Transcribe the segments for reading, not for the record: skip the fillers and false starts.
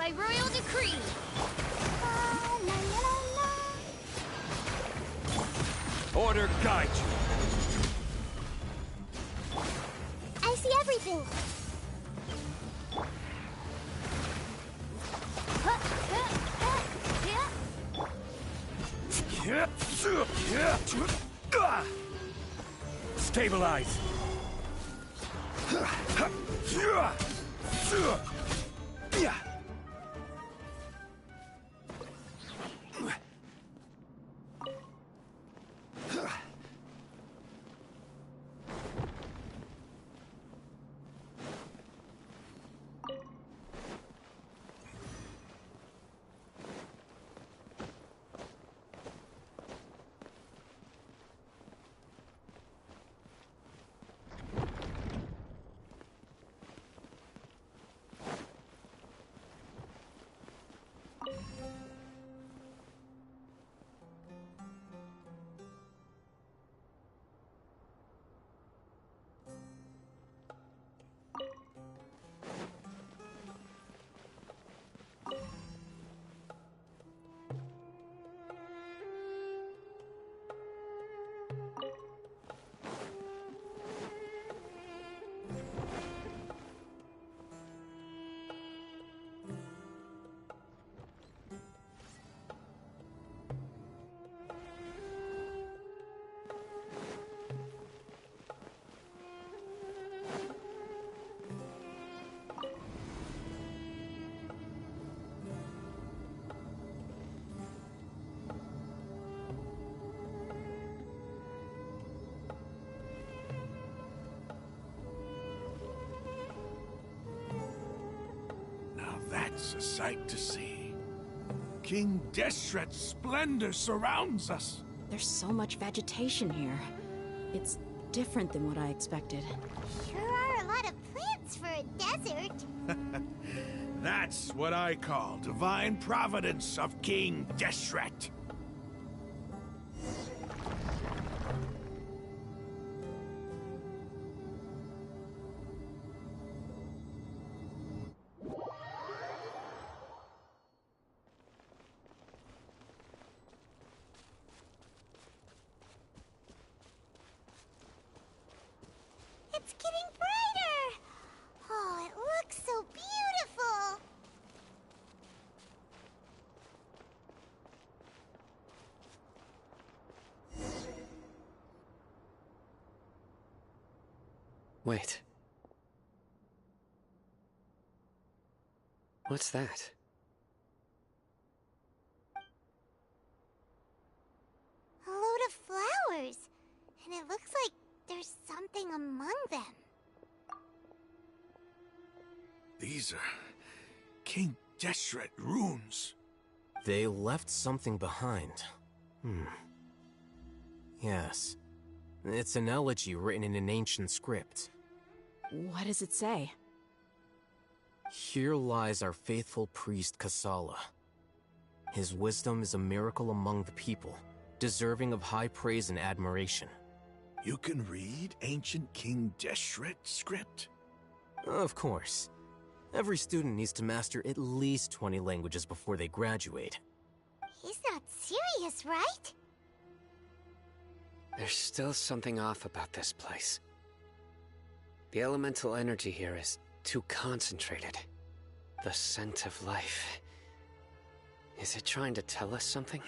by royal decree. Order guide you. I see everything. Stabilize. That's a sight to see. King Deshret's splendor surrounds us. There's so much vegetation here. It's different than what I expected. Sure are a lot of plants for a desert. That's what I call divine providence of King Deshret. It's getting brighter! Oh, it looks so beautiful! Wait. What's that? A load of flowers. And it looks like there's something among them. These are King Deshret runes. They left something behind. Yes. It's an elegy written in an ancient script. What does it say? Here lies our faithful priest Kasala. His wisdom is a miracle among the people, deserving of high praise and admiration. You can read ancient King Deshret script? Of course. Every student needs to master at least 20 languages before they graduate. He's not serious, right? There's still something off about this place. The elemental energy here is too concentrated. The scent of life. Is it trying to tell us something?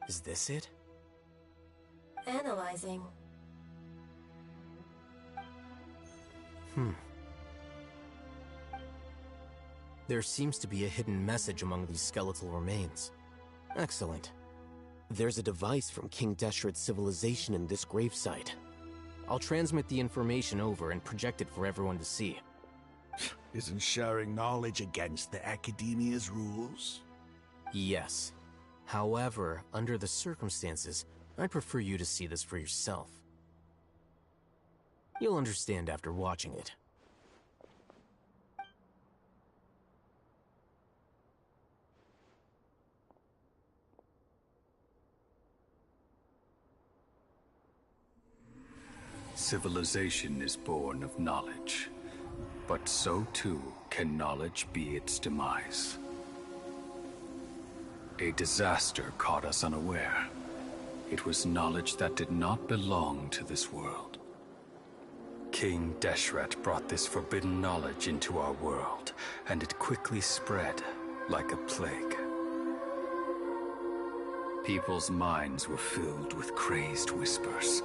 Is this it? Analyzing. There seems to be a hidden message among these skeletal remains. Excellent. There's a device from King Deshret's civilization in this gravesite. I'll transmit the information over and project it for everyone to see. Isn't sharing knowledge against the Academia's rules? Yes. However, under the circumstances, I'd prefer you to see this for yourself. You'll understand after watching it. Civilization is born of knowledge. but so too can knowledge be its demise. A disaster caught us unaware. It was knowledge that did not belong to this world. King Deshret brought this forbidden knowledge into our world, and it quickly spread like a plague. People's minds were filled with crazed whispers.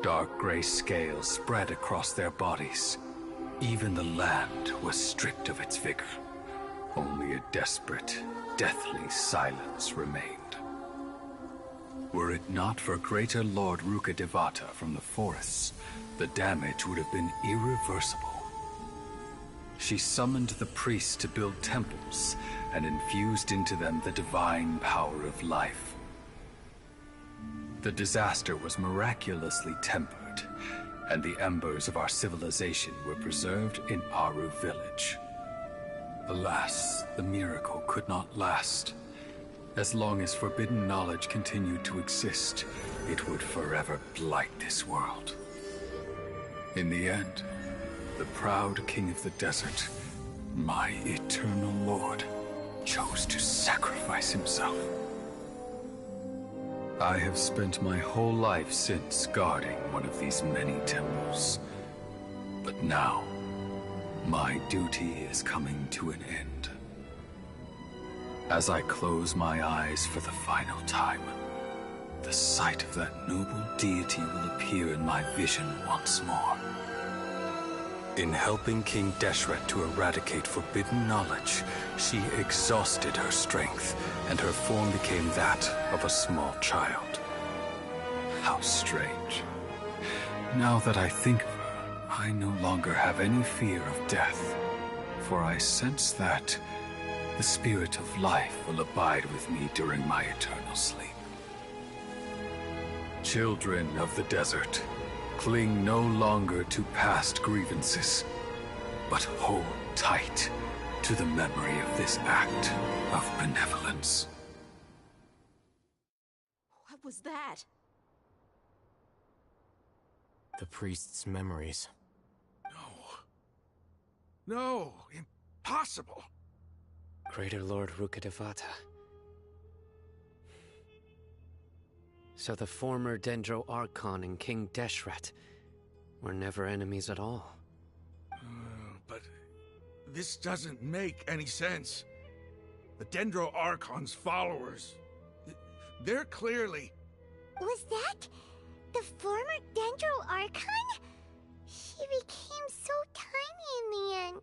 Dark gray scales spread across their bodies. Even the land was stripped of its vigor. Only a desperate, deathly silence remained. Were it not for Greater Lord Rukkhadevata from the forests, the damage would have been irreversible. She summoned the priests to build temples and infused into them the divine power of life. The disaster was miraculously tempered, and the embers of our civilization were preserved in Aru village. Alas, the miracle could not last. As long as forbidden knowledge continued to exist, it would forever blight this world. In the end, the proud king of the desert, my eternal lord, chose to sacrifice himself. I have spent my whole life since guarding one of these many temples. But now, my duty is coming to an end. As I close my eyes for the final time, the sight of that noble deity will appear in my vision once more. In helping King Deshret to eradicate forbidden knowledge, she exhausted her strength, and her form became that of a small child. How strange. Now that I think of her, I no longer have any fear of death, for I sense that the spirit of life will abide with me during my eternal sleep. Children of the desert, cling no longer to past grievances, but hold tight to the memory of this act of benevolence. What was that? The priest's memories. No, impossible. Greater Lord Rukkhadevata. So the former Dendro Archon and King Deshret were never enemies at all. But this doesn't make any sense. The Dendro Archon's followers, they're clearly... Was that the former Dendro Archon? She became so tiny in the end.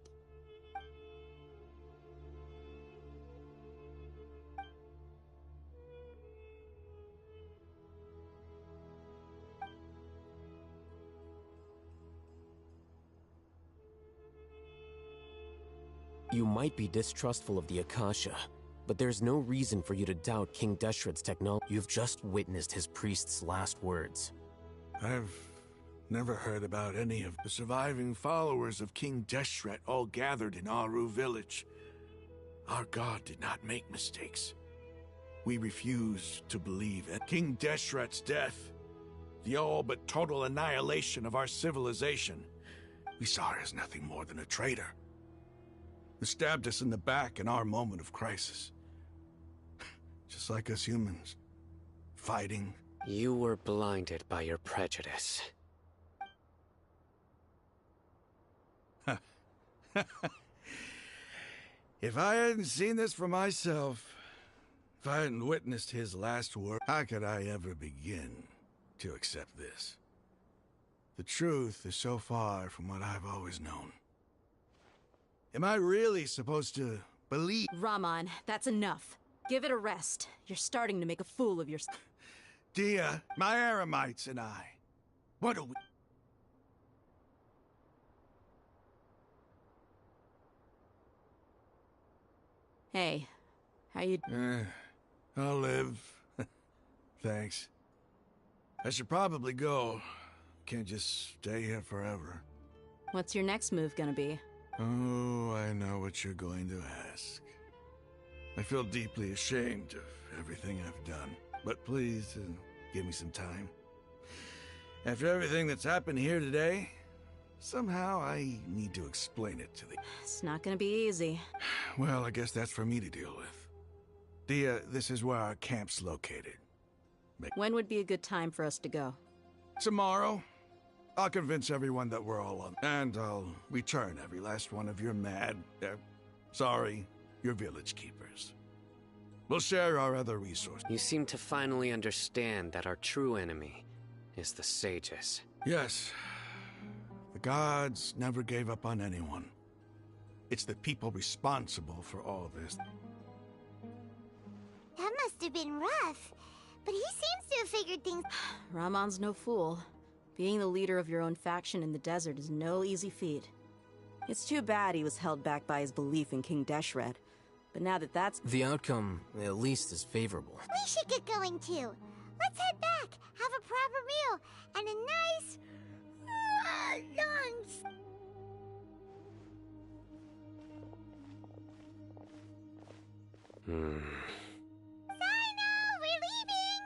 You might be distrustful of the Akasha, but there's no reason for you to doubt King Deshret's technology. You've just witnessed his priest's last words. I've never heard about any of the surviving followers of King Deshret all gathered in Aru village. Our god did not make mistakes. We refused to believe in King Deshret's death, the all but total annihilation of our civilization. We saw her as nothing more than a traitor, who stabbed us in the back in our moment of crisis. Just like us humans, fighting. You were blinded by your prejudice. If I hadn't seen this for myself, if I hadn't witnessed his last word, how could I ever begin to accept this? The truth is so far from what I've always known. Am I really supposed to believe? Raman, that's enough. Give it a rest. You're starting to make a fool of yourself. Dia, my Aramites and I, what are we? Hey, how you... I'll live. Thanks. I should probably go. Can't just stay here forever. What's your next move gonna be? Oh, I know what you're going to ask. I feel deeply ashamed of everything I've done. But please, give me some time. After everything that's happened here today, Somehow I need to explain it to the... It's not gonna be easy. Well, I guess that's for me to deal with. Dia, this is where our camp's located. When would be a good time for us to go? Tomorrow, I'll convince everyone that we're all on, and I'll return every last one of your your village keepers. We'll share our other resources. You seem to finally understand that our true enemy is the sages. Yes. The gods never gave up on anyone. It's the people responsible for all this. That must have been rough, but he seems to have figured things... Ramon's no fool. Being the leader of your own faction in the desert is no easy feat. It's too bad he was held back by his belief in King Deshret. But now that that's... The outcome, at least, is favorable. We should get going too. Let's head back, have a proper meal, and a nice... lunch. Sino, we're leaving!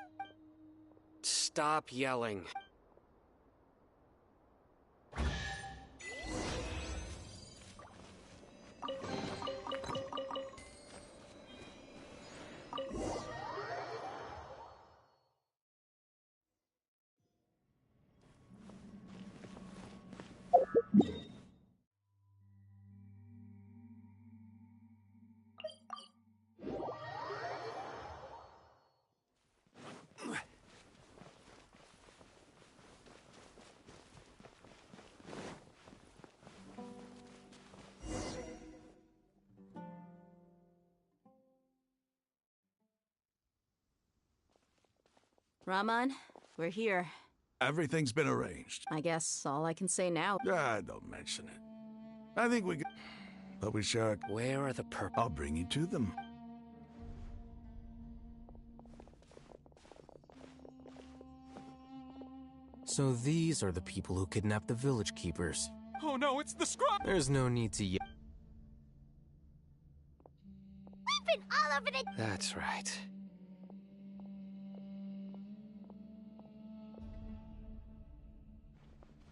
Stop yelling. Ramon, we're here. Everything's been arranged. I guess all I can say now... Don't mention it. I think we could... But we share... Where are the purple? I'll bring you to them. So these are the people who kidnapped the village keepers. Oh no, it's the scrub! There's no need to yell. We've been all over the... That's right.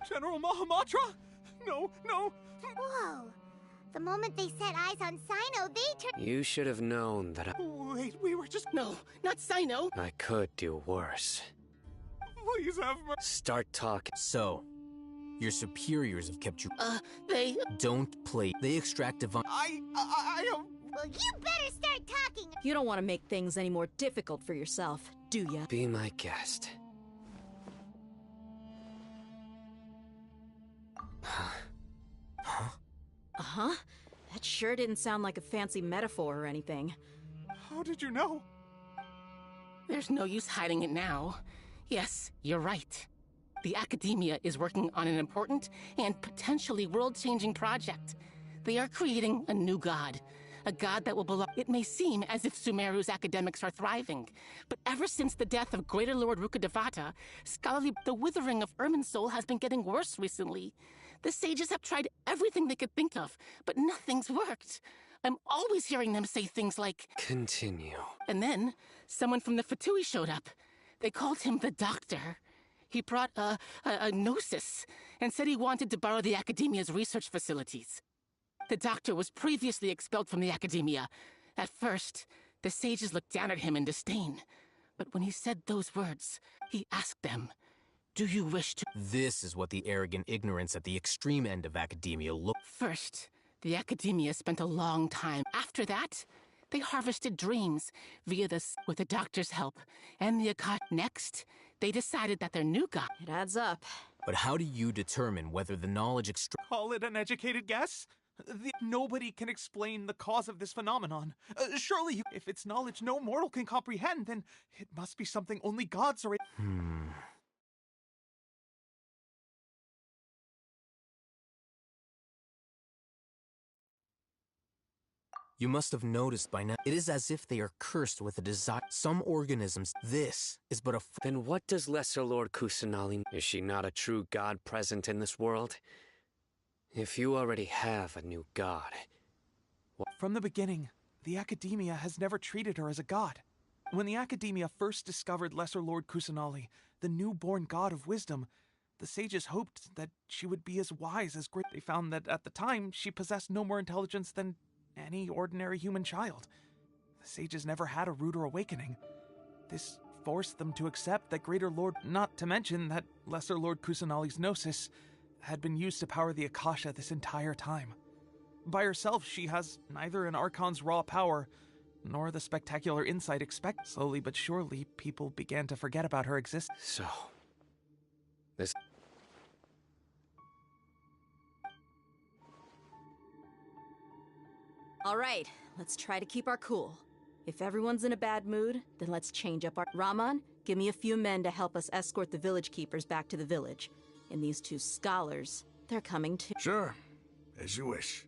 General Mahamatra? No, no! Whoa. The moment they set eyes on Sino, they turned... You should have known that Wait, we were just... No, not Sino. I could do worse. Please have mercy. Start talking. So, your superiors have kept you... They... Don't play. They extract divine... I don't... Well, you better start talking. You don't want to make things any more difficult for yourself, do ya? Be my guest. Uh-huh. That sure didn't sound like a fancy metaphor or anything. How did you know? There's no use hiding it now. Yes, you're right. The Academia is working on an important and potentially world-changing project. They are creating a new god. A god that will belong... It may seem as if Sumeru's academics are thriving, but ever since the death of Greater Lord Rukkhadevata, the withering of Irminsul has been getting worse recently. The sages have tried everything they could think of, but nothing's worked. I'm always hearing them say things like... Continue. And then, someone from the Fatui showed up. They called him the Doctor. He brought a gnosis, and said he wanted to borrow the Academia's research facilities. The Doctor was previously expelled from the Academia. At first, the sages looked down at him in disdain. But when he said those words, he asked them, "Do you wish to..." This is what the arrogant ignorance at the extreme end of academia look... First, the Academia spent a long time. After that, they harvested dreams via with the Doctor's help. And the Next, they decided that their new god... It adds up. But how do you determine whether the knowledge Call it an educated guess? Nobody can explain the cause of this phenomenon. Surely, if it's knowledge no mortal can comprehend, then it must be something only gods are... You must have noticed by now. It is as if they are cursed with a desire. Some organisms, this is but a... Then what does Lesser Lord Kusanali... Is she not a true god present in this world? If you already have a new god... From the beginning, the Academia has never treated her as a god. When the Academia first discovered Lesser Lord Kusanali, the newborn god of wisdom, The sages hoped that she would be as wise as great. They found that at the time, she possessed no more intelligence than any ordinary human child. The sages never had a ruder awakening. This forced them to accept that Greater Lord, not to mention that Lesser Lord Kusanali's gnosis, had been used to power the Akasha this entire time. By herself, she has neither an Archon's raw power, nor the spectacular insight expected. Slowly but surely, people began to forget about her existence. So, this... All right, let's try to keep our cool. If everyone's in a bad mood, then let's change up our... Rahman, give me a few men to help us escort the village keepers back to the village. And these two scholars, they're coming too. Sure, as you wish.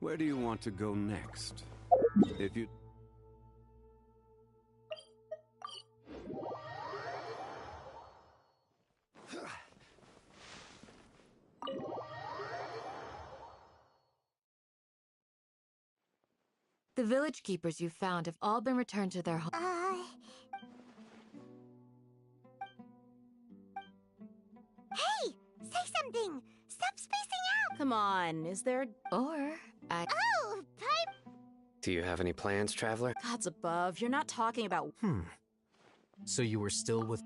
Where do you want to go next? If you... The village keepers you found have all been returned to their home. Hey! Say something! Stop spacing out! Come on, is there... Or Oh, pipe! Do you have any plans, traveler? Gods above, you're not talking about... So you were still with...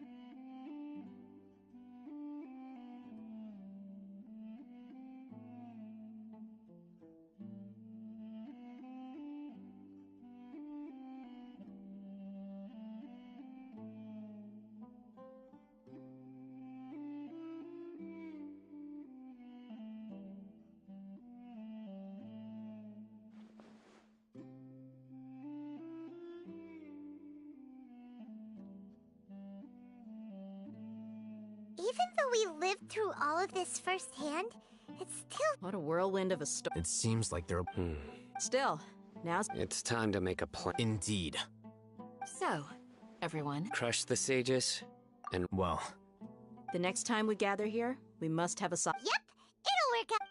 Even though we lived through all of this firsthand, it's still... What a whirlwind of a story. It seems like they're... Still, now's... It's time to make a plan. Indeed. so, everyone. Crush the sages, and... Well, The next time we gather here, we must have a... Yep, it'll work out.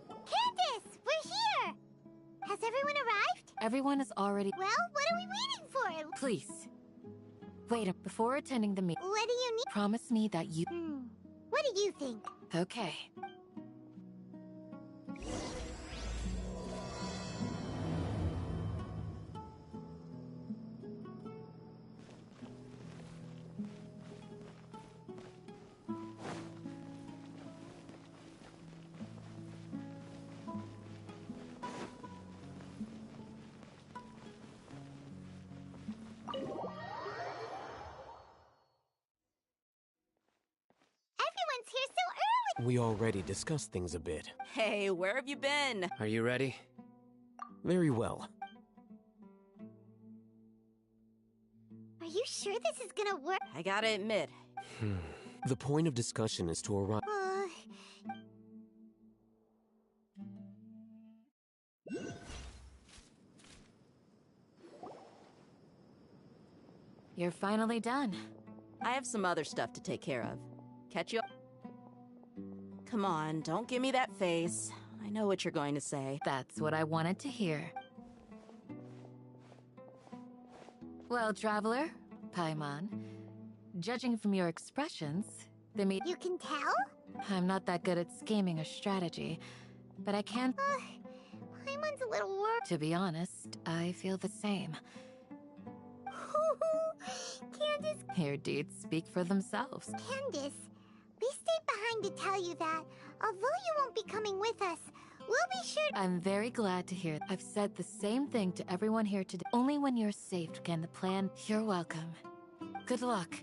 Candace, we're here! Has everyone arrived? Everyone is already... Well, what are we waiting for? Please. Wait, before attending the meeting, What do you need? promise me that you... What do you think? Okay. Everyone's here so early! we already discussed things a bit. Hey, where have you been? Are you ready? Very well. Are you sure this is gonna work? I gotta admit, The point of discussion is to arrive... You're finally done. I have some other stuff to take care of. Catch you... Come on, don't give me that face. I know what you're going to say. That's what I wanted to hear. Well, traveler, Paimon, judging from your expressions, the meet... You can tell? I'm not that good at scheming or strategy, but I can... Paimon's a little worried. To be honest, I feel the same. Candace, Your deeds speak for themselves. Candace, we stayed behind to tell you that, although you won't be coming with us, we'll be sure. I'm very glad to hear. I've said the same thing to everyone here today. Only when you're safe can the plan. You're welcome. Good luck.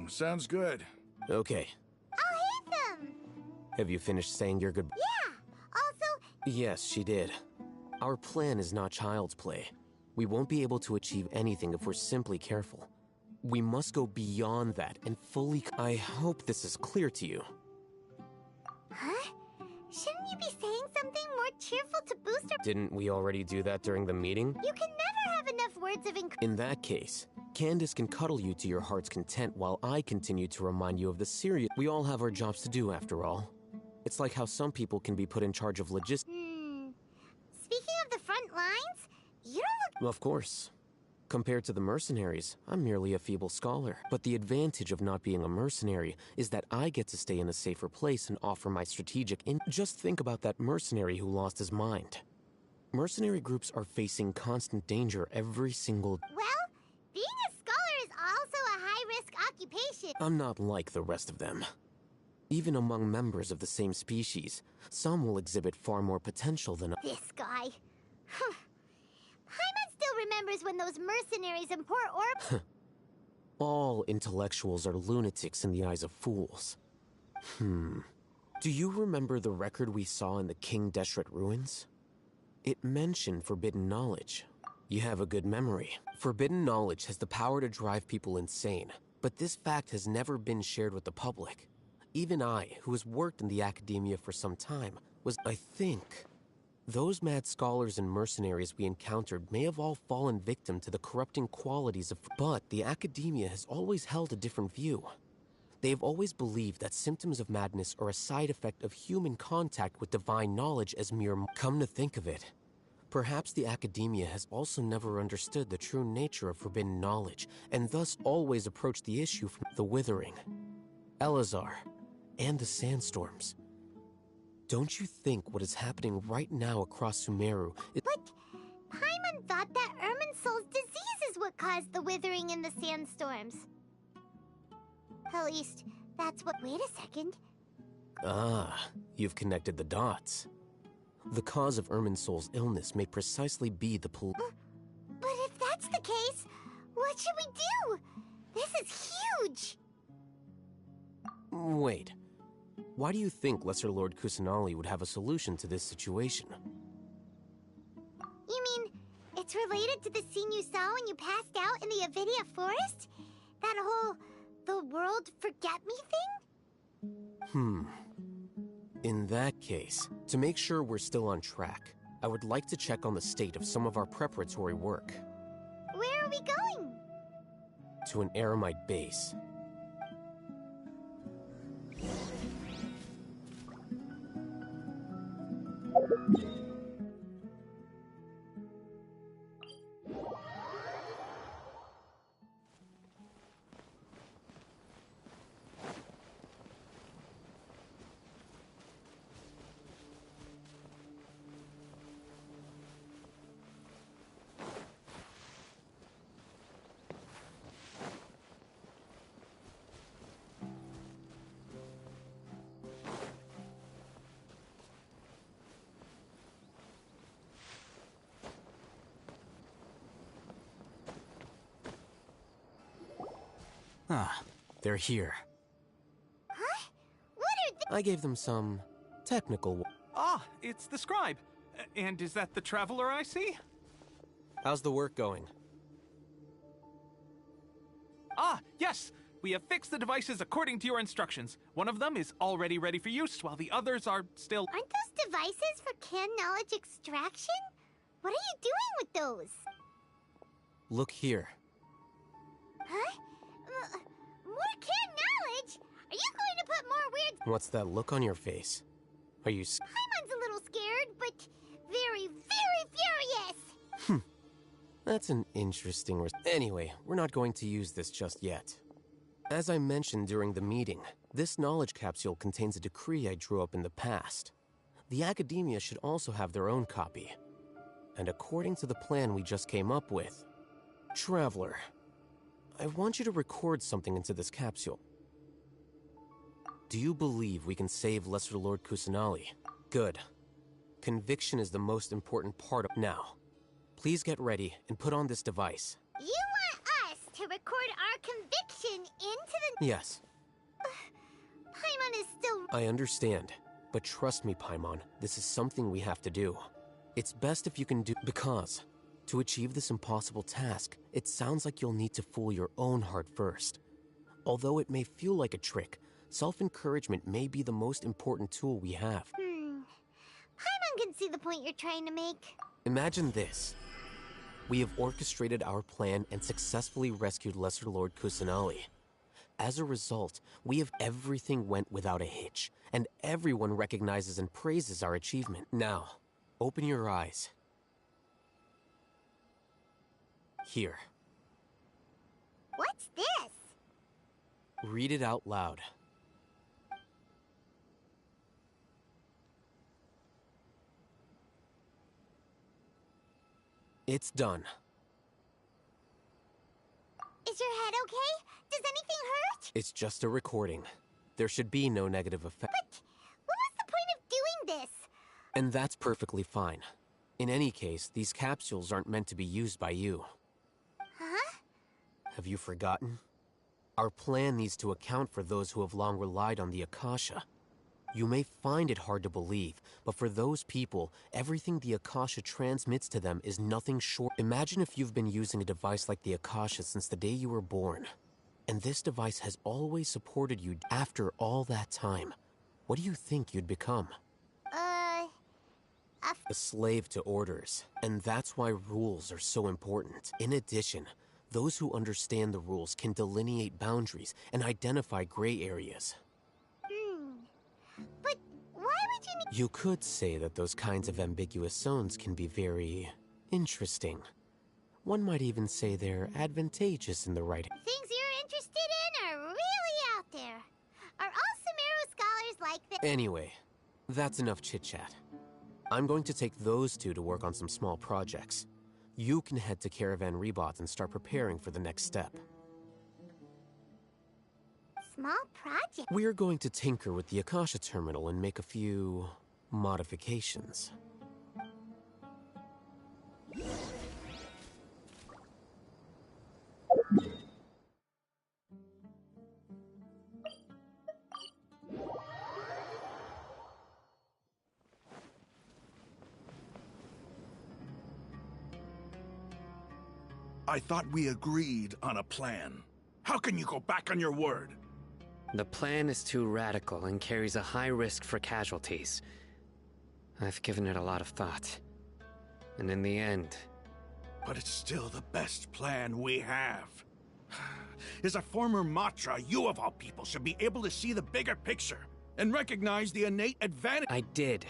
Sounds good. Okay. I'll hate them. Have you finished saying your good? Yeah. Also, Yes, she did. Our plan is not child's play. We won't be able to achieve anything if we're simply careful. We must go beyond that and fully. I hope this is clear to you. huh? Shouldn't you be saying something more cheerful to boost our... Didn't we already do that during the meeting? You can never have enough words of encouragement. In that case, Candace can cuddle you to your heart's content while I continue to remind you of the serious. We all have our jobs to do, after all. It's like how some people can be put in charge of logistics. Speaking of the front lines, you don't look... Of course. Compared to the mercenaries, I'm merely a feeble scholar. But the advantage of not being a mercenary is that I get to stay in a safer place and offer my strategic Just think about that mercenary who lost his mind. Mercenary groups are facing constant danger every single... Well, being a scholar is also a high-risk occupation. I'm not like the rest of them. Even among members of the same species, some will exhibit far more potential than This guy. Paimon still remembers when those mercenaries in Port Orb... All intellectuals are lunatics in the eyes of fools. Do you remember the record we saw in the King Deshret ruins? It mentioned forbidden knowledge. You have a good memory. Forbidden knowledge has the power to drive people insane, but this fact has never been shared with the public. Even I, who has worked in the academia for some time, I think... Those mad scholars and mercenaries we encountered may have all fallen victim to the corrupting qualities of... But the academia has always held a different view. They have always believed that symptoms of madness are a side effect of human contact with divine knowledge as mere... Come to think of it, perhaps the academia has also never understood the true nature of forbidden knowledge, and thus always approached the issue from the Withering, Elazar, and the Sandstorms. Don't you think what is happening right now across Sumeru is... But Paimon thought that Irminsul's disease is what caused the withering in the sandstorms. At least, that's what... Wait a second. Ah, you've connected the dots. The cause of Irminsul's illness may precisely be the But if that's the case, what should we do? This is huge! Wait. Why do you think Lesser Lord Kusanali would have a solution to this situation? You mean, it's related to the scene you saw when you passed out in the Avidia Forest? That whole... the world forget me thing? In that case, to make sure we're still on track, I would like to check on the state of some of our preparatory work. Where are we going? To an Eremite base. Ah, they're here. Huh? What are they? I gave them some technical... Ah, it's the scribe. And is that the traveler I see? How's the work going? Ah, yes! We have fixed the devices according to your instructions. One of them is already ready for use, while the others are still... Aren't those devices for can knowledge extraction? What are you doing with those? Look here. Huh? More kid knowledge? Are you going to put more weird... What's that look on your face? Are you Paimon's a little scared, but very, very furious! That's an interesting Anyway, we're not going to use this just yet. As I mentioned during the meeting, this knowledge capsule contains a decree I drew up in the past. The Academia should also have their own copy. And according to the plan we just came up with, Traveler, I want you to record something into this capsule. Do you believe we can save Lesser Lord Kusanali? Good. Conviction is the most important part of now. Please get ready and put on this device. You want us to record our conviction into the... Yes. Paimon is still... I understand, but trust me, Paimon, this is something we have to do. It's best if you can do... Because, to achieve this impossible task, it sounds like you'll need to fool your own heart first. Although it may feel like a trick, self-encouragement may be the most important tool we have. Paimon can see the point you're trying to make. Imagine this. We have orchestrated our plan and successfully rescued Lesser Lord Kusanali. As a result, everything went without a hitch, and everyone recognizes and praises our achievement. Now, open your eyes. Here. What's this? Read it out loud. It's done. Is your head okay? Does anything hurt? It's just a recording. There should be no negative effect. But what was the point of doing this? And that's perfectly fine. In any case, these capsules aren't meant to be used by you. Huh? Have you forgotten? Our plan needs to account for those who have long relied on the Akasha. You may find it hard to believe, but for those people, everything the Akasha transmits to them is nothing short. Imagine if you've been using a device like the Akasha since the day you were born, and this device has always supported you after all that time. What do you think you'd become? A slave to orders, and that's why rules are so important. In addition, those who understand the rules can delineate boundaries and identify gray areas. But why would you need... You could say that those kinds of ambiguous zones can be very interesting. One might even say they're advantageous in the right... Things you're interested in are really out there. Are all Sumeru scholars like this? Anyway, that's enough chit-chat. I'm going to take those two to work on some small projects. You can head to Caravan Rebot and start preparing for the next step. Small project? We're going to tinker with the Akasha terminal and make a few modifications. I thought we agreed on a plan. How can you go back on your word? The plan is too radical and carries a high risk for casualties. I've given it a lot of thought. And in the end... But it's still the best plan we have. As a former Matra, you of all people should be able to see the bigger picture and recognize the innate advantage. I did.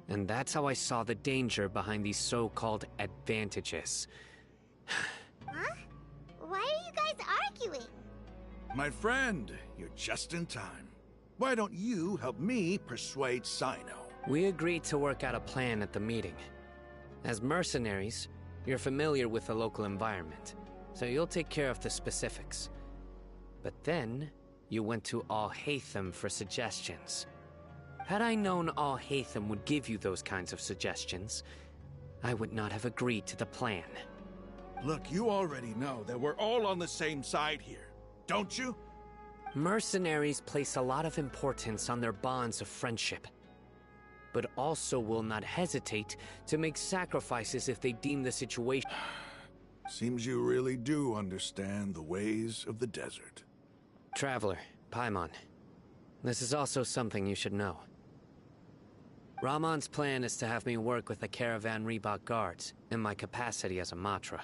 And that's how I saw the danger behind these so-called advantages. Huh? Why are you guys arguing? My friend, you're just in time. Why don't you help me persuade Sino? We agreed to work out a plan at the meeting. As mercenaries, you're familiar with the local environment, so you'll take care of the specifics. But then, you went to Al-Haytham for suggestions. Had I known Al-Haytham would give you those kinds of suggestions, I would not have agreed to the plan. Look, you already know that we're all on the same side here, don't you? Mercenaries place a lot of importance on their bonds of friendship, but also will not hesitate to make sacrifices if they deem the situation... Seems you really do understand the ways of the desert. Traveler, Paimon, this is also something you should know. Ramon's plan is to have me work with the Caravan Rebot guards in my capacity as a Matra.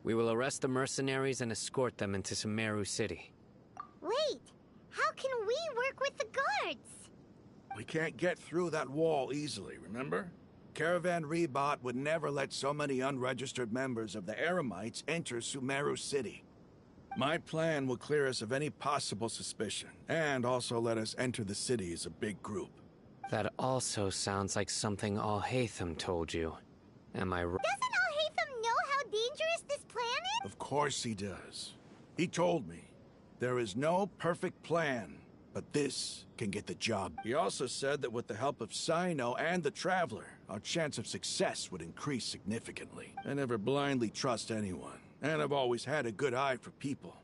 We will arrest the mercenaries and escort them into Sumeru City. Wait, how can we work with the guards? We can't get through that wall easily, remember? Caravan Rebot would never let so many unregistered members of the Eremites enter Sumeru City. My plan will clear us of any possible suspicion, and also let us enter the city as a big group. That also sounds like something Al-Haytham told you. Am I right? Doesn't Al-Haytham know how dangerous this plan is? Of course he does. He told me, there is no perfect plan, but this can get the job. He also said that with the help of Sino and the Traveler, our chance of success would increase significantly. I never blindly trust anyone, and I've always had a good eye for people.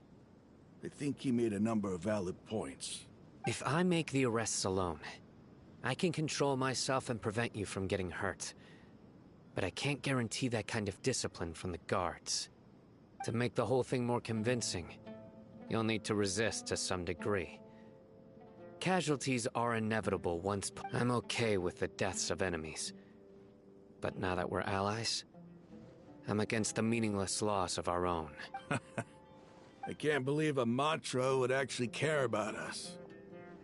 I think he made a number of valid points. If I make the arrests alone, I can control myself and prevent you from getting hurt. But I can't guarantee that kind of discipline from the guards. To make the whole thing more convincing, you'll need to resist to some degree. Casualties are inevitable once I'm okay with the deaths of enemies. But now that we're allies, I'm against the meaningless loss of our own. I can't believe a Matra would actually care about us.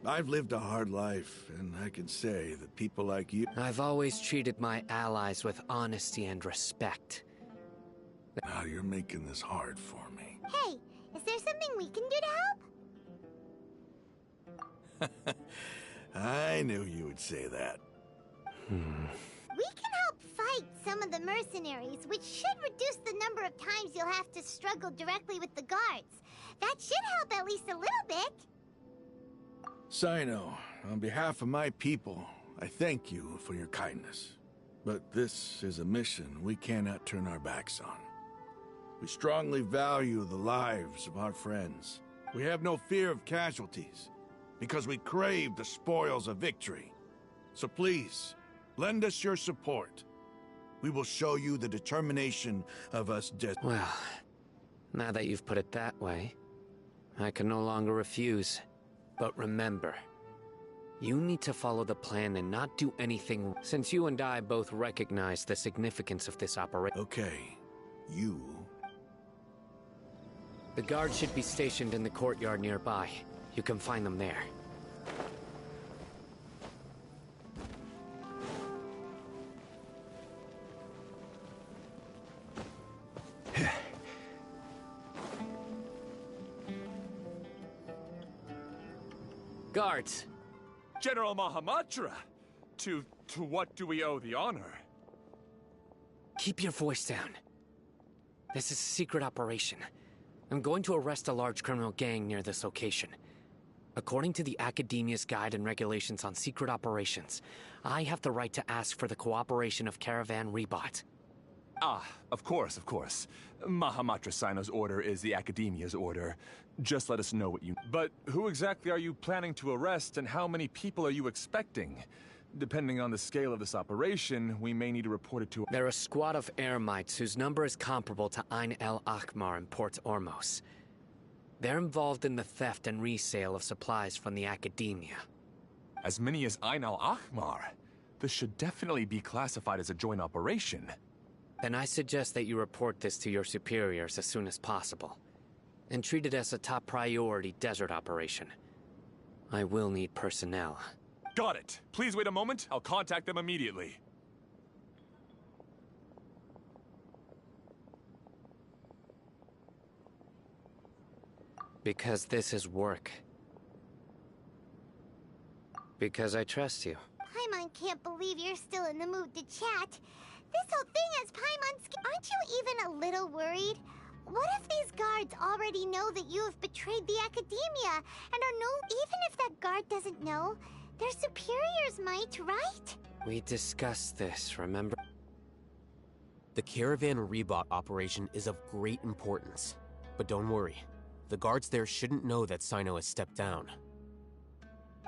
I've lived a hard life, and I can say that people like you... I've always treated my allies with honesty and respect. Now you're making this hard for me. Hey, is there something we can do to help? I knew you would say that. We can help fight some of the mercenaries, which should reduce the number of times you'll have to struggle directly with the guards. That should help at least a little bit. Sino, on behalf of my people, I thank you for your kindness. But this is a mission we cannot turn our backs on. We strongly value the lives of our friends. We have no fear of casualties, because we crave the spoils of victory. So please, lend us your support. We will show you the determination of us Well, now that you've put it that way, I can no longer refuse. But remember, you need to follow the plan and not do anything, since you and I both recognize the significance of this operation. Okay, you... The guards should be stationed in the courtyard nearby. You can find them there. Guards! General Mahamatra! To what do we owe the honor? Keep your voice down. This is a secret operation. I'm going to arrest a large criminal gang near this location. According to the Academia's Guide and Regulations on Secret Operations, I have the right to ask for the cooperation of Caravan Rebot. Ah, of course. Mahamatra Sino's order is the Academia's order. Just let us know what you... But who exactly are you planning to arrest, and how many people are you expecting? Depending on the scale of this operation, we may need to report it to... They're a squad of Eremites whose number is comparable to Ain el Akhmar in Port Ormos. They're involved in the theft and resale of supplies from the Academia. As many as Ain el Akhmar? This should definitely be classified as a joint operation. Then I suggest that you report this to your superiors as soon as possible, and treat it as a top priority desert operation. I will need personnel. Got it. Please wait a moment. I'll contact them immediately. Because this is work. Because I trust you. Paimon can't believe you're still in the mood to chat. This whole thing has Paimon's... Aren't you even a little worried? What if these guards already know that you have betrayed the Academia and are even if that guard doesn't know, their superiors might, right? We discussed this, remember? The Caravan Rebot operation is of great importance. But don't worry, the guards there shouldn't know that Sino has stepped down.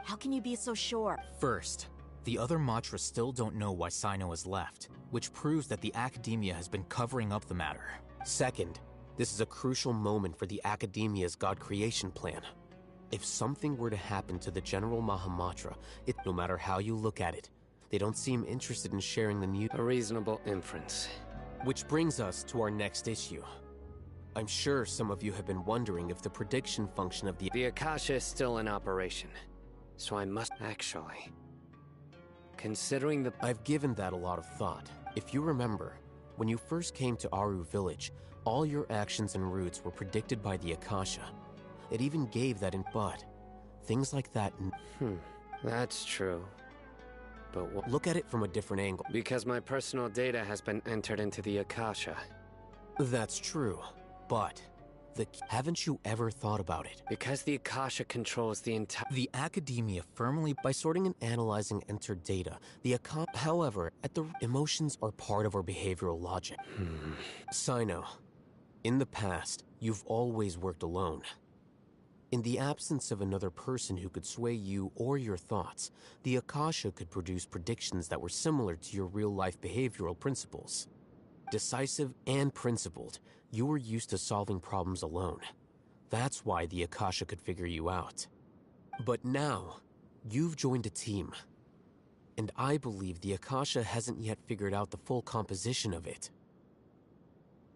How can you be so sure? First, the other Matra still don't know why Sino has left, which proves that the Academia has been covering up the matter. Second, this is a crucial moment for the Academia's God creation plan. If something were to happen to the General Mahamatra, no matter how you look at it, they don't seem interested in sharing the news. A reasonable inference. Which brings us to our next issue. I'm sure some of you have been wondering if the prediction function of The Akasha is still in operation, so I must actually. Considering the... I've given that a lot of thought. If you remember, when you first came to Aru Village, all your actions and routes were predicted by the Akasha. It even gave that in... But things like that... That's true. But look at it from a different angle. Because my personal data has been entered into the Akasha. That's true, but... Haven't you ever thought about it? Because the Akasha controls the entire... The Academia firmly... By sorting and analyzing entered data, the However, emotions are part of our behavioral logic. Sino, in the past, you've always worked alone. In the absence of another person who could sway you or your thoughts, the Akasha could produce predictions that were similar to your real-life behavioral principles. Decisive and principled, you were used to solving problems alone. That's why the Akasha could figure you out. But now, you've joined a team. And I believe the Akasha hasn't yet figured out the full composition of it.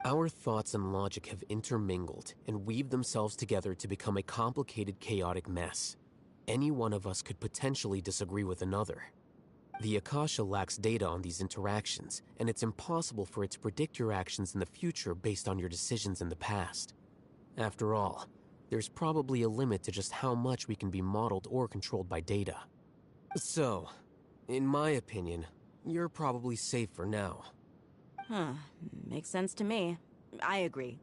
Our thoughts and logic have intermingled and weaved themselves together to become a complicated, chaotic mess. Any one of us could potentially disagree with another. The Akasha lacks data on these interactions, and it's impossible for it to predict your actions in the future based on your decisions in the past. After all, there's probably a limit to just how much we can be modeled or controlled by data. So, in my opinion, you're probably safe for now. Makes sense to me. I agree.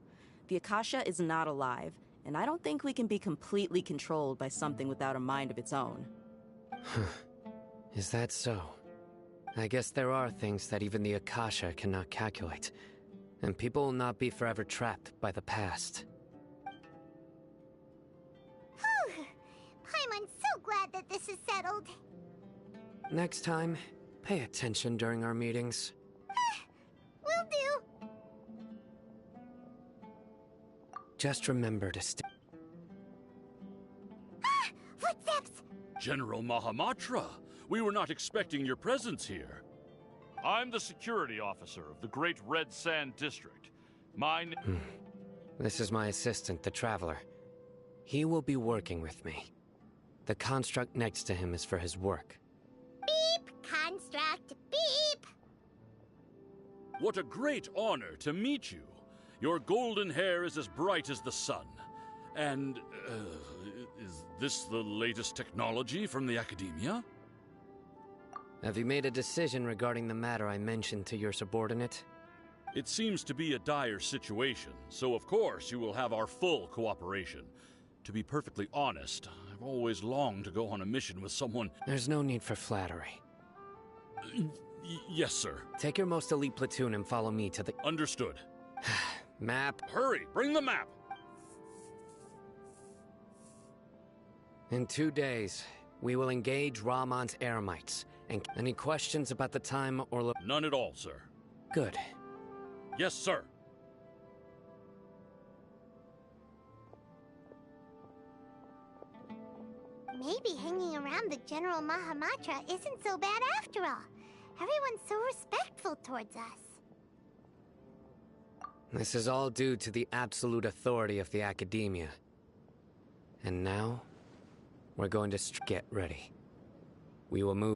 The Akasha is not alive, and I don't think we can be completely controlled by something without a mind of its own. Is that so? I guess there are things that even the Akasha cannot calculate, and people will not be forever trapped by the past. Whew! Paimon's so glad that this is settled. Next time, pay attention during our meetings. Will do. Just remember to stay. Footsteps! General Mahamatra, we were not expecting your presence here. I'm the security officer of the Great Red Sand District. This is my assistant, the Traveler. He will be working with me. The construct next to him is for his work. Beep! Construct, beep! What a great honor to meet you. Your golden hair is as bright as the sun. And, is this the latest technology from the Academia? Have you made a decision regarding the matter I mentioned to your subordinate? It seems to be a dire situation, so of course you will have our full cooperation. To be perfectly honest, I've always longed to go on a mission with someone... There's no need for flattery. Yes, sir. Take your most elite platoon and follow me to the... Understood. Map. Hurry, bring the map! In 2 days, we will engage Ramon's Eremites. And any questions about the time or... None at all, sir. Good. Yes, sir. Maybe hanging around the General Mahamatra isn't so bad after all. Everyone's so respectful towards us. This is all due to the absolute authority of the Academia. And now, we're going to get ready. We will move...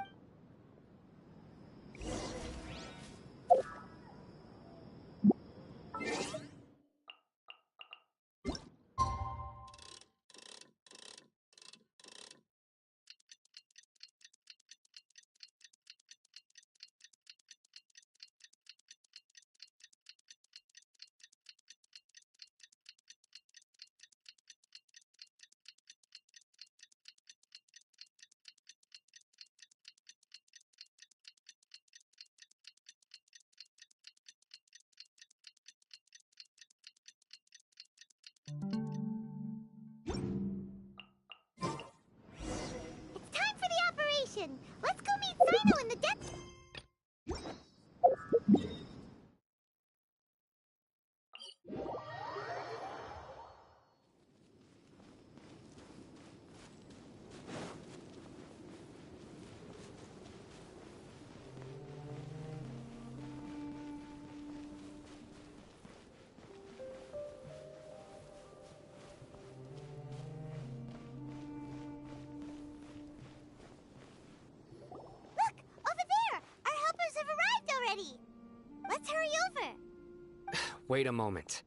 Wait a moment.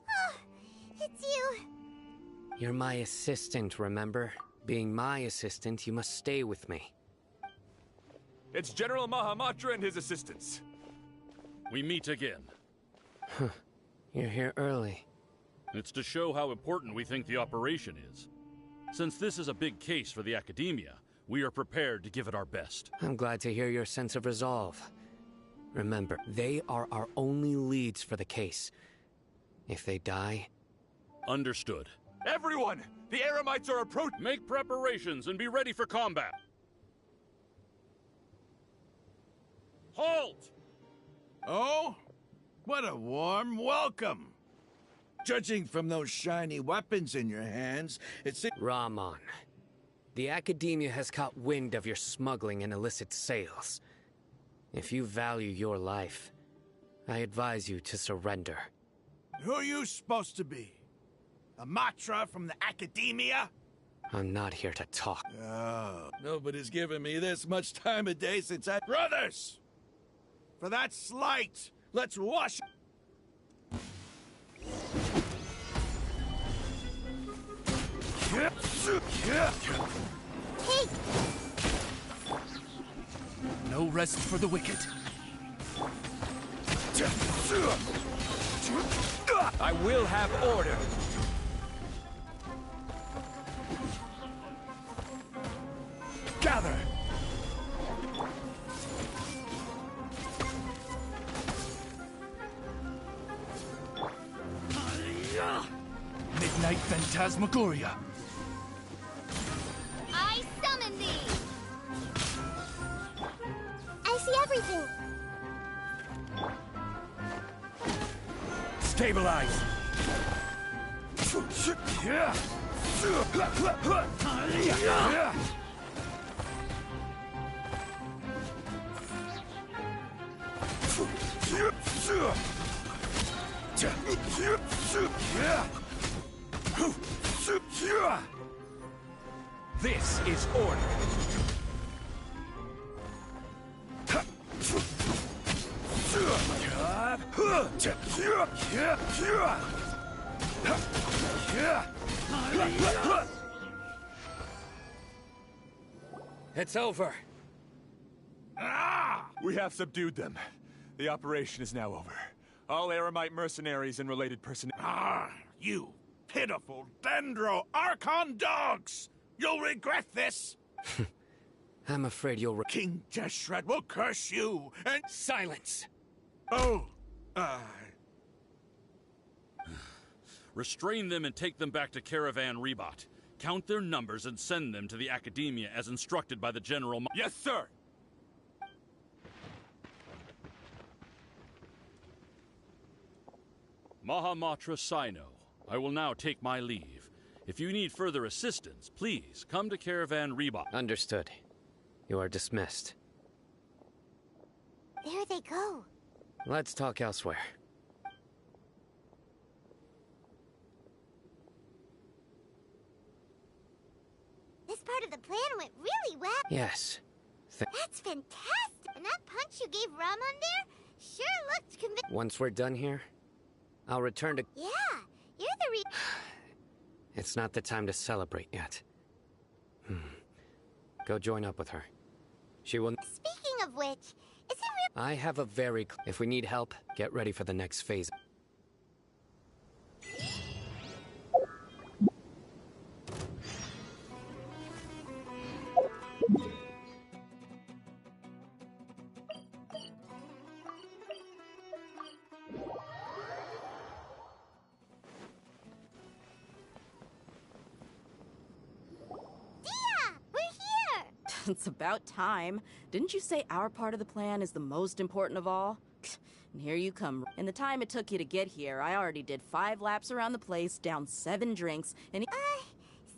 Oh, it's you. You're my assistant, remember? Being my assistant, you must stay with me. It's General Mahamatra and his assistants. We meet again. You're here early. It's to show how important we think the operation is. Since this is a big case for the Academia, we are prepared to give it our best. I'm glad to hear your sense of resolve. Remember, they are our only leads for the case. If they die... Understood. Everyone! The Eremites are approaching! Make preparations and be ready for combat! Halt! Oh? What a warm welcome! Judging from those shiny weapons in your hands, it's... Rahman, the Academia has caught wind of your smuggling and illicit sales. If you value your life, I advise you to surrender. Who are you supposed to be? A Matra from the Academia? I'm not here to talk. Oh, nobody's given me this much time of day since I... Brothers! For that slight, let's wash... Hey! No rest for the wicked. I will have order. Gather! Midnight Phantasmagoria. I summon thee! I see everything. Stabilize! This is order. It's over. We have subdued them. The operation is now over. All Eremite mercenaries and related personnel... You pitiful Dendro Archon dogs! You'll regret this! I'm afraid you'll... King Deshret will curse you, and... Silence! Oh, Restrain them and take them back to Caravan Rebot. Count their numbers and send them to the Academia as instructed by the General... Yes, sir! Mahamatra Sino, I will now take my leave. If you need further assistance, please come to Caravan Rebot. Understood. You are dismissed. There they go. Let's talk elsewhere. This part of the plan went really well. Yes. That's fantastic! And that punch you gave Ramon there sure looked convincing. Once we're done here, I'll return to... Yeah, you're the It's not the time to celebrate yet. Go join up with her. She will... Speaking of which, is it real... I have a very... If we need help, get ready for the next phase. It's about time. Didn't you say our part of the plan is the most important of all? And here you come. In the time it took you to get here, I already did 5 laps around the place, down 7 drinks, and...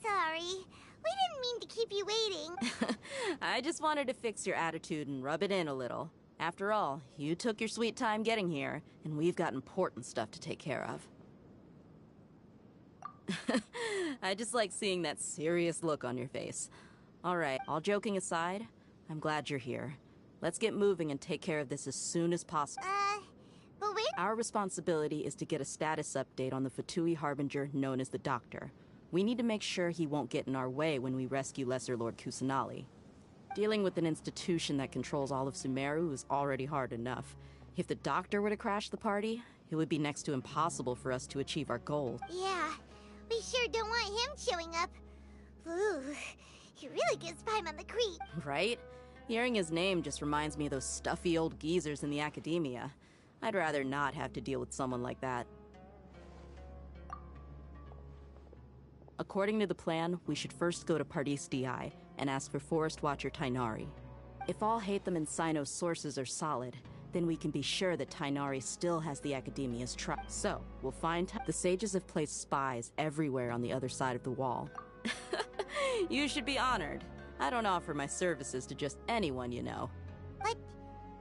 Sorry. We didn't mean to keep you waiting. I just wanted to fix your attitude and rub it in a little. After all, you took your sweet time getting here, and we've got important stuff to take care of. I just like seeing that serious look on your face. All right, all joking aside, I'm glad you're here. Let's get moving and take care of this as soon as possible. But wait. Our responsibility is to get a status update on the Fatui Harbinger known as the Doctor. We need to make sure he won't get in our way when we rescue Lesser Lord Kusanali. Dealing with an institution that controls all of Sumeru is already hard enough. If the Doctor were to crash the party, it would be next to impossible for us to achieve our goal. Yeah, we sure don't want him showing up. Ooh, he really gives Paimon the creep. Right? Hearing his name just reminds me of those stuffy old geezers in the academia. I'd rather not have to deal with someone like that. According to the plan, we should first go to Pardis Di and ask for Forest Watcher Tainari. If all Hatham and Sino's sources are solid, then we can be sure that Tainari still has the Academia's trust. So, we'll find the sages have placed spies everywhere on the other side of the wall. You should be honored. I don't offer my services to just anyone, you know. But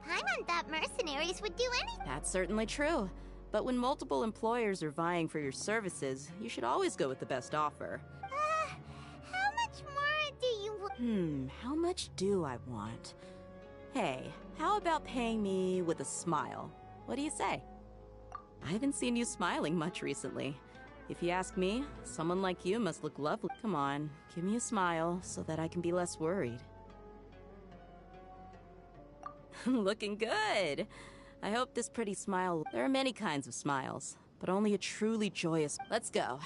Paimon thought mercenaries would do anything. That's certainly true. But when multiple employers are vying for your services, you should always go with the best offer. How much more do you want? How much do I want? Hey, how about paying me with a smile? What do you say? I haven't seen you smiling much recently. If you ask me, someone like you must look lovely. Come on, give me a smile so that I can be less worried. Looking good! I hope this pretty smile... There are many kinds of smiles, but only a truly joyous... Let's go.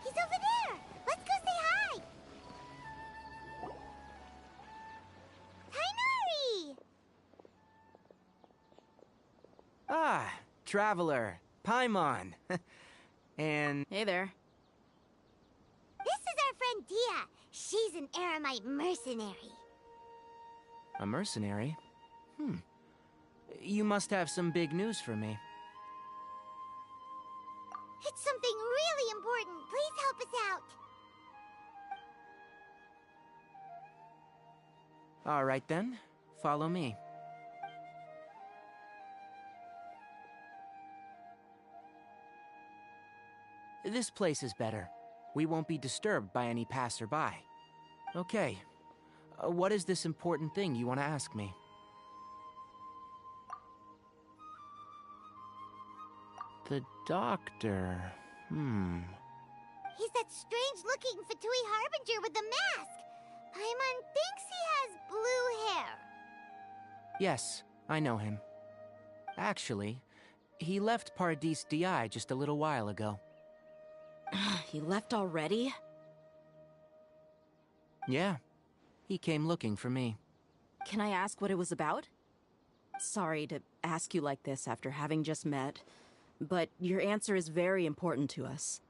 He's over there! Let's go say hi! Tainari! Ah, Traveler, Paimon. And... Hey there. This is our friend Dia. She's an Aramite mercenary. a mercenary? You must have some big news for me. It's something really important. Please help us out. All right then, follow me. This place is better. We won't be disturbed by any passerby. Okay, what is this important thing you want to ask me? The doctor. He's that strange-looking Fatui Harbinger with the mask. Paimon thinks he has blue hair. Yes, I know him. Actually, he left Pardis Di just a little while ago. He left already? Yeah, he came looking for me. Can I ask what it was about? Sorry to ask you like this after having just met, but your answer is very important to us.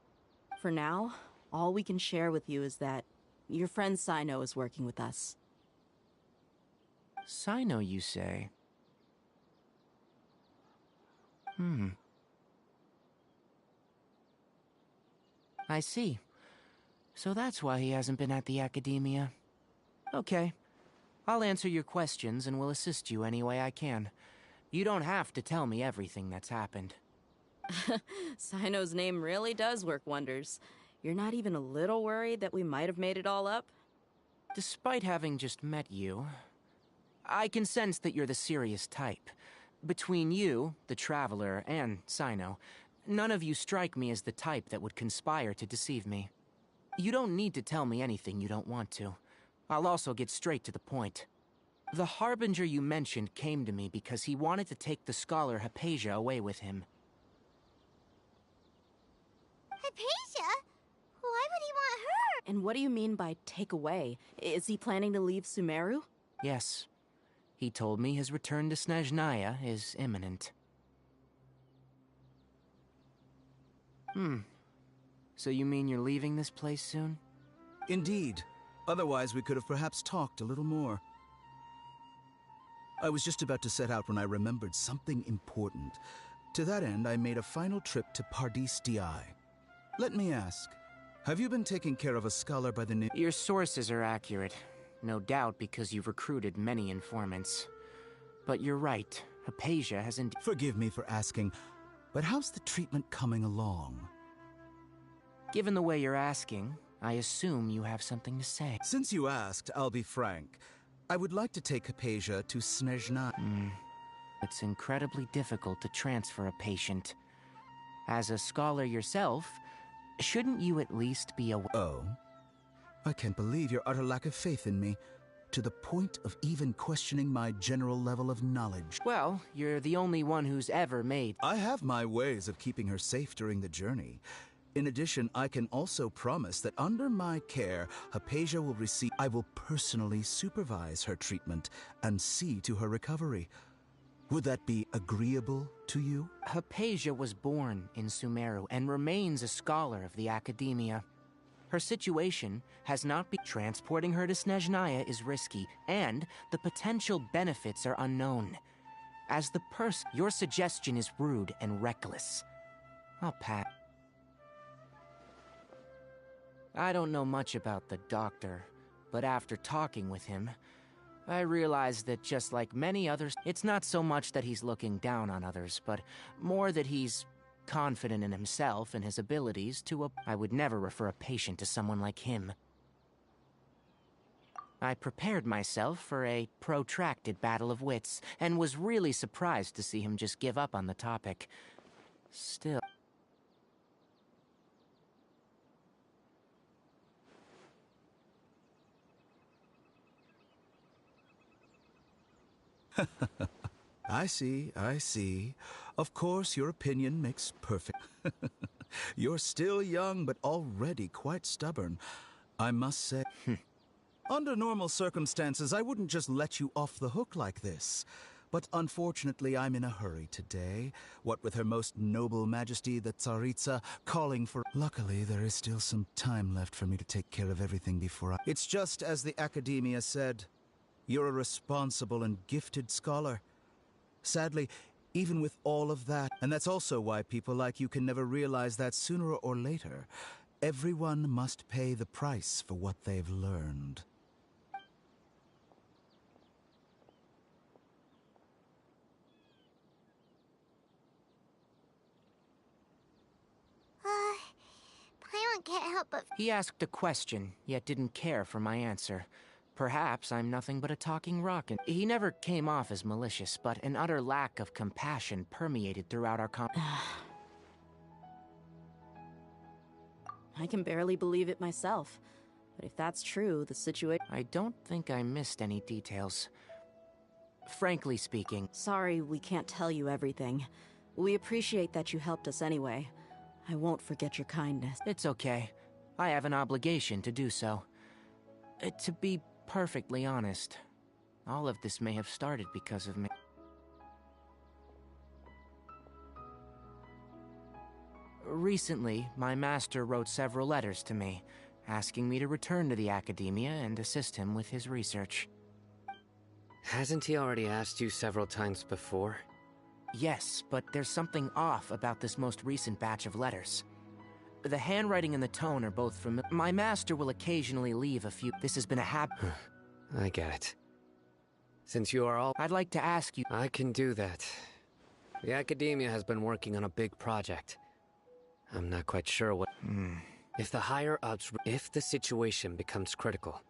For now, all we can share with you is that your friend Sino is working with us. Sino, you say? I see. So that's why he hasn't been at the Academia. Okay. I'll answer your questions and will assist you any way I can. You don't have to tell me everything that's happened. Sino's name really does work wonders. You're not even a little worried that we might have made it all up? Despite having just met you, I can sense that you're the serious type. Between you, the Traveler, and Sino, none of you strike me as the type that would conspire to deceive me. You don't need to tell me anything you don't want to. I'll also get straight to the point. The Harbinger you mentioned came to me because he wanted to take the scholar Hypatia away with him. Hypatia? Why would he want her? And what do you mean by take away? Is he planning to leave Sumeru? Yes. He told me his return to Snezhnaya is imminent. So you mean you're leaving this place soon? Indeed. Otherwise, we could have perhaps talked a little more. I was just about to set out when I remembered something important. To that end, I made a final trip to Pardis Di. Let me ask, Have you been taking care of a scholar by the name? Your sources are accurate. No doubt because you've recruited many informants. But you're right. Hypatia has indeed... Forgive me for asking, but how's the treatment coming along? Given the way you're asking, I assume you have something to say. Since you asked, I'll be frank. I would like to take Hypatia to Snezhnaya. It's incredibly difficult to transfer a patient. As a scholar yourself, shouldn't you at least be aware? Oh? I can't believe your utter lack of faith in me, to the point of even questioning my general level of knowledge. Well, you're the only one who's ever made... I have my ways of keeping her safe during the journey. In addition, I can also promise that under my care, Hypatia will receive... I will personally supervise her treatment and see to her recovery. Would that be agreeable to you? Hypatia was born in Sumeru and remains a scholar of the Academia. Her situation has not been... Transporting her to Snezhnaya is risky, and the potential benefits are unknown. As the person, your suggestion is rude and reckless. I'll pass. I don't know much about the doctor, but after talking with him, I realized that just like many others, it's not so much that he's looking down on others, but more that he's confident in himself and his abilities to... I would never refer a patient to someone like him. I prepared myself for a protracted battle of wits, and was really surprised to see him just give up on the topic. Still... I see, I see. Of course, your opinion makes perfect... You're still young, but already quite stubborn. I must say... Under normal circumstances, I wouldn't just let you off the hook like this. But unfortunately, I'm in a hurry today. What with Her Most Noble Majesty, the Tsaritsa, calling for... Luckily, there is still some time left for me to take care of everything before I... It's just as the Academia said. You're a responsible and gifted scholar. Sadly, even with all of that, and that's also why people like you can never realize that sooner or later, everyone must pay the price for what they've learned. Paimon can't help but... He asked a question, yet didn't care for my answer. Perhaps I'm nothing but a talking rock, and he never came off as malicious, but an utter lack of compassion permeated throughout our I can barely believe it myself. But if that's true, the situation... I don't think I missed any details. Frankly speaking... Sorry we can't tell you everything. We appreciate that you helped us anyway. I won't forget your kindness. It's okay. I have an obligation to do so. To be perfectly honest, all of this may have started because of me. Recently, my master wrote several letters to me, asking me to return to the Academia and assist him with his research. Hasn't he already asked you several times before? Yes, but there's something off about this most recent batch of letters. The handwriting and the tone are both familiar. My master will occasionally leave a few... This has been a habit. I get it. Since you are all... I'd like to ask you... I can do that. The Academia has been working on a big project. I'm not quite sure what... If the higher-ups... If the situation becomes critical...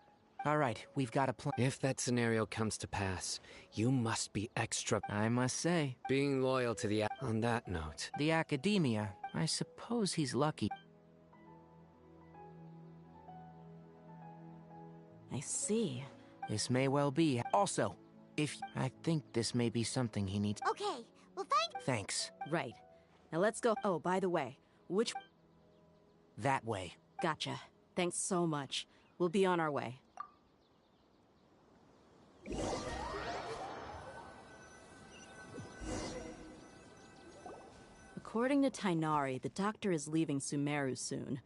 Alright, we've got a plan. If that scenario comes to pass, you must be extra... I must say. Being loyal to the... On that note... The Academia, I suppose he's lucky. I see. This may well be. Also, I think this may be something he needs... Okay, well Thanks. Right. Now let's go... Oh, by the way, which... That way. Gotcha. Thanks so much. We'll be on our way. According to Tainari, the doctor is leaving Sumeru soon.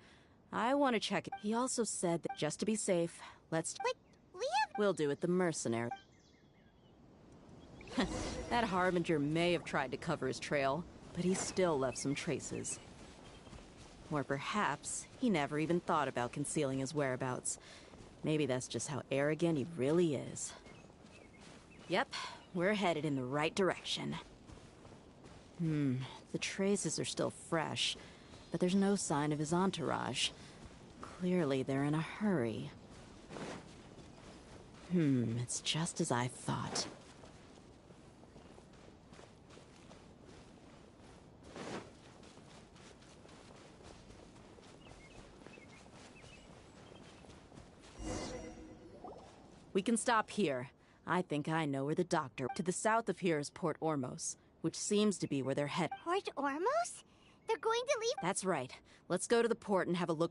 I want to check it. He also said that just to be safe, let's... Wait, We'll do it the mercenary. That Harbinger may have tried to cover his trail, but he still left some traces. Or perhaps he never even thought about concealing his whereabouts. Maybe that's just how arrogant he really is. Yep, we're headed in the right direction. The traces are still fresh, but there's no sign of his entourage. Clearly they're in a hurry. It's just as I thought. We can stop here. I think I know where the doctor... To the south of here is Port Ormos, which seems to be where they're headed. Port Ormos? They're going to leave? That's right. Let's go to the port and have a look.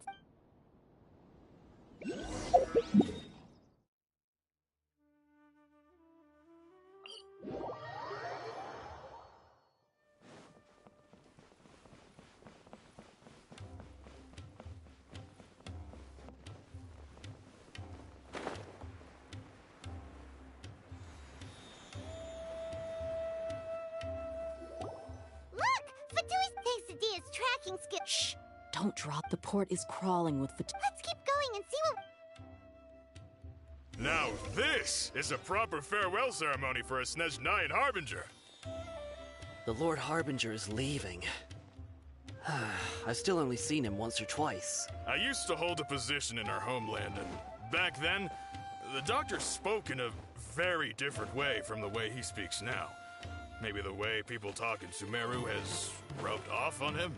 Tracking skill. Shh! Don't drop. The port is crawling with Let's keep going and see what... Now this is a proper farewell ceremony for a Snezhnayan Harbinger. The Lord Harbinger is leaving. I've still only seen him once or twice. I used to hold a position in our homeland, and back then, the doctor spoke in a very different way from the way he speaks now. Maybe the way people talk in Sumeru has rubbed off on him?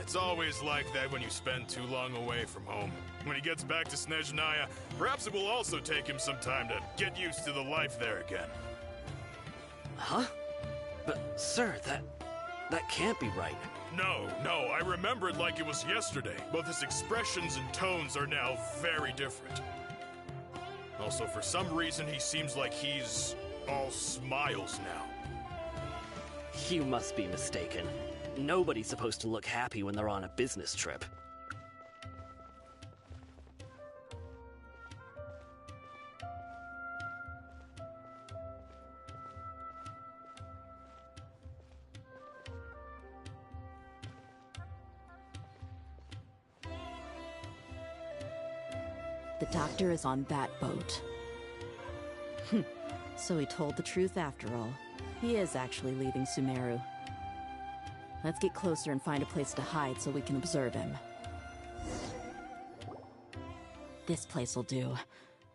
It's always like that when you spend too long away from home. When he gets back to Snezhnaya, perhaps it will also take him some time to get used to the life there again. Huh? But, sir, that can't be right. No, I remember it like it was yesterday. Both his expressions and tones are now very different. Also, for some reason, he seems like he's all smiles now. You must be mistaken. Nobody's supposed to look happy when they're on a business trip. The doctor is on that boat. So he told the truth after all. He is actually leaving Sumeru. Let's get closer and find a place to hide so we can observe him. This place will do.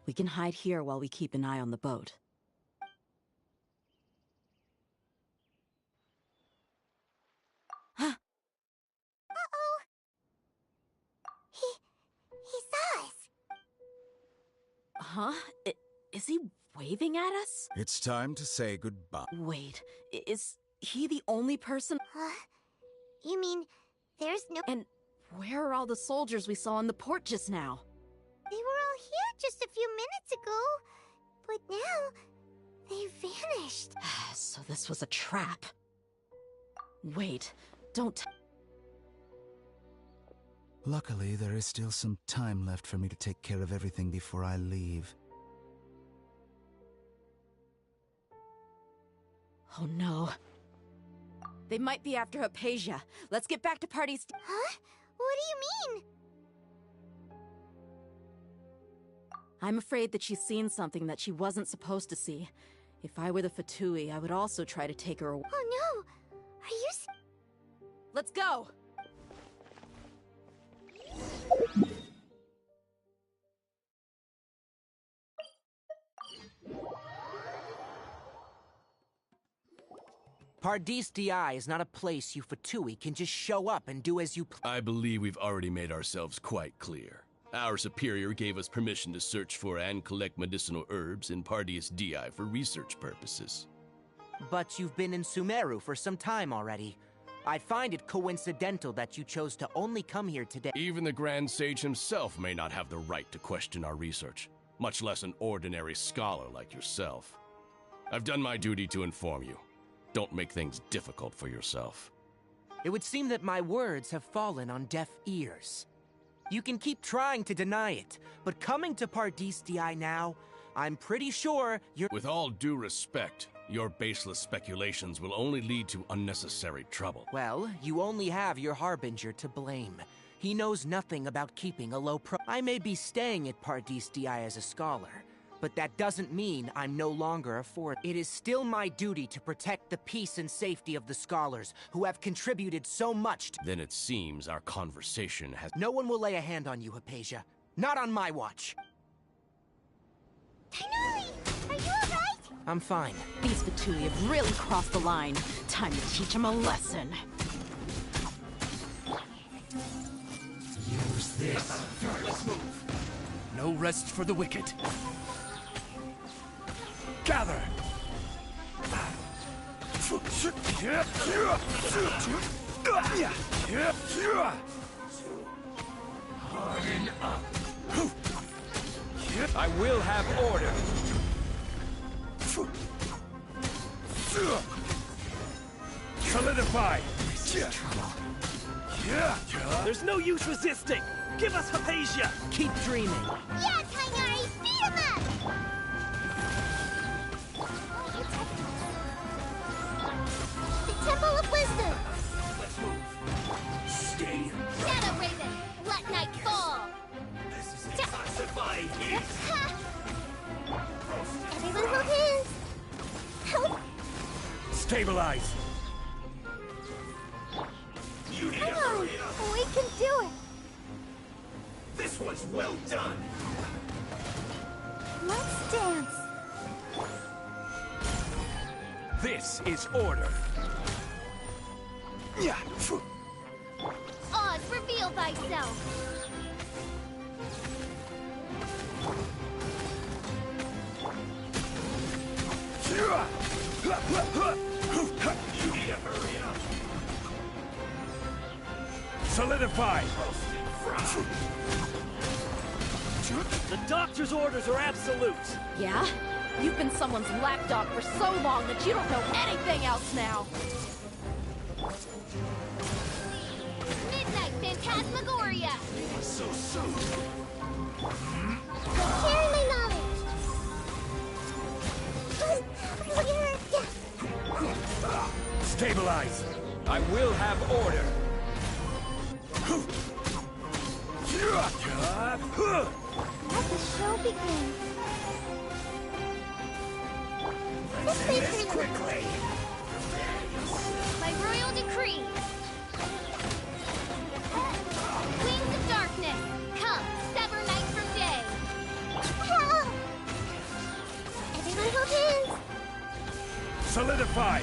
We can hide here while we keep an eye on the boat. Uh-oh! He saw us! Huh? Is he waving at us? It's time to say goodbye. Wait, is he the only person? You mean there's no... And where are all the soldiers we saw in the port just now? They were all here just a few minutes ago, but now they vanished. So this was a trap. Wait, don't... Luckily, there is still some time left for me to take care of everything before I leave. Oh no. They might be after Hypatia. Let's get back to parties. Huh? What do you mean? I'm afraid that she's seen something that she wasn't supposed to see. If I were the Fatui, I would also try to take her away. Oh no! Are you... Let's go! Pardis Di is not a place you Fatui can just show up and do as you I believe we've already made ourselves quite clear. Our superior gave us permission to search for and collect medicinal herbs in Pardis Di for research purposes. But you've been in Sumeru for some time already. I'd find it coincidental that you chose to only come here today. Even the Grand Sage himself may not have the right to question our research, much less an ordinary scholar like yourself. I've done my duty to inform you. Don't make things difficult for yourself. It would seem that my words have fallen on deaf ears. You can keep trying to deny it, but coming to Pardis Di now, I'm pretty sure you're— With all due respect, Your baseless speculations will only lead to unnecessary trouble. Well, you only have your Harbinger to blame. He knows nothing about keeping a low pro- I may be staying at Paradis Di as a scholar, but that doesn't mean I'm no longer a foreigner. It is still my duty to protect the peace and safety of the scholars who have contributed so much to— Then it seems our conversation has— No one will lay a hand on you, Hypatia. Not on my watch. Tainari, are you alright? I'm fine. These Fatui have really crossed the line. Time to teach them a lesson. Use this. Let's move. No rest for the wicked. Gather! Harden up. I will have order. Solidify. There's no use resisting. Give us Hypatia. Keep dreaming. Yeah, Tainari, beat him up! The Temple of Wisdom! Let's move. Stay. Shadow Raven, let night fall! This is intensifying heat. Everyone hold hands! Help! Stabilize. You need to Come on, hurry up. we can do it! This one's well done. Let's dance! This is order. Oz, reveal thyself! You need to hurry up. Solidify. The doctor's orders are absolute. Yeah? You've been someone's lapdog for so long that you don't know anything else now. Midnight Phantasmagoria! So soon. Carry my knowledge! Stabilize. I will have order. Let the show begin. This way, quickly! By royal decree! Wings of darkness, come, sever night from day! Help! Everyone hold hands! Solidify.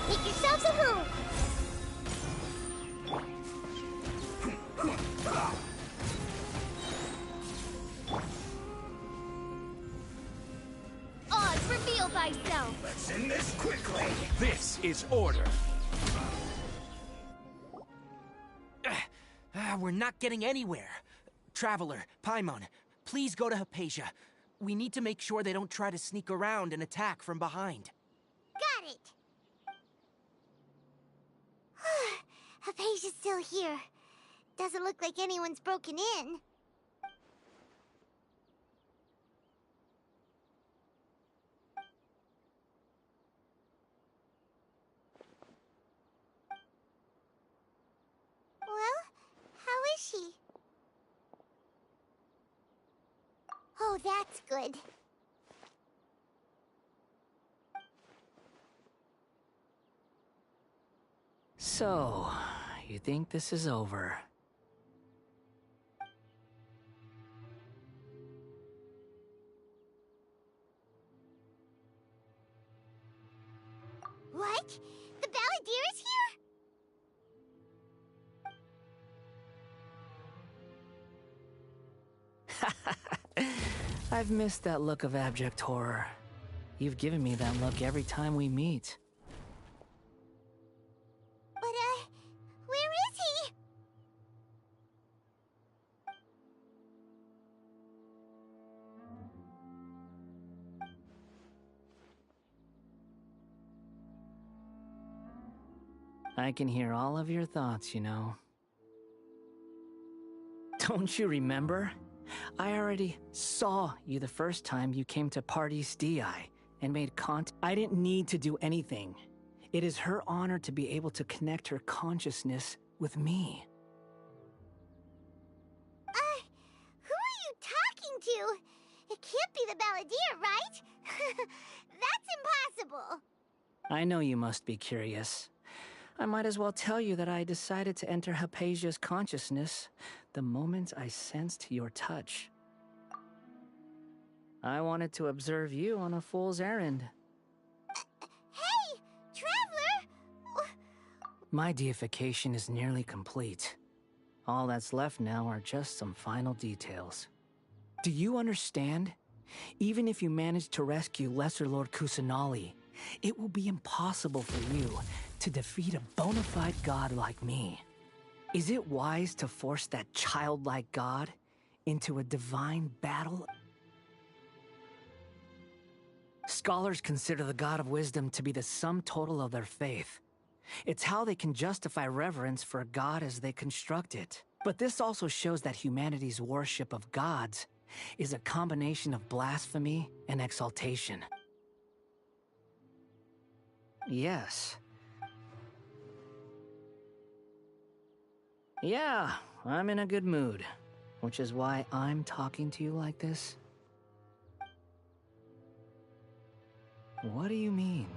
Make yourselves at home! Oz, reveal thyself! Let's end this quickly. This is order. We're not getting anywhere. Traveler, Paimon, please go to Hypatia. We need to make sure they don't try to sneak around and attack from behind. Got it! Hypatia's still here. Doesn't look like anyone's broken in. Well, how is she? Oh, that's good. So, you think this is over? What? The Balladeer is here? I've missed that look of abject horror. You've given me that look every time we meet. But, where is he? I can hear all of your thoughts, you know. Don't you remember? I already saw you the first time you came to Paradis Di. and made contact. I didn't need to do anything. It is her honor to be able to connect her consciousness with me. Who are you talking to? It can't be the Balladeer, right? That's impossible. I know you must be curious. I might as well tell you that I decided to enter Hypatia's consciousness the moment I sensed your touch. I wanted to observe you on a fool's errand. Hey, Traveler! My deification is nearly complete. All that's left now are just some final details. Do you understand? Even if you manage to rescue Lesser Lord Kusanali, it will be impossible for you to defeat a bona fide god like me. Is it wise to force that childlike god into a divine battle? Scholars consider the God of Wisdom to be the sum total of their faith. It's how they can justify reverence for a god as they construct it. But this also shows that humanity's worship of gods is a combination of blasphemy and exaltation. Yes. Yeah, I'm in a good mood, which is why I'm talking to you like this. What do you mean?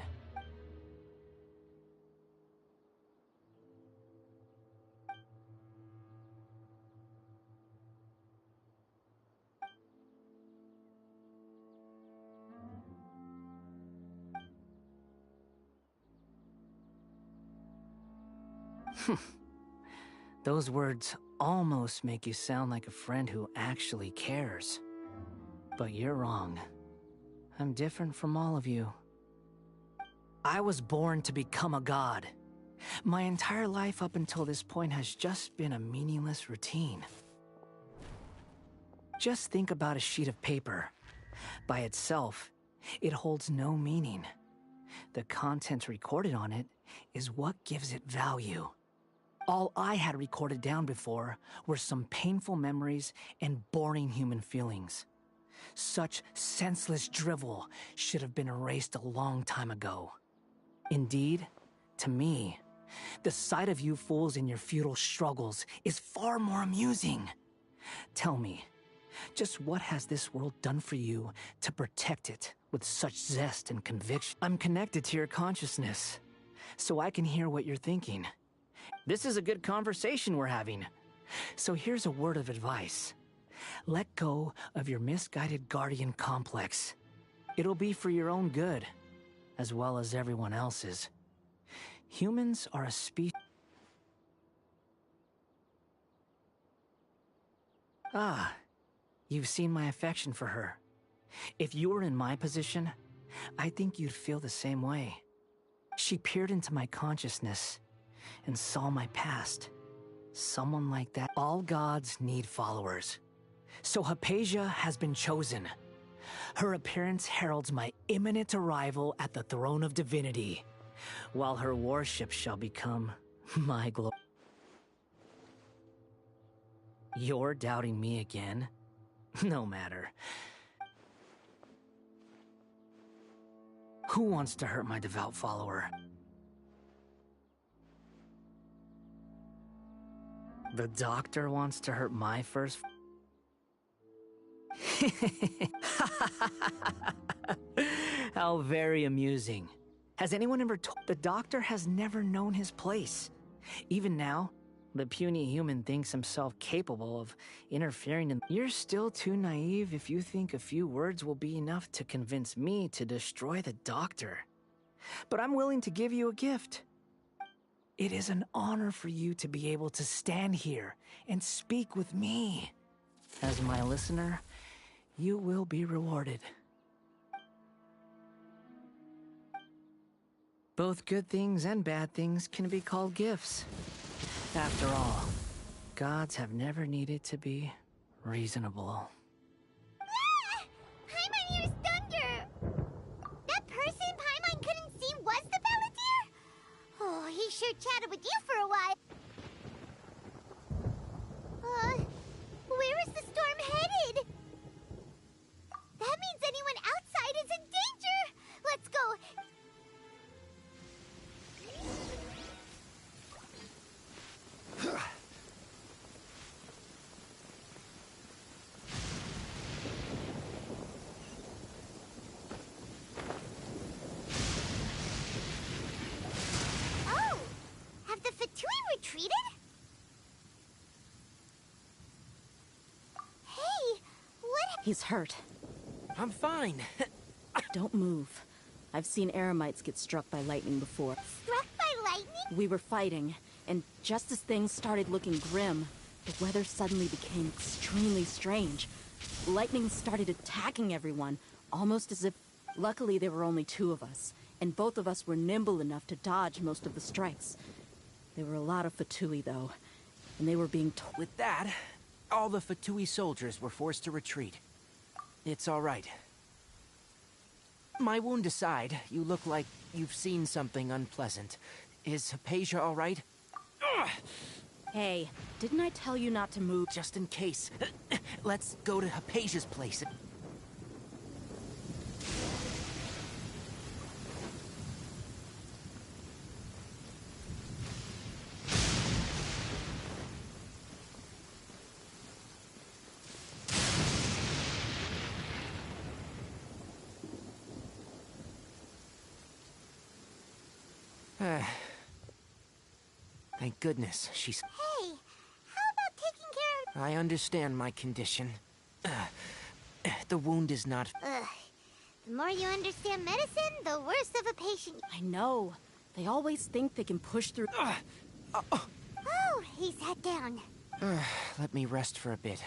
Those words almost make you sound like a friend who actually cares. But you're wrong. I'm different from all of you. I was born to become a god. My entire life up until this point has just been a meaningless routine. Just think about a sheet of paper. By itself, it holds no meaning. The content recorded on it is what gives it value. All I had recorded down before were some painful memories and boring human feelings. Such senseless drivel should have been erased a long time ago. Indeed, to me, the sight of you fools in your futile struggles is far more amusing. Tell me, just what has this world done for you to protect it with such zest and conviction? I'm connected to your consciousness, so I can hear what you're thinking. This is a good conversation we're having. So here's a word of advice. Let go of your misguided guardian complex. It'll be for your own good, as well as everyone else's. Humans are a species. Ah, you've seen my affection for her. If you were in my position, I think you'd feel the same way. She peered into my consciousness and saw my past. Someone like that. All gods need followers. So Hypatia has been chosen. Her appearance heralds my imminent arrival at the throne of divinity, while her worship shall become my glory. You're doubting me again? No matter. Who wants to hurt my devout follower? The doctor wants to hurt my first... How very amusing. Has anyone ever told... The doctor has never known his place. Even now, the puny human thinks himself capable of interfering in... You're still too naive if you think a few words will be enough to convince me to destroy the doctor. But I'm willing to give you a gift. It is an honor for you to be able to stand here and speak with me. As my listener, you will be rewarded. Both good things and bad things can be called gifts. After all, gods have never needed to be reasonable. Ah! Paimon, here's Thunder! That person Paimon couldn't see was the Balladeer? Oh, he sure chatted with you for a while. Where is the storm headed? That means anyone outside is in danger! He's hurt. I'm fine. Don't move. I've seen Eremites get struck by lightning before. Struck by lightning? We were fighting, and just as things started looking grim, the weather suddenly became extremely strange. Lightning started attacking everyone, almost as if... Luckily, there were only 2 of us, and both of us were nimble enough to dodge most of the strikes. There were a lot of Fatui, though, and they were being... With that, all the Fatui soldiers were forced to retreat. It's all right. My wound aside, you look like you've seen something unpleasant. Is Hypatia all right? Hey, didn't I tell you not to move? Just in case. Let's go to Hypatia's place. Thank goodness she's... Hey, how about taking care of... I understand my condition. The wound is not... Ugh. The more you understand medicine, the worse of a patient... I know. They always think they can push through... Oh, he sat down. Let me rest for a bit.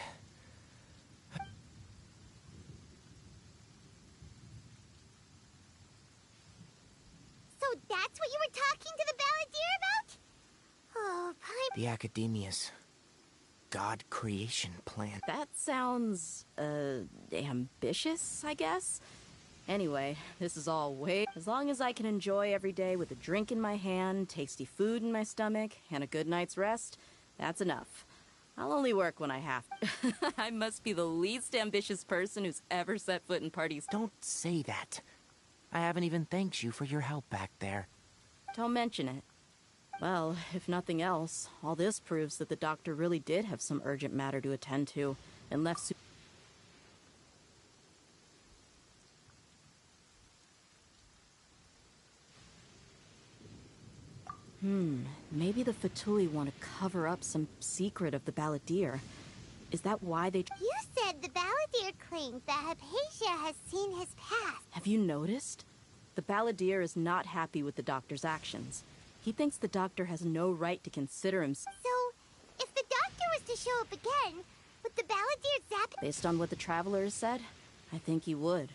So that's what you were talking to the Balladeer about? Oh, Paimon... The Academia's God creation plan. That sounds, ambitious, I guess? Anyway, this is all way... As long as I can enjoy every day with a drink in my hand, tasty food in my stomach, and a good night's rest, that's enough. I'll only work when I have to. I must be the least ambitious person who's ever set foot in parties. Don't say that. I haven't even thanked you for your help back there. Don't mention it. Well, if nothing else, all this proves that the doctor really did have some urgent matter to attend to, and left maybe the Fatui want to cover up some secret of the Balladeer. Is that why they... You said the Balladeer claims that Hypatia has seen his past. Have you noticed? The Balladeer is not happy with the doctor's actions. He thinks the doctor has no right to consider him... So, if the doctor was to show up again, would the Balladeer zap... Based on what the Traveler has said, I think he would.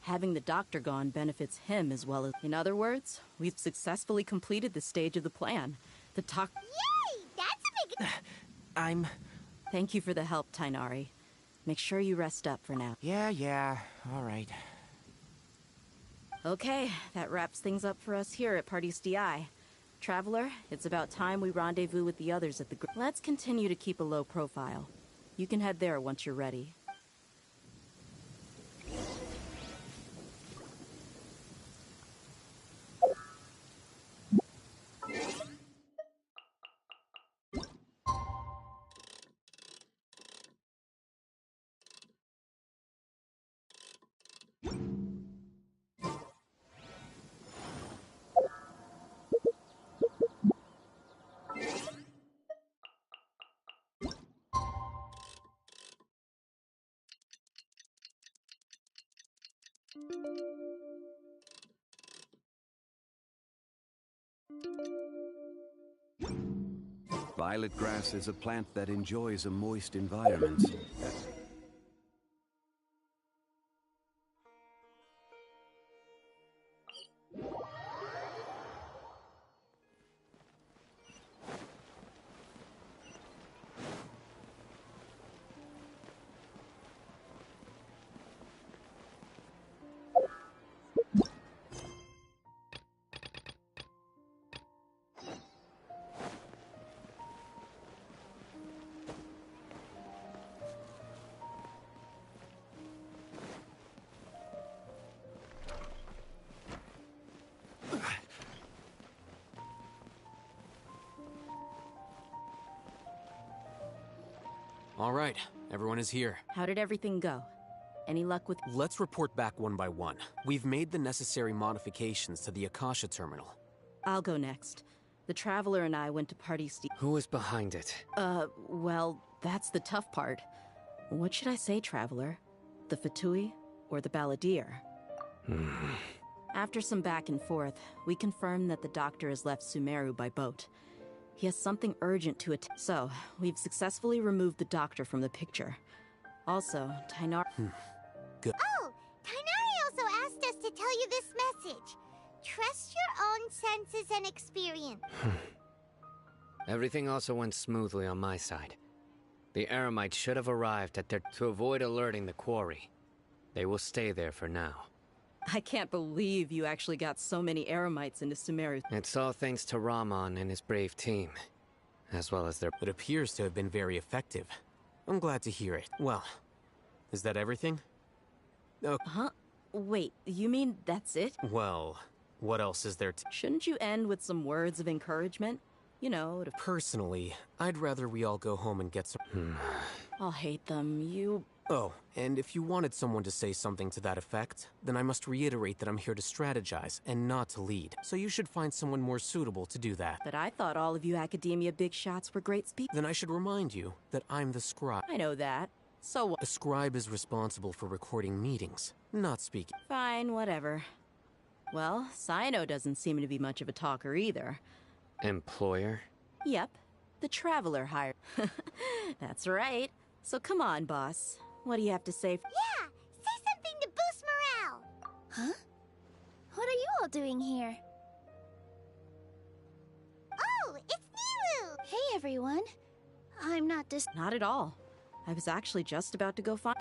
Having the doctor gone benefits him as well as... In other words, we've successfully completed this stage of the plan. The Yay! That's a big... I'm... Thank you for the help, Tainari. Make sure you rest up for now. Yeah, all right. Okay, that wraps things up for us here at Party's DI. Traveler, it's about time we rendezvous with the others at the... Let's continue to keep a low profile. You can head there once you're ready. Violet grass is a plant that enjoys a moist environment. All right, everyone is here. How did everything go? Any luck with... Let's report back one by one. We've made the necessary modifications to the Akasha terminal. I'll go next. The Traveler and I went to Party Who was behind it? Well, that's the tough part. What should I say, Traveler? The the Fatui or the Balladeer. After some back and forth, we confirmed that the doctor has left Sumeru by boat. He has something urgent to attend. So, we've successfully removed the doctor from the picture. Also, Tainar... Good. Oh, Tainari also asked us to tell you this message. Trust your own senses and experience. Everything also went smoothly on my side. The Eremites should have arrived at their... to avoid alerting the quarry. They will stay there for now. I can't believe you actually got so many Eremites into Sumeru. It's all thanks to Rahman and his brave team, as well as their... It appears to have been very effective. I'm glad to hear it. Well, is that everything? Oh. Huh? Wait, you mean that's it? Well, what else is there to... Shouldn't you end with some words of encouragement? You know, to... Personally, I'd rather we all go home and get some... I'll hate them. You... Oh, and if you wanted someone to say something to that effect, then I must reiterate that I'm here to strategize and not to lead. So you should find someone more suitable to do that. But I thought all of you academia big shots were great speakers. Then I should remind you that I'm the scribe. I know that. So what? A scribe is responsible for recording meetings, not speaking. Fine, whatever. Well, Sino doesn't seem to be much of a talker either. Employer? Yep. The Traveler hired. That's right. So come on, boss. What do you have to say? Yeah! Say something to boost morale! Huh? What are you all doing here? Oh, it's Nilu! Hey, everyone. I'm not Not at all. I was actually just about to go find...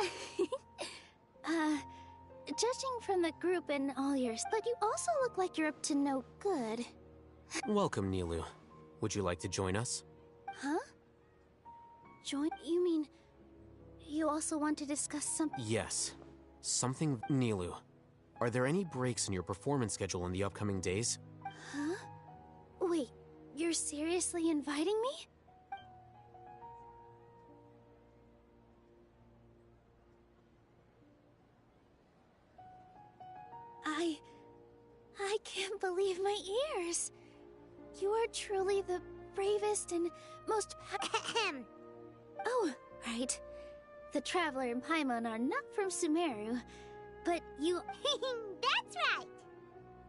Judging from the group and all yours, but you also look like you're up to no good. Welcome, Nilu. Would you like to join us? Huh? Join? You mean... you also want to discuss something? Yes. Something... Nilu, are there any breaks in your performance schedule in the upcoming days? Huh? Wait, you're seriously inviting me? I can't believe my ears. You are truly the bravest and most Oh, right. The Traveler and Paimon are not from Sumeru, but you... That's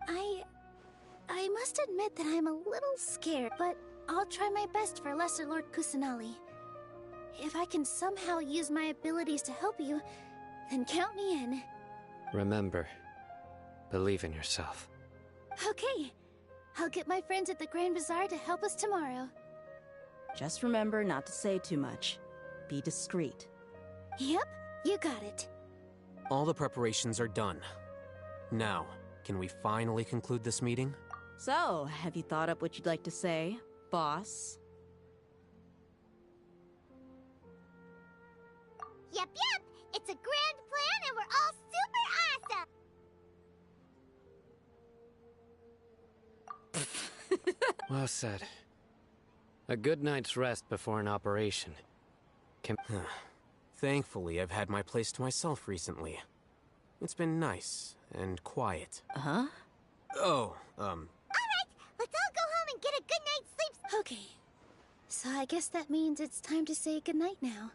right! I must admit that I'm a little scared, but I'll try my best for Lesser Lord Kusanali. If I can somehow use my abilities to help you, then count me in. Remember, believe in yourself. Okay. I'll get my friends at the Grand Bazaar to help us tomorrow. Just remember not to say too much. Be discreet. Yep, you got it. All the preparations are done. Now, can we finally conclude this meeting? So, have you thought up what you'd like to say, boss? Yep, it's a grand plan and we're all super awesome! Well said. A good night's rest before an operation. Thankfully, I've had my place to myself recently. It's been nice and quiet. Huh? Oh, Alright, let's all go home and get a good night's sleep. Okay. So I guess that means it's time to say goodnight now.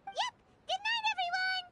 Yep! Good night, everyone!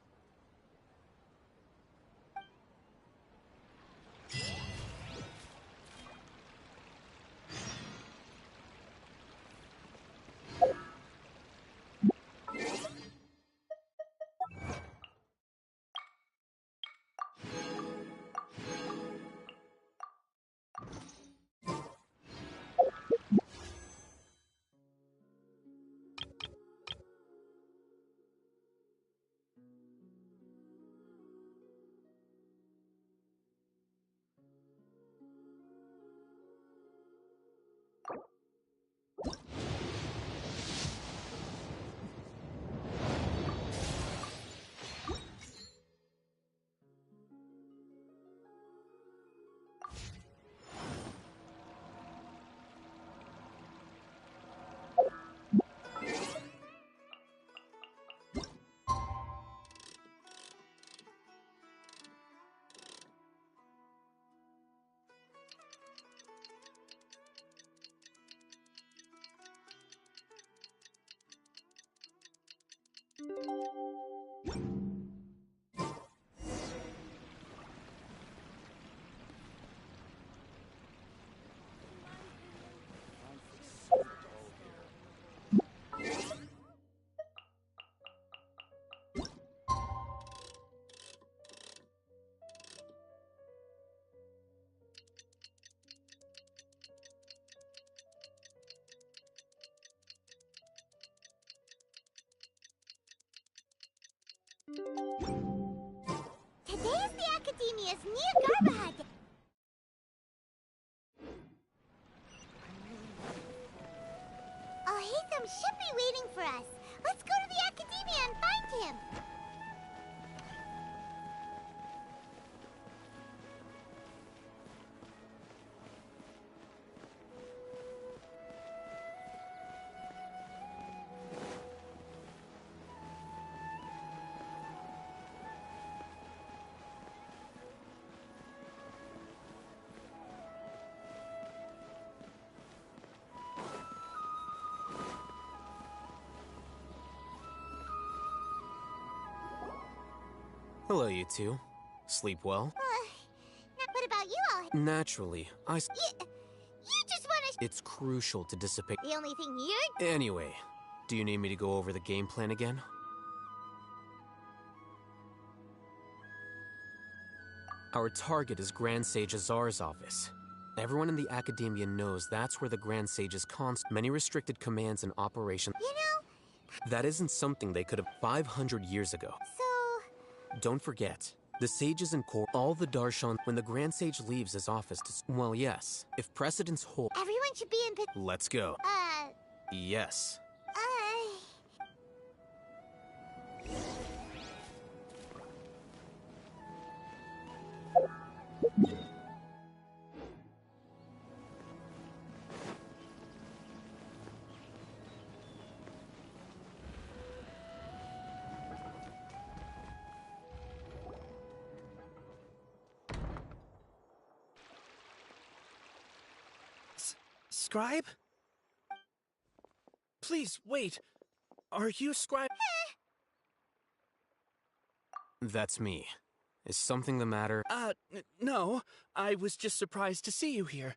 Academia's near Garbahad. Hatham should be waiting for us. Let's go to the Academia and find him. Hello, you two. Sleep well? What about you all? Naturally, You just wanna... It's crucial to dissipate... The only thing you're... Anyway, do you need me to go over the game plan again? Our target is Grand Sage Azar's office. Everyone in the Academia knows that's where the Grand Sage is many restricted commands and operations... You know... That isn't something they could have 500 years ago. So... Don't forget, the sages and core, all the Darshan, when the Grand Sage leaves his office to... Well, yes, if precedents hold... Everyone should be in... Let's go. Yes. Scribe? Please, wait. Are you Scribe? That's me. Is something the matter? No. I was just surprised to see you here.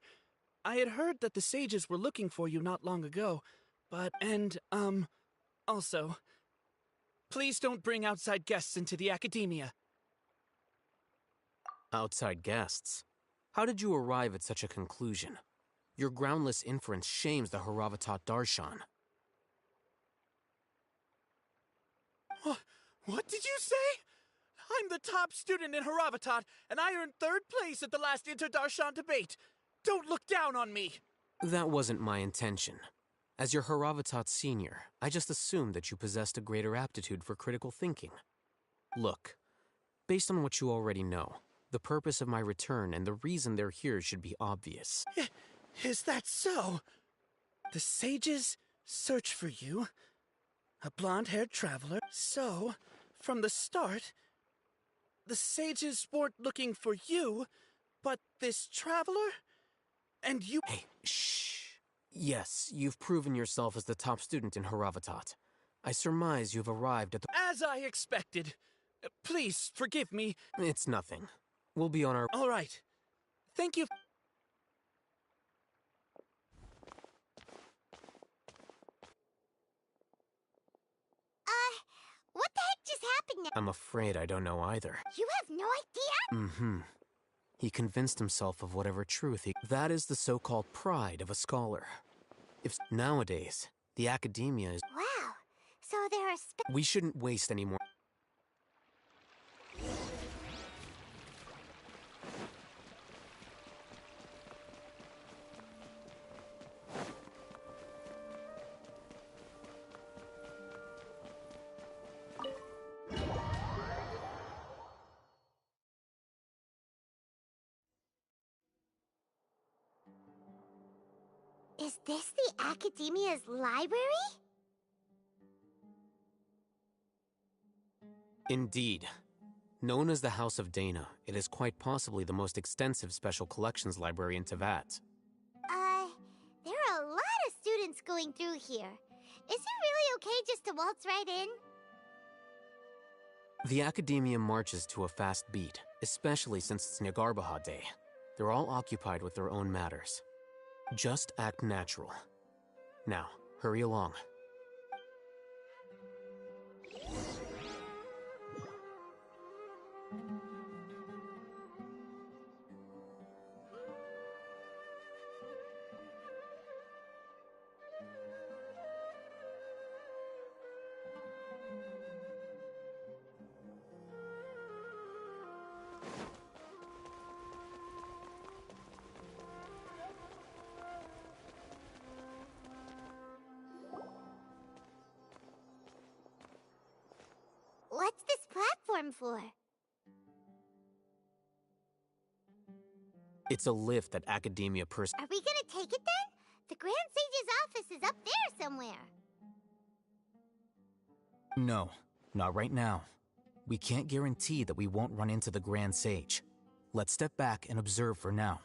I had heard that the sages were looking for you not long ago, also, please don't bring outside guests into the Academia. Outside guests? How did you arrive at such a conclusion? Your groundless inference shames the Haravatat Darshan. What did you say? I'm the top student in Haravatat, and I earned 3rd place at the last Inter-Darshan debate. Don't look down on me! That wasn't my intention. As your Haravatat senior, I just assumed that you possessed a greater aptitude for critical thinking. Look, based on what you already know, the purpose of my return and the reason they're here should be obvious. Is that so? The sages search for you, a blonde-haired traveler. So, from the start, the sages weren't looking for you, but this traveler? And you— Hey, shh. Yes, you've proven yourself as the top student in Haravatat. I surmise you've arrived at the— As I expected. Please, forgive me. It's nothing. We'll be on our— All right. Thank you. What the heck just happened now? I'm afraid I don't know either. You have no idea? Mm-hmm. He convinced himself of whatever truth he— That is the so-called pride of a scholar. If nowadays, the Academia is— Wow. So there are We shouldn't waste any more— Is this the Academia's library? Indeed. Known as the House of Dana, it is quite possibly the most extensive special collections library in Tevat. There are a lot of students going through here. Is it really okay just to waltz right in? The Academia marches to a fast beat, especially since it's Nagarbaha Day. They're all occupied with their own matters. Just act natural. Now, hurry along. for? It's a lift that Academia Are we gonna take it then? The Grand Sage's office is up there somewhere. No, not right now. We can't guarantee that we won't run into the Grand Sage. Let's step back and observe for now.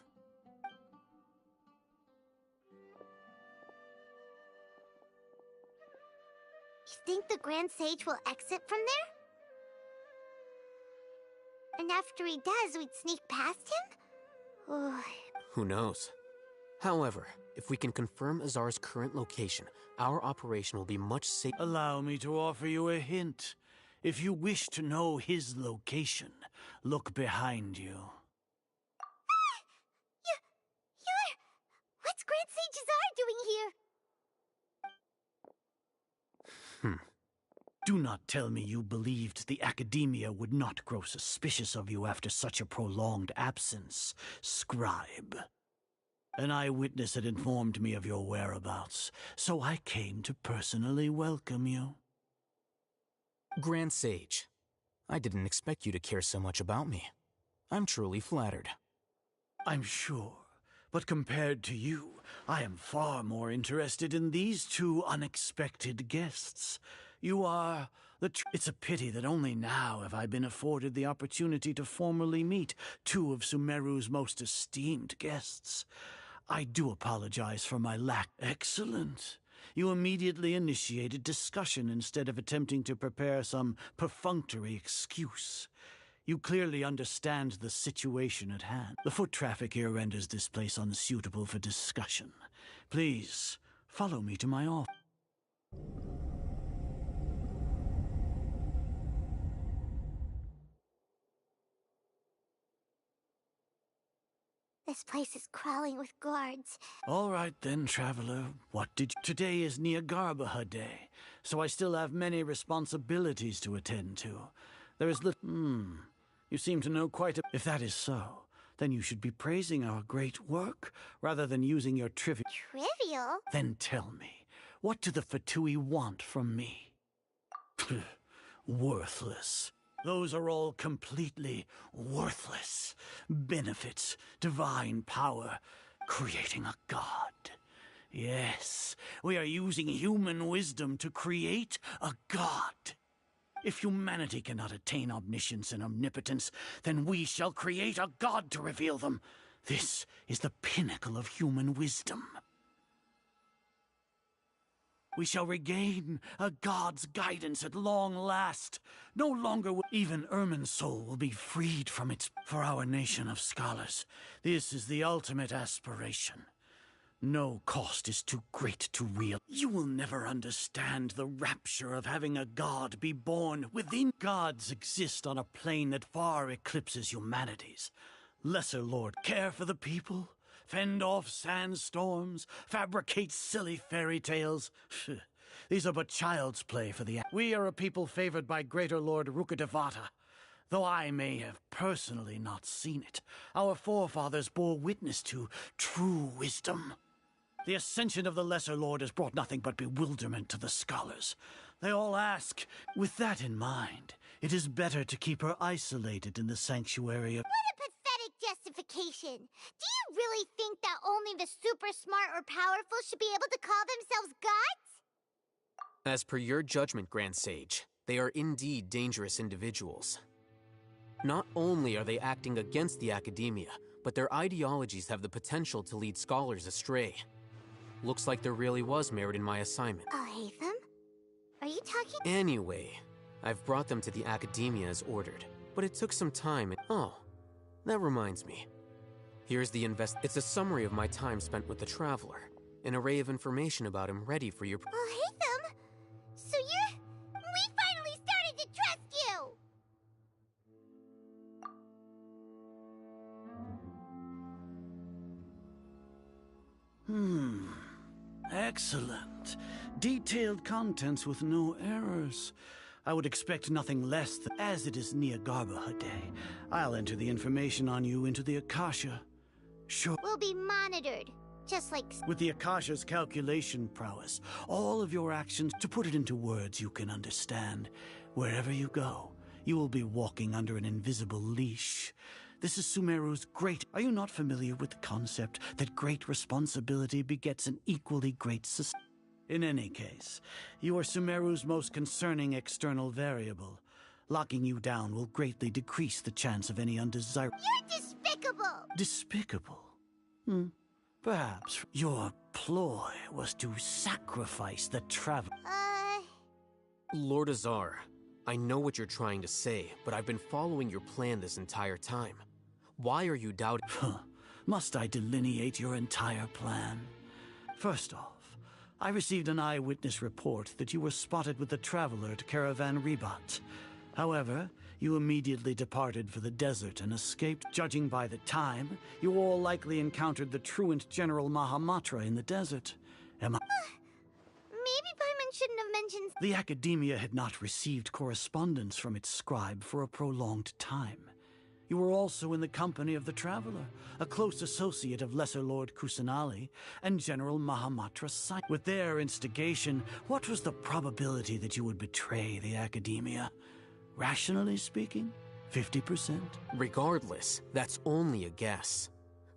You think the Grand Sage will exit from there? And after he does, we'd sneak past him? Oh. Who knows? However, if we can confirm Azar's current location, our operation will be much safer. Allow me to offer you a hint. If you wish to know his location, look behind you. What's Grand Sage Azar doing here? Do not tell me you believed the Academia would not grow suspicious of you after such a prolonged absence, scribe. An eyewitness had informed me of your whereabouts, so I came to personally welcome you. Grand Sage, I didn't expect you to care so much about me. I'm truly flattered. I'm sure, but compared to you, I am far more interested in these two unexpected guests. You are it's a pity that only now have I been afforded the opportunity to formally meet two of Sumeru's most esteemed guests. I do apologize for my lack. Excellent. You immediately initiated discussion instead of attempting to prepare some perfunctory excuse. You clearly understand the situation at hand. The foot traffic here renders this place unsuitable for discussion. Please, follow me to my office. This place is crawling with guards. All right then, traveler. Today is Niagarbaha Day, so I still have many responsibilities to attend to. There is You seem to know quite a... If that is so, then you should be praising our great work, rather than using your trivial... Trivial? Then tell me, what do the Fatui want from me? Worthless. Those are all completely worthless. Benefits, divine power, creating a god. Yes, we are using human wisdom to create a god. If humanity cannot attain omniscience and omnipotence, then we shall create a god to reveal them. This is the pinnacle of human wisdom. We shall regain a god's guidance at long last. No longer will even Ermin's soul will be freed from its... For our nation of scholars, this is the ultimate aspiration. No cost is too great to realize. You will never understand the rapture of having a god be born within. Gods exist on a plane that far eclipses humanity's. Lesser Lord care for the people, fend off sandstorms, fabricate silly fairy tales. These are but child's play for the... We are a people favored by Greater Lord Rukkhadevata. Though I may have personally not seen it, our forefathers bore witness to true wisdom. The ascension of the Lesser Lord has brought nothing but bewilderment to the scholars. They all ask, with that in mind, it is better to keep her isolated in the sanctuary of... What a pathetic justification! Do you really think that only the super smart or powerful should be able to call themselves gods? As per your judgment, Grand Sage, they are indeed dangerous individuals. Not only are they acting against the Academia, but their ideologies have the potential to lead scholars astray. Looks like there really was merit in my assignment. Hatham? Are you talking? Anyway, I've brought them to the Academia as ordered, but it took some time and... Oh, that reminds me. Here's the It's a summary of my time spent with the Traveler. An array of information about him ready for your... Hatham? So you're... We finally started to trust you! Excellent. Detailed contents with no errors. I would expect nothing less than... As it is Niagarbaha Day, I'll enter the information on you into the Akasha. Sure. We'll be monitored, just like... With the Akasha's calculation prowess, all of your actions, to put it into words you can understand, wherever you go, You will be walking under an invisible leash. This is Sumeru's great... Are you not familiar with the concept that great responsibility begets an equally great society? In any case, you are Sumeru's most concerning external variable. Locking you down will greatly decrease the chance of any undesirable... You're despicable! Despicable? Perhaps your ploy was to sacrifice the traveler. Lord Azar, I know what you're trying to say, but I've been following your plan this entire time. Why are you doubting? Must I delineate your entire plan? First off, I received an eyewitness report that you were spotted with the traveler at Caravan Ribat. However, you immediately departed for the desert and escaped. Judging by the time, you all likely encountered the truant General Mahamatra in the desert. Am I... Maybe Paimon shouldn't have mentioned... The Academia had not received correspondence from its scribe for a prolonged time. You were also in the company of the Traveler, a close associate of Lesser Lord Kusanali and General Mahamatra Sai. With their instigation, what was the probability that you would betray the Academia? Rationally speaking, 50%? Regardless, that's only a guess.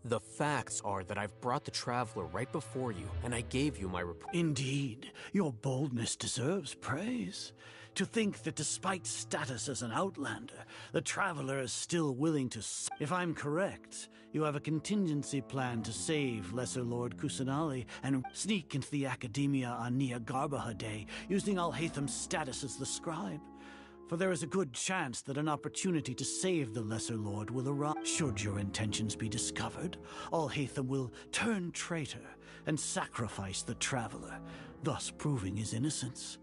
The facts are that I've brought the Traveler right before you, and I gave you my report. Indeed, your boldness deserves praise. To think that despite status as an outlander, the Traveler is still willing to... If I'm correct, you have a contingency plan to save Lesser Lord Kusanali and sneak into the Academia on Nia Garbaha Day, using Alhaitham's status as the scribe. For there is a good chance that an opportunity to save the Lesser Lord will arise. Should your intentions be discovered, Alhaitham will turn traitor and sacrifice the Traveler, thus proving his innocence.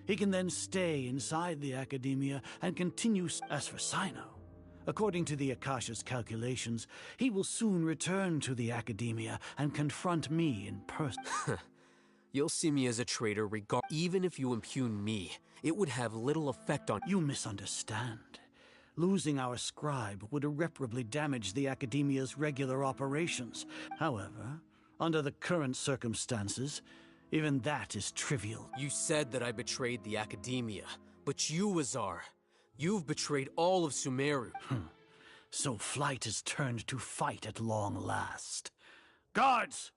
He can then stay inside the Academia and continue. As for Sino, according to the Akasha's calculations, he will soon return to the Academia and confront me in person. You'll see me as a traitor even if you impugn me. It would have little effect on... You misunderstand. Losing our scribe would irreparably damage the Academia's regular operations. However, under the current circumstances, even that is trivial. You said that I betrayed the Academia, but you, Azar, you've betrayed all of Sumeru. So flight has turned to fight at long last. Guards!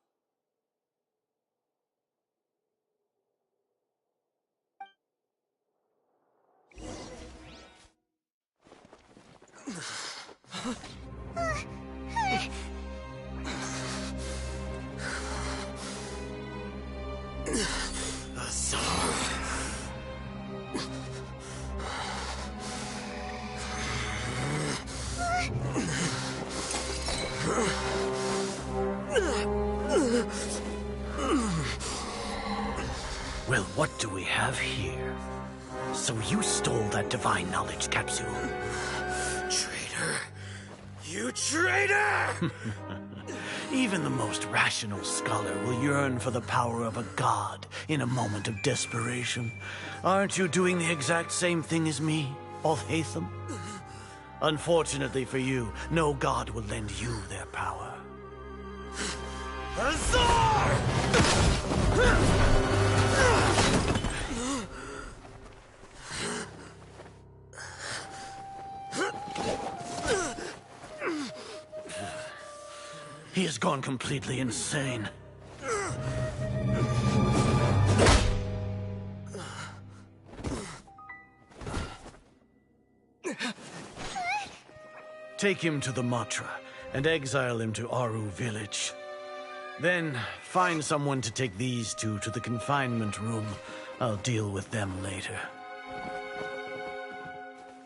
Well, what do we have here? So you stole that divine knowledge capsule. Traitor! You traitor! Even the most rational scholar will yearn for the power of a god in a moment of desperation. Aren't you doing the exact same thing as me, Alhaitham? Unfortunately for you, no god will lend you their power. Azar! He has gone completely insane. Take him to the Matra and exile him to Aru village. Then find someone to take these two to the confinement room. I'll deal with them later.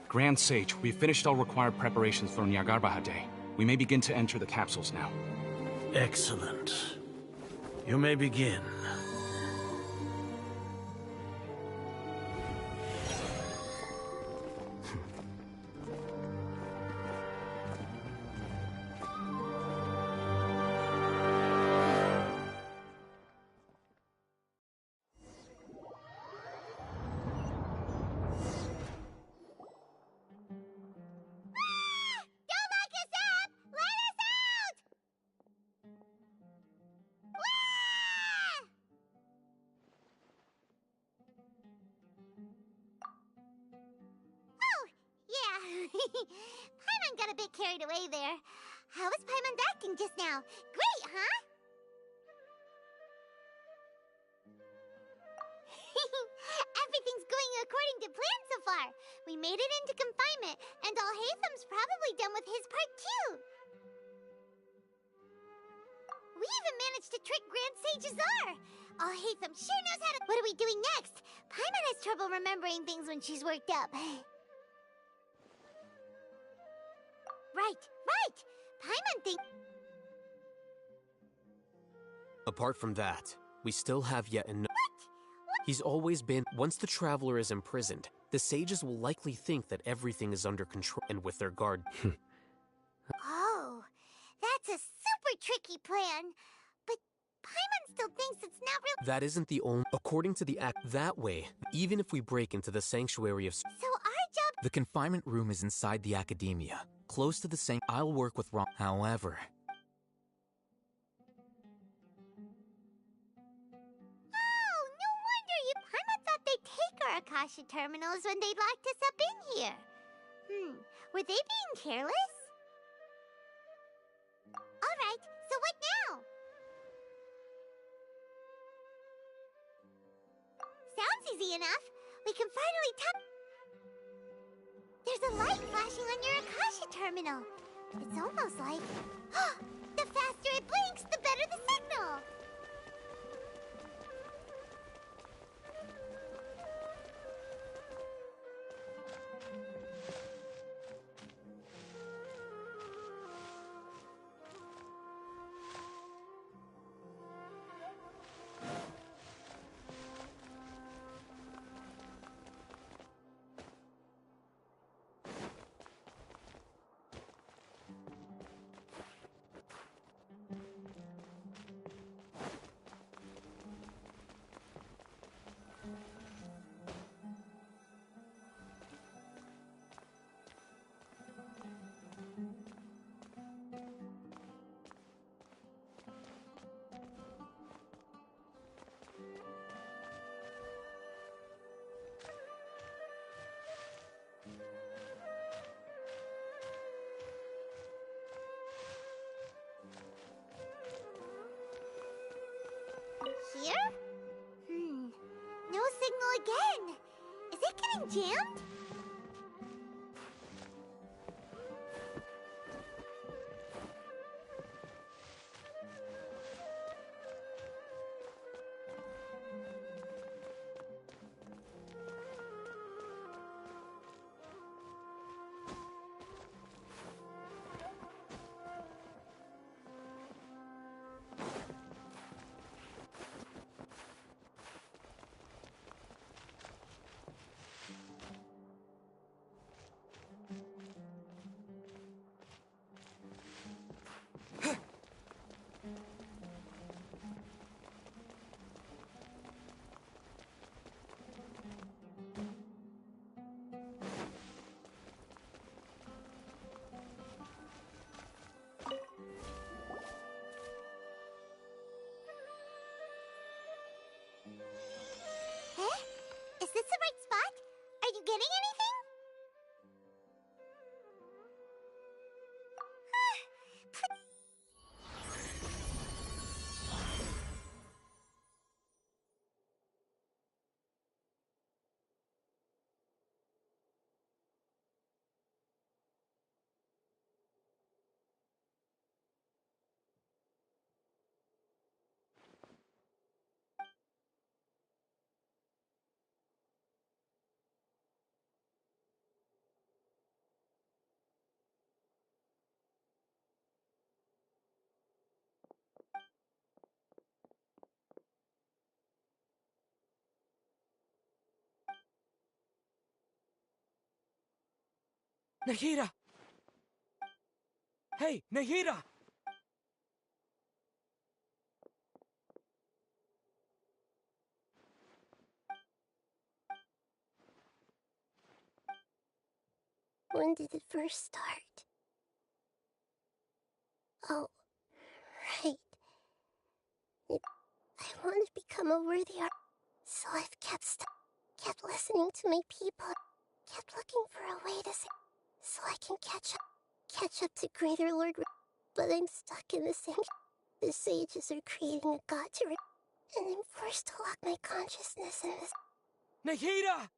Grand Sage, we've finished all required preparations for Nyagarbha Day. We may begin to enter the capsules now. Excellent. You may begin. Paimon got a bit carried away there. How was Paimon acting just now? Great, huh? Everything's going according to plan so far. We made it into confinement, and Alhaitham's probably done with his part too. We even managed to trick Grand Sage Azar. Alhaitham sure knows how to— What are we doing next? Paimon has trouble remembering things when she's worked up. Right! Paimon thinks— Apart from that, we still have yet another. He's always been. Once the Traveler is imprisoned, the sages will likely think that everything is under control, and with their guard. Oh, that's a super tricky plan. But Paimon still thinks it's not real. That isn't the only. According to the act, that way, even if we break into the sanctuary of. So our job— The confinement room is inside the academia, close to the I'll work with Rom. However. Paimon thought they'd take our Akasha terminals when they locked us up in here. Were they being careless? Alright, so what now? Sounds easy enough. We can finally There's a light flashing on your Akasha terminal. It's almost like... The faster it blinks, the better the signal! Here? No signal again. Is it getting jammed? Is this the right spot? Are you getting anything? Nahida! Hey, Nahida! When did it first start? Oh, right. I want to become a worthy art, so I've kept listening to my people, kept looking for a way to so I can catch up to Greater Lord. But I'm stuck in the same. The sages are creating a god and I'm forced to lock my consciousness in this. Nahida!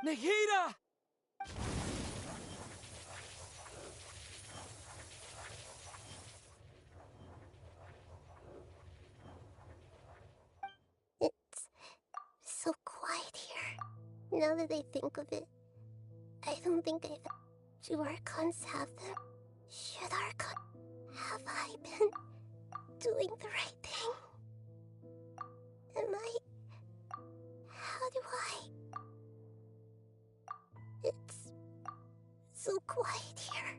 Nahida! It's so quiet here. Now that I think of it, I don't think I've... Do Archons have them? Should Archon... Have I been doing the right thing? Am I... How do I... It's so quiet here.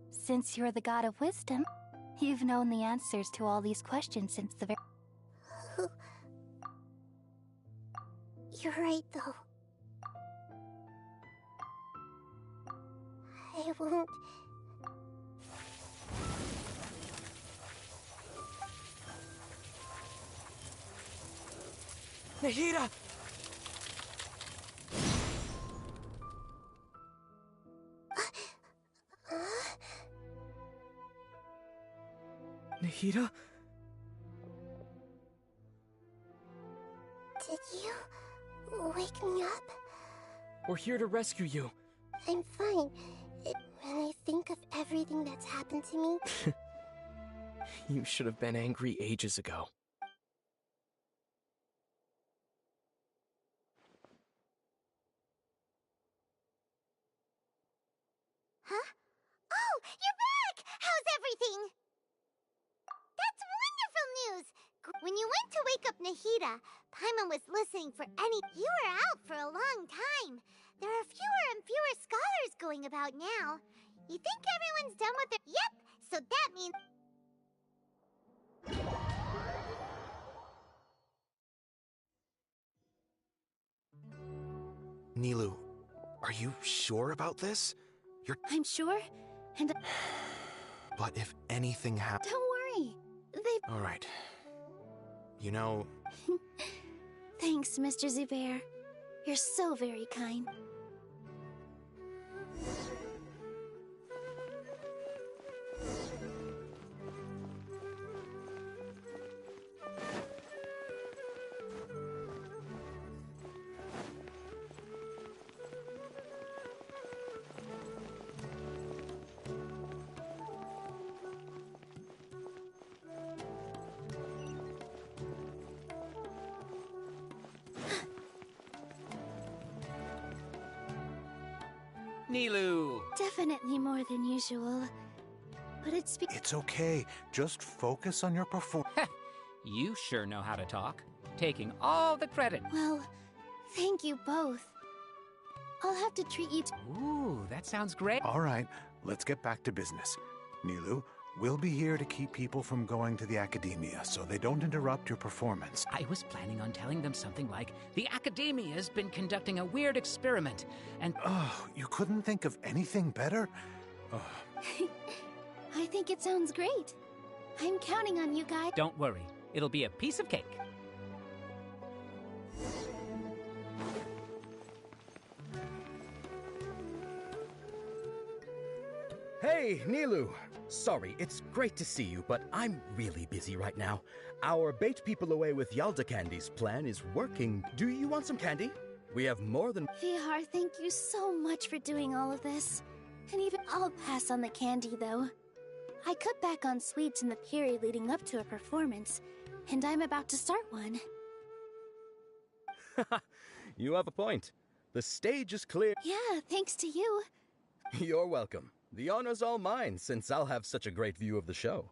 Since you're the god of wisdom, you've known the answers to all these questions since the very... You're right, though. I won't... Nahida! Nahida? Did you wake me up? We're here to rescue you. I'm fine. When I think of everything that's happened to me... You should have been angry ages ago. Huh? Oh, you're back! How's everything? That's wonderful news! When you went to wake up Nahida, Paimon was listening for any... You were out for a long time. There are fewer and fewer scholars going about now. You think everyone's done with their... Yep, so that means... Nilou, are you sure about this? I'm sure, and... But if anything happens... Don't worry. They... All right. You know... Thanks, Mr. Zubair. You're so very kind. Nilou! Definitely more than usual. But it's It's okay. Just focus on your performance. You sure know how to talk. Taking all the credit. Well, thank you both. I'll have to treat you Ooh, that sounds great. All right, let's get back to business. Nilou, we'll be here to keep people from going to the academia so they don't interrupt your performance. I was planning on telling them something like, the Academia's been conducting a weird experiment, and... Oh, you couldn't think of anything better? Oh. I think it sounds great. I'm counting on you guys. Don't worry. It'll be a piece of cake. Hey, Nilou! Sorry, it's great to see you, but I'm really busy right now. Our Bait People Away with Yalda Candy's plan is working. Do you want some candy? We have more than... Vihar, thank you so much for doing all of this. And even I'll pass on the candy, though. I cut back on sweets in the period leading up to a performance, and I'm about to start one. You have a point. The stage is clear. Yeah, thanks to you. You're welcome. The honor's all mine, since I'll have such a great view of the show.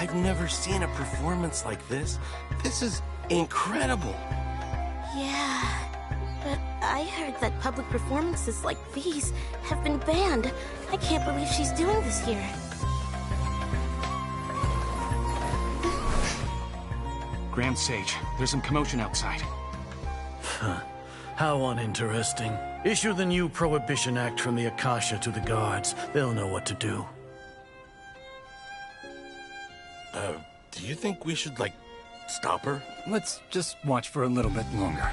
I've never seen a performance like this. This is incredible. Yeah, but I heard that public performances like these have been banned. I can't believe she's doing this here. Grand Sage, there's some commotion outside. How uninteresting. Issue the new Prohibition Act from the Akasha to the guards. They'll know what to do. Do you think we should, like, stop her? Let's just watch for a little bit longer.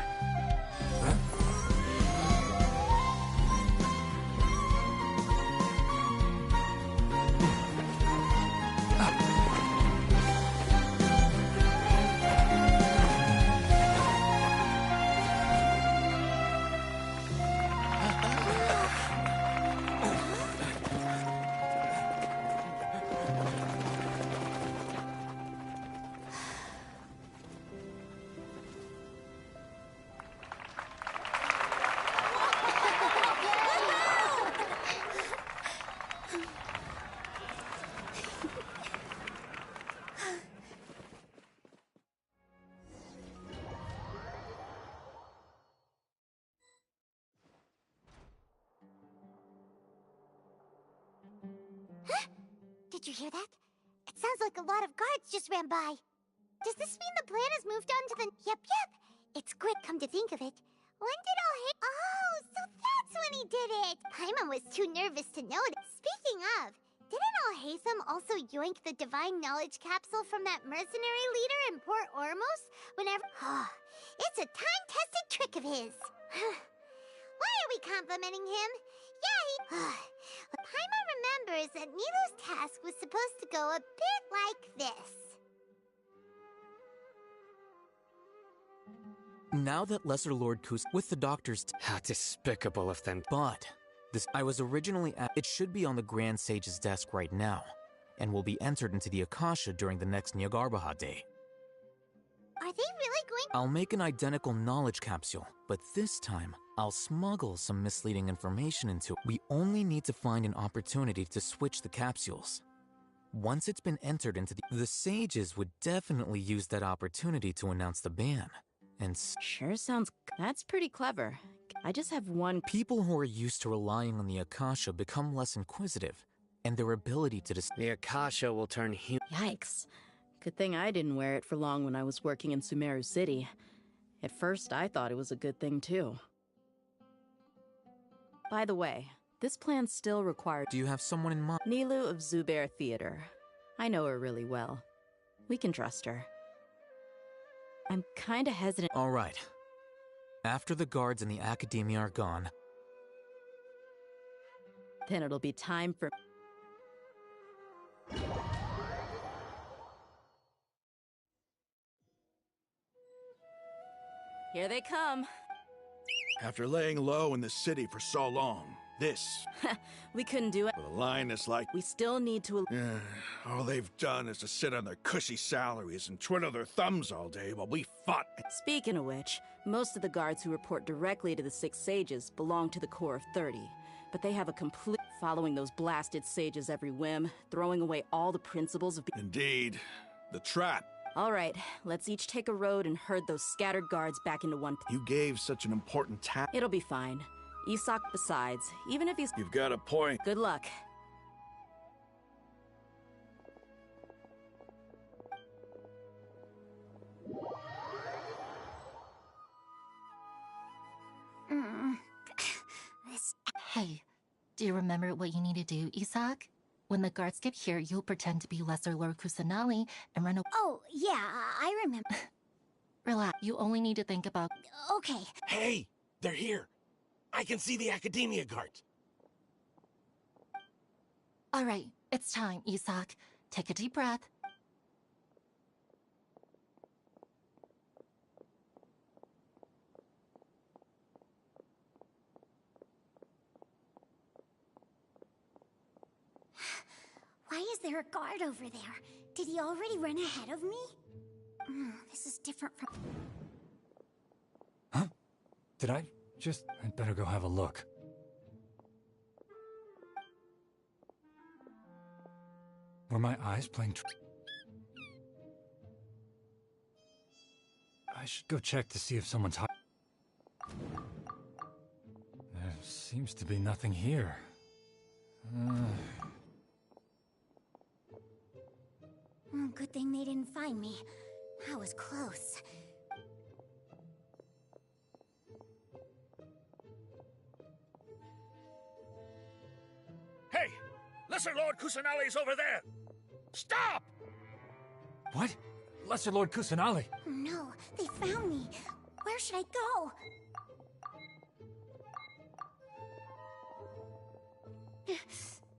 Did you hear that? It sounds like a lot of guards just ran by. Does this mean the plan has moved on to the... Yep. It's great, come to think of it. When did Oh, so that's when he did it! Paimon was too nervous to notice. Speaking of, didn't Alhaitham also yoink the divine knowledge capsule from that mercenary leader in Port Ormos whenever... it's a time-tested trick of his. Why are we complimenting him? Yeah, he... Paimon remembers that Nilu's task was supposed to go a bit like this. Now that Lesser Lord Kus with the doctors... How despicable of them. But this I was originally at... It should be on the Grand Sage's desk right now, and will be entered into the Akasha during the next Nyargarbaha day. Are they really going... I'll make an identical knowledge capsule, but this time, I'll smuggle some misleading information into it. We only need to find an opportunity to switch the capsules. Once it's been entered into the sages would definitely use that opportunity to announce the ban. And sure sounds... That's pretty clever. I just have one... People who are used to relying on the Akasha become less inquisitive, and their ability to... The Akasha will turn human... Yikes. Good thing I didn't wear it for long when I was working in Sumeru City. At first, I thought it was a good thing, too. By the way, this plan still requires... Do you have someone in mind? Nilu of Zubair Theater. I know her really well. We can trust her. I'm kinda hesitant... All right. After the guards and the Academia are gone... Then it'll be time for... Here they come. After laying low in the city for so long, this... We couldn't do it. With a lioness like... We still need to... all they've done is to sit on their cushy salaries and twiddle their thumbs all day while we fought... Speaking of which, most of the guards who report directly to the Six Sages belong to the Corps of 30. But they have a complete... Following those blasted sages every whim, throwing away all the principles of... Indeed. The trap. All right, let's each take a road and herd those scattered guards back into one... You gave such an important task. It'll be fine. Isak, besides, even if he's... You've got a point. Good luck. Hey, do you remember what you need to do, Isak? When the guards get here, you'll pretend to be Lesser Lord Kusanali and run away. Oh, yeah, I remember. Relax, you only need to think about... Okay. Hey, they're here. I can see the Academia guards. All right, it's time, Isak. Take a deep breath. Why is there a guard over there? Did he already run ahead of me? This is different from... Huh? Did I just... I'd better go have a look. Were my eyes playing I should go check to see if someone's hiding. There seems to be nothing here. Good thing they didn't find me. I was close. Hey! Lesser Lord Kusanali's over there! Stop! What? Lesser Lord Kusanali? No, they found me. Where should I go?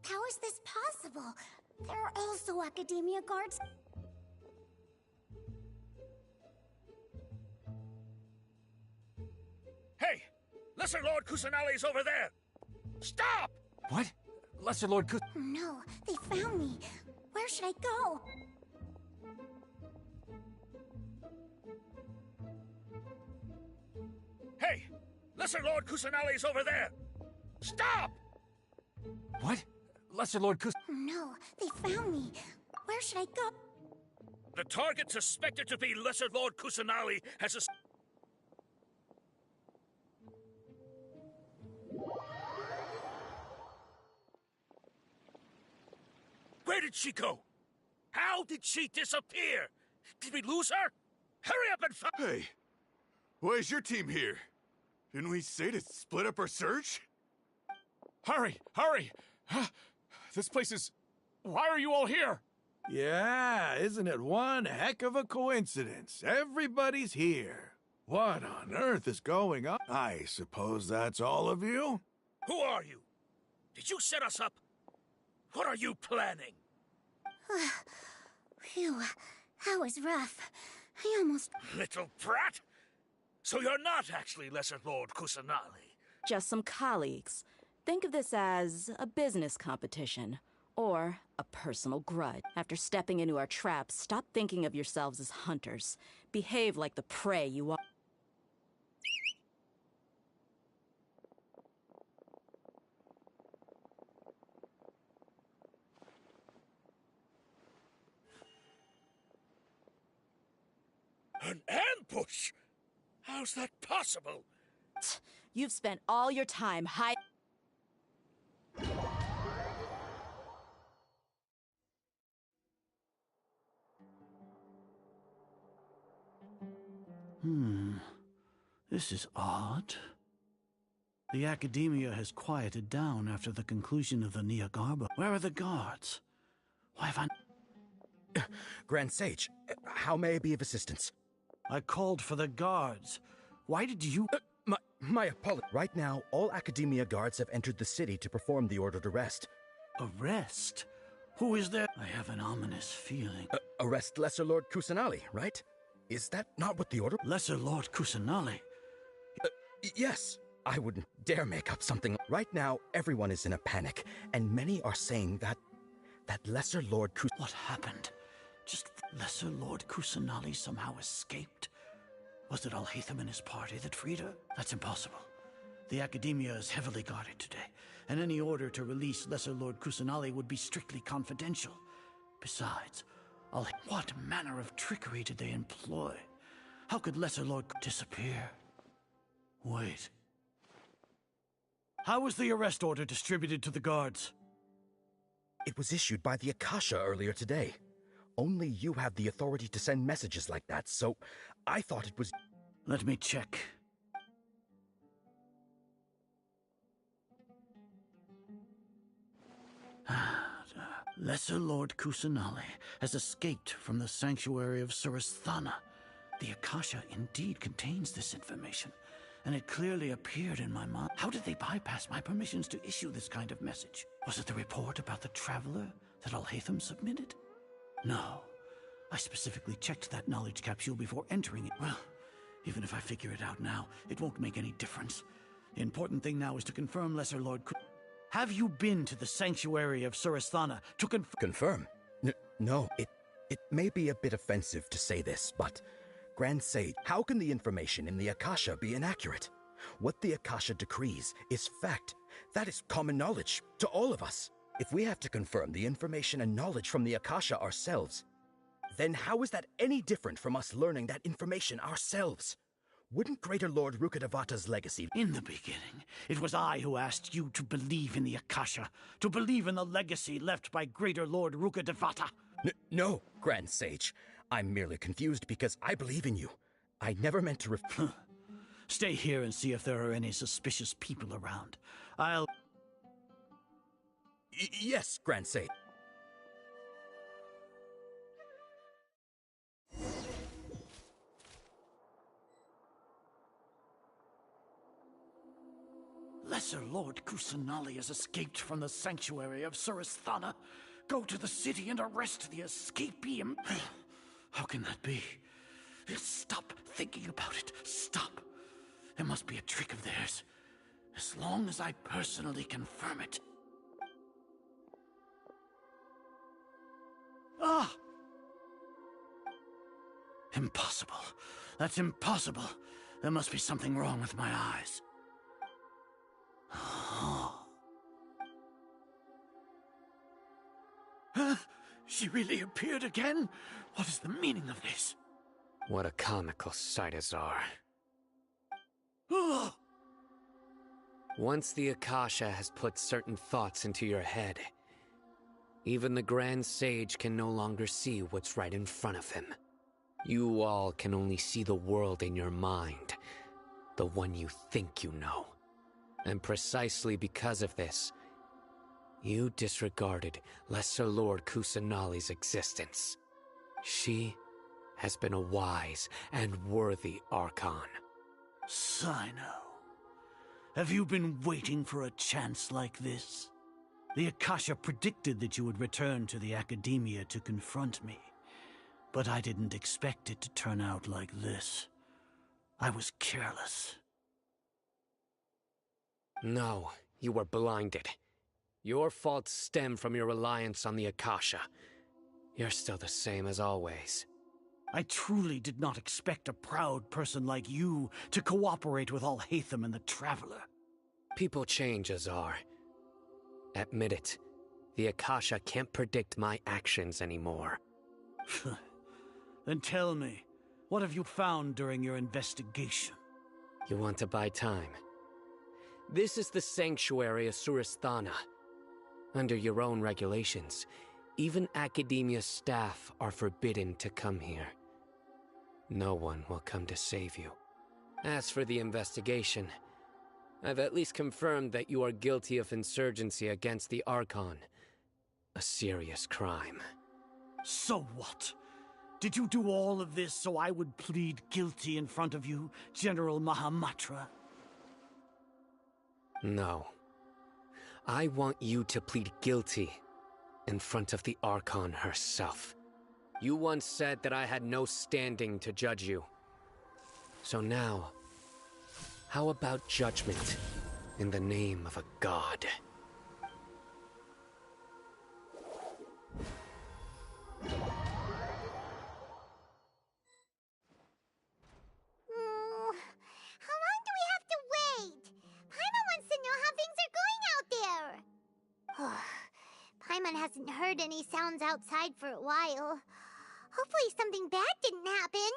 How is this possible? There are also Academia guards. Hey! Lesser Lord Kusanali's over there! Stop! What? Lesser Lord Kus... No, they found me. Where should I go? Hey! Lesser Lord Kusanali's over there! Stop! What? Lesser Lord Kus... No, they found me. Where should I go? The target suspected to be Lesser Lord Kusanali has a... Where did she go? How did she disappear? Did we lose her? Hurry up and find... Hey, why is your team here? Didn't we say to split up our search? Hurry! Hurry! This place is... Why are you all here? Yeah, isn't it one heck of a coincidence? Everybody's here. What on earth is going on? I suppose that's all of you? Who are you? Did you set us up? What are you planning? Phew, that was rough. I almost... Little brat! So you're not actually Lesser Lord Kusanali? Just some colleagues. Think of this as a business competition, or a personal grudge. After stepping into our traps, stop thinking of yourselves as hunters. Behave like the prey you are. An ambush? How's that possible? You've spent all your time hiding. This is odd. The Academia has quieted down after the conclusion of the Niagarba. Where are the guards? Why have I... Grand Sage, how may I be of assistance? I called for the guards. Why did you... My apologies. Right now, all Academia guards have entered the city to perform the ordered arrest. Arrest? Who is there? I have an ominous feeling. Arrest Lesser Lord Kusanali, right? Is that not what the order... Lesser Lord Kusanali? Yes. I wouldn't dare make up something. Right now, everyone is in a panic, and many are saying that Lesser Lord Kus... What happened? Just Lesser Lord Kusanali somehow escaped? Was it Alhaitham and his party that freed her? That's impossible. The Academia is heavily guarded today, and any order to release Lesser Lord Kusanali would be strictly confidential. Besides, what manner of trickery did they employ? How could Lesser Lord disappear? Wait. How was the arrest order distributed to the guards? It was issued by the Akasha earlier today. Only you have the authority to send messages like that, so I thought it was... Let me check. Lesser Lord Kusanali has escaped from the sanctuary of Surasthana. The Akasha indeed contains this information, and it clearly appeared in my mind. How did they bypass my permissions to issue this kind of message? Was it the report about the traveler that Alhaitham submitted? No. I specifically checked that knowledge capsule before entering it. Well, even if I figure it out now, it won't make any difference. The important thing now is to confirm Lesser Lord Have you been to the sanctuary of Surasthana to Confirm? No, it may be a bit offensive to say this, but... Grand Sage, how can the information in the Akasha be inaccurate? What the Akasha decrees is fact. That is common knowledge to all of us. If we have to confirm the information and knowledge from the Akasha ourselves, Then how is that any different from us learning that information ourselves? Wouldn't Greater Lord Rukkhadevata's legacy... In the beginning, it was I who asked you to believe in the Akasha, to believe in the legacy left by Greater Lord Rukkhadevata. No, Grand Sage. I'm merely confused because I believe in you. I never meant to Stay here and see if there are any suspicious people around. I'll... Yes, Grand Sage. Lesser Lord Kusanali has escaped from the sanctuary of Surasthana. Go to the city and arrest the escapee. How can that be? Stop thinking about it. Stop. There must be a trick of theirs. As long as I personally confirm it. Ah! Impossible. That's impossible. There must be something wrong with my eyes. She really appeared again? What is the meaning of this? What a comical sight, Azar. Once the Akasha has put certain thoughts into your head, even the Grand Sage can no longer see what's right in front of him. You all can only see the world in your mind, the one you think you know. And precisely because of this, you disregarded Lesser Lord Kusanali's existence. She has been a wise and worthy Archon. Sino, have you been waiting for a chance like this? The Akasha predicted that you would return to the Academia to confront me, but I didn't expect it to turn out like this. I was careless. No, you were blinded. Your faults stem from your reliance on the Akasha. You're still the same as always. I truly did not expect a proud person like you to cooperate with Alhaitham and the Traveler. People change, Azar. Admit it. The Akasha can't predict my actions anymore. Then tell me, what have you found during your investigation? You want to buy time? This is the sanctuary of Surasthana. Under your own regulations, even Academia staff are forbidden to come here. No one will come to save you. As for the investigation, I've at least confirmed that you are guilty of insurgency against the Archon. A serious crime. So what? Did you do all of this so I would plead guilty in front of you, General Mahamatra? No. I want you to plead guilty in front of the Archon herself. You once said that I had no standing to judge you. So now, how about judgment in the name of a god? How long do we have to wait? Paimon wants to know how things are going out there. Paimon hasn't heard any sounds outside for a while. Hopefully something bad didn't happen.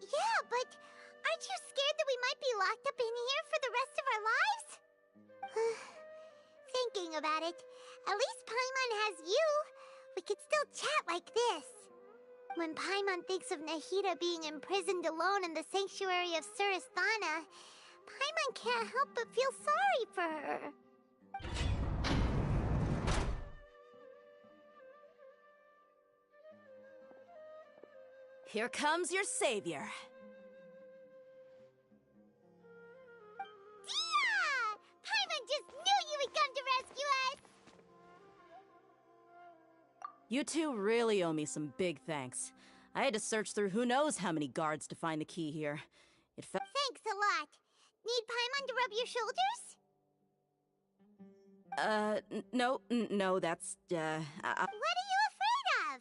Yeah, but aren't you scared that we might be locked up in here for the rest of our lives? Thinking about it, at least Paimon has you. We could still chat like this. When Paimon thinks of Nahida being imprisoned alone in the sanctuary of Surasthana, Paimon can't help but feel sorry for her. Here comes your savior. Dia! Paimon just knew you would come to rescue us! You two really owe me some big thanks. I had to search through who knows how many guards to find the key here. Thanks a lot. Need Paimon to rub your shoulders? No, that's, What are you afraid of?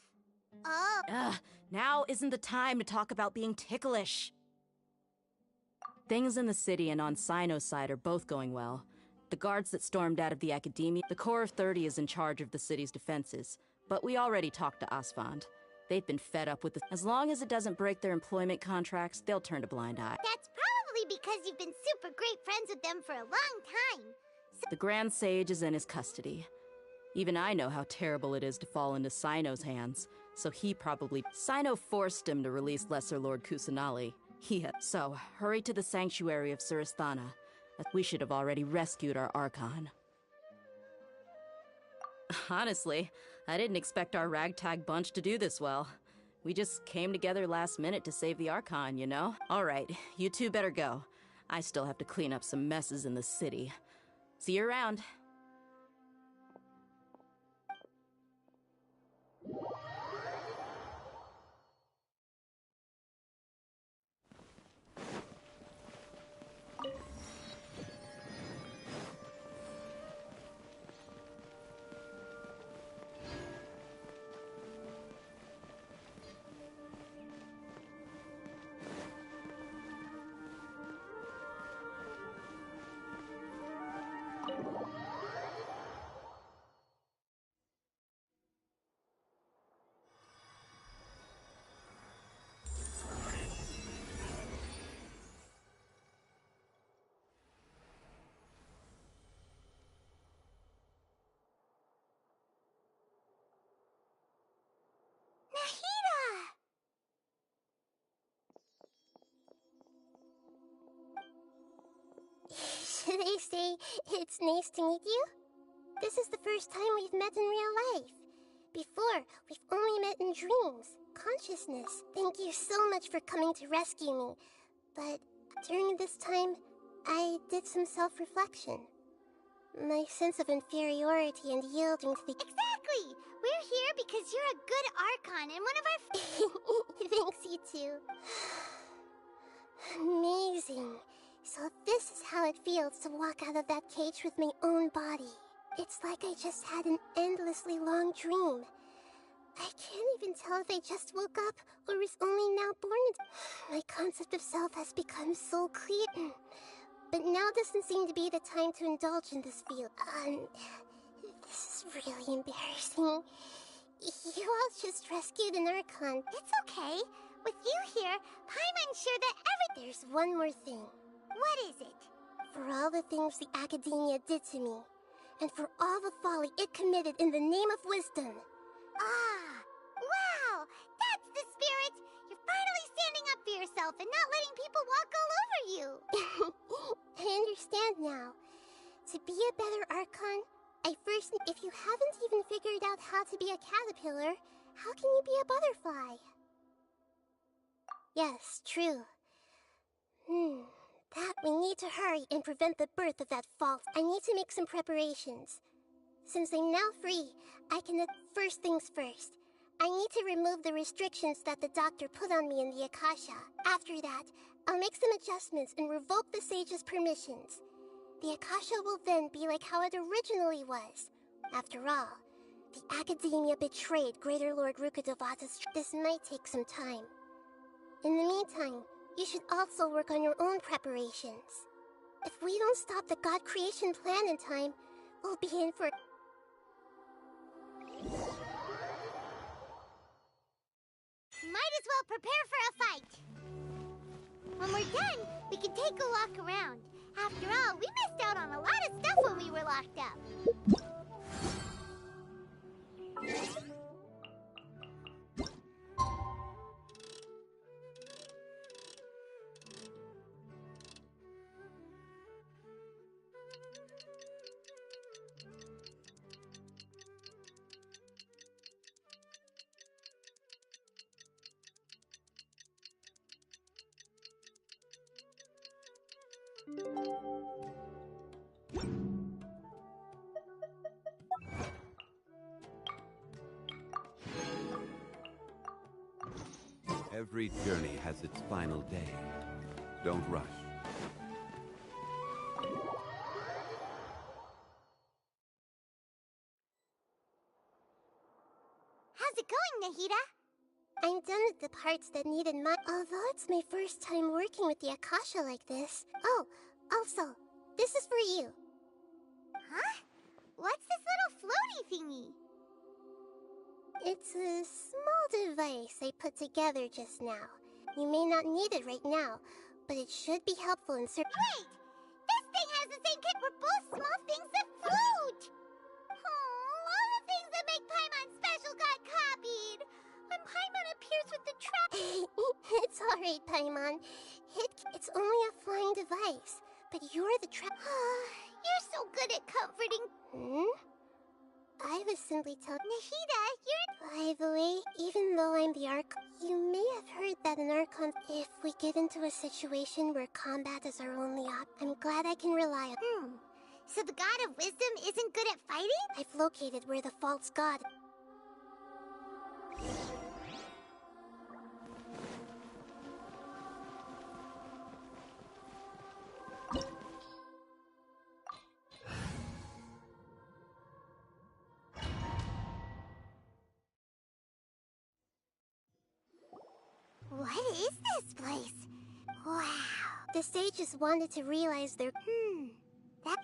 Oh. Now isn't the time to talk about being ticklish. Things in the city and on Sino's side are both going well. The guards that stormed out of the Academia, the Corps of 30 is in charge of the city's defenses. But we already talked to Asfand. They've been fed up with the... As long as it doesn't break their employment contracts, they'll turn a blind eye. That's probably because you've been super great friends with them for a long time. The Grand Sage is in his custody. Even I know how terrible it is to fall into Sino's hands, so he probably... Sino forced him to release Lesser Lord Kusanali. So, hurry to the sanctuary of Surasthana. We should have already rescued our Archon. Honestly, I didn't expect our ragtag bunch to do this well. We just came together last minute to save the Archon, you know? Alright, you two better go. I still have to clean up some messes in the city. See you around. Should I say, it's nice to meet you? This is the first time we've met in real life. Before, we've only met in dreams, consciousness. Thank you so much for coming to rescue me. But during this time, I did some self-reflection. My sense of inferiority and yielding to the... Exactly! We're here because you're a good Archon and one of our... Thanks, you too. Amazing. So this is how it feels to walk out of that cage with my own body. It's like I just had an endlessly long dream. I can't even tell if I just woke up or was only now born into... My concept of self has become so clear. But now doesn't seem to be the time to indulge in this field. This is really embarrassing. You all just rescued an Archon. It's okay. With you here, Paimon's sure that There's one more thing. What is it? For all the things the Academia did to me, and for all the folly it committed in the name of wisdom. Ah! Wow! That's the spirit! You're finally standing up for yourself and not letting people walk all over you! I understand now. To be a better Archon, if you haven't even figured out how to be a caterpillar, how can you be a butterfly? Yes, true. That we need to hurry and prevent the birth of that false. I need to make some preparations. Since I'm now free, I can... First things first. I need to remove the restrictions that the doctor put on me in the Akasha. After that, I'll make some adjustments and revoke the sage's permissions. The Akasha will then be like how it originally was. After all, the Academia betrayed Greater Lord Rukkhadevata's... This might take some time. In the meantime, you should also work on your own preparations. If we don't stop the God creation plan in time, we'll be in for... Might as well prepare for a fight. When we're done, we can take a walk around. After all, we missed out on a lot of stuff when we were locked up. Every journey has its final day. Don't rush. How's it going, Nahida? I'm done with the parts that needed my... Although it's my first time working with the Akasha like this. Oh, also, this is for you. Huh? What's this little floaty thingy? It's a small device I put together just now. You may not need it right now, but it should be helpful in certain— Wait! This thing has the same kit. We're both small things that float! Oh, all the things that make Paimon special got copied! When Paimon appears with the trap— It's alright, Paimon. It's only a flying device, but you're the trap— You're so good at comforting— I was simply telling— Nahida, By the way, even though I'm the Archon, you may have heard that an Archon, if we get into a situation where combat is our only I'm glad I can rely on— So the God of Wisdom isn't good at fighting? I've located where the false god— What is this place? Wow. The sages wanted to realize their—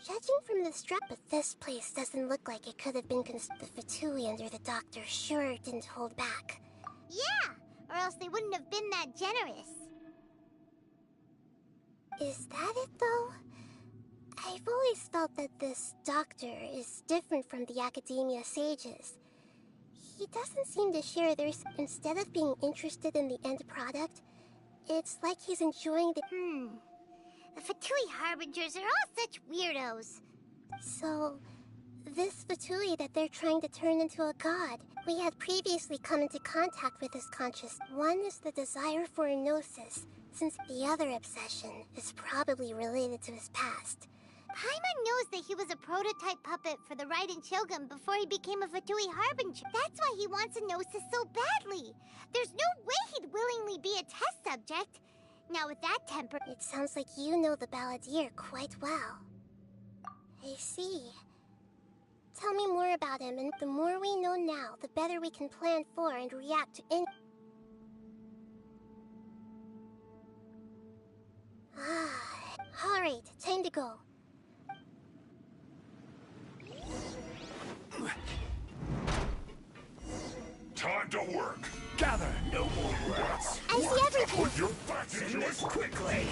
Judging from the but this place doesn't look like it could have been the Fatui under the doctor sure didn't hold back. Yeah, or else they wouldn't have been that generous. Is that it, though? I've always felt that this doctor is different from the Academia sages. He doesn't seem to share theirs. Instead of being interested in the end product, it's like he's enjoying the— The Fatui Harbingers are all such weirdos. So, this Fatui that they're trying to turn into a god, we had previously come into contact with his conscious. One is the desire for a gnosis, since the other obsession is probably related to his past. Paimon knows that he was a prototype puppet for the Raiden Shogun before he became a Fatui Harbinger. That's why he wants a gnosis so badly. There's no way he'd willingly be a test subject. Now with that temper— It sounds like you know the Balladeer quite well. I see. Tell me more about him, and the more we know now, the better we can plan for and react to any— Alright, time to go. Time to work. Gather, no more words. I see everything. Put your back into this it. quickly.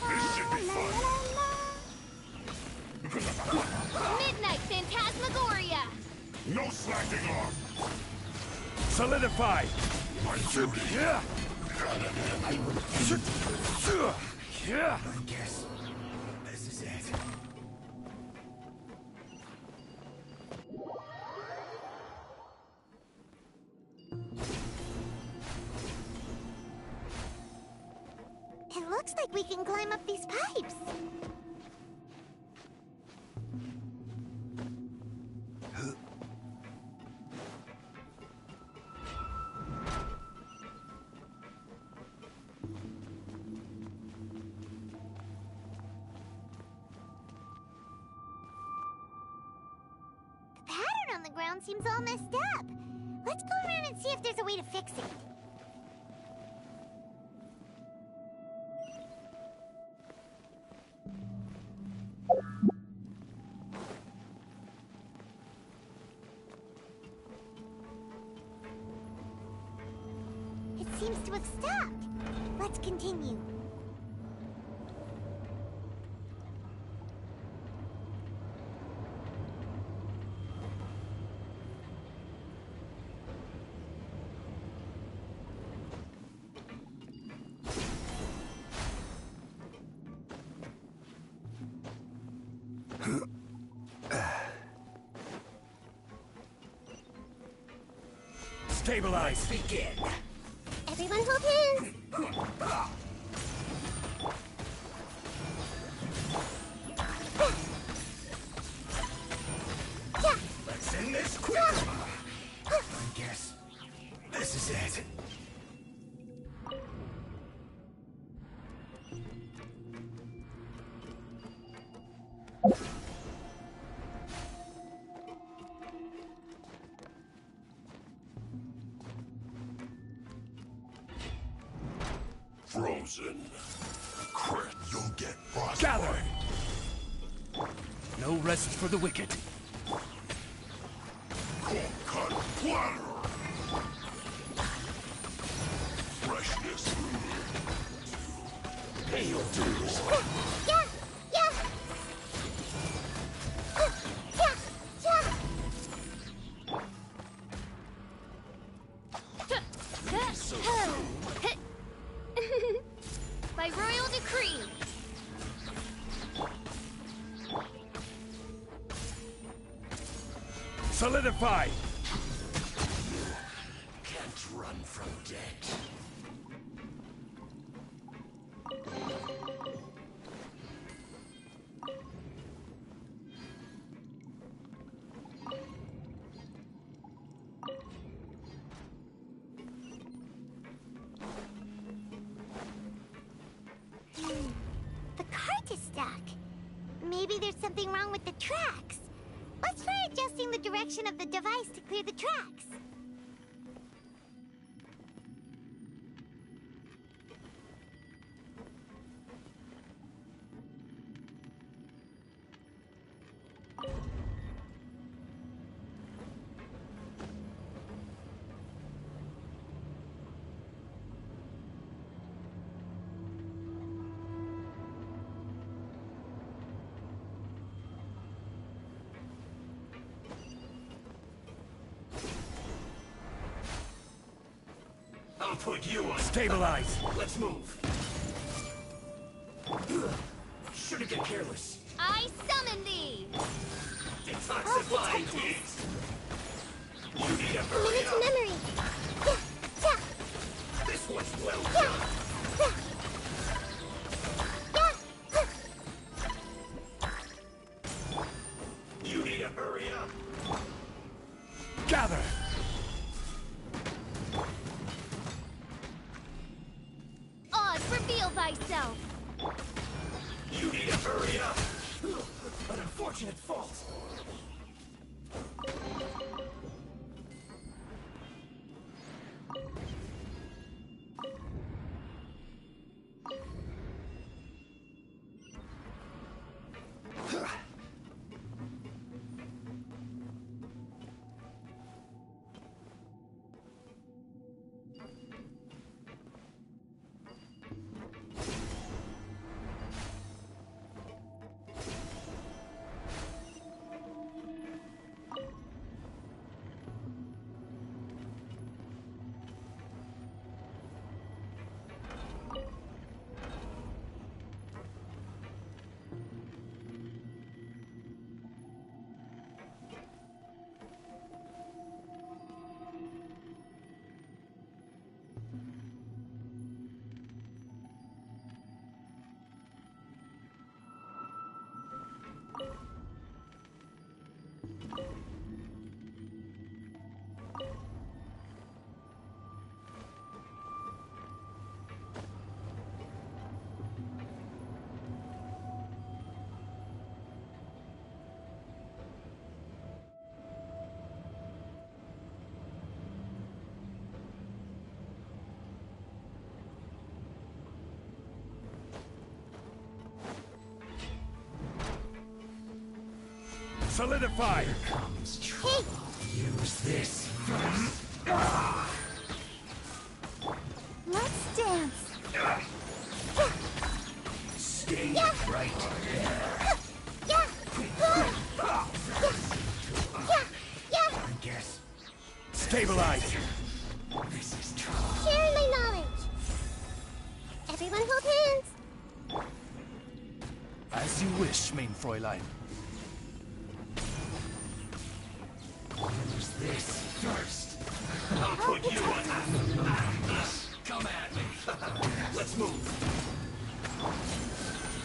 This should be fun. Midnight Phantasmagoria! No slacking off. Solidify. My duty. Yeah. Yeah. I guess this is it. It looks like we can climb up these pipes. The pattern on the ground seems all messed up. Let's go around and see if there's a way to fix it. It seems to have stopped. Let's continue. Stabilize. Begin. Everyone hold hands! Let's end this quick. I guess this is it. Frozen. get frostbite. Gather! No rest for the wicked. Cold cut platter. Freshness. Pay your dues. Yeah! Yeah! Yeah! By royal decree. Solidify! Can't run from death. The cart is stuck. Maybe there's something wrong with the tracks. Let's try adjusting the direction of the device to clear the tracks. I'll put you on. Stabilize! Let's move. Shouldn't get careless. I summon thee! Detoxifying heat. You need a A hurry minute to up. memory. This one's well done. You need to hurry up. Gather! Oz, reveal thyself! You need to hurry up. An unfortunate fault. Solidify! Here comes trouble. Use this first. Let's dance. Stay right I guess. Stabilize! This is trouble. Sharing my knowledge. Everyone hold hands. As you wish, main Fräulein. Use this first. I'll put you on. Come at me. Let's move.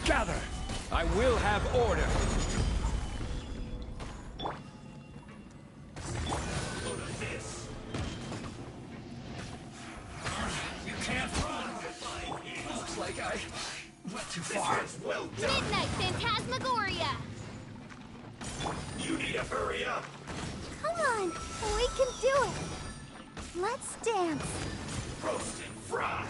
Gather! I will have order. Load of this. You can't run. Looks like I went too far. This one's well done. Midnight Phantasmagoria! You need to hurry up. Come on, we can do it. Let's dance. Roast and fry.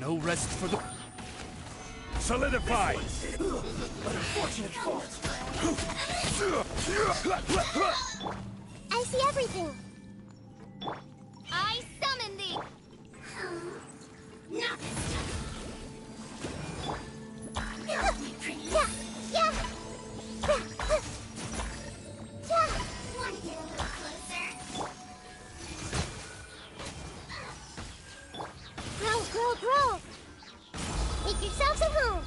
No rest for the... Solidify! Unfortunate fault. I see everything. I summon thee! Not this time. Want to get a little closer? Grow. Make yourselves at home.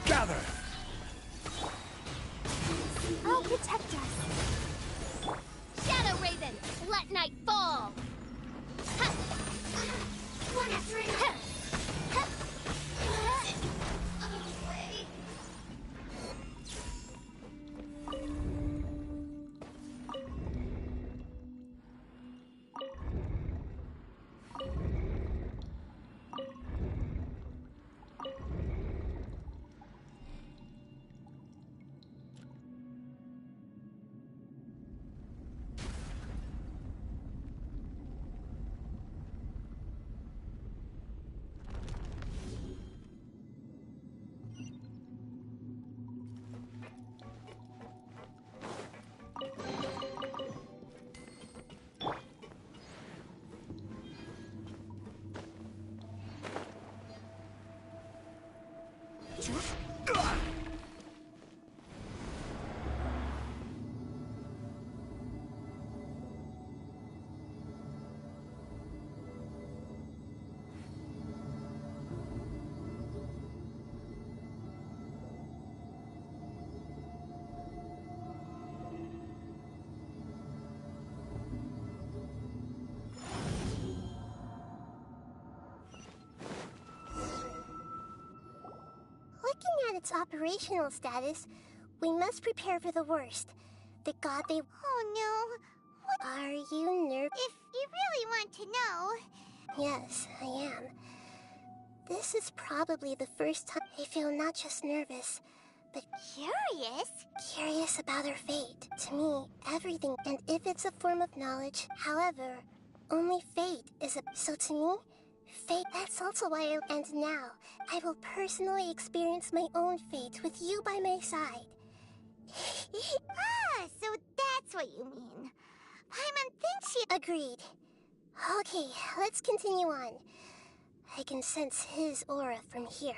Gather! I'll protect us. Shadow Raven, let night fall! One after another. Away. Looking at its operational status, we must prepare for the worst. The god they... Oh no. What? Are you nervous? If you really want to know... Yes, I am. This is probably the first time I feel not just nervous, but curious about her fate. To me, everything, and if it's a form of knowledge, however, only fate is a... So to me, fate, that's also why and now, I will personally experience my own fate with you by my side. So that's what you mean. Paimon thinks she... Agreed. Okay, let's continue on. I can sense his aura from here.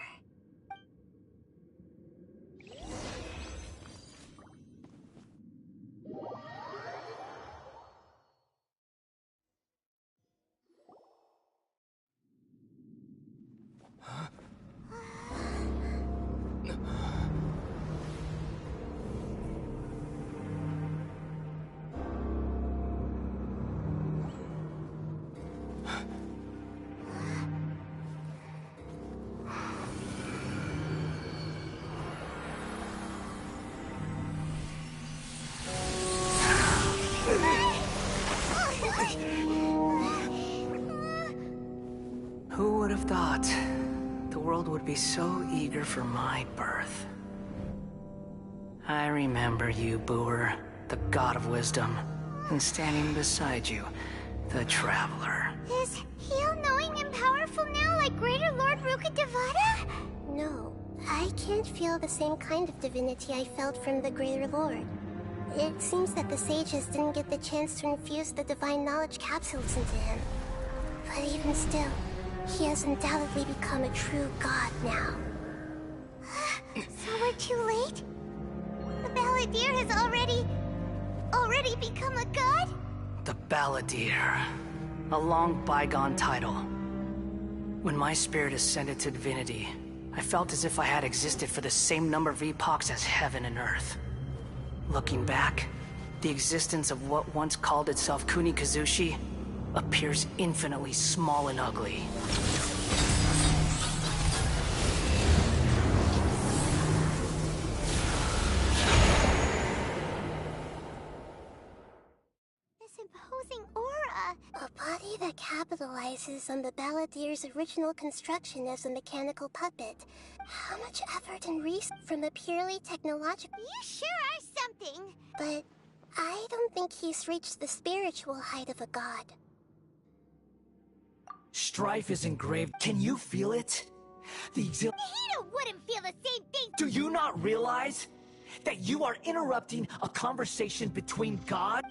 Who would have thought the world would be so eager for my birth? I remember you, Booer, the god of wisdom, and standing beside you, the traveler. Is he all-knowing and powerful now like Greater Lord Rukkhadevata? No, I can't feel the same kind of divinity I felt from the Greater Lord. It seems that the sages didn't get the chance to infuse the divine knowledge capsules into him. But even still, he has undoubtedly become a true god now. So we're too late? The Balladeer has already become a god? The Balladeer. A long bygone title. When my spirit ascended to divinity, I felt as if I had existed for the same number of epochs as heaven and earth. Looking back, the existence of what once called itself Kunikazushi appears infinitely small and ugly. This imposing aura. A body that capitalizes on the Balladeer's original construction as a mechanical puppet. How much effort and research from a purely technological... You sure are something. But I don't think he's reached the spiritual height of a god. Strife is engraved. Can you feel it? Hito wouldn't feel the same thing. Do you not realize that you are interrupting a conversation between God?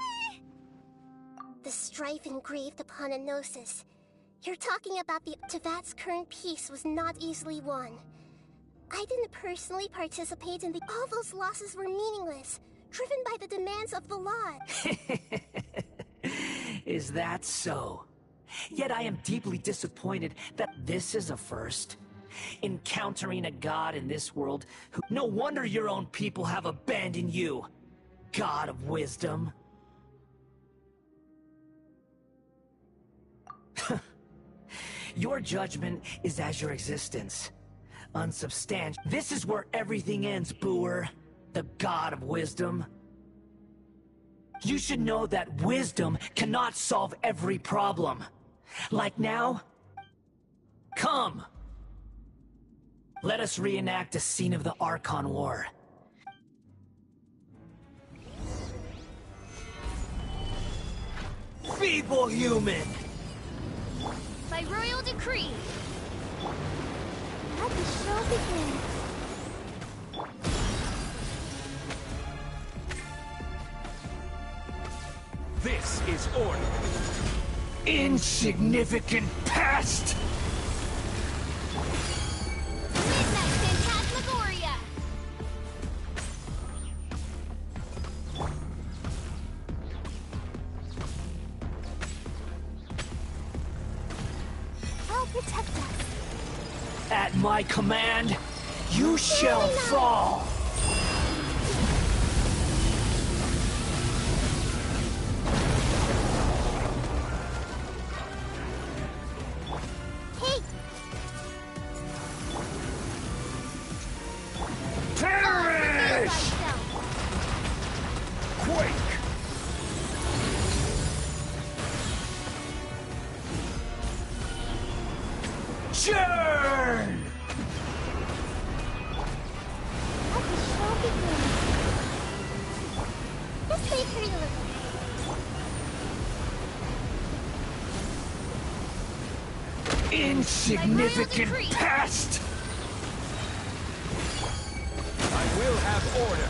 The strife engraved upon a gnosis. You're talking about the Tevat's current peace was not easily won. I didn't personally participate in all those losses were meaningless, driven by the demands of the law. Is that so? Yet I am deeply disappointed that this is a first. Encountering a god in this world who... No wonder your own people have abandoned you, God of Wisdom. Your judgment is as your existence. Unsubstantial. This is where everything ends, Booer. The God of Wisdom. You should know that wisdom cannot solve every problem. Like now? Come! Let us reenact a scene of the Archon War. Feeble human! By royal decree. Let the show begin. This is order. Insignificant pest! Midnight Phantasmagoria. I'll protect us. At my command, you shall fall! Hey! Perish! Quake! Churn! Let the show begin. Just wait for you. Insignificant pest! I will have order.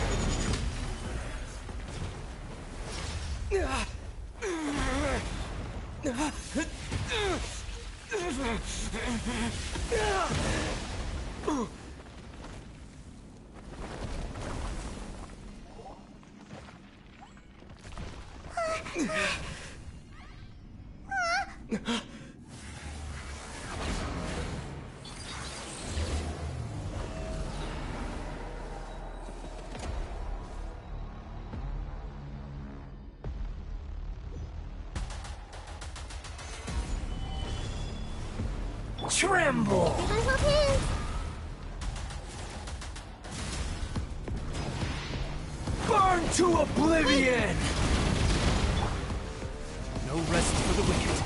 Tremble! Burn to oblivion! No rest for the wicked.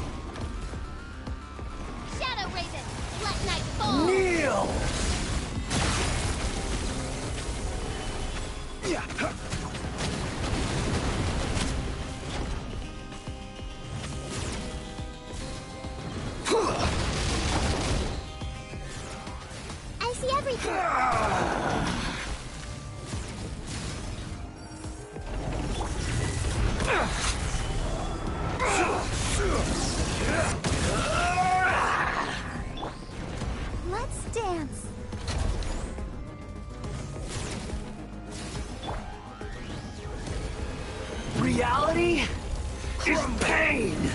Shadow Raven, let night fall. Kneel! I see everything. Let's dance. Reality is pain!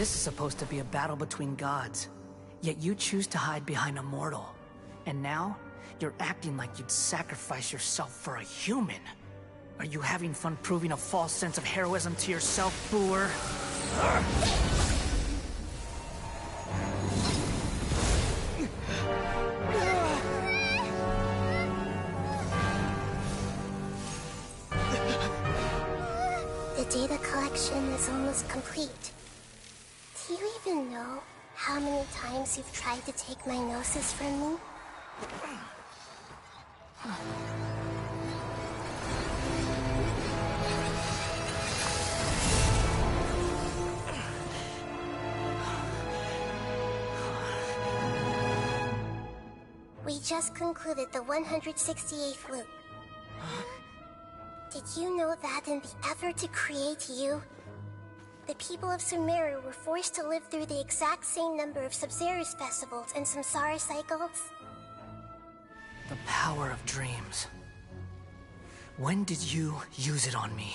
This is supposed to be a battle between gods, yet you choose to hide behind a mortal. And now, you're acting like you'd sacrifice yourself for a human. Are you having fun proving a false sense of heroism to yourself, Boor? The data collection is almost complete. Do you even know how many times you've tried to take my gnosis from me? We just concluded the 168th loop. Did you know that in the effort to create you, the people of Sumeru were forced to live through the exact same number of Sub-Zerus festivals and Samsara cycles? The power of dreams. When did you use it on me?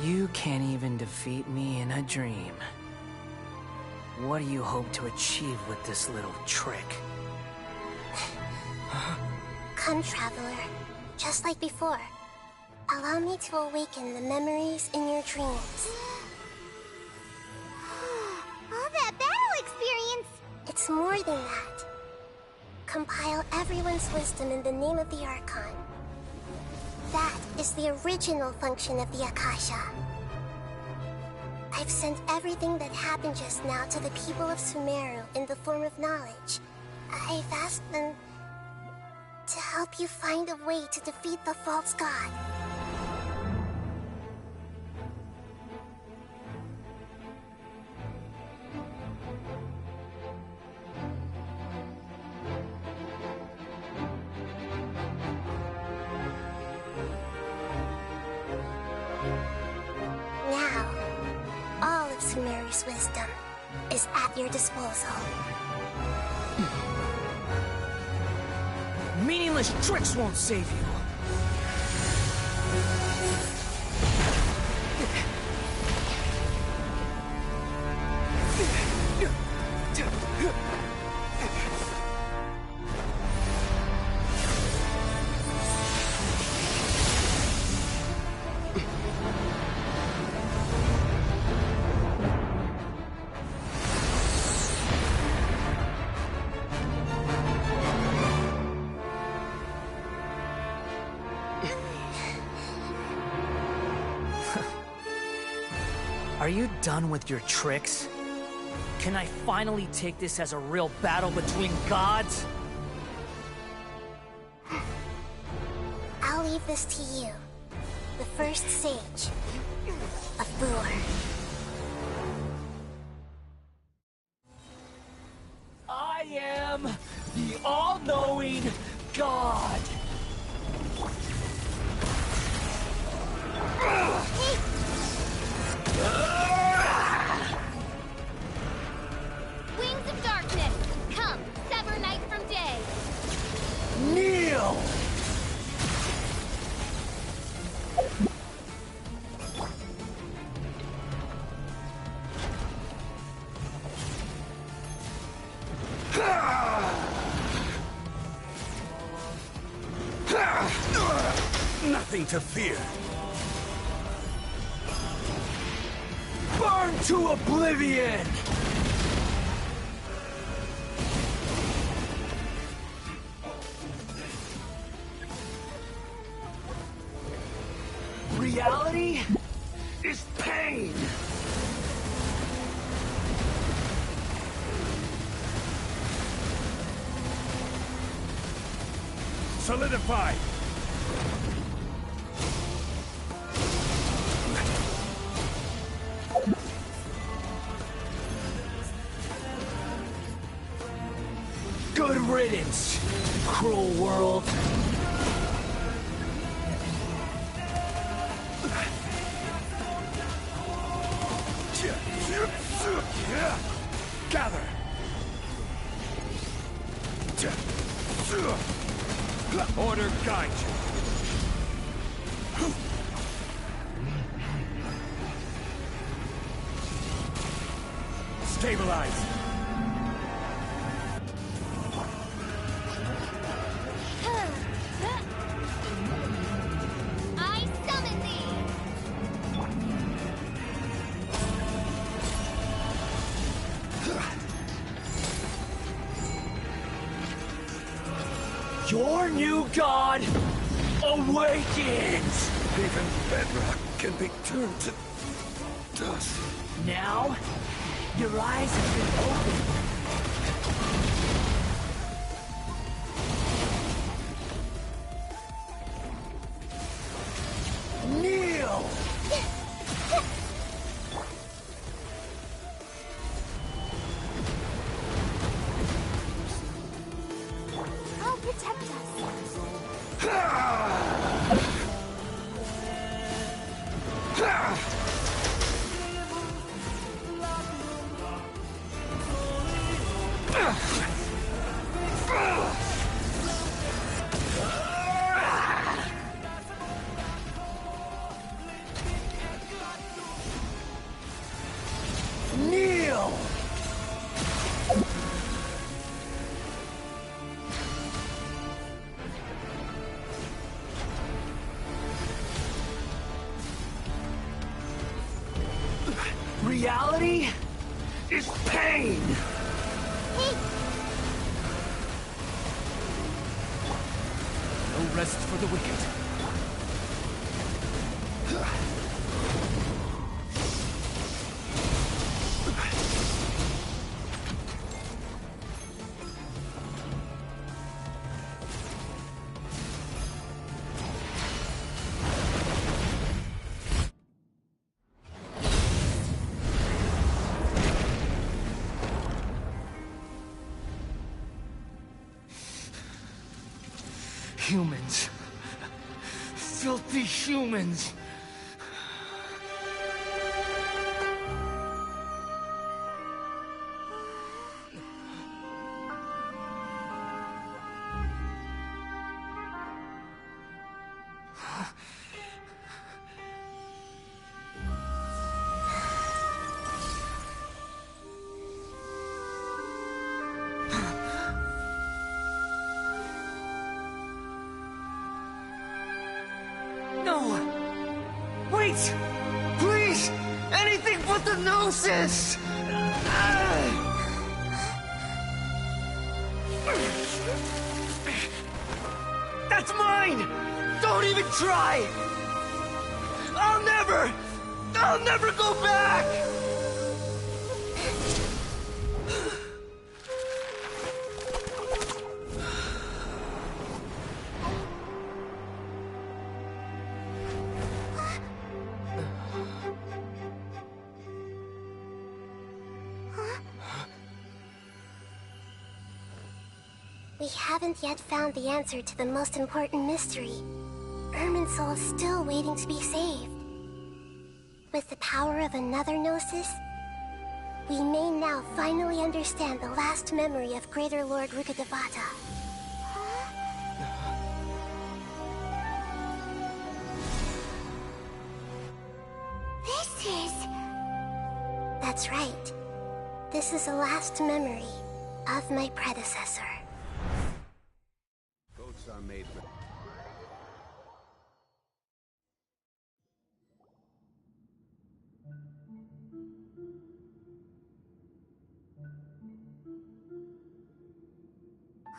You can't even defeat me in a dream. What do you hope to achieve with this little trick? Come, Traveler. Just like before. Allow me to awaken the memories in your dreams. All that battle experience! It's more than that. Compile everyone's wisdom in the name of the Archon. That is the original function of the Akasha. I've sent everything that happened just now to the people of Sumeru in the form of knowledge. I've asked them to help you find a way to defeat the false god. Now, all of Sumeru's wisdom is at your disposal. Meaningless tricks won't save you. Are you done with your tricks? Can I finally take this as a real battle between gods? I'll leave this to you, the first sage of Boor. I am the all-knowing God! Wings of darkness, come, sever night from day. Kneel! Nothing to fear. Burn to oblivion! Reality is pain! Solidify! Good riddance, cruel world. Gather! Order guide you. Stabilize. I summon thee! Your new god awakens! Even bedrock can be turned to dust. Now, your eyes have been opened. Kneel! I'll protect us. Kneel! Reality is pain! No rest for the wicked. Humans. Filthy humans. No! Wait! Please! Anything but the Gnosis! That's mine! Don't even try! I'll never go back! We haven't yet found the answer to the most important mystery. Irminsul is still waiting to be saved. With the power of another Gnosis, we may now finally understand the last memory of Greater Lord Rukkhadevata. This is... That's right. This is the last memory of my predecessor. Boats are made.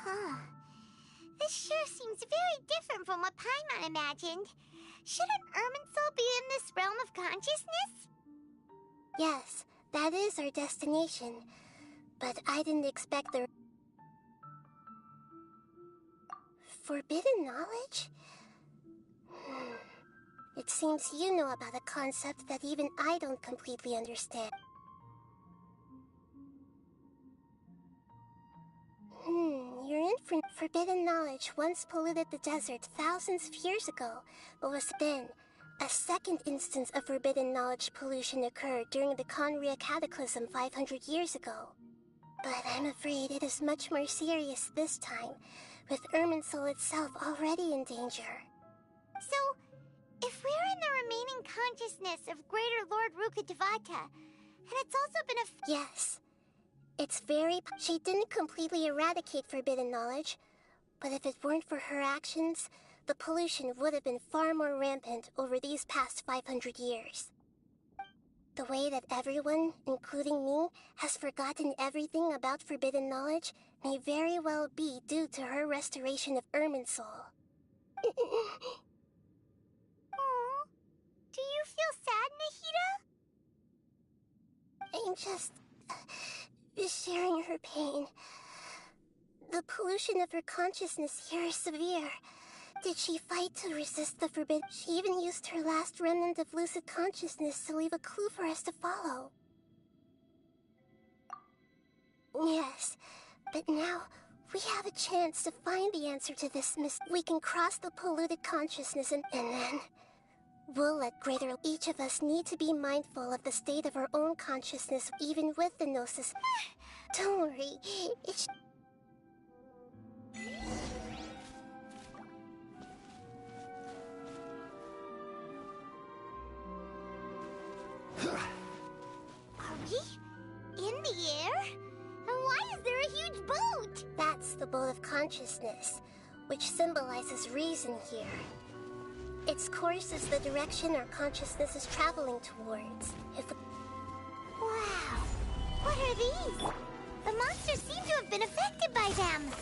Huh. This sure seems very different from what Paimon imagined. Shouldn't Irminsul be in this realm of consciousness? Yes, that is our destination. But I didn't expect the... Forbidden knowledge? It seems you know about a concept that even I don't completely understand. Your forbidden knowledge once polluted the desert thousands of years ago, but was then a second instance of forbidden knowledge pollution occurred during the Conria Cataclysm 500 years ago. But I'm afraid it is much more serious this time, with Irminsul itself already in danger. So, if we're in the remaining consciousness of Greater Lord Ruka Devata, and it's also been Yes. It's very... She didn't completely eradicate forbidden knowledge, but if it weren't for her actions, the pollution would have been far more rampant over these past 500 years. The way that everyone, including me, has forgotten everything about forbidden knowledge may very well be due to her restoration of Irminsul. Aww. Do you feel sad, Nahida? I'm just sharing her pain. The pollution of her consciousness here is severe. Did she fight to resist the forbidden? She even used her last remnant of lucid consciousness to leave a clue for us to follow. Yes, but now we have a chance to find the answer to this mystery. We can cross the polluted consciousness and then we'll let Greater... Each of us need to be mindful of the state of our own consciousness even with the Gnosis. Don't worry, it's... Are we in the air? And why is there a huge boat? That's the boat of consciousness, which symbolizes reason here. Its course is the direction our consciousness is traveling towards. Wow! What are these? The monsters seem to have been affected by them.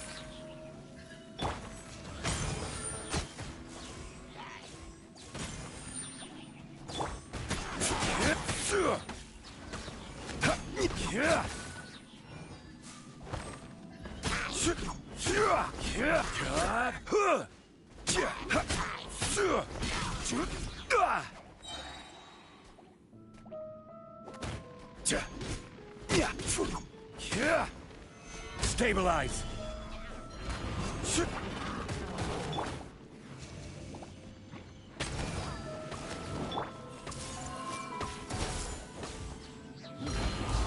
Stabilize.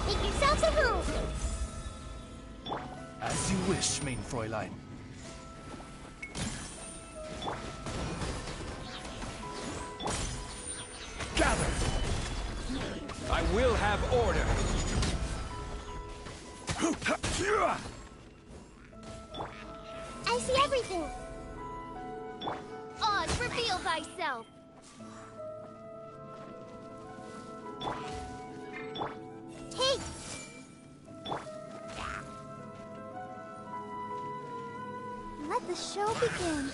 Make yourselves at home. As you wish, main Fräulein. Gather! I will have order! I see everything. Oz, reveal thyself. Hey! Let the show begin.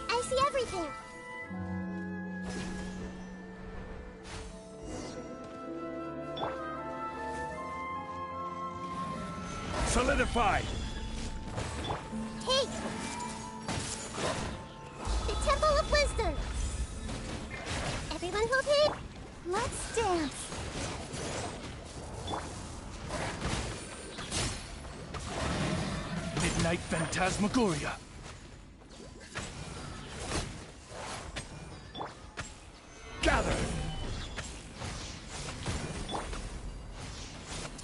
I see everything. Solidified! Take! The Temple of Wisdom! Everyone hold it! Let's dance! Midnight Phantasmagoria! Gather!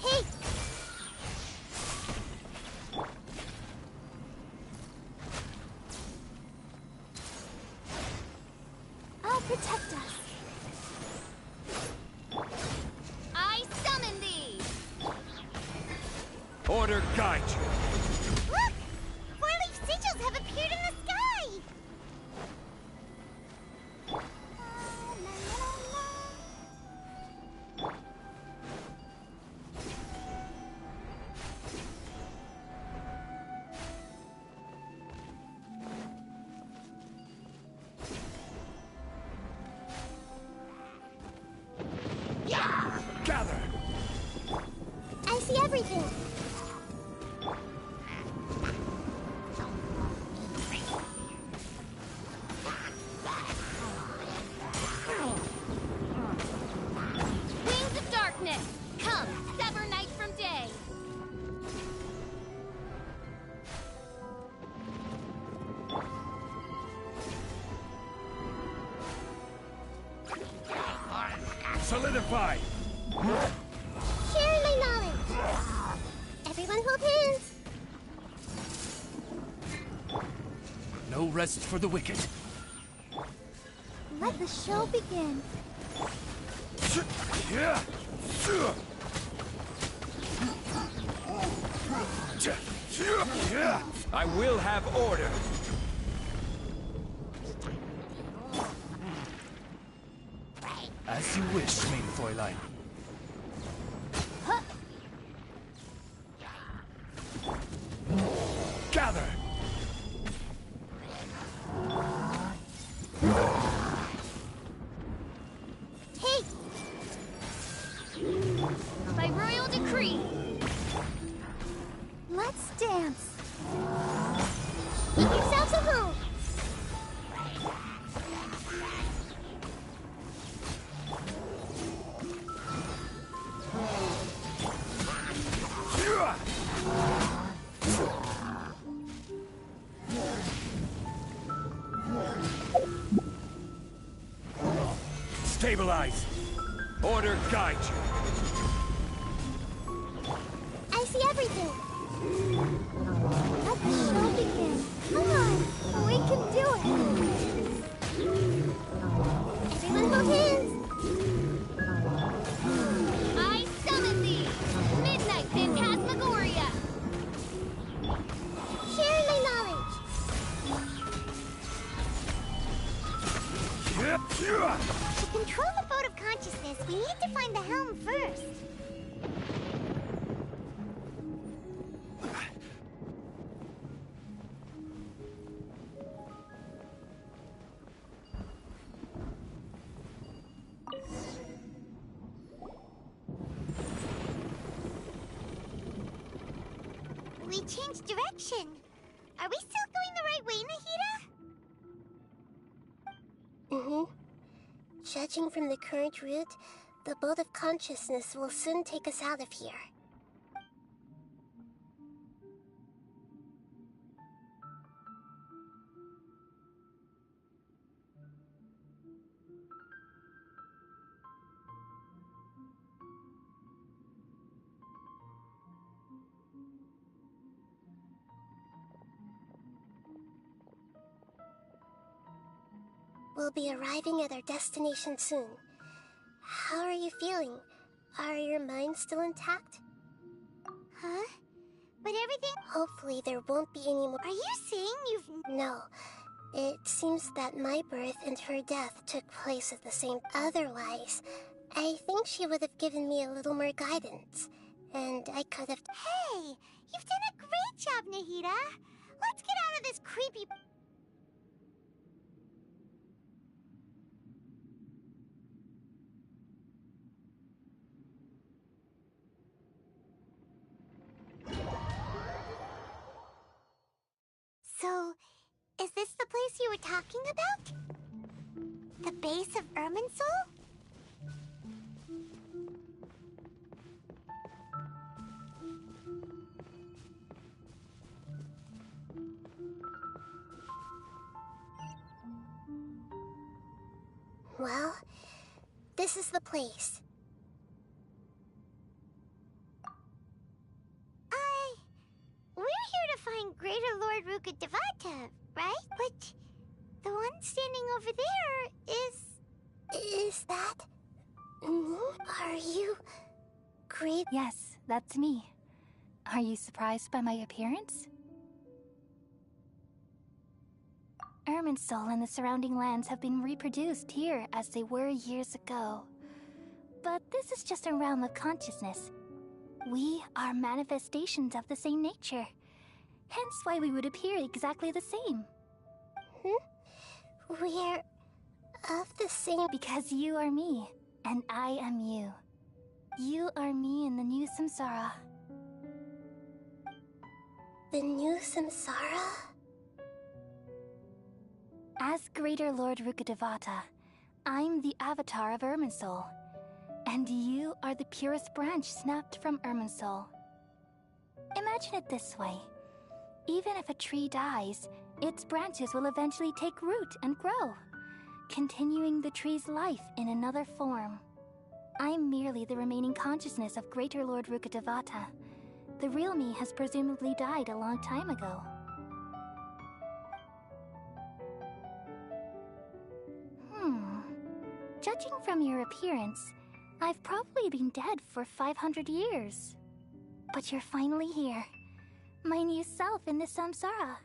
Take! I'll protect us. I summon thee. Order guide you! Look! Four-leaf sigils have appeared in the sky! Gather! I see everything. Wings of darkness, come, sever night from day. solidified! Share my knowledge! Everyone hold hands! No rest for the wicked. Let the show begin. I will have order. As you wish, mein Fräulein. Gather! Take! By royal decree! Let's dance! Make yourselves at home! Stabilize! Order guide you! I see everything! Let the show begin. Come on! We can do it! Everyone hold hands! I summon thee! Midnight Phantasmagoria! Share my knowledge! To control the boat of consciousness, we need to find the helm first. We changed direction. Are we still going the right way, Nahida? Mm-hmm. Judging from the current route, the boat of consciousness will soon take us out of here. We'll be arriving at our destination soon. How are you feeling? Are your minds still intact? Huh? But everything... Hopefully there won't be any more... Are you saying you've... No. It seems that my birth and her death took place at the same... Otherwise, I think she would have given me a little more guidance. And I could have... Hey! You've done a great job, Nahida! Let's get out of this creepy... So, is this the place you were talking about? The base of Irminsul? Well, this is the place. We're here to find Greater Lord Rukkhadevata, right? But the one standing over there is... Is that... me? Are you... Great... Yes, that's me. Are you surprised by my appearance? Irminsul and the surrounding lands have been reproduced here as they were years ago. But this is just a realm of consciousness. We are manifestations of the same nature. Hence why we would appear exactly the same. We're... of the same... Because you are me, and I am you. You are me in the new samsara. The new samsara? As Greater Lord Rukkhadevata, I'm the avatar of Irminsul. And you are the purest branch snapped from Irminsul. Imagine it this way. Even if a tree dies, its branches will eventually take root and grow, continuing the tree's life in another form. I'm merely the remaining consciousness of Greater Lord Rukkhadevata. The real me has presumably died a long time ago. Judging from your appearance, I've probably been dead for 500 years. But you're finally here. My new self in the samsara.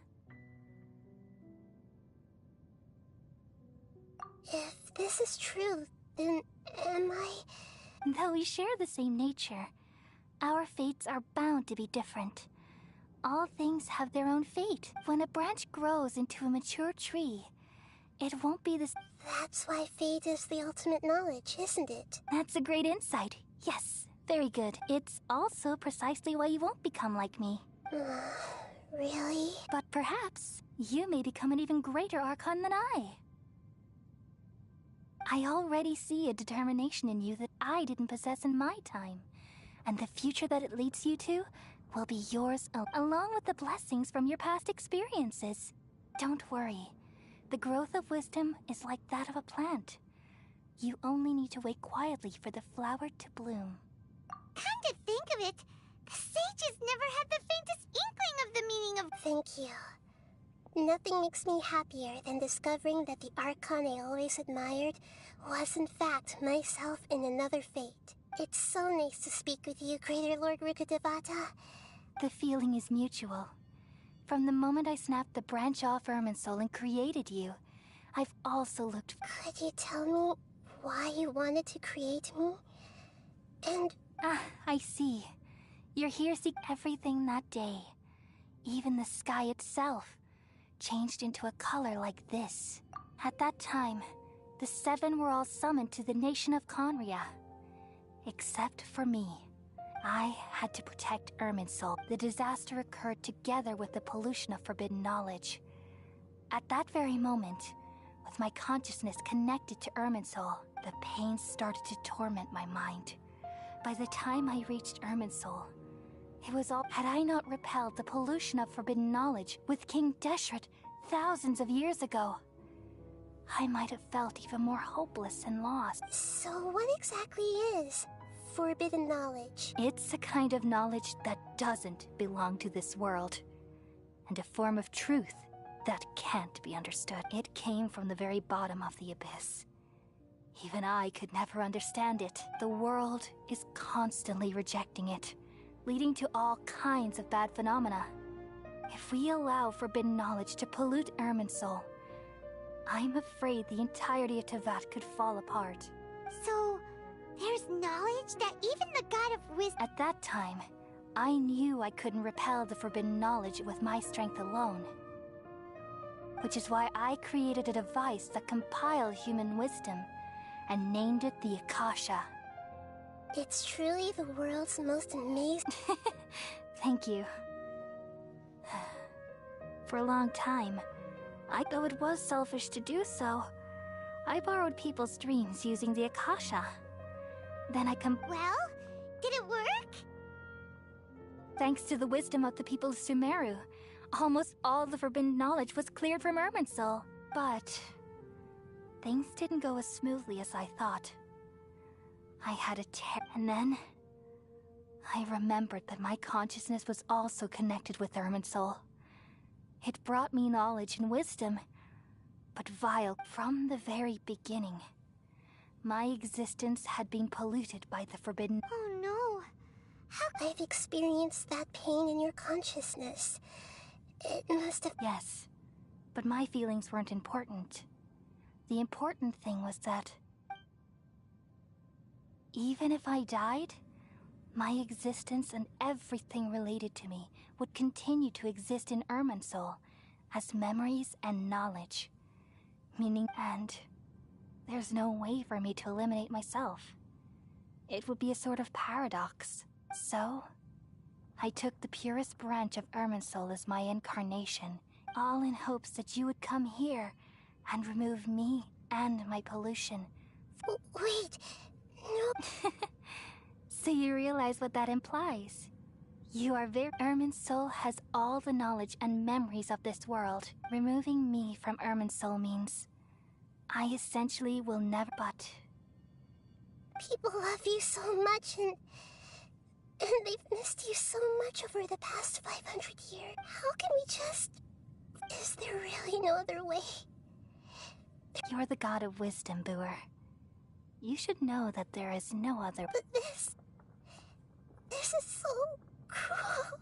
If this is true, then am I... Though we share the same nature, our fates are bound to be different. All things have their own fate. When a branch grows into a mature tree, it won't be the... That's why fate is the ultimate knowledge, isn't it? That's a great insight. Yes, very good. It's also precisely why you won't become like me. Really? But perhaps you may become an even greater Archon than I. I already see a determination in you that I didn't possess in my time. And the future that it leads you to will be yours along with the blessings from your past experiences. Don't worry. The growth of wisdom is like that of a plant. You only need to wait quietly for the flower to bloom. Come to think of it, the sages never had the faintest inkling of the meaning of... Thank you. Nothing makes me happier than discovering that the Archon I always admired was in fact myself in another fate. It's so nice to speak with you, Greater Lord Rukkhadevata. The feeling is mutual. From the moment I snapped the branch off Irminsul and created you, I've also looked... Could you tell me why you wanted to create me? And... I see. You're here to seek everything that day. Even the sky itself changed into a color like this. At that time, the seven were all summoned to the nation of Conria. Except for me. I had to protect Irminsul. The disaster occurred together with the pollution of forbidden knowledge. At that very moment, with my consciousness connected to Irminsul, the pain started to torment my mind. By the time I reached Irminsul, it was all... Had I not repelled the pollution of forbidden knowledge with King Deshret thousands of years ago, I might have felt even more hopeless and lost. So what exactly is forbidden knowledge? It's a kind of knowledge that doesn't belong to this world, and a form of truth that can't be understood. It came from the very bottom of the abyss. Even I could never understand it. The world is constantly rejecting it, leading to all kinds of bad phenomena. If we allow forbidden knowledge to pollute Irminsul, I'm afraid the entirety of Tevat could fall apart. So, there's knowledge that even the God of Wisdom... At that time, I knew I couldn't repel the forbidden knowledge with my strength alone. Which is why I created a device that compiled human wisdom and named it the Akasha. It's truly the world's most amazing... Thank you. For a long time, though it was selfish to do so, I borrowed people's dreams using the Akasha. Then Well, did it work? Thanks to the wisdom of the people of Sumeru, almost all the forbidden knowledge was cleared from Irminsul. But things didn't go as smoothly as I thought. I had a and then I remembered that my consciousness was also connected with Irminsul. It brought me knowledge and wisdom, but vile from the very beginning. My existence had been polluted by the forbidden... Oh no! How... I've experienced that pain in your consciousness. It must have... Yes, but my feelings weren't important. The important thing was that... even if I died, my existence and everything related to me would continue to exist in Irminsul as memories and knowledge. Meaning, and there's no way for me to eliminate myself. It would be a sort of paradox. So, I took the purest branch of Irminsul as my incarnation, all in hopes that you would come here and remove me and my pollution. Wait, no... So you realize what that implies? You are very... Irminsul has all the knowledge and memories of this world. Removing me from Irminsul means I essentially will never... But People love you so much, and they've missed you so much over the past 500 years. How can we just... Is there really no other way? You're the god of wisdom, Booer. You should know that there is no other... But this is so cruel.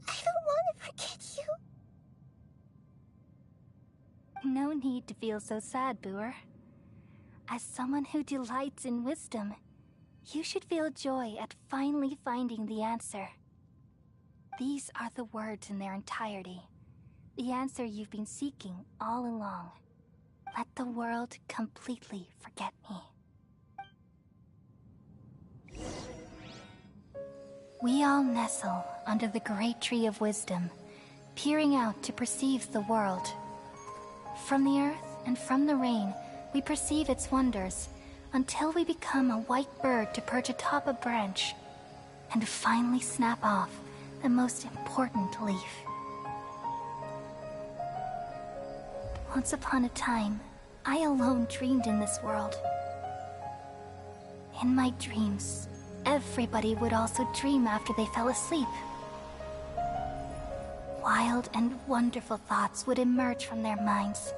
I don't want to forget you. No need to feel so sad, Booer. As someone who delights in wisdom, you should feel joy at finally finding the answer. These are the words in their entirety. The answer you've been seeking all along. Let the world completely forget me. We all nestle under the great tree of wisdom, peering out to perceive the world. From the earth and from the rain, we perceive its wonders, until we become a white bird to perch atop a branch, and finally snap off the most important leaf. Once upon a time, I alone dreamed in this world. In my dreams, everybody would also dream after they fell asleep. Wild and wonderful thoughts would emerge from their minds.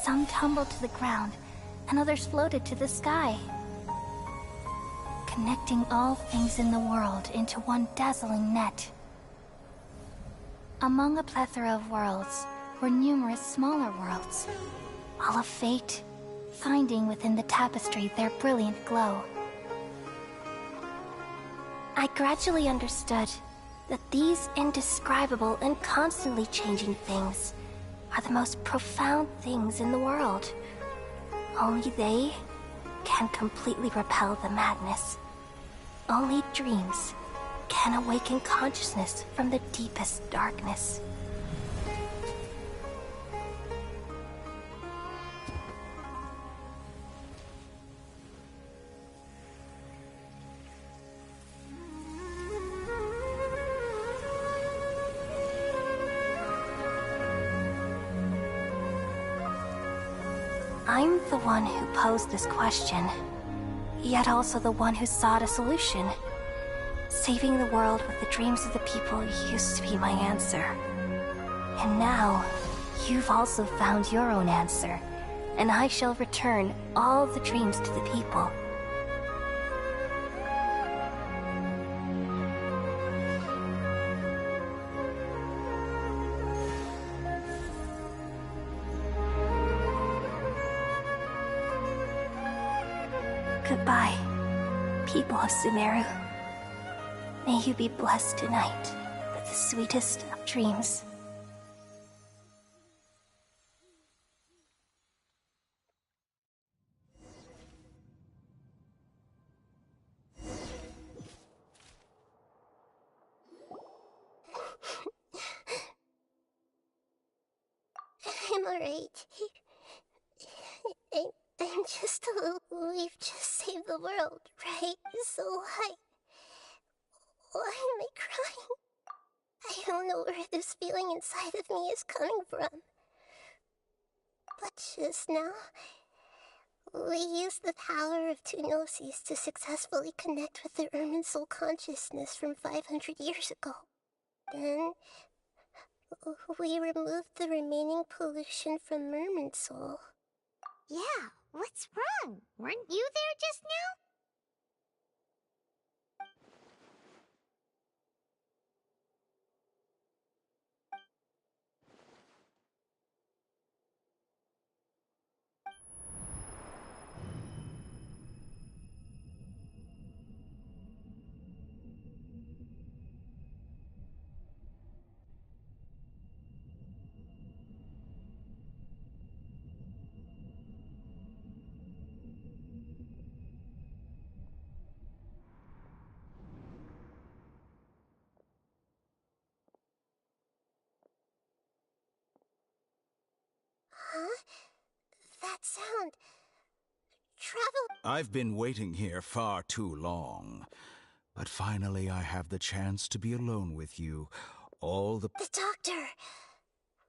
Some tumbled to the ground, and others floated to the sky, connecting all things in the world into one dazzling net. Among a plethora of worlds were numerous smaller worlds, all of fate, finding within the tapestry their brilliant glow. I gradually understood that these indescribable and constantly changing things are the most profound things in the world. Only they can completely repel the madness. Only dreams can awaken consciousness from the deepest darkness. I'm the one who posed this question, yet also the one who sought a solution. Saving the world with the dreams of the people used to be my answer. And now, you've also found your own answer, and I shall return all the dreams to the people. Goodbye, people of Sumeru. May you be blessed tonight with the sweetest of dreams. I'm alright. I'm just a little... We've just saved the world, right? So why am I crying? I don't know where this feeling inside of me is coming from. But just now, we used the power of two gnosis to successfully connect with the Ermin soul consciousness from 500 years ago. Then, we removed the remaining pollution from Merman soul. Yeah, what's wrong? Weren't you there just now? Huh? That sound... Travel... I've been waiting here far too long. But finally I have the chance to be alone with you. The doctor!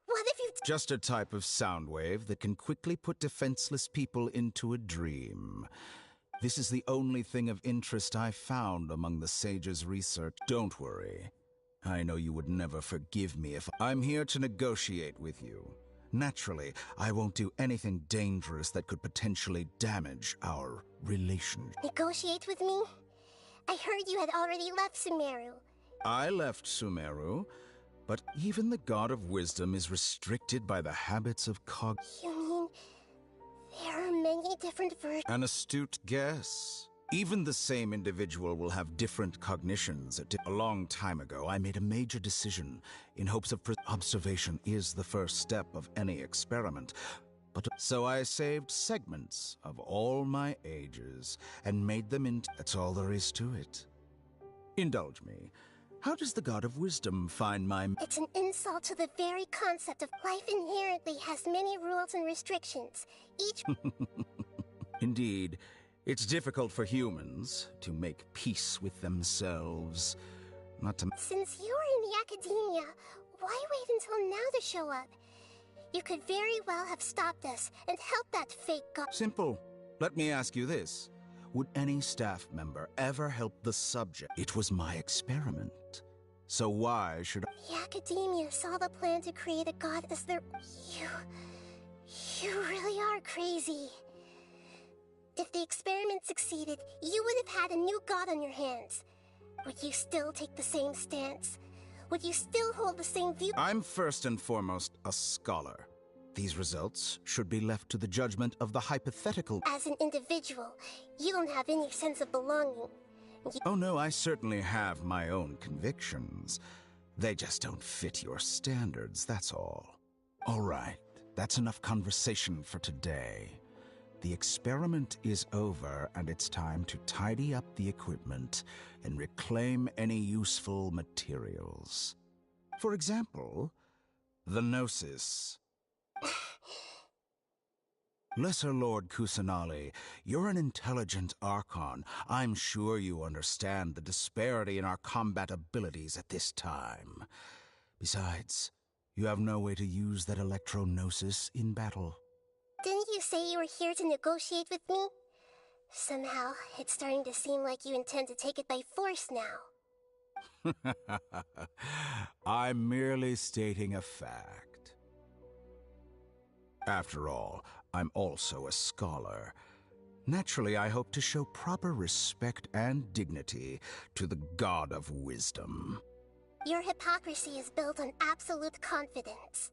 What have you... Just a type of sound wave that can quickly put defenseless people into a dream. This is the only thing of interest I found among the sage's research. Don't worry. I know you would never forgive me if I'm here to negotiate with you. Naturally, I won't do anything dangerous that could potentially damage our relationship. Negotiate with me? I heard you had already left Sumeru. I left Sumeru, but even the God of Wisdom is restricted by the habits of You mean there are many different versions? An astute guess. Even the same individual will have different cognitions. A long time ago, I made a major decision in hopes of observation is the first step of any experiment. So I saved segments of all my ages and made them into... That's all there is to it. Indulge me. How does the God of Wisdom find my... It's an insult to the very concept of life inherently has many rules and restrictions. Each... Indeed. It's difficult for humans to make peace with themselves. Not to... Since you are in the academia, why wait until now to show up? You could very well have stopped us and helped that fake god. Simple. Let me ask you this. Would any staff member ever help the subject? It was my experiment. So why should I... The academia saw the plan to create a god as their... You really are crazy. If the experiment succeeded, you would have had a new god on your hands. Would you still take the same stance? Would you still hold the same view? I'm first and foremost a scholar. These results should be left to the judgment of the hypothetical... As an individual, you don't have any sense of belonging. Oh no, I certainly have my own convictions. They just don't fit your standards, that's all. All right, that's enough conversation for today. The experiment is over, and it's time to tidy up the equipment and reclaim any useful materials. For example, the Gnosis. Lesser Lord Kusanali, you're an intelligent Archon. I'm sure you understand the disparity in our combat abilities at this time. Besides, you have no way to use that Electro-Gnosis in battle. Didn't you say you were here to negotiate with me? Somehow, it's starting to seem like you intend to take it by force now. I'm merely stating a fact. After all, I'm also a scholar. Naturally, I hope to show proper respect and dignity to the God of Wisdom. Your hypocrisy is built on absolute confidence.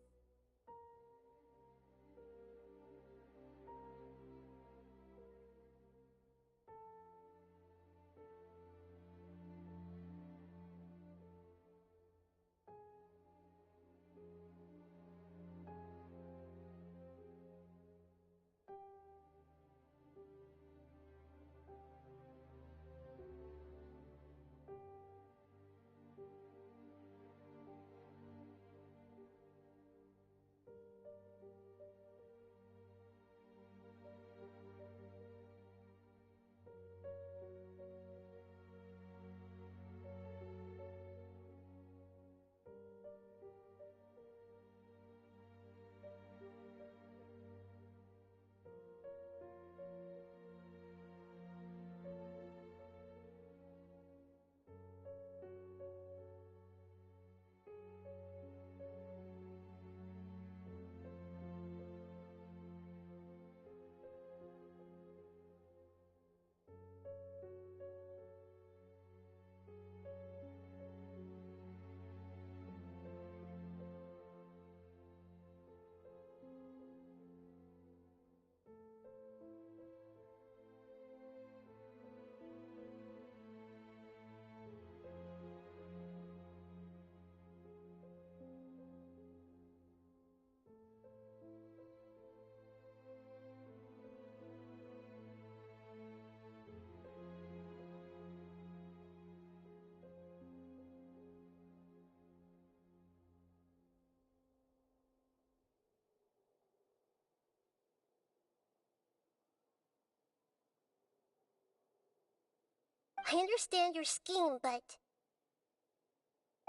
I understand your scheme, but...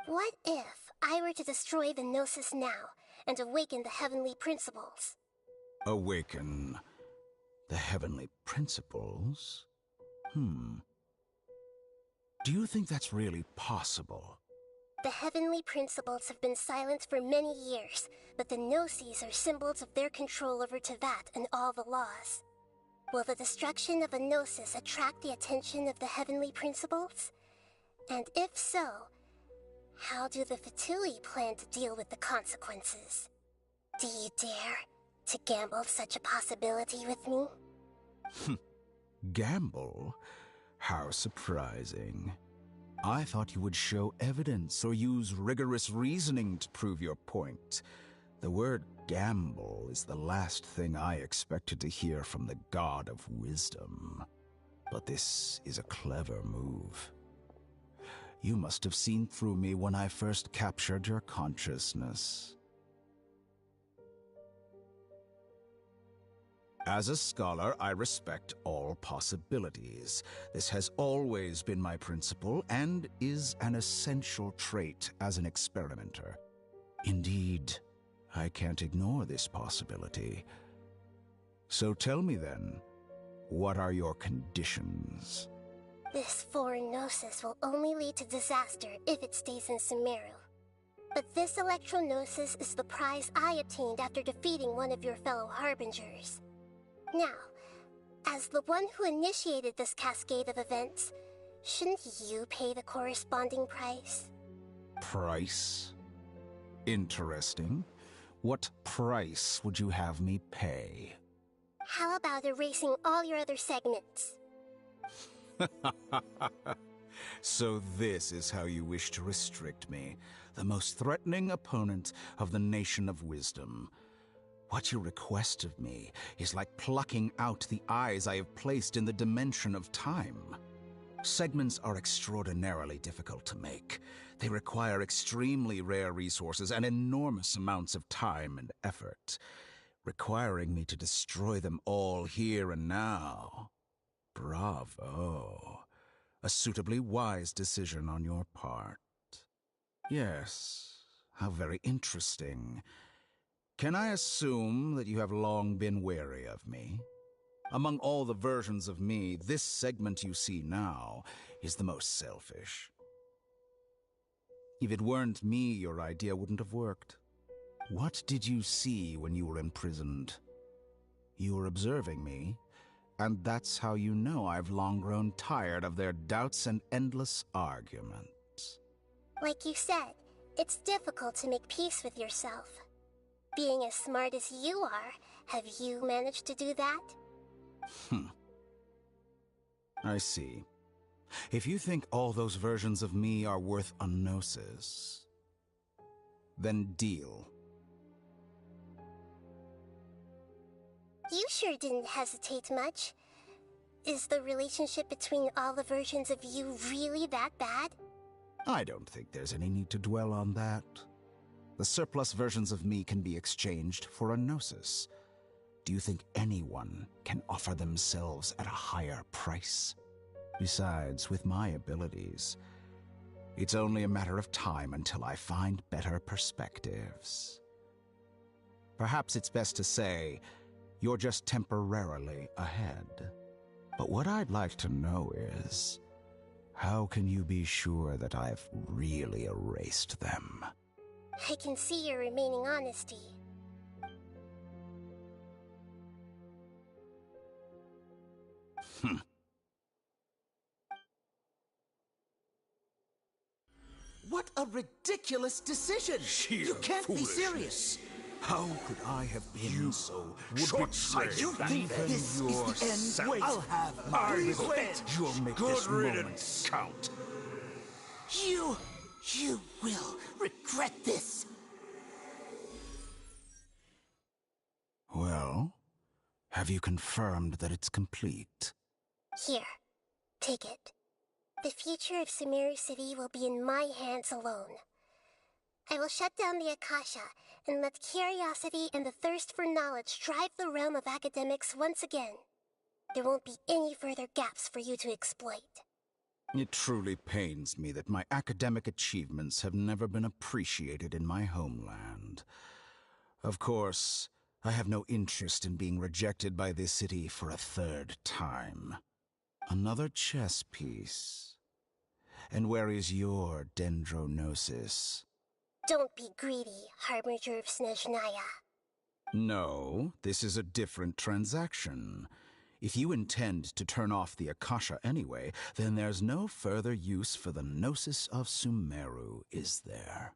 What if I were to destroy the Gnosis now and awaken the heavenly principles? Awaken the heavenly principles? Do you think that's really possible? The heavenly principles have been silent for many years, but the Gnosis are symbols of their control over Tevat and all the laws. Will the destruction of a Gnosis attract the attention of the heavenly principles? And if so, how do the Fatui plan to deal with the consequences? Do you dare to gamble such a possibility with me? Gamble? How surprising. I thought you would show evidence or use rigorous reasoning to prove your point. The word gamble is the last thing I expected to hear from the God of Wisdom. But this is a clever move. You must have seen through me when I first captured your consciousness. As a scholar, I respect all possibilities. This has always been my principle and is an essential trait as an experimenter. Indeed, I can't ignore this possibility. So tell me then, what are your conditions? This foreign Gnosis will only lead to disaster if it stays in Sumeru. But this Electro-Gnosis is the prize I obtained after defeating one of your fellow Harbingers. Now, as the one who initiated this cascade of events, shouldn't you pay the corresponding price? Price? Interesting. What price would you have me pay? How about erasing all your other segments? So this is how you wish to restrict me, the most threatening opponent of the Nation of Wisdom. What you request of me is like plucking out the eyes I have placed in the dimension of time. Segments are extraordinarily difficult to make. They require extremely rare resources and enormous amounts of time and effort, requiring me to destroy them all here and now. Bravo. A suitably wise decision on your part. Yes, how very interesting. Can I assume that you have long been wary of me? Among all the versions of me, this segment you see now is the most selfish. If it weren't me, your idea wouldn't have worked. What did you see when you were imprisoned? You were observing me, and that's how you know I've long grown tired of their doubts and endless arguments. Like you said, it's difficult to make peace with yourself. Being as smart as you are, have you managed to do that? I see. If you think all those versions of me are worth a gnosis, then deal. You sure didn't hesitate much. Is the relationship between all the versions of you really that bad? I don't think there's any need to dwell on that. The surplus versions of me can be exchanged for a gnosis. Do you think anyone can offer themselves at a higher price? Besides, with my abilities, it's only a matter of time until I find better perspectives. Perhaps it's best to say, you're just temporarily ahead. But what I'd like to know is, how can you be sure that I've really erased them? I can see your remaining honesty. What a ridiculous decision! You can't be serious! How could I have been so short-sighted? You think this is the end? Wait, I'll have my revenge. You'll make this moment count. You will regret this. Well, have you confirmed that it's complete? Here, take it. The future of Sumeru City will be in my hands alone. I will shut down the Akasha and let curiosity and the thirst for knowledge drive the realm of academics once again. There won't be any further gaps for you to exploit. It truly pains me that my academic achievements have never been appreciated in my homeland. Of course, I have no interest in being rejected by this city for a third time. Another chess piece. And where is your dendronosis? Don't be greedy, Harbinger of Snezhnaya. No, this is a different transaction. If you intend to turn off the Akasha anyway, then there's no further use for the Gnosis of Sumeru, is there?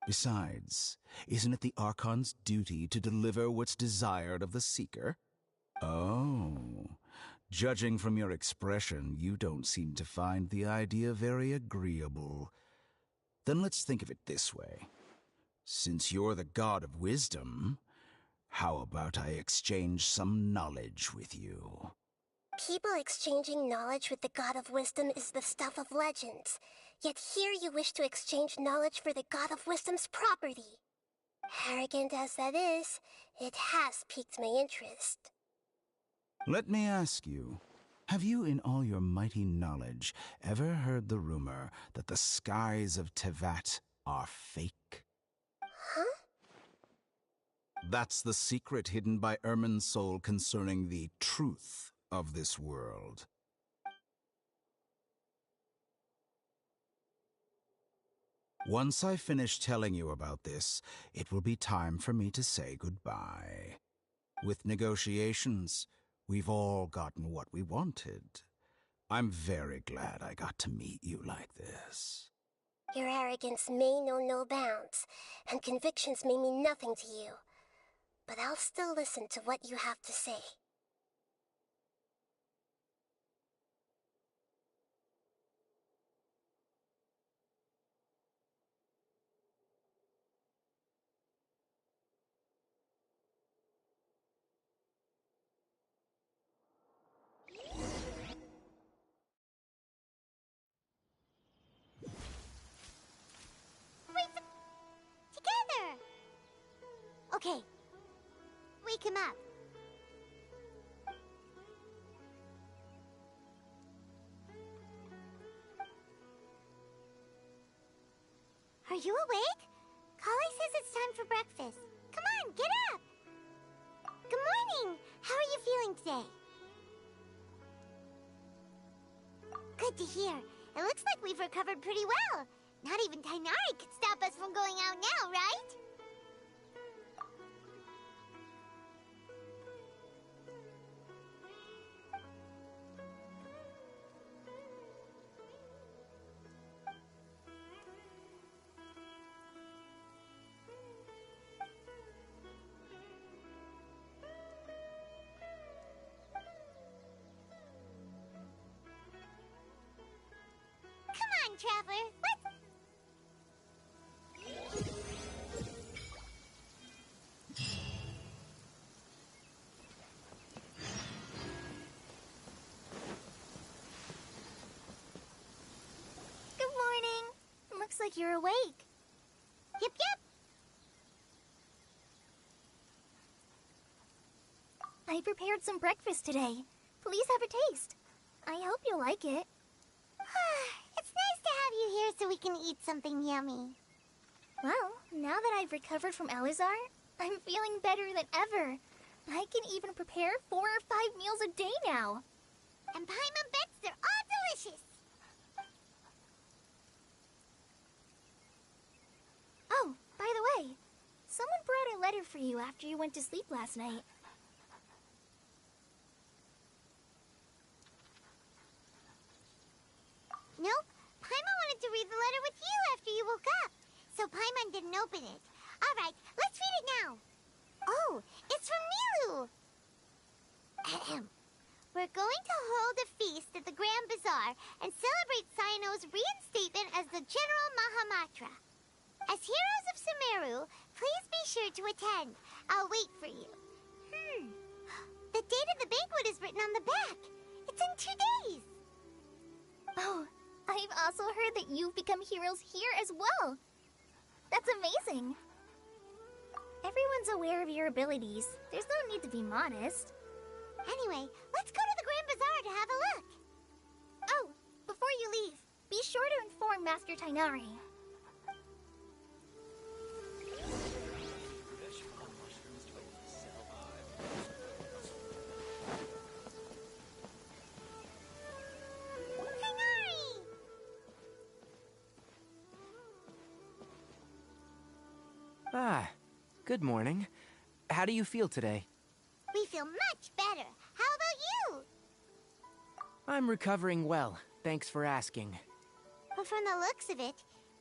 Besides, isn't it the Archon's duty to deliver what's desired of the Seeker? Oh, judging from your expression, you don't seem to find the idea very agreeable. Then let's think of it this way. Since you're the god of wisdom, how about I exchange some knowledge with you? People exchanging knowledge with the god of wisdom is the stuff of legends. Yet here you wish to exchange knowledge for the god of wisdom's property. Arrogant as that is, it has piqued my interest. Let me ask you, have you in all your mighty knowledge ever heard the rumor that the skies of Tevat are fake? Huh? That's the secret hidden by Irminsul concerning the truth of this world. Once I finish telling you about this, it will be time for me to say goodbye. With negotiations, we've all gotten what we wanted. I'm very glad I got to meet you like this. Your arrogance may know no bounds, and convictions may mean nothing to you. But I'll still listen to what you have to say. Together! Okay. Wake him up. Are you awake? Kali says it's time for breakfast. Come on, get up! Good morning! How are you feeling today? Good to hear. It looks like we've recovered pretty well. Not even Tainari could stop us from going out now, right? Come on, Traveler. Let's... Good morning. Looks like you're awake. Yep, yep. I prepared some breakfast today. Please have a taste. I hope you'll like it. It's nice to have you here so we can eat something yummy. Well, now that I've recovered from Elizar, I'm feeling better than ever. I can even prepare 4 or 5 meals a day now. And Paimon bets they're all delicious. Oh, by the way, someone brought a letter for you after you went to sleep last night. Nope. Paimon wanted to read the letter with you after you woke up. So Paimon didn't open it. Alright, let's read it now. Oh, it's from Nilu. Ahem. We're going to hold a feast at the Grand Bazaar and celebrate Cyano's reinstatement as the General Mahamatra. As heroes of Sumeru, please be sure to attend. I'll wait for you. The date of the banquet is written on the back. It's in 2 days. Oh, I've also heard that you've become heroes here as well. That's amazing. Everyone's aware of your abilities. There's no need to be modest. Anyway, let's go to the Grand Bazaar to have a look. Oh, before you leave, be sure to inform Master Tainari. Ah, good morning. How do you feel today? We feel much better. How about you? I'm recovering well. Thanks for asking. Well, from the looks of it,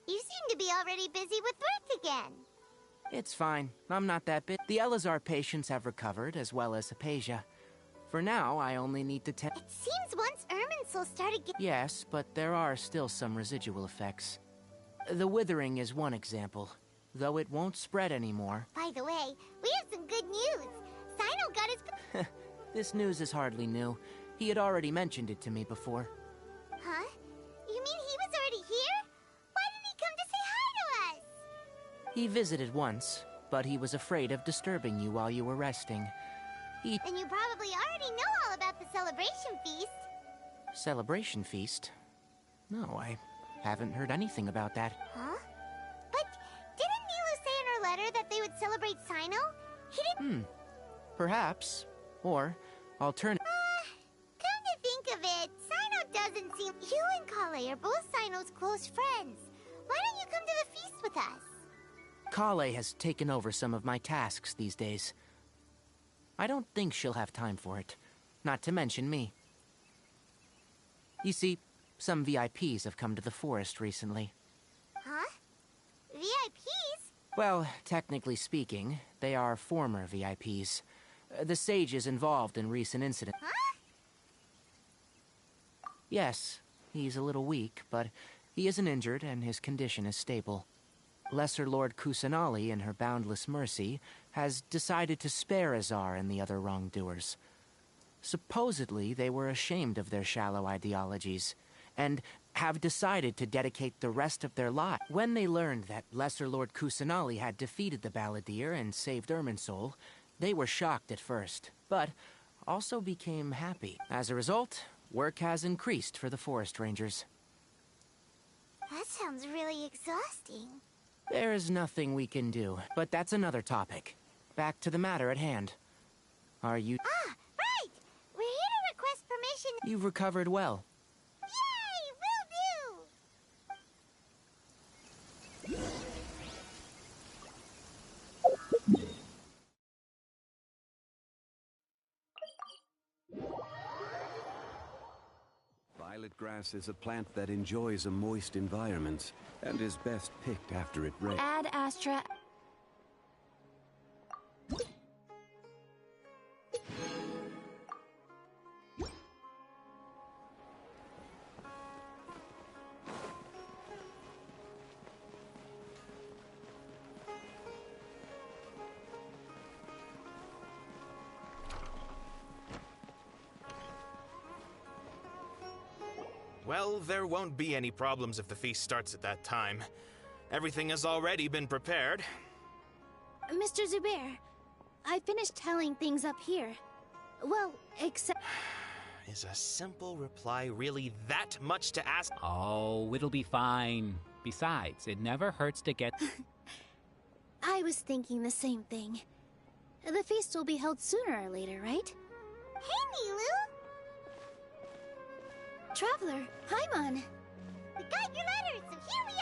you seem to be already busy with work again. It's fine. I'm not that bit. The Elazar patients have recovered, as well as Apasia. For now, I only need to It seems once Irminsul started getting... Yes, but there are still some residual effects. The withering is one example, though it won't spread anymore. By the way, we have some good news. Sino got his... This news is hardly new. He had already mentioned it to me before. Huh? You mean he was already here? Why didn't he come to say hi to us? He visited once, but he was afraid of disturbing you while you were resting. Then you probably already know all about the celebration feast. Celebration feast? No, I haven't heard anything about that. Huh? But didn't Nilu say in her letter that they would celebrate Sino? He didn't... Perhaps. Or, come to think of it, Sino doesn't seem... You and Kale are both Sino's close friends. Why don't you come to the feast with us? Kale has taken over some of my tasks these days. I don't think she'll have time for it. Not to mention me. You see, some VIPs have come to the forest recently. Huh? VIPs? Well, technically speaking, they are former VIPs. The sage is involved in recent incidents. Huh? Yes, he's a little weak, but he isn't injured and his condition is stable. Lesser Lord Kusanali, in her boundless mercy, has decided to spare Azar and the other wrongdoers. Supposedly, they were ashamed of their shallow ideologies, and have decided to dedicate the rest of their lives. When they learned that Lesser Lord Kusanali had defeated the Balladeer and saved Irminsul, they were shocked at first, but also became happy. As a result, work has increased for the Forest Rangers. That sounds really exhausting. There is nothing we can do, but that's another topic. Back to the matter at hand. Are you... Ah, right! We're here to request permission... You've recovered well. Yay! Will do! Violet grass is a plant that enjoys a moist environment and is best picked after it rains. Ad Astra. Well, there won't be any problems if the feast starts at that time. Everything has already been prepared. Mr. Zubair, I finished telling things up here. Well, except... Is a simple reply really that much to ask? Oh, it'll be fine. Besides, it never hurts to get... I was thinking the same thing. The feast will be held sooner or later, right? Hey, Nilu! Traveler, Paimon! We got your letter, so here we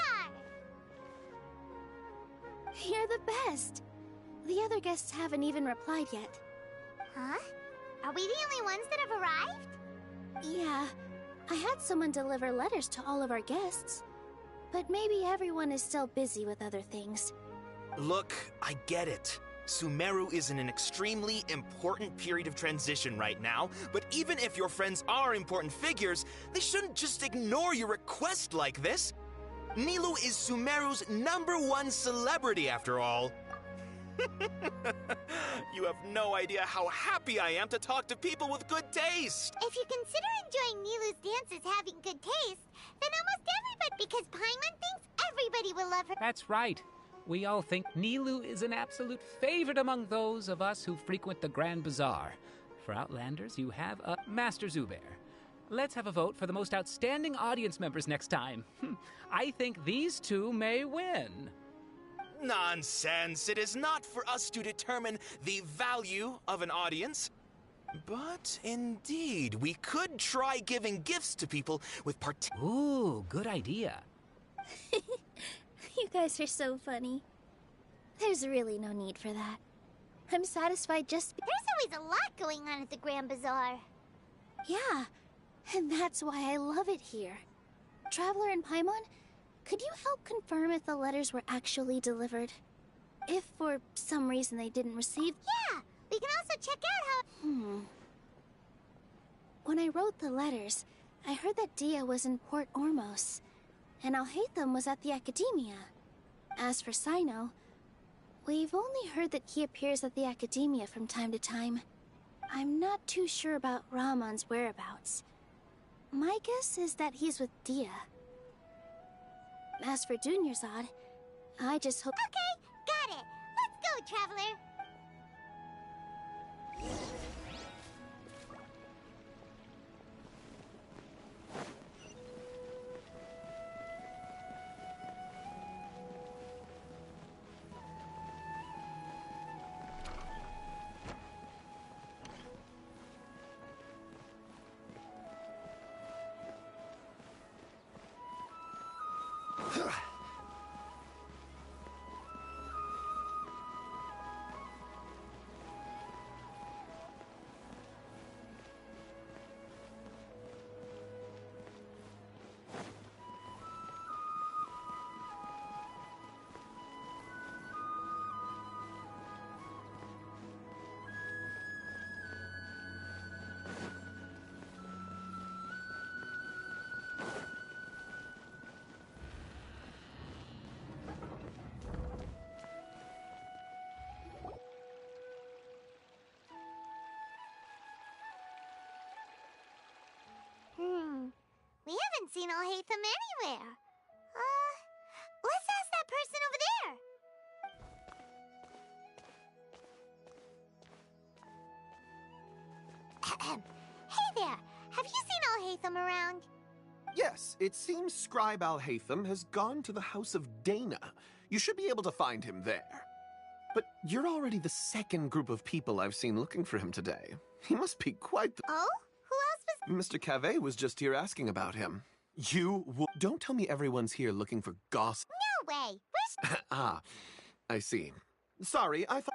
are! You're the best. The other guests haven't even replied yet. Huh? Are we the only ones that have arrived? Yeah, I had someone deliver letters to all of our guests. But maybe everyone is still busy with other things. Look, I get it. Sumeru is in an extremely important period of transition right now, but even if your friends are important figures, they shouldn't just ignore your request like this. Nilu is Sumeru's #1 celebrity, after all. You have no idea how happy I am to talk to people with good taste. If you consider enjoying Nilu's dances having good taste, then almost everybody, because Paimon thinks everybody will love her. That's right. We all think Nilu is an absolute favorite among those of us who frequent the Grand Bazaar. For Outlanders, you have a Master Zubair. Let's have a vote for the most outstanding audience members next time. I think these two may win. Nonsense. It is not for us to determine the value of an audience. But indeed, we could try giving gifts to people with Ooh, good idea. You guys are so funny. There's really no need for that. I'm satisfied just... There's always a lot going on at the Grand Bazaar. Yeah, and that's why I love it here. Traveler in Paimon, could you help confirm if the letters were actually delivered? If for some reason they didn't receive... Yeah, we can also check out how... When I wrote the letters, I heard that Dia was in Port Ormos, and Alhaitham was at the Academia. As for Sino, we've only heard that he appears at the Academia from time to time. I'm not too sure about Ramon's whereabouts. My guess is that he's with Dia. As for Dunyarzad, I just hope... Okay, got it. Let's go, Traveler. We haven't seen Alhaitham anywhere. Let's ask that person over there. Hey there, have you seen Alhaitham around? Yes, it seems Scribe Alhaitham has gone to the House of Dana. You should be able to find him there. But you're already the second group of people I've seen looking for him today. He must be quite the... Oh? Who else was... Mr. Cavey was just here asking about him. Don't tell me everyone's here looking for gossip. No way! Where's... Ah, I see. Sorry, I thought...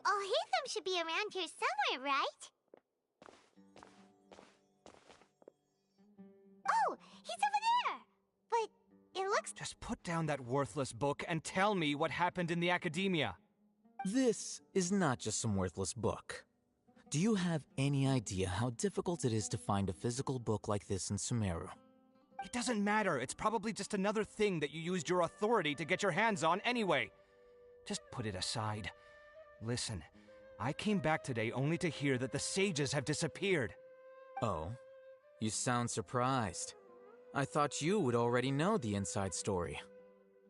Alhaitham should be around here somewhere, right? Oh, he's over there! But it looks... Just put down that worthless book and tell me what happened in the Academia. This is not just some worthless book. Do you have any idea how difficult it is to find a physical book like this in Sumeru? It doesn't matter. It's probably just another thing that you used your authority to get your hands on anyway. Just put it aside. Listen, I came back today only to hear that the sages have disappeared. Oh, you sound surprised. I thought you would already know the inside story.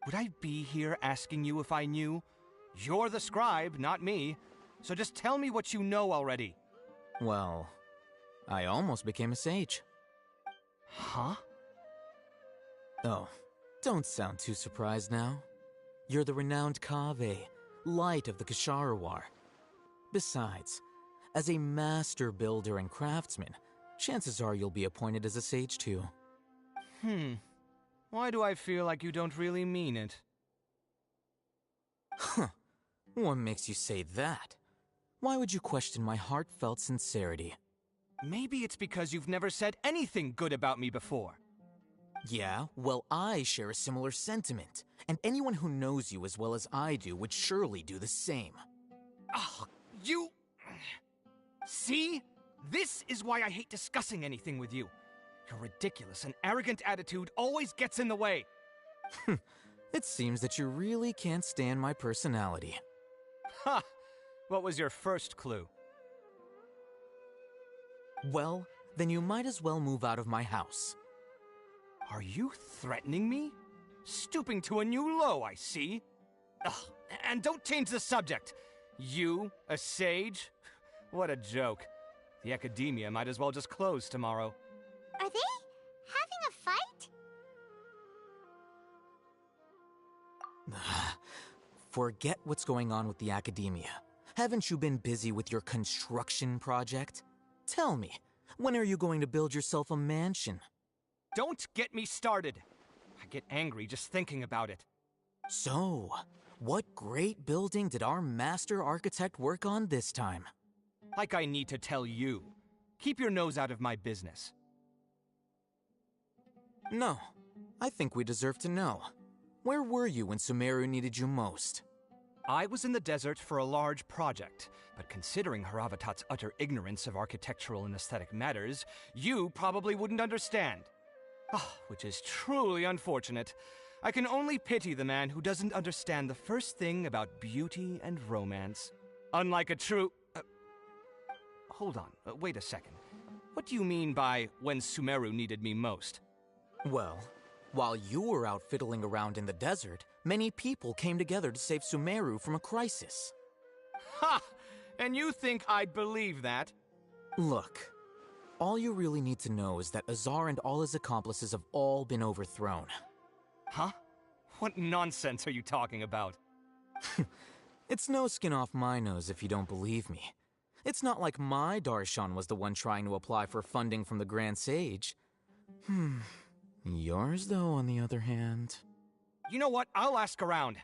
Would I be here asking you if I knew? You're the scribe, not me. So just tell me what you know already. Well, I almost became a sage. Huh? Oh, don't sound too surprised now. You're the renowned Kaveh, light of the Ksharawar. Besides, as a master builder and craftsman, chances are you'll be appointed as a sage too. Why do I feel like you don't really mean it? Huh. What makes you say that? Why would you question my heartfelt sincerity? Maybe it's because you've never said anything good about me before. Yeah, well, I share a similar sentiment, and anyone who knows you as well as I do would surely do the same. Oh, you... See? This is why I hate discussing anything with you. Your ridiculous and arrogant attitude always gets in the way. It seems that you really can't stand my personality. Ha! What was your first clue? Well, then you might as well move out of my house. Are you threatening me? Stooping to a new low, I see. Ugh, and don't change the subject. You, a sage? What a joke. The Academia might as well just close tomorrow. Are they having a fight? Forget what's going on with the Academia. Haven't you been busy with your construction project? Tell me, when are you going to build yourself a mansion? Don't get me started. I get angry just thinking about it. So, what great building did our master architect work on this time? Like I need to tell you. Keep your nose out of my business. No, I think we deserve to know. Where were you when Sumeru needed you most? I was in the desert for a large project, but considering Haravatat's utter ignorance of architectural and aesthetic matters, you probably wouldn't understand. Which is truly unfortunate. I can only pity the man who doesn't understand the first thing about beauty and romance. Unlike a true... hold on, wait a second. What do you mean by when Sumeru needed me most? Well, while you were out fiddling around in the desert, many people came together to save Sumeru from a crisis. Ha! And you think I'd believe that? Look, all you really need to know is that Azar and all his accomplices have all been overthrown. Huh? What nonsense are you talking about? It's no skin off my nose if you don't believe me. It's not like my Darshan was the one trying to apply for funding from the Grand Sage. Yours, though, on the other hand... You know what? I'll ask around.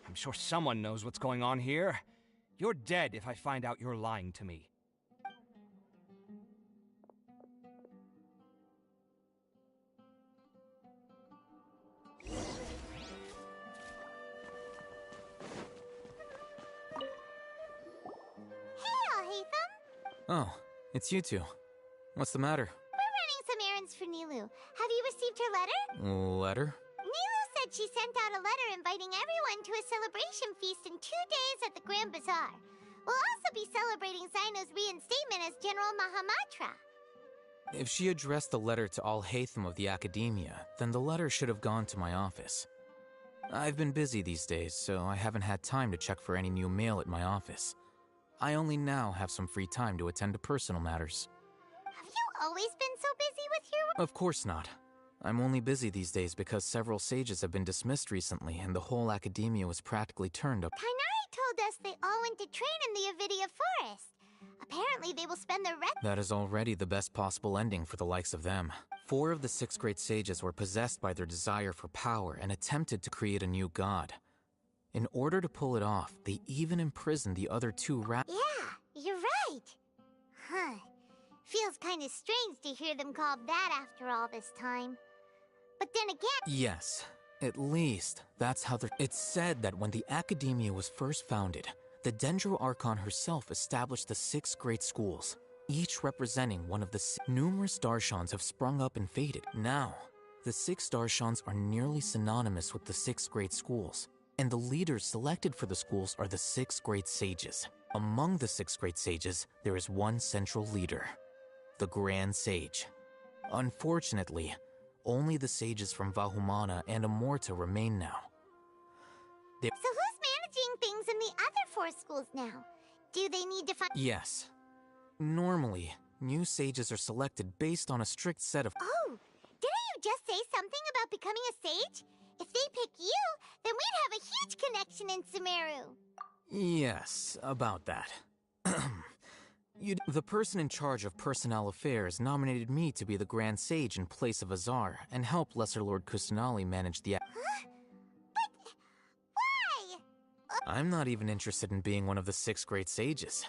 I'm sure someone knows what's going on here. You're dead if I find out you're lying to me. Oh, it's you two. What's the matter? We're running some errands for Nilou. Have you received her letter? Letter? Nilou said she sent out a letter inviting everyone to a celebration feast in 2 days at the Grand Bazaar. We'll also be celebrating Zaino's reinstatement as General Mahamatra. If she addressed the letter to all Hatham of the Academia, then the letter should have gone to my office. I've been busy these days, so I haven't had time to check for any new mail at my office. I only now have some free time to attend to personal matters. Have you always been so busy with your... Of course not. I'm only busy these days because several sages have been dismissed recently and the whole Academia was practically turned up. Kainari told us they all went to train in the Avidia Forest. Apparently they will spend the rest... That is already the best possible ending for the likes of them. 4 of the 6 great sages were possessed by their desire for power and attempted to create a new god. In order to pull it off, they even imprisoned the other 2 Yeah, you're right. Huh. Feels kind of strange to hear them called that after all this time. But then again... Yes, at least that's how they're... It's said that when the Academia was first founded, the Dendro Archon herself established the 6 great schools, each representing one of the numerous Darshans have sprung up and faded. Now, the 6 Darshans are nearly synonymous with the 6 great schools. And the leaders selected for the schools are the 6 great sages. Among the 6 great sages, there is one central leader, the Grand Sage. Unfortunately, only the sages from Vahumana and Amorta remain now. So who's managing things in the other 4 schools now? Do they need to find... Yes. Normally, new sages are selected based on a strict set of... Oh, didn't you just say something about becoming a sage? If they pick you, then we'd have a huge connection in Sumeru. Yes, about that. The person in charge of personnel affairs nominated me to be the Grand Sage in place of Azar and help Lesser Lord Kusanali manage the... Huh? But... why? I'm not even interested in being one of the 6 great sages.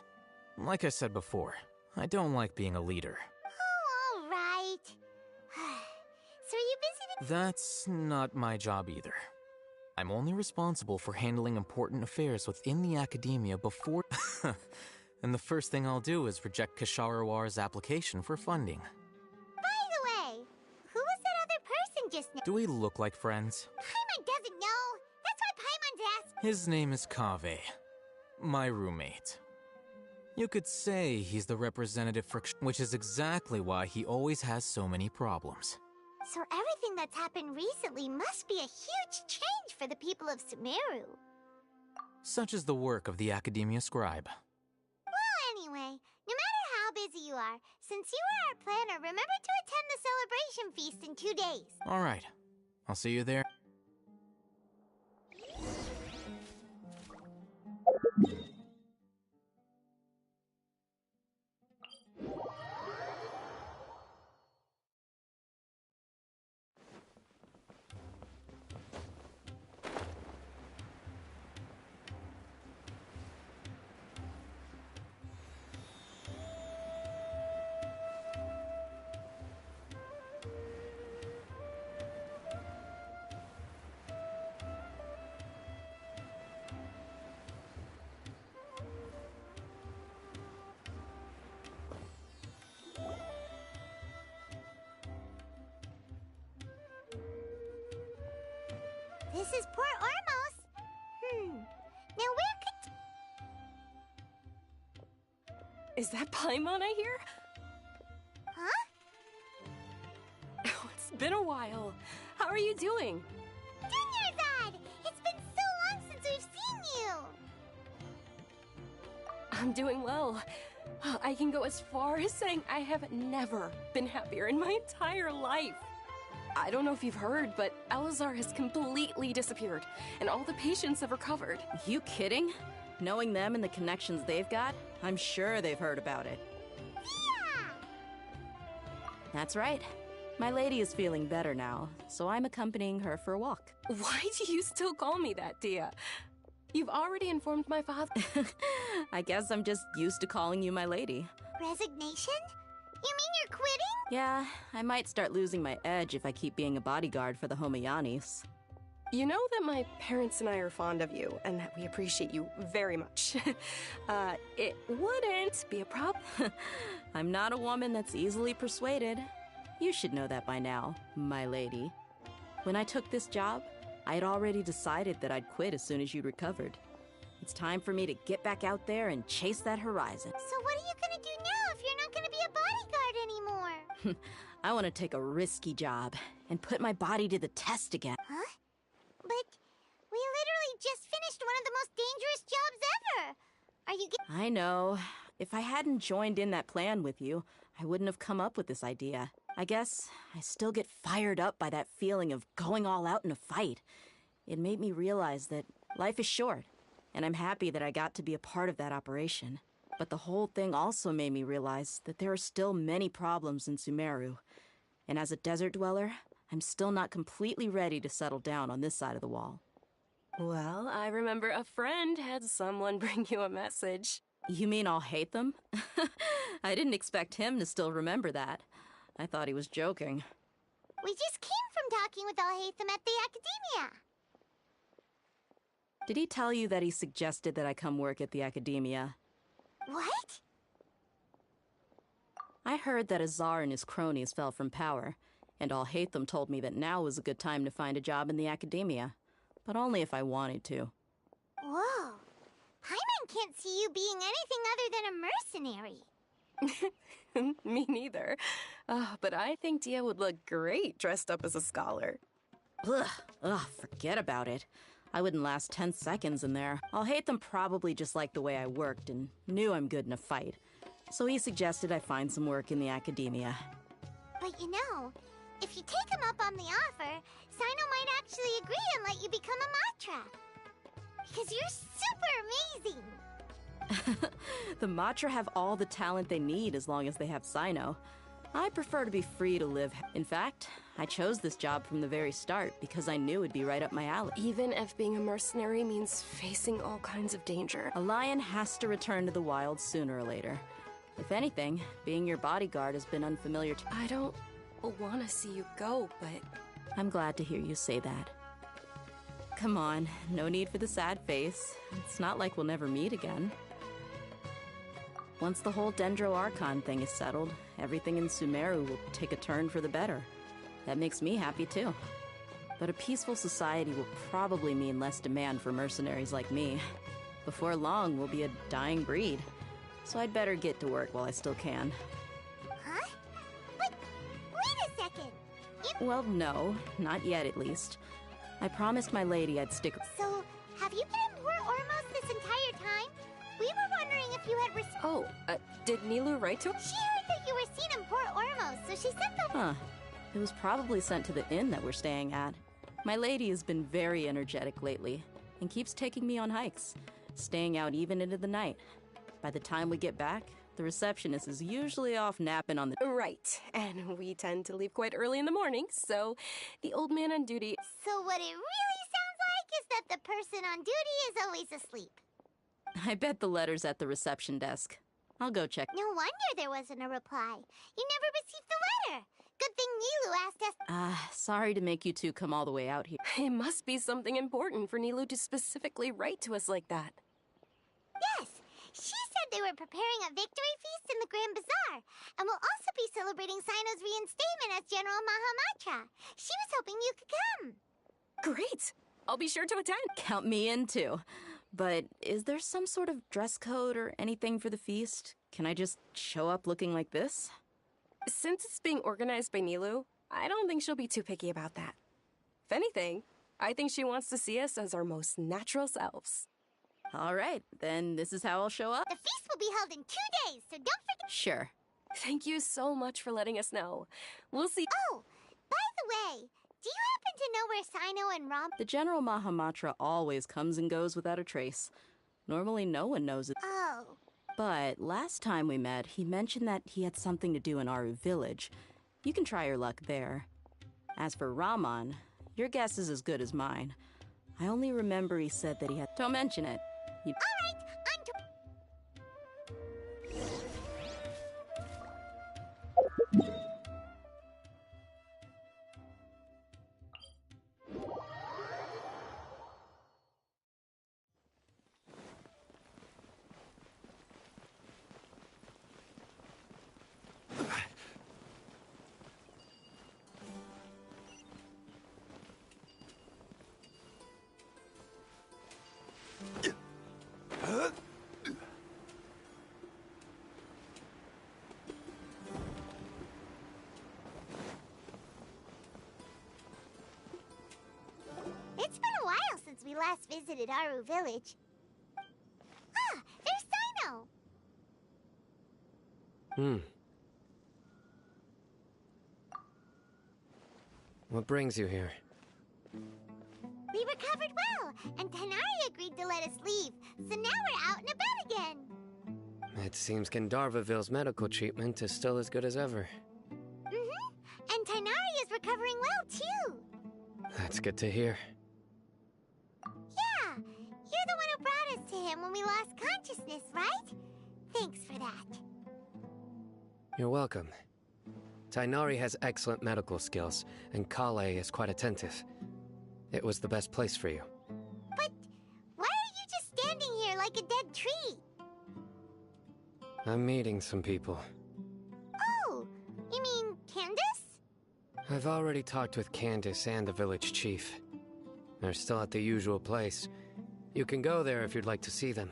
Like I said before, I don't like being a leader. Oh, all right. So are you busy That's not my job either. I'm only responsible for handling important affairs within the academia before... And the first thing I'll do is reject Kasharawar's application for funding. By the way, who was that other person just now? Do we look like friends? Paimon doesn't know. That's why Paimon's asking. His name is Kaveh, my roommate. You could say he's the representative for which is exactly why he always has so many problems. So everything that's happened recently must be a huge change for the people of Sumeru. Such is the work of the Academia Scribe. Well, anyway, no matter how busy you are, since you are our planner, remember to attend the celebration feast in 2 days. All right. I'll see you there. This is Port Ormos. Now where could... Is that Paimon I hear? Huh? Oh, it's been a while. How are you doing? Dunyarzad! It's been so long since we've seen you! I'm doing well. I can go as far as saying I have never been happier in my entire life. I don't know if you've heard, but Elazar has completely disappeared, and all the patients have recovered. You kidding? Knowing them and the connections they've got, I'm sure they've heard about it. Yeah! That's right. My lady is feeling better now, so I'm accompanying her for a walk. Why do you still call me that, Dia? You've already informed my father. I guess I'm just used to calling you my lady. Resignation? You mean you're quitting? Yeah, I might start losing my edge if I keep being a bodyguard for the Homayanis. You know that my parents and I are fond of you, and that we appreciate you very much. It wouldn't be a problem. I'm not a woman that's easily persuaded. You should know that by now, my lady. When I took this job, I had already decided that I'd quit as soon as you recovered. It's time for me to get back out there and chase that horizon. So what are you gonna do now if you're not gonna be a bodyguard anymore? I want to take a risky job and put my body to the test again. Huh? But we literally just finished one of the most dangerous jobs ever. Are you I know. If I hadn't joined in that plan with you, I wouldn't have come up with this idea. I guess I still get fired up by that feeling of going all out in a fight. It made me realize that life is short, and I'm happy that I got to be a part of that operation. But the whole thing also made me realize that there are still many problems in Sumeru. And as a desert dweller, I'm still not completely ready to settle down on this side of the wall. Well, I remember a friend had someone bring you a message. You mean I'll hate them? I didn't expect him to still remember that. I thought he was joking. We just came from talking with Alhaitham at the Academia. Did he tell you that he suggested that I come work at the Academia? What? I heard that Azar and his cronies fell from power, and Alhaitham told me that now was a good time to find a job in the Academia, but only if I wanted to. Whoa. Paimon can't see you being anything other than a mercenary. Me neither. But I think Dia would look great dressed up as a scholar. Ugh, forget about it. I wouldn't last 10 seconds in there. Alhaitham probably just liked the way I worked and knew I'm good in a fight. So he suggested I find some work in the Academia. But you know, if you take him up on the offer, Sino might actually agree become a Matra. Because you're super amazing. The Matra have all the talent they need as long as they have Sino. I prefer to be free to live. In fact, I chose this job from the very start because I knew it'd be right up my alley. Even if being a mercenary means facing all kinds of danger. A lion has to return to the wild sooner or later. If anything, being your bodyguard has been unfamiliar to— I don't want to see you go, but... I'm glad to hear you say that. Come on, no need for the sad face. It's not like we'll never meet again. Once the whole Dendro Archon thing is settled, everything in Sumeru will take a turn for the better. That makes me happy too. But a peaceful society will probably mean less demand for mercenaries like me. Before long, we'll be a dying breed. So I'd better get to work while I still can. Huh? But wait a second! Well, no, not yet at least. I promised my lady I'd stick— So, have you been in Port Ormos this entire time? We were wondering if you had did Nilou write to us? She heard that you were seen in Port Ormos, so she sent the— Huh. It was probably sent to the inn that we're staying at. My lady has been very energetic lately, and keeps taking me on hikes, staying out even into the night. By the time we get back, the receptionist is usually off napping on the— Right, and we tend to leave quite early in the morning, so the old man on duty— So what it really sounds like is that the person on duty is always asleep. I bet the letter's at the reception desk. I'll go check. No wonder there wasn't a reply. You never received the letter. Good thing Nilou asked us— Sorry to make you two come all the way out here. It must be something important for Nilou to specifically write to us like that. Yes, she said they were preparing a victory feast in the Grand Bazaar, and will also be celebrating Sino's reinstatement as General Mahamatra. She was hoping you could come. Great! I'll be sure to attend. Count me in too. But is there some sort of dress code or anything for the feast? Can I just show up looking like this? Since it's being organized by Nilou, I don't think she'll be too picky about that. If anything, I think she wants to see us as our most natural selves. All right, then this is how I'll show up. The feast will be held in 2 days, so don't forget— Sure. Thank you so much for letting us know. We'll see— Oh, by the way, do you happen to know where Sino and Rom— The General Mahamatra always comes and goes without a trace. Normally no one knows it. Oh. But last time we met, he mentioned that he had something to do in Aru Village. You can try your luck there. As for Raman, your guess is as good as mine. I only remember he said that he had— Don't mention it. All right, on to— It's been a while since we last visited Aru Village. Ah, there's Sino! What brings you here? We recovered well, and Tanari agreed to let us leave, so now we're out and about again. It seems Gandharvaville's medical treatment is still as good as ever. And Tanari is recovering well, too. That's good to hear. Yeah, you're the one who brought us to him when we lost consciousness, right? Thanks for that. You're welcome. Tainari has excellent medical skills, and Kale is quite attentive. It was the best place for you. But why are you just standing here like a dead tree? I'm meeting some people. Oh, you mean Candace? I've already talked with Candace and the village chief. They're still at the usual place. You can go there if you'd like to see them.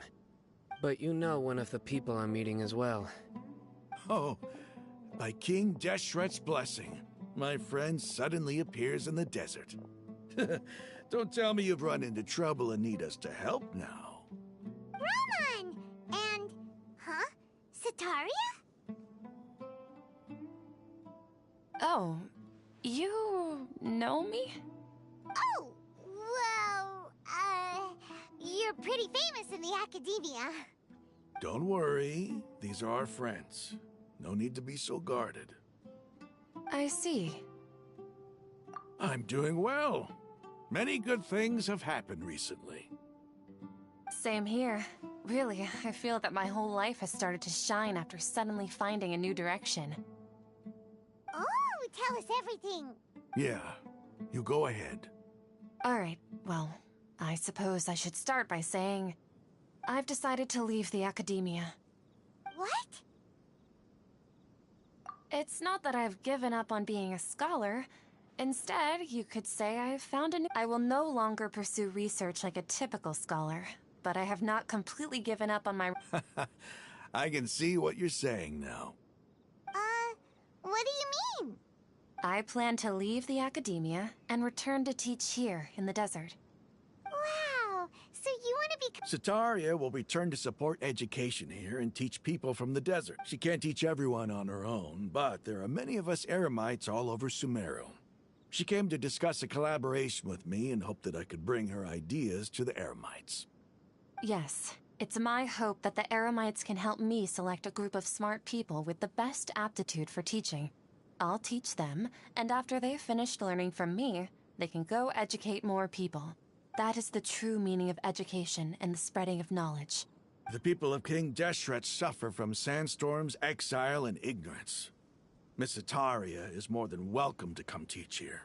But you know one of the people I'm meeting as well. Oh, by King Deshret's blessing, my friend suddenly appears in the desert. Don't tell me you've run into trouble and need us to help now. Raman! And... huh? Sataria? Oh, you know me? Oh, well... pretty famous in the academia. Don't worry, these are our friends. No need to be so guarded. I see. I'm doing well. Many good things have happened recently. Same here. Really, I feel that my whole life has started to shine after suddenly finding a new direction. Oh, tell us everything. Yeah, you go ahead. Alright, well, I suppose I should start by saying I've decided to leave the academia. What? It's not that I've given up on being a scholar. Instead, you could say I've found a new... I will no longer pursue research like a typical scholar, but I have not completely given up on my... I can see what you're saying now. What do you mean? I plan to leave the academia and return to teach here in the desert. Wow, so you want to be... Sataria will return to support education here and teach people from the desert. She can't teach everyone on her own, but there are many of us Eremites all over Sumeru. She came to discuss a collaboration with me and hoped that I could bring her ideas to the Eremites. Yes, it's my hope that the Eremites can help me select a group of smart people with the best aptitude for teaching. I'll teach them, and after they've finished learning from me, they can go educate more people. That is the true meaning of education and the spreading of knowledge. The people of King Deshret suffer from sandstorms, exile, and ignorance. Miss Ataria is more than welcome to come teach here.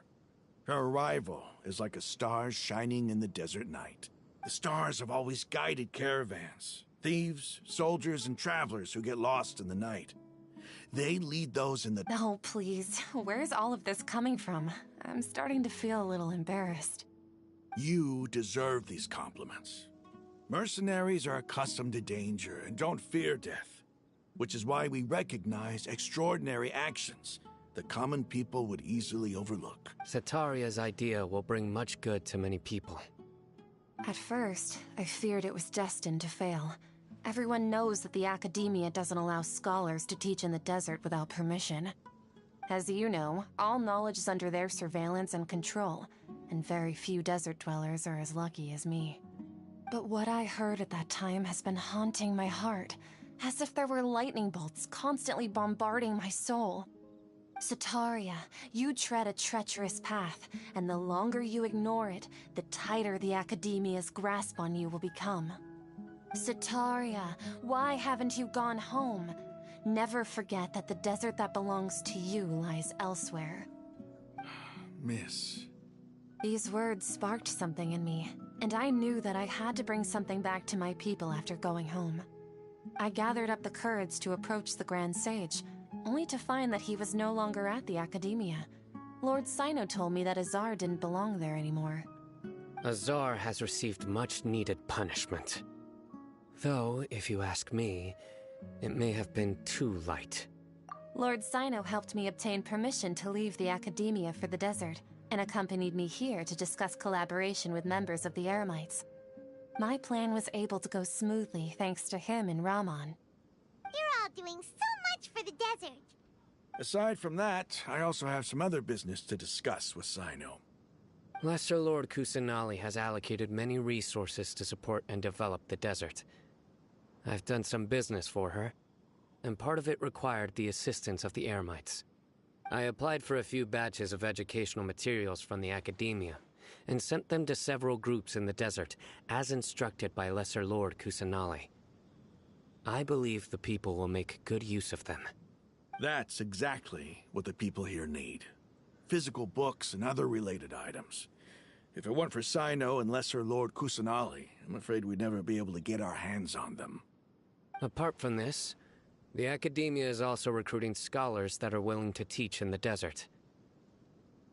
Her arrival is like a star shining in the desert night. The stars have always guided caravans, thieves, soldiers, and travelers who get lost in the night. They lead those in the... Oh, please. Where's all of this coming from? I'm starting to feel a little embarrassed. You deserve these compliments. Mercenaries are accustomed to danger and don't fear death, which is why we recognize extraordinary actions that common people would easily overlook. Sataria's idea will bring much good to many people. At first, I feared it was destined to fail. Everyone knows that the academia doesn't allow scholars to teach in the desert without permission. As you know, all knowledge is under their surveillance and control, and very few desert dwellers are as lucky as me. But what I heard at that time has been haunting my heart, as if there were lightning bolts constantly bombarding my soul. Sataria, you tread a treacherous path, and the longer you ignore it, the tighter the academia's grasp on you will become. Sataria, why haven't you gone home? Never forget that the desert that belongs to you lies elsewhere. Miss... These words sparked something in me, and I knew that I had to bring something back to my people after going home. I gathered up the courage to approach the Grand Sage, only to find that he was no longer at the Academia. Lord Sino told me that Azar didn't belong there anymore. Azar has received much-needed punishment. Though, if you ask me, it may have been too light. Lord Sino helped me obtain permission to leave the Academia for the desert, and accompanied me here to discuss collaboration with members of the Eremites. My plan was able to go smoothly thanks to him and Rahman. You're all doing so much for the desert. Aside from that, I also have some other business to discuss with Sino. Lesser Lord Kusanali has allocated many resources to support and develop the desert. I've done some business for her, and part of it required the assistance of the Eremites. I applied for a few batches of educational materials from the Academia, and sent them to several groups in the desert, as instructed by Lesser Lord Kusanali. I believe the people will make good use of them. That's exactly what the people here need. Physical books and other related items. If it weren't for Sino and Lesser Lord Kusanali, I'm afraid we'd never be able to get our hands on them. Apart from this, the Academia is also recruiting scholars that are willing to teach in the desert.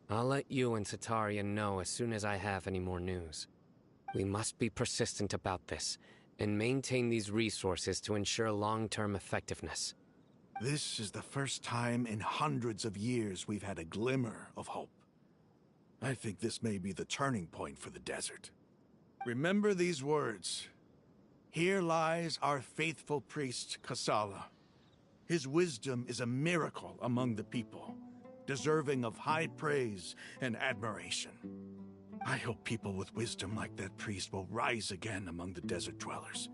I'll let you and Sataria know as soon as I have any more news. We must be persistent about this, and maintain these resources to ensure long-term effectiveness. This is the first time in hundreds of years we've had a glimmer of hope. I think this may be the turning point for the desert. Remember these words. Here lies our faithful priest, Kasala. His wisdom is a miracle among the people, deserving of high praise and admiration. I hope people with wisdom like that priest will rise again among the desert dwellers.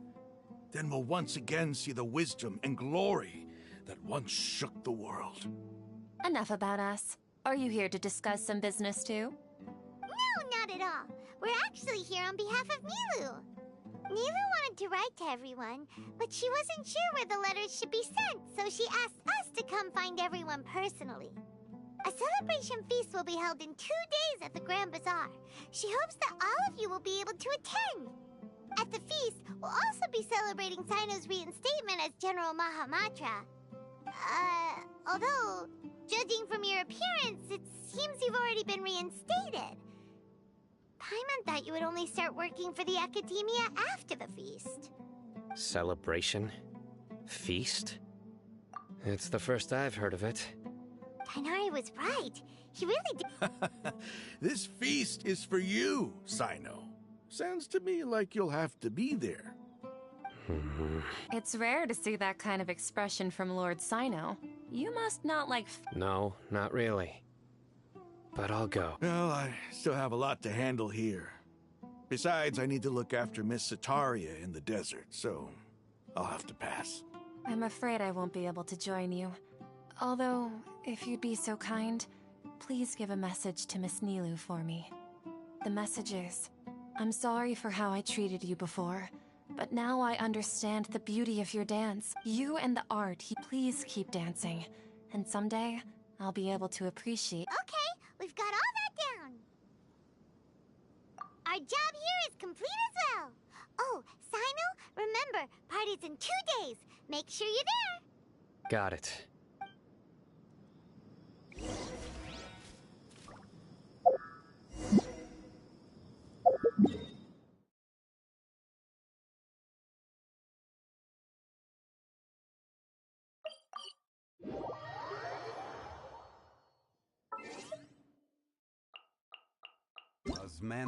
Then we'll once again see the wisdom and glory that once shook the world. Enough about us. Are you here to discuss some business too? No, not at all. We're actually here on behalf of Nilu. Nilu wanted to write to everyone, but she wasn't sure where the letters should be sent, so she asked us to come find everyone personally. A celebration feast will be held in 2 days at the Grand Bazaar. She hopes that all of you will be able to attend. At the feast, we'll also be celebrating Sino's reinstatement as General Mahamatra. Although, judging from your appearance, it seems you've already been reinstated. Paimon thought you would only start working for the Academia after the feast. Celebration? Feast? It's the first I've heard of it. Tighnari was right. He really did. This feast is for you, Sino. Sounds to me like you'll have to be there. It's rare to see that kind of expression from Lord Sino. You must not like... No, not really. But I'll go. Well, I still have a lot to handle here. Besides, I need to look after Miss Sataria in the desert, so I'll have to pass. I'm afraid I won't be able to join you. Although, if you'd be so kind, please give a message to Miss Nilu for me. The message is, I'm sorry for how I treated you before, but now I understand the beauty of your dance. You and the art, please keep dancing. And someday, I'll be able to appreciate... Okay, we've got all that down. Our job here is complete as well. Oh, Sino, remember, party's in 2 days. Make sure you're there. Got it. Man.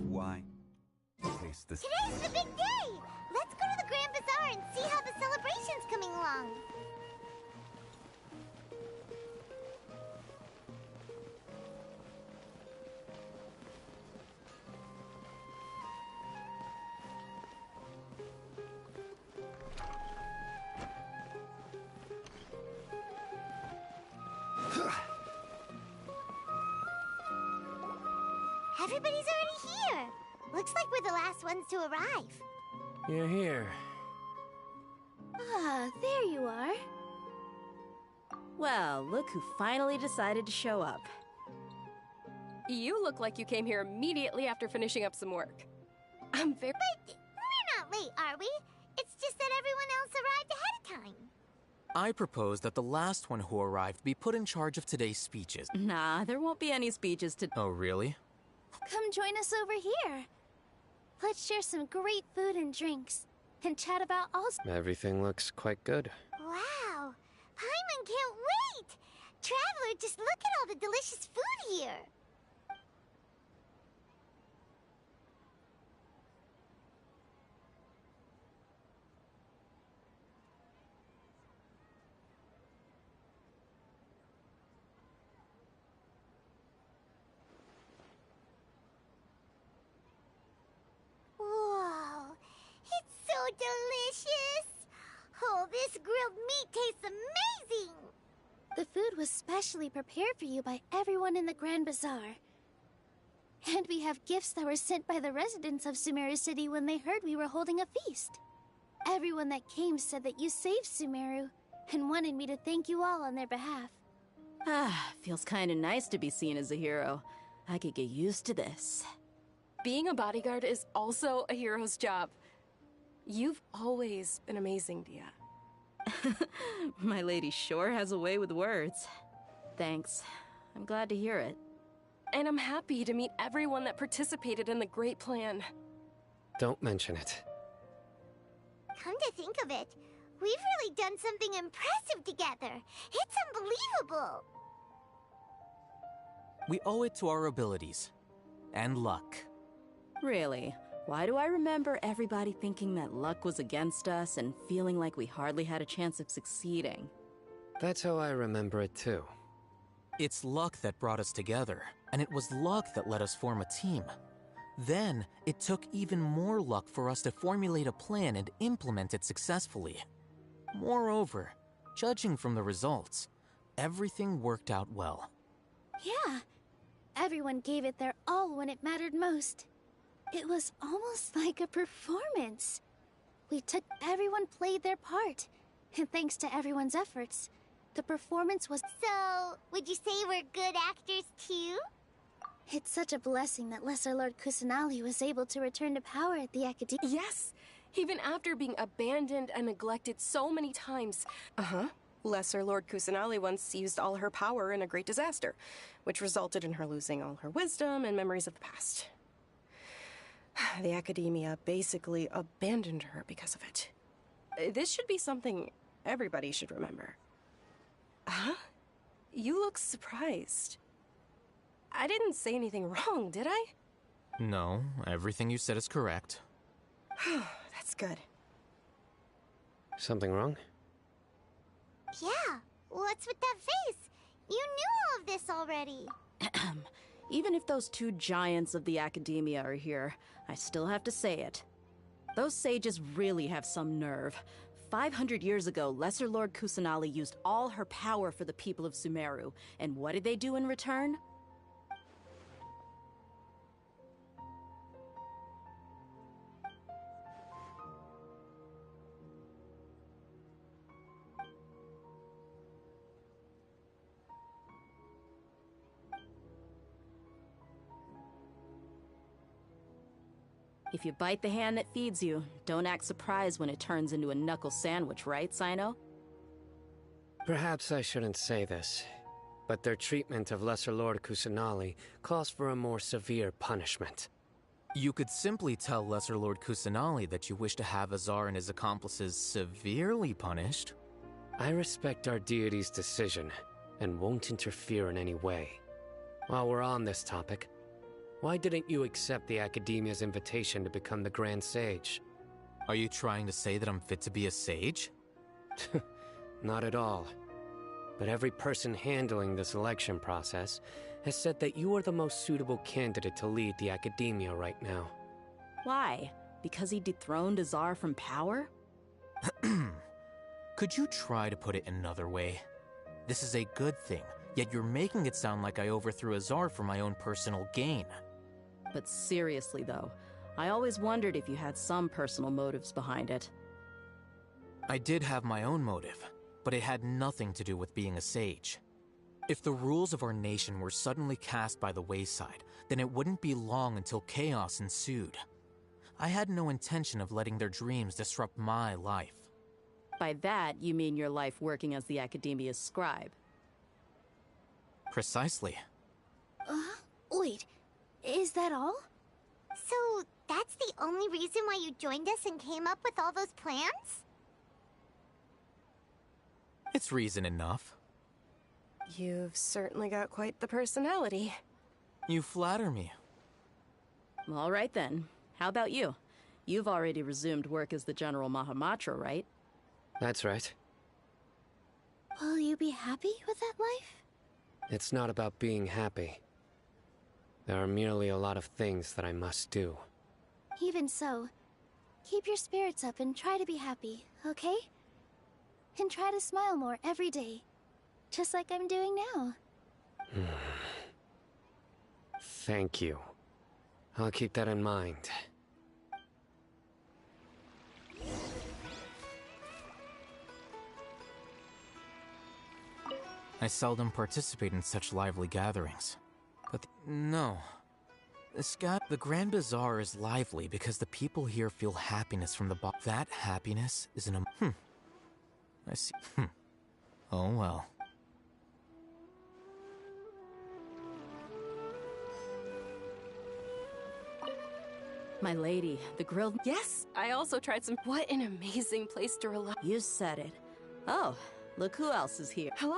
Why? Taste this. Today's the big day! Let's go to the Grand Bazaar and see how the celebration's coming along. Everybody's already here. Looks like we're the last ones to arrive. You're here. Ah, there you are. Well, look who finally decided to show up. You look like you came here immediately after finishing up some work. I'm very... But we're not late, are we? It's just that everyone else arrived ahead of time. I propose that the last one who arrived be put in charge of today's speeches. Nah, there won't be any speeches to... Oh, really? Come join us over here. Let's share some great food and drinks, and chat about all... Everything looks quite good. Wow! Paimon can't wait! Traveler, just look at all the delicious food here! Whoa! It's so delicious! Oh, this grilled meat tastes amazing! The food was specially prepared for you by everyone in the Grand Bazaar. And we have gifts that were sent by the residents of Sumeru City when they heard we were holding a feast. Everyone that came said that you saved Sumeru, and wanted me to thank you all on their behalf. Ah, feels kinda nice to be seen as a hero. I could get used to this. Being a bodyguard is also a hero's job. You've always been amazing, Dia. My lady sure has a way with words. Thanks. I'm glad to hear it. And I'm happy to meet everyone that participated in the great plan. Don't mention it. Come to think of it, we've really done something impressive together. It's unbelievable. We owe it to our abilities. And luck. Really? Why do I remember everybody thinking that luck was against us and feeling like we hardly had a chance of succeeding? That's how I remember it too. It's luck that brought us together, and it was luck that let us form a team. Then, it took even more luck for us to formulate a plan and implement it successfully. Moreover, judging from the results, everything worked out well. Yeah. Everyone gave it their all when it mattered most. It was almost like a performance. Everyone played their part. And thanks to everyone's efforts, the performance was... So, would you say we're good actors too? It's such a blessing that Lesser Lord Kusanali was able to return to power at the Academia. Yes! Even after being abandoned and neglected so many times. Lesser Lord Kusanali once used all her power in a great disaster, which resulted in her losing all her wisdom and memories of the past. The Academia basically abandoned her because of it. This should be something everybody should remember. Huh? You look surprised. I didn't say anything wrong, did I? No, everything you said is correct. That's good. Something wrong? Yeah, what's with that face? You knew all of this already. Even if those two giants of the Academia are here, I still have to say it. Those sages really have some nerve. 500 years ago, Lesser Lord Kusanali used all her power for the people of Sumeru, and what did they do in return? If you bite the hand that feeds you, don't act surprised when it turns into a knuckle sandwich, right, Sino? Perhaps I shouldn't say this, but their treatment of Lesser Lord Kusanali calls for a more severe punishment. You could simply tell Lesser Lord Kusanali that you wish to have Azar and his accomplices severely punished. I respect our deity's decision, and won't interfere in any way. While we're on this topic, why didn't you accept the Academia's invitation to become the Grand Sage? Are you trying to say that I'm fit to be a sage? Not at all. But every person handling the selection process has said that you are the most suitable candidate to lead the Academia right now. Why? Because he dethroned Azar from power? Could you try to put it another way? This is a good thing, yet you're making it sound like I overthrew Azar for my own personal gain. But seriously, though, I always wondered if you had some personal motives behind it. I did have my own motive, but it had nothing to do with being a sage. If the rules of our nation were suddenly cast by the wayside, then it wouldn't be long until chaos ensued. I had no intention of letting their dreams disrupt my life. By that, you mean your life working as the Academia's scribe. Precisely. Wait, is that all? So, that's the only reason why you joined us and came up with all those plans? It's reason enough. You've certainly got quite the personality. You flatter me. All right then. How about you? You've already resumed work as the General Mahamatra, right? That's right. Will you be happy with that life? It's not about being happy. There are merely a lot of things that I must do. Even so, keep your spirits up and try to be happy, okay? And try to smile more every day. Just like I'm doing now. Thank you. I'll keep that in mind. I seldom participate in such lively gatherings. But no. The Grand Bazaar is lively because the people here feel happiness from the that happiness is I see. Oh well. My lady, the grilled... Yes, I also tried some... What an amazing place to relax. You said it. Oh, look who else is here. Hello.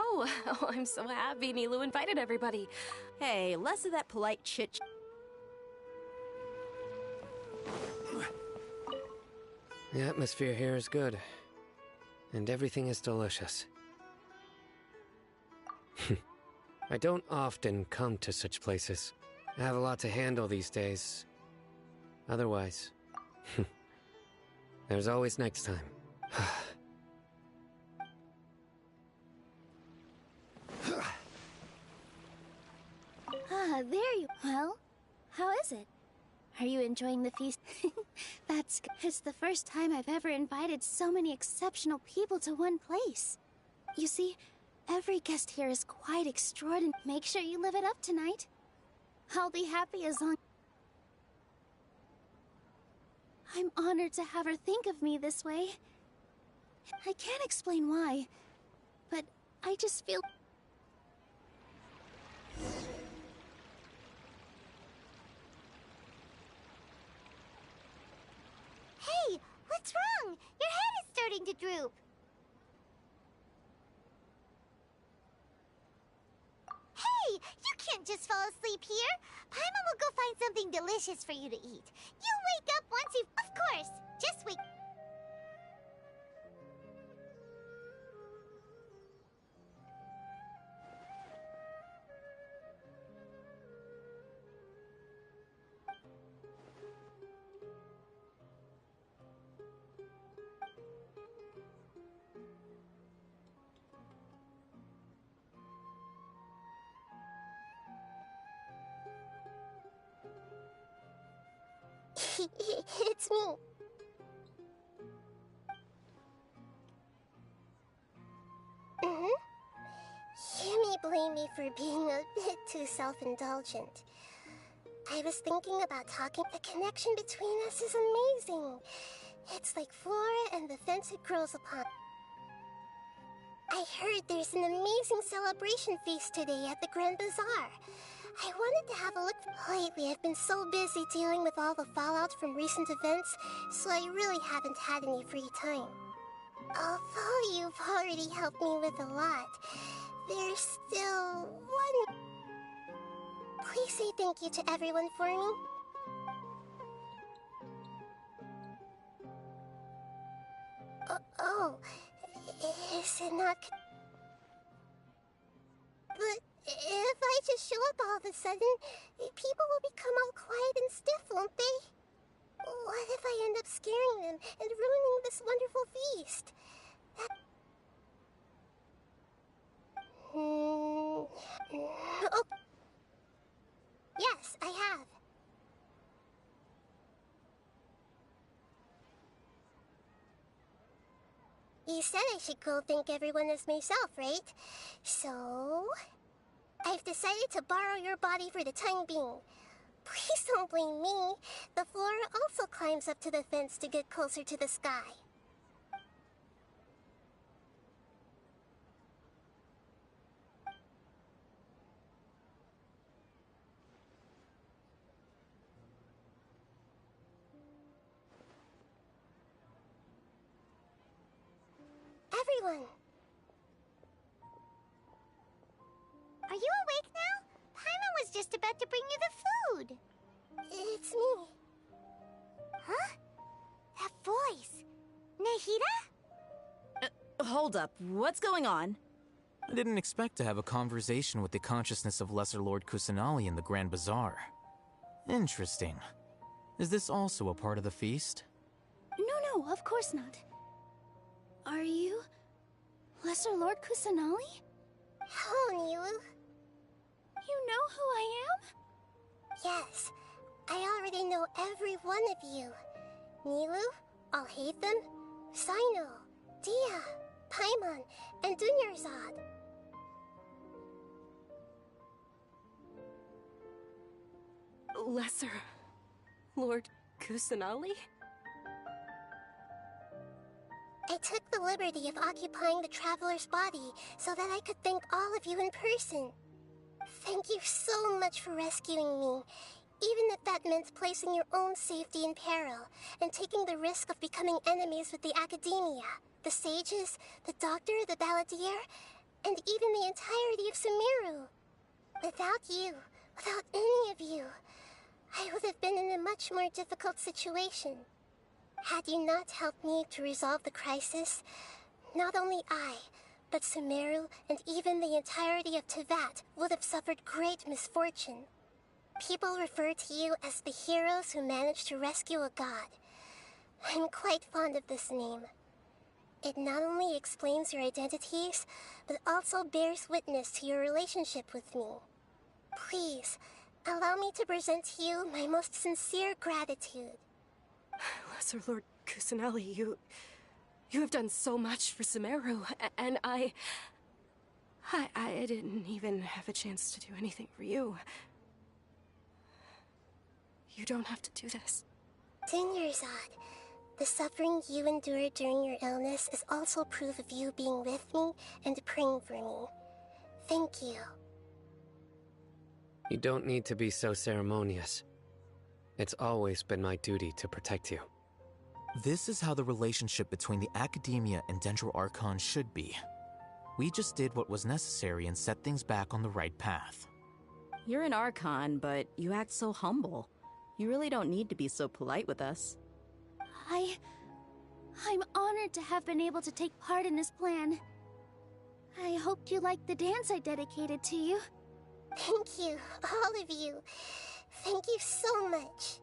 Oh, I'm so happy Nilou invited everybody. Hey, less of that polite chit... The atmosphere here is good. And everything is delicious. I don't often come to such places. I have a lot to handle these days. Otherwise, there's always next time. There you... Well, how is it? Are you enjoying the feast? That's good. It's the first time I've ever invited so many exceptional people to one place. You see, every guest here is quite extraordinary. Make sure you live it up tonight. I'll be happy as long... I'm honored to have her think of me this way. I can't explain why, but I just feel... Hey, what's wrong? Your head is starting to droop. Hey, you can't just fall asleep here. Paimon will go find something delicious for you to eat. You'll wake up once you... Of course, just wake... It's me. You may blame me for being a bit too self-indulgent. I was thinking about talking. The connection between us is amazing. It's like flora and the fence it grows upon. I heard there's an amazing celebration feast today at the Grand Bazaar. I wanted to have a look. Lately, I've been so busy dealing with all the fallout from recent events, so I really haven't had any free time. Although you've already helped me with a lot, there's still one... Please say thank you to everyone for me. Oh, is it not... But if I just show up all of a sudden, people will become all quiet and stiff, won't they? What if I end up scaring them and ruining this wonderful feast? Oh. Yes, I have. You said I should go thank everyone as myself, right? So... I've decided to borrow your body for the time being. Please don't blame me. The flora also climbs up to the fence to get closer to the sky. Everyone! Are you awake now? Paimon was just about to bring you the food. It's me. Huh? That voice. Nahida? Hold up. What's going on? I didn't expect to have a conversation with the consciousness of Lesser Lord Kusanali in the Grand Bazaar. Interesting. Is this also a part of the feast? No, of course not. Are you... Lesser Lord Kusanali? Hello, Nilou. You know who I am? Yes, I already know every one of you. Nilou, Alhaitham, Sino, Dia, Paimon, and Dunyarzad. Lesser Lord Kusanali? I took the liberty of occupying the Traveler's body so that I could thank all of you in person. Thank you so much for rescuing me, Even if that meant placing your own safety in peril and taking the risk of becoming enemies with the Academia, the sages, the doctor, the balladeer, and even the entirety of Sumeru. Without you, without any of you, I would have been in a much more difficult situation. Had you not helped me to resolve the crisis, not only I, but Sumeru and even the entirety of Teyvat would have suffered great misfortune. People refer to you as the heroes who managed to rescue a god. I'm quite fond of this name. It not only explains your identities, but also bears witness to your relationship with me. Please, allow me to present to you my most sincere gratitude. Lesser Lord Kusanali, you have done so much for Sumeru, and I didn't even have a chance to do anything for you. You don't have to do this. Dinyarzad, the suffering you endured during your illness is also proof of you being with me and praying for me. Thank you. You don't need to be so ceremonious. It's always been my duty to protect you. This is how the relationship between the Academia and Dendro Archon should be. We just did what was necessary and set things back on the right path. You're an Archon, but you act so humble. You really don't need to be so polite with us. I'm honored to have been able to take part in this plan. I hoped you liked the dance I dedicated to you. Thank you, all of you. Thank you so much.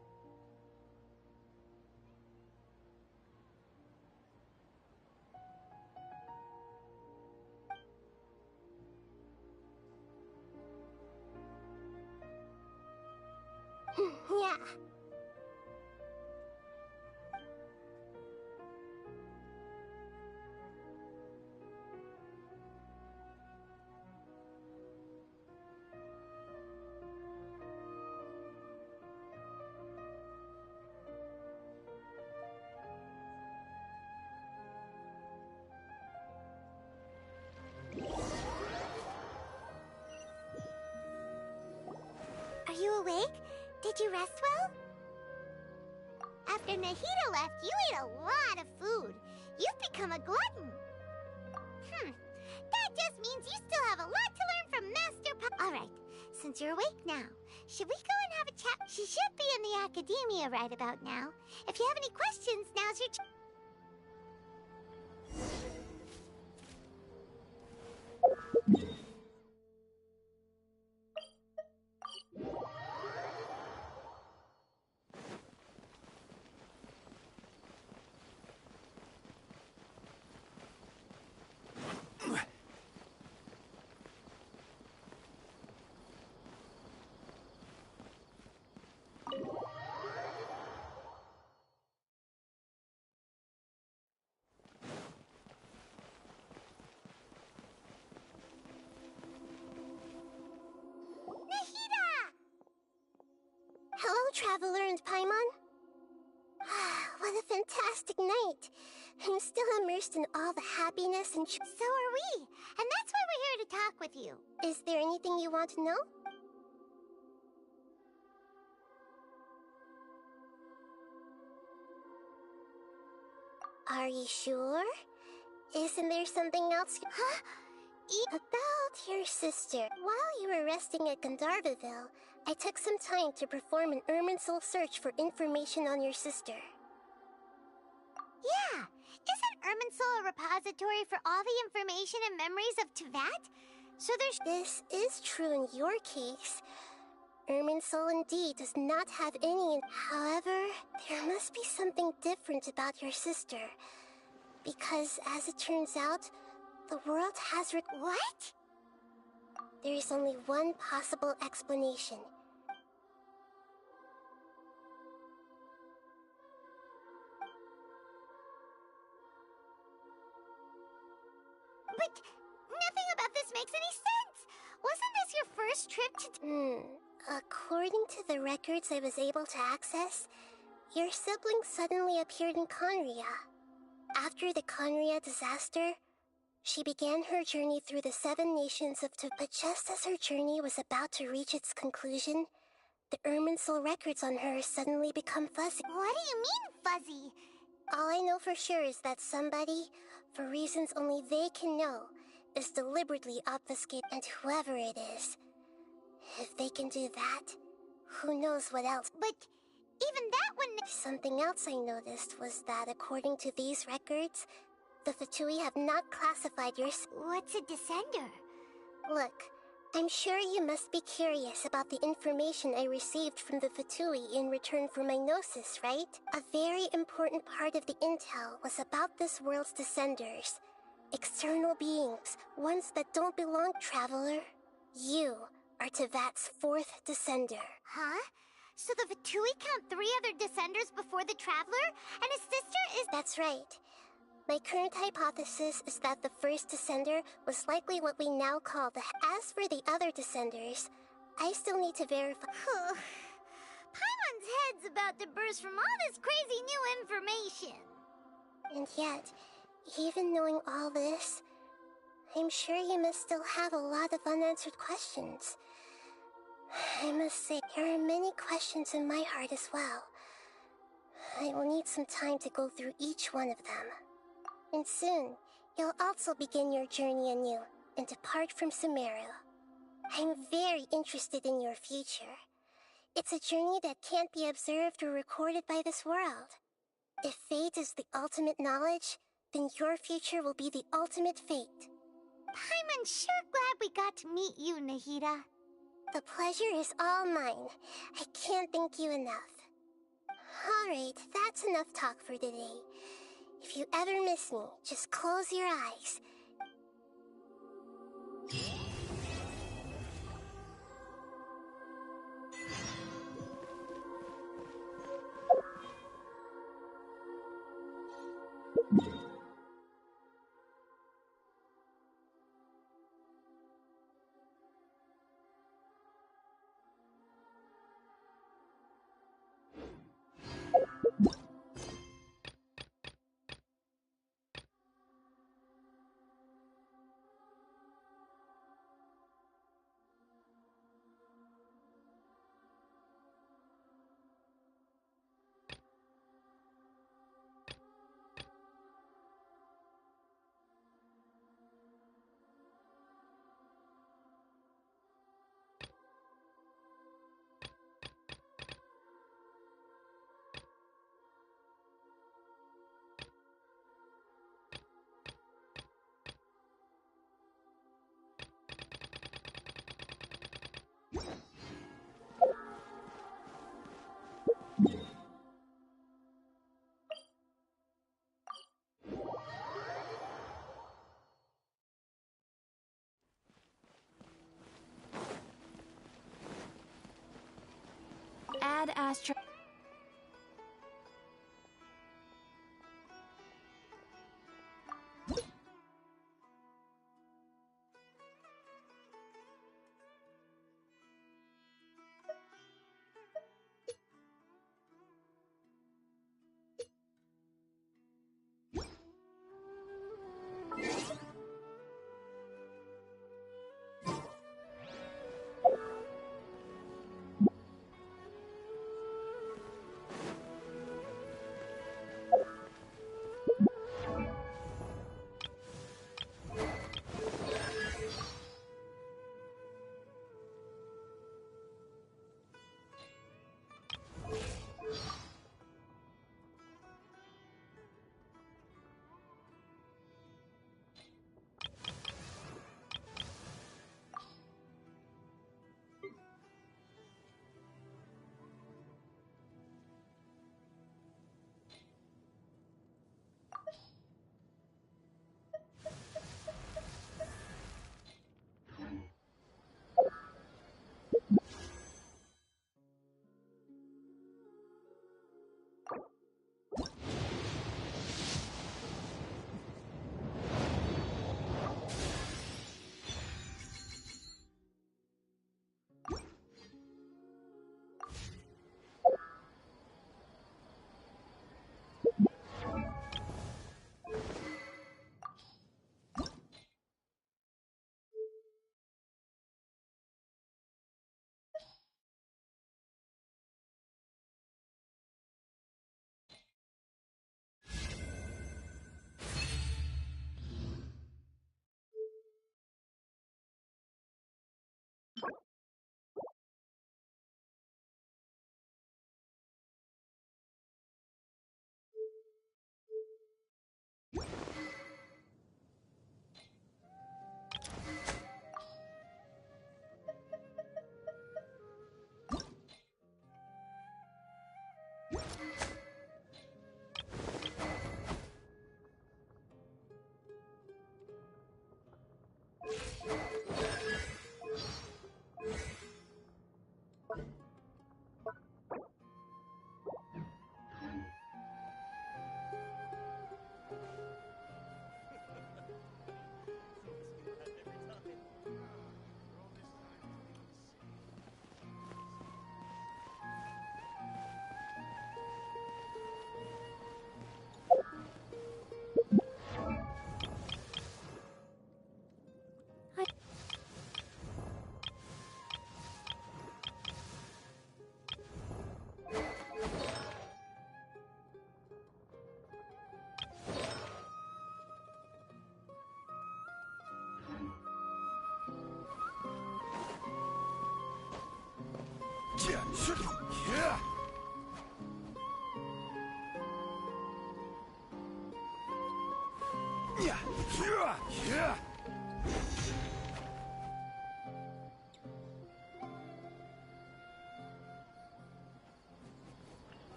Yeah. Are you awake? Did you rest well? After Nahida left, you ate a lot of food. You've become a glutton. That just means you still have a lot to learn from Master Alright, since you're awake now, should we go and have a chat? She should be in the Academia right about now. If you have any questions, now's your Hello, Traveler and Paimon. What a fantastic night. I'm still immersed in all the happiness and... So are we, and that's why we're here to talk with you. Is there anything you want to know? Are you sure? Isn't there something else you... Huh? About your sister. While you were resting at Gandharvaville, I took some time to perform an Irminsul search for information on your sister. Yeah, isn't Irminsul a repository for all the information and memories of Teyvat? So there's... This is true in your case. Irminsul indeed does not have any... However, there must be something different about your sister. Because, as it turns out, the world has... What? There is only one possible explanation. But nothing about this makes any sense! Wasn't this your first trip to... According to the records I was able to access, your sibling suddenly appeared in Conria. After the Conria disaster, she began her journey through the 7 nations of But just as her journey was about to reach its conclusion, the Irminsul records on her suddenly become fuzzy. What do you mean, fuzzy? All I know for sure is that somebody, for reasons only they can know, is deliberately obfuscating, and whoever it is, if they can do that, who knows what else. But even that wouldn't... Something else I noticed was that according to these records, the Fatui have not classified your... What's a descender? Look, I'm sure you must be curious about the information I received from the Fatui in return for my gnosis, right? A very important part of the intel was about this world's descenders. External beings, ones that don't belong, traveler. You are Tevat's 4th descender. Huh? So the Fatui count 3 other descenders before the Traveler? And his sister is... That's right. My current hypothesis is that the first descender was likely what we now call the... As for the other descenders, I still need to verify... Paimon's head's about to burst from all this crazy new information. And yet, even knowing all this, I'm sure you must still have a lot of unanswered questions. I must say, there are many questions in my heart as well. I will need some time to go through each one of them. And soon, you'll also begin your journey anew and depart from Sumeru. I'm very interested in your future. It's a journey that can't be observed or recorded by this world. If fate is the ultimate knowledge, then your future will be the ultimate fate. Paimon's sure glad we got to meet you, Nahida. The pleasure is all mine. I can't thank you enough. Alright, that's enough talk for today. If you ever miss me, just close your eyes. Add Astra.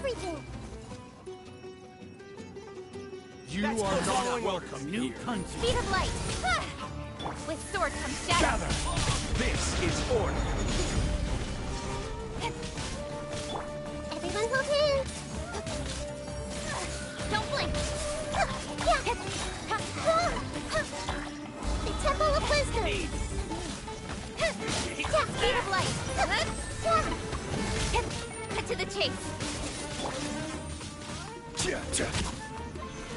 everything. You are not welcome New here. Speed of light! With sword comes shadow! Gather! This is order! Everyone hold hands. Don't blink! The Temple of Wisdom. Speed of light! Cut to the chase!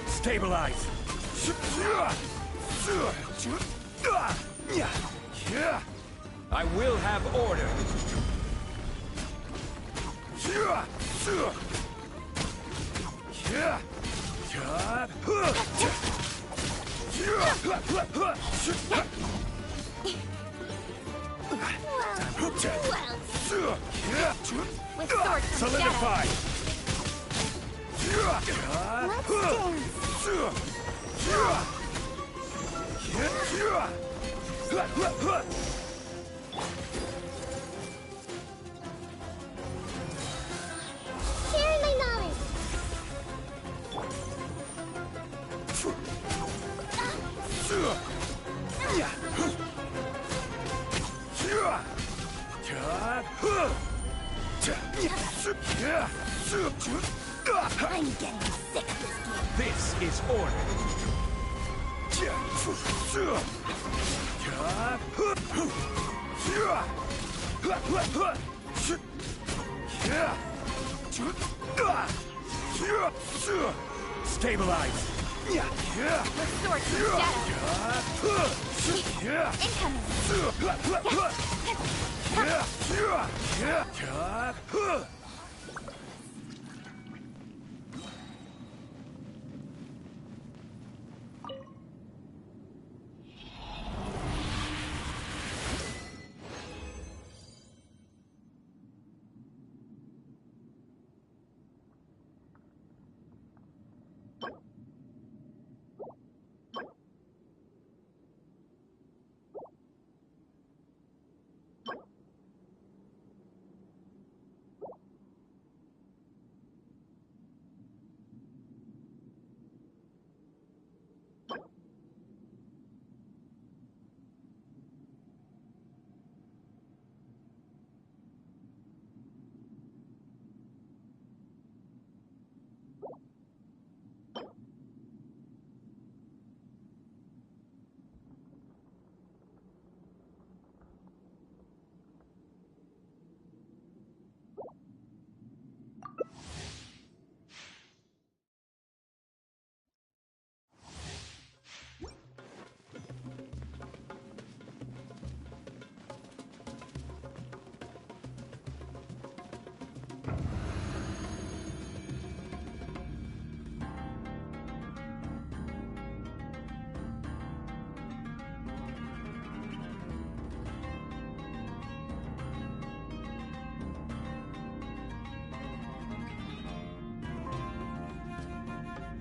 Stabilize! I will have order! With sword comes Solidify! Sharing my knowledge. I'm getting sick of this game. This is order! Stabilize! With sword comes shadow! Incoming!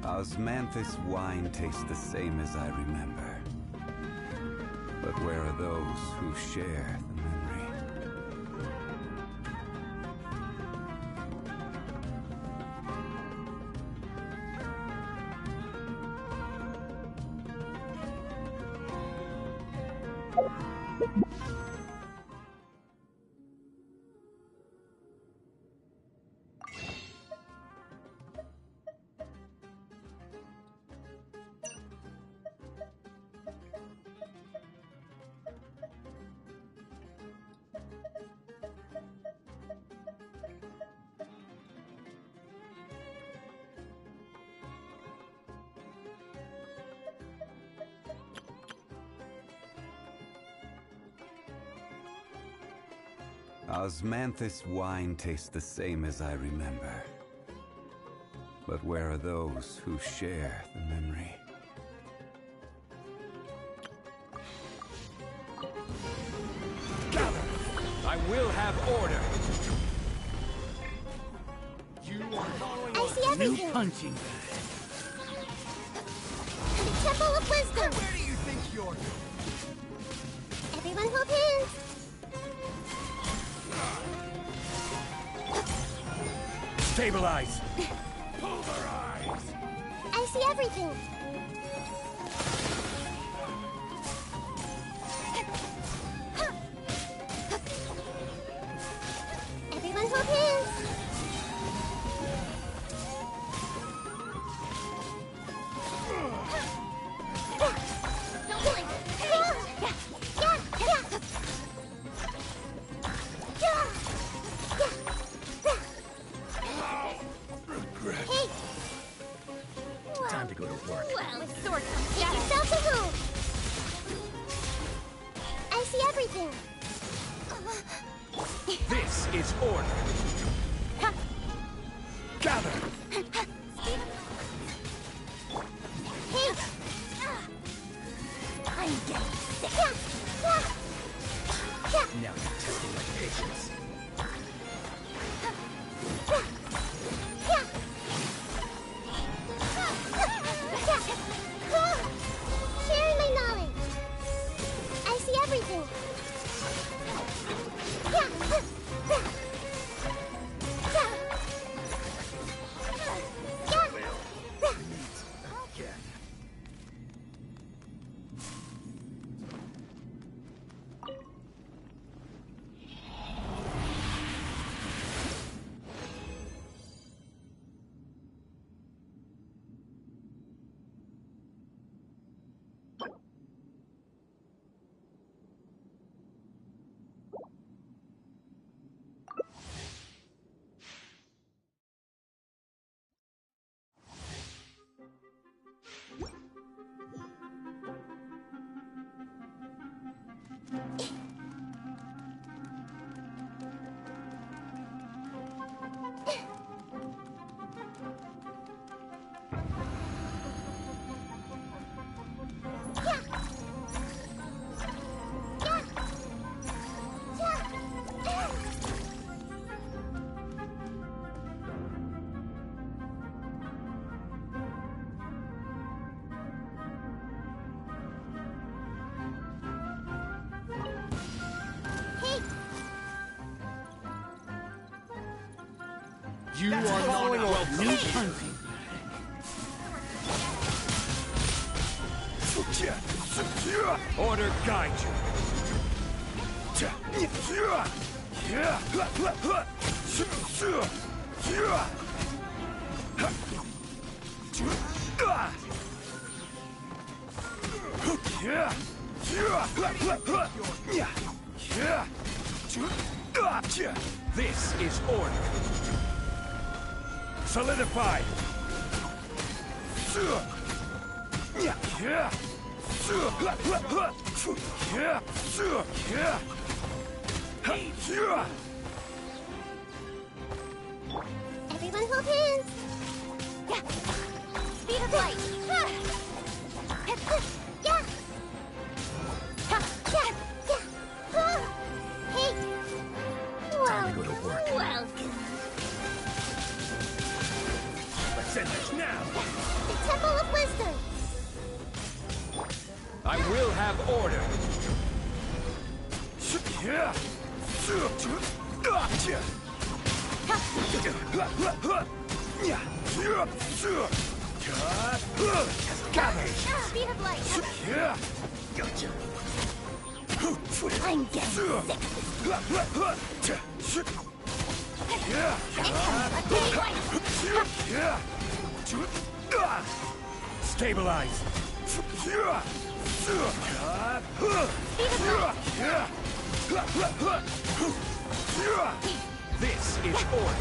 Osmanthus wine tastes the same as I remember. But where are those who share the memory? Osmanthus wine tastes the same as I remember. But where are those who share the memory? Gather! I will have order! You are following I see everything. New punching bag. The Temple of Wisdom. Where do you think you're? Everyone hold hands. Stabilize! Pulverize! I see everything. Everyone hold hands. Don't blink. Regret. Hey, Time to go to work. Well, sword comes get down. yourself a move. I see everything. This is order. Gather! Hey. I'm getting sick. Now you're testing my patience. Sharing my knowledge. I see everything. Again. You are not welcome. New hunting. Order guide you. This is order. Solidify. Everyone hold hands. Speed of light. Hey. Time to go to work. Welcome. Let's end this now. The Temple of Wisdom. I will have order. Speed of light. Gotcha. I'm getting sick. Stabilize. This is order.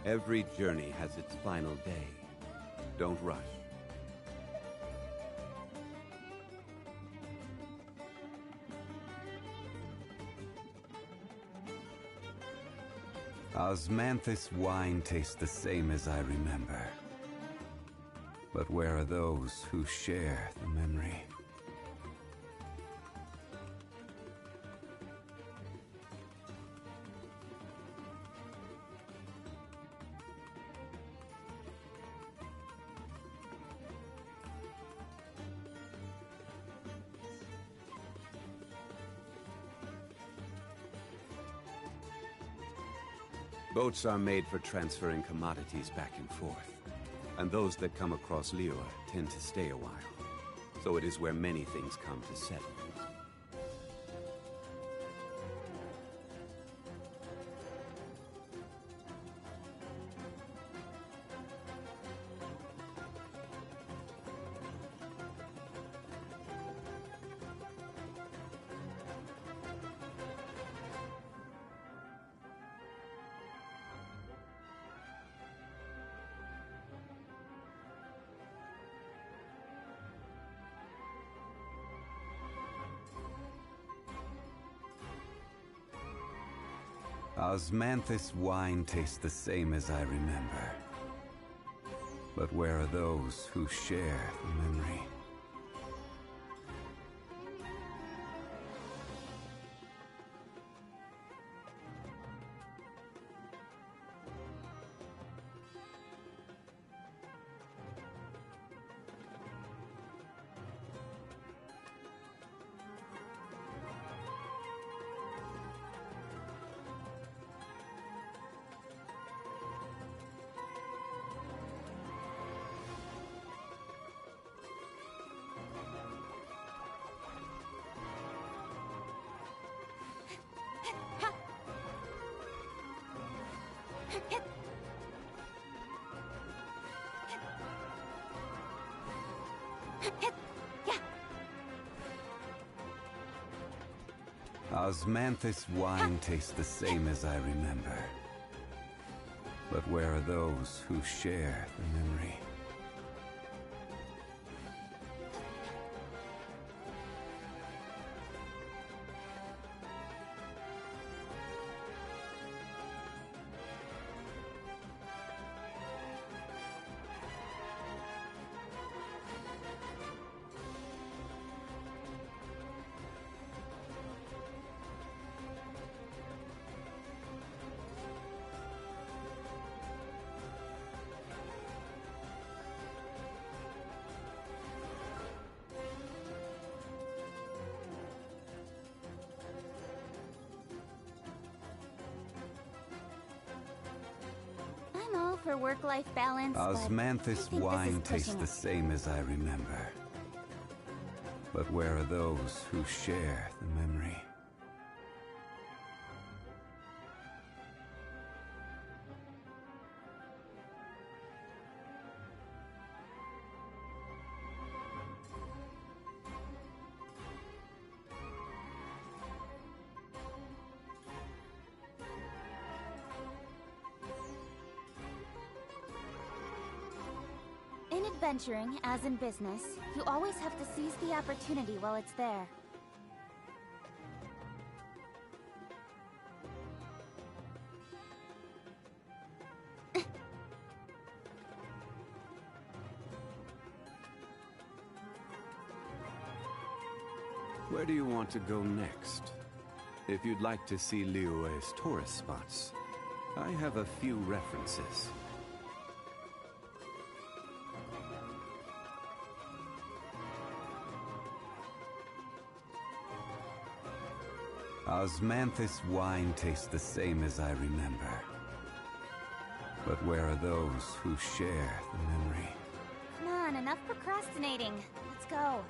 Every journey has its final day. Don't rush. Osmanthus wine tastes the same as I remember. But where are those who share the memory? Boats are made for transferring commodities back and forth, and those that come across Liyue tend to stay a while. So it is where many things come to settle. Osmanthus wine tastes the same as I remember. But where are those who share the memory? Osmanthus wine tastes the same as I remember. But where are those who share the memory? I'm all for work-life balance, Osmanthus but I wine think this is tastes pushing the it. same as I remember. But where are those who share the memory? In adventuring, as in business, you always have to seize the opportunity while it's there. Where do you want to go next? If you'd like to see Liyue's tourist spots, I have a few references. Osmanthus wine tastes the same as I remember. But where are those who share the memory? Come on, enough procrastinating. Let's go.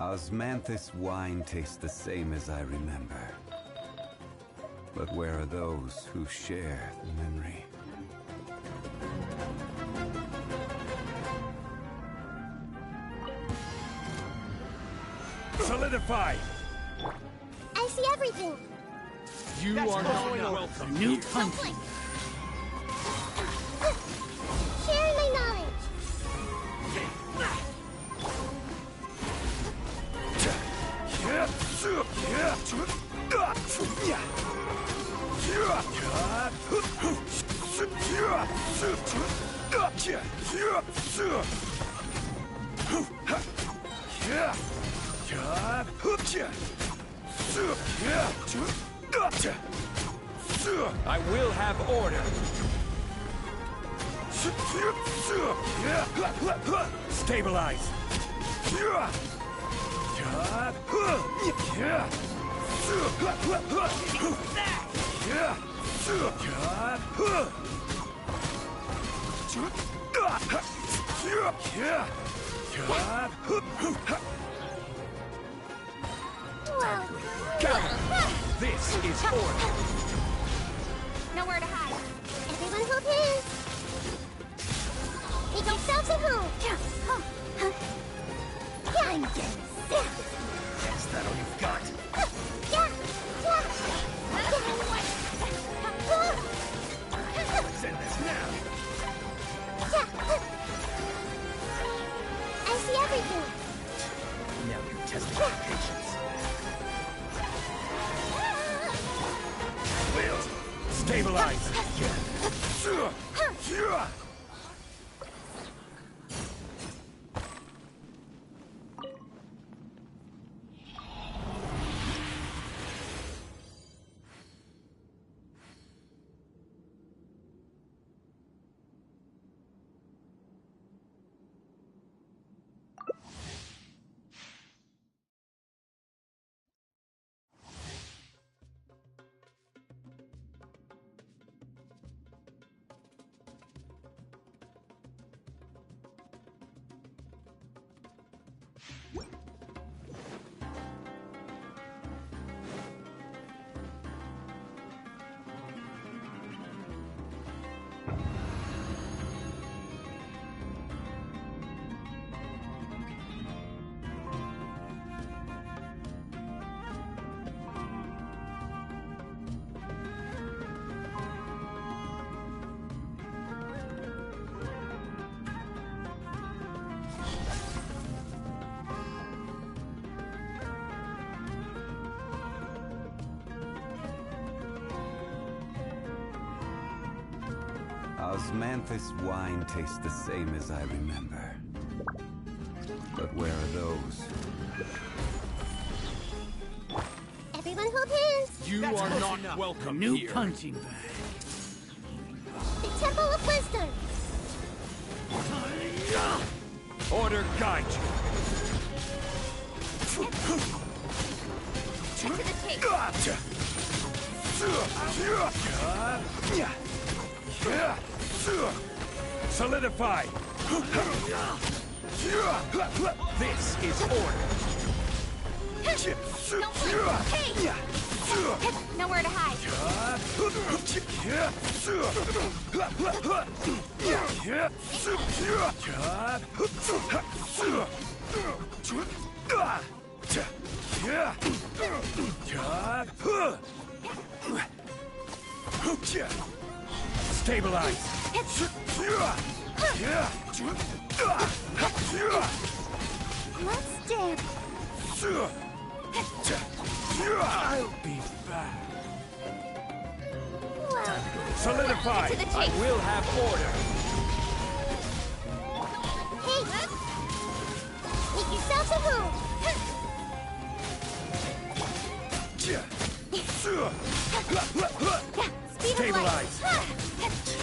Osmanthus wine tastes the same as I remember. But where are those who share the memory? Solidify! I see everything. You are not welcome. New here. country. Sharing my knowledge. I will have order. Stabilize. This is order. Nowhere to hide. Everyone hold hands. Make yourselves at home. I'm getting sick. Is that all you've got? Let's end this now. I see everything. Now you're testing my patience. Will stabilize. Osmanthus wine tastes the same as I remember. But where are those? Everyone hold hands. You are not welcome New here. punching bag. The Temple of Wisdom. Order guide you. To the tape. Solidify. This is order. Hey! Nowhere to hide. Stabilize. Let's dance. I'll be back. Well, Solidify. To the I tape. will have order. hey. Make yourselves at home. Speed of light. Stabilize.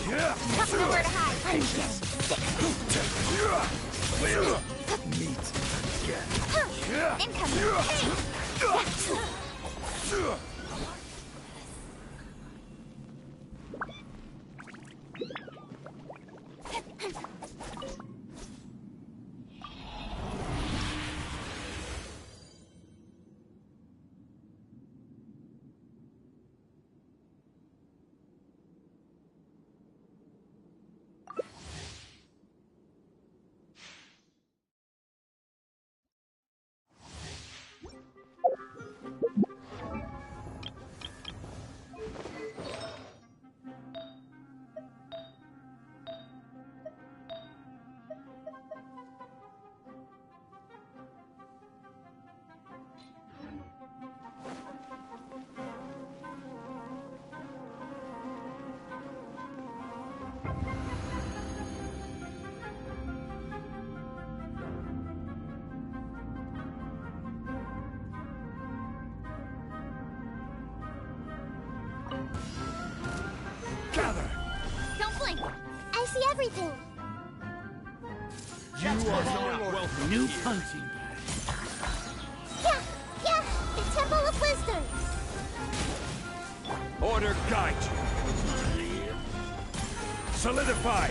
Nowhere to hide. Meet Incoming. see everything. You are not welcome. New punching bag. Yeah, the Temple of Wisdom. Order guide you. Solidify.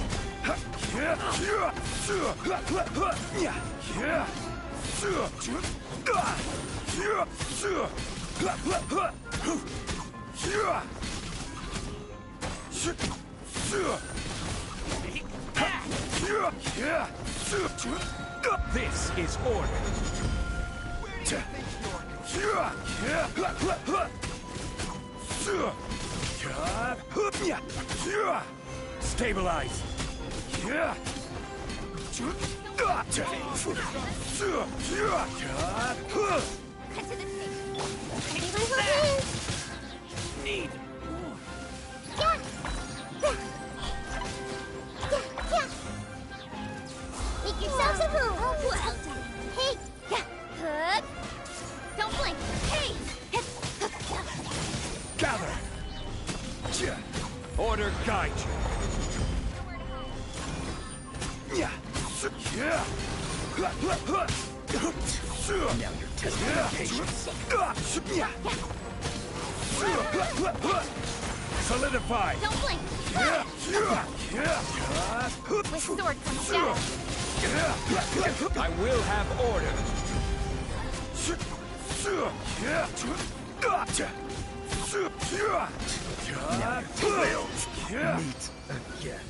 This is order. Stabilize. Need. Make yourselves at home. Well done. Hey! Don't blink! Hey! Gather. Order guide you. Now you're testing my patience. Solidify. Don't blink! With sword comes shadow. I will have order. Now we'll meet again.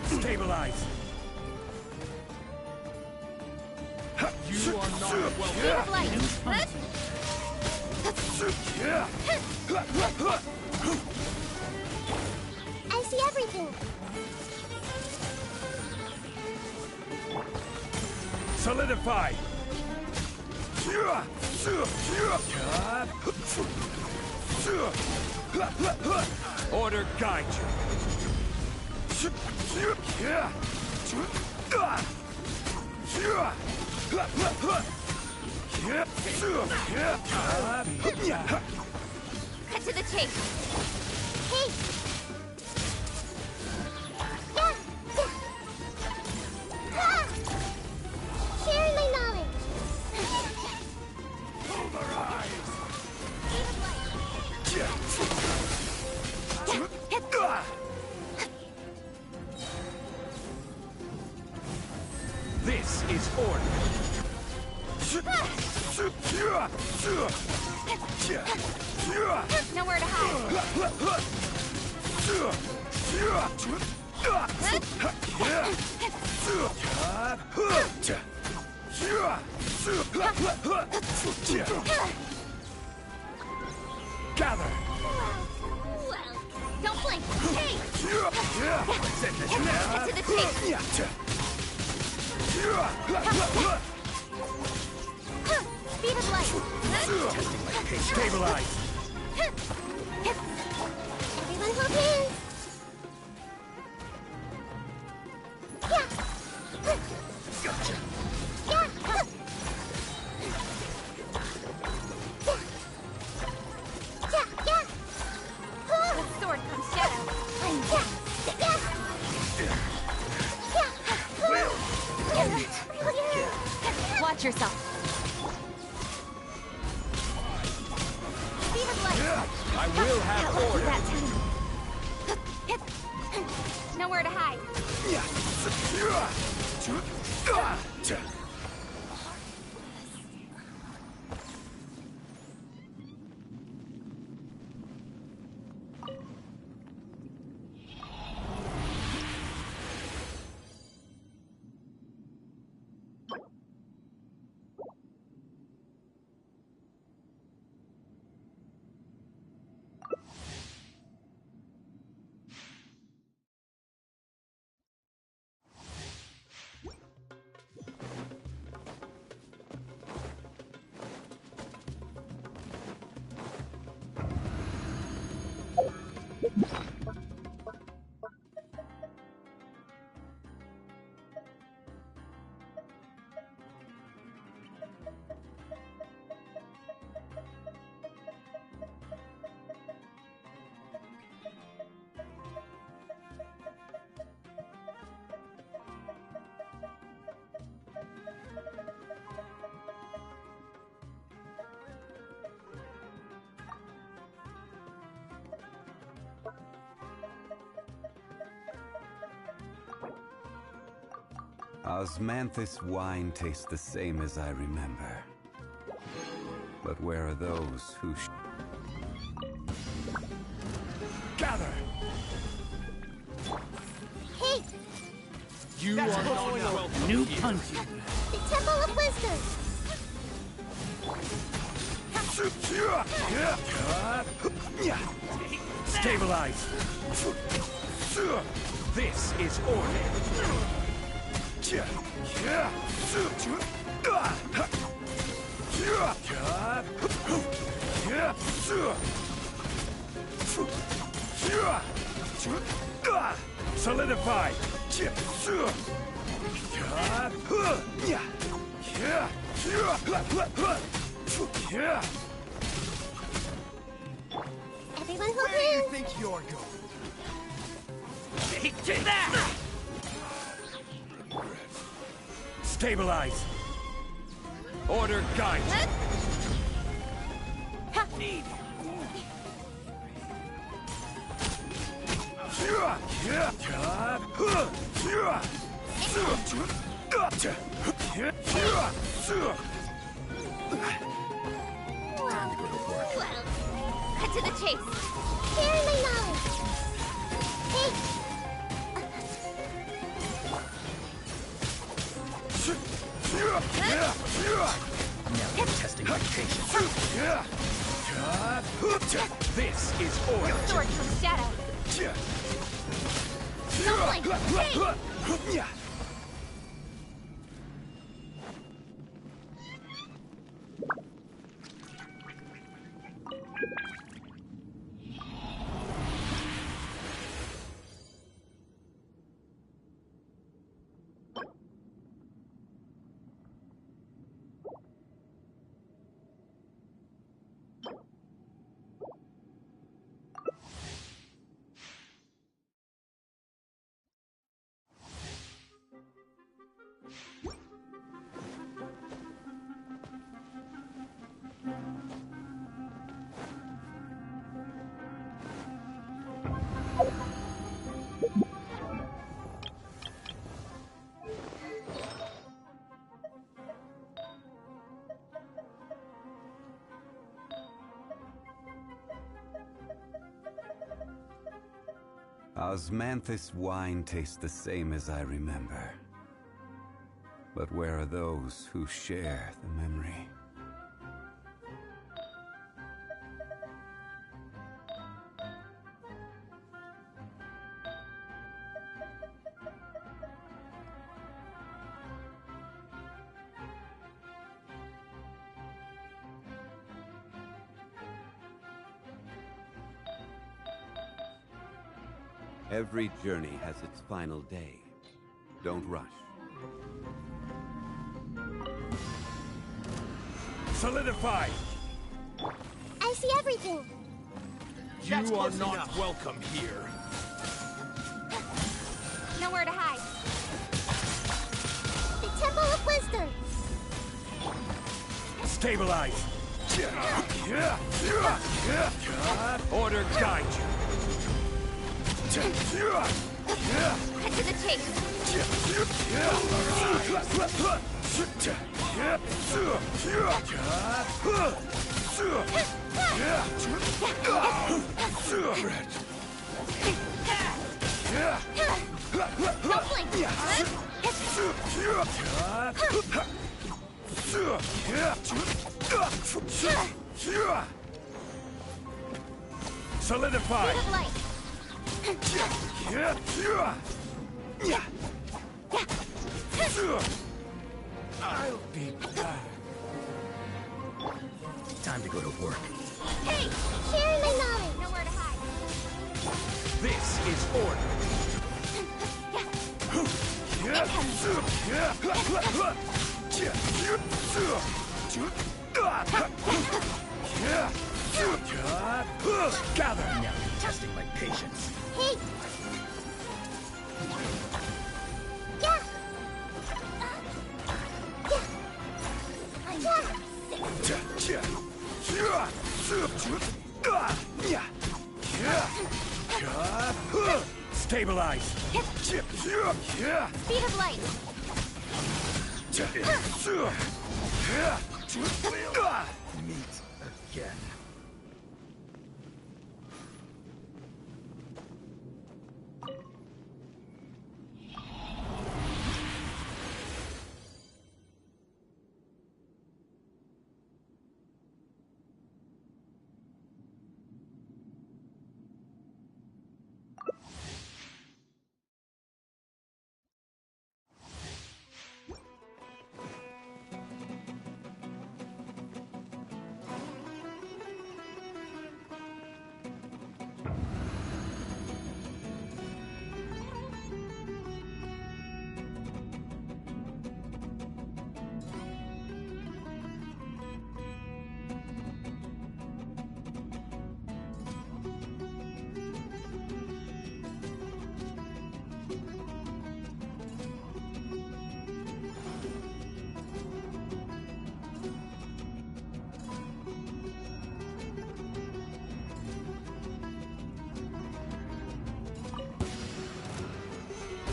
Stabilize. You are not welcome. Light. I see everything. Solidify. Order guide you. Cut to the chase. Hey! Sharing my knowledge. This is order. Nowhere to hide. Gather. Don't blink. Hey! Cut to the chase. Speed of light. Stabilize. Everyone hold hands. Gotcha. With sword comes shadow. I will have order. Nowhere to hide. Osmanthus wine tastes the same as I remember. But where are those who Gather! Hey! You are not welcome. New punching. The Temple of Wisdom! Stabilize! This is order! Solidify! Everyone hold Where do you hands! think you're going? Take that! Stabilize! Order guide! Need! Time to go to work. Well, cut to the chase. Share my knowledge! Hey! Now you're testing my patience. This is order! Your sword from shadow. Don't blink. Hey! Osmanthus wine tastes the same as I remember. But where are those who share the memory? Every journey has its final day. Don't rush. Solidify! I see everything! You are not welcome here. Nowhere to hide. The Temple of Wisdom! Stabilize! Order guide you. Cut to the chase. Don't blink. Solidify. Speed of light. I'll be back. Time to go to work. Hey! Share my knowledge. Nowhere to hide. This is order. Gather! Now you're testing my patience. Hey! Yeah! Stabilize. Speed of light. Meet again.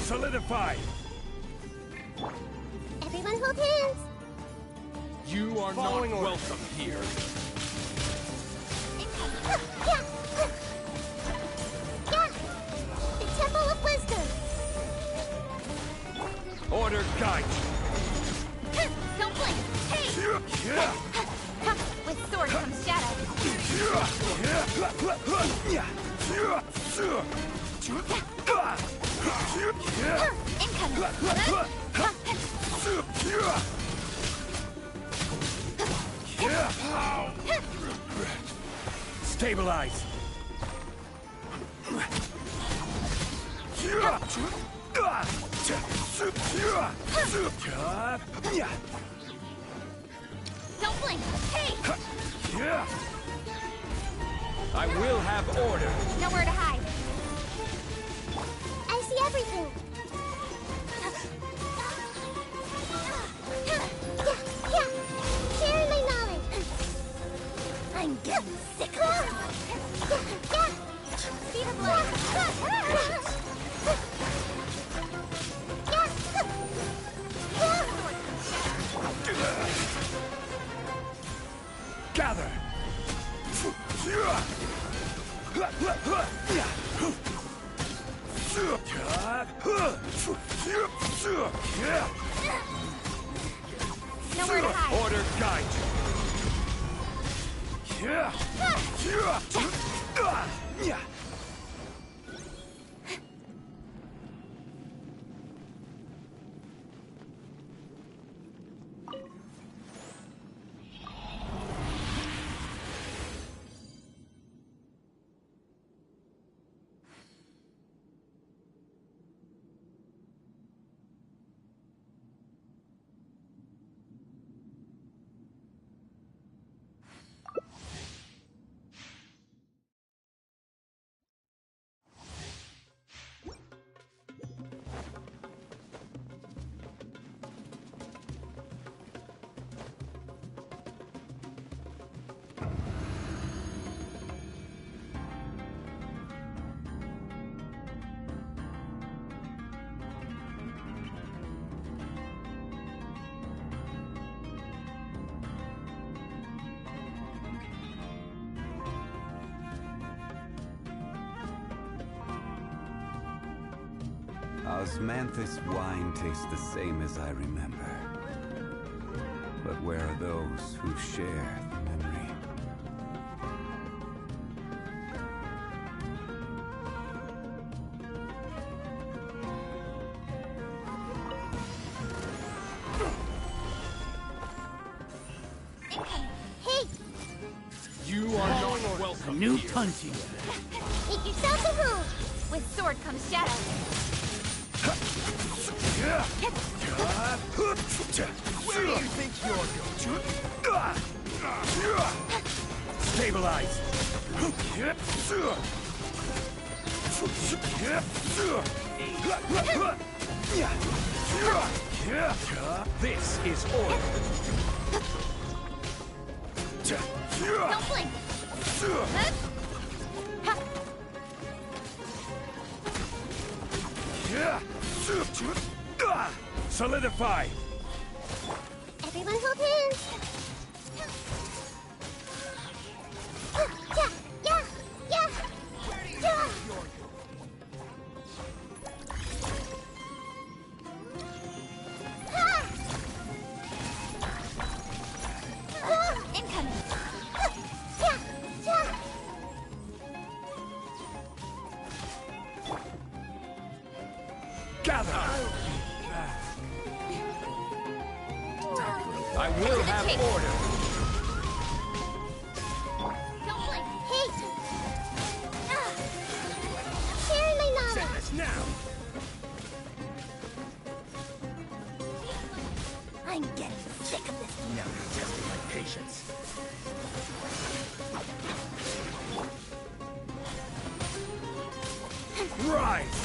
Solidify. Everyone hold hands. You are not welcome here. Yeah! The Temple of Wisdom. Order guide. Don't blink. Hey! With sword comes shadow. Stabilize. Don't blink. Hey! I will have order. Nowhere to hide. I see everything. Yeah! Share my knowledge. I'm getting sick. Speed of light. Gather. Nowhere to hide. Order guide. Osmanthus wine tastes the same as I remember. But where are those who share the memory? Hey! You are not welcome. New hunting. Make yourself a move! With sword comes shadow. Where do you think you're going? Stabilize. This is order. Don't blink. Solidify. Everyone hold hands. Yeah. Incoming. Gather. I will have order. Don't blink. Hey! Sharing my knowledge. Send us now. I'm getting sick of this. Now you're testing my patience. Rise.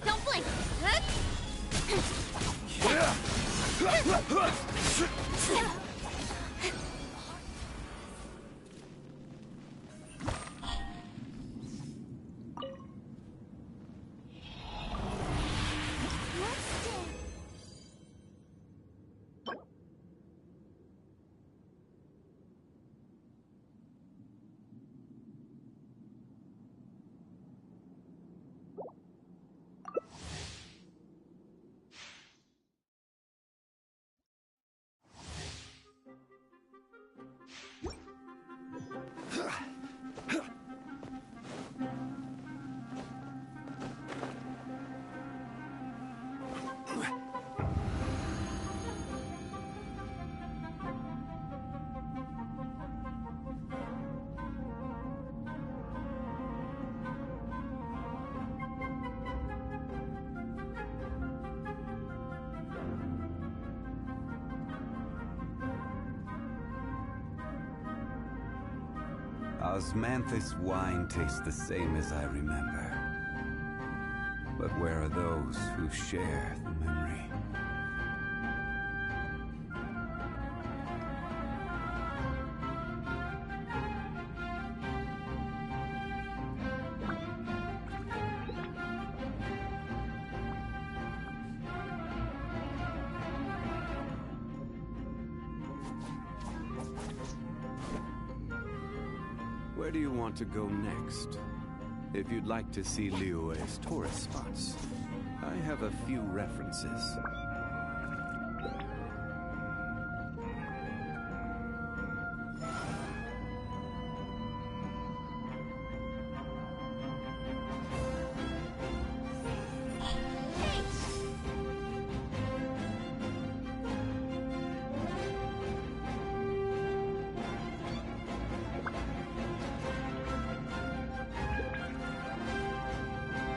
Don't blink. Osmanthus wine tastes the same as I remember. But where are those who share the memory? Where do you want to go next? If you'd like to see Liyue's tourist spots, I have a few references.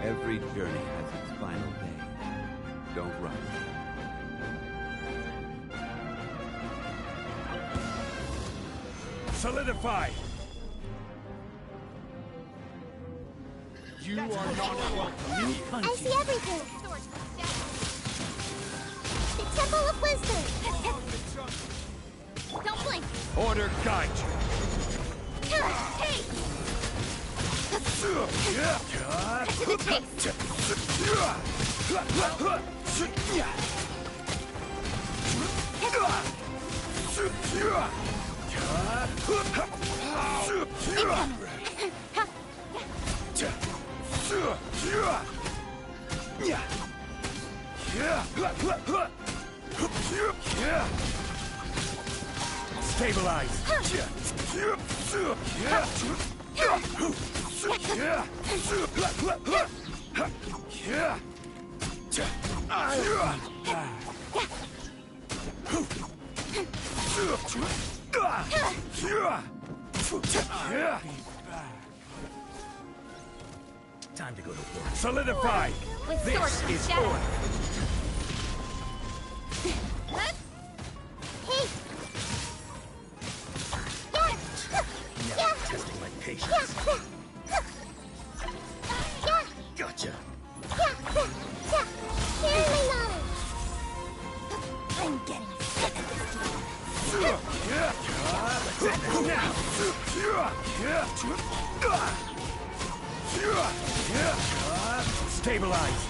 Every journey has its final day. Don't run. Solidify. You are not welcome. New I hunting. see everything. The Temple of Wisdom. Don't blink. Order guide you. Hey! Stabilize. Time to go to work. Solidify! With This swords is shadow. order! Now testing my patience. Gotcha. Here's my knowledge. I'm getting sick of this game. Stabilize.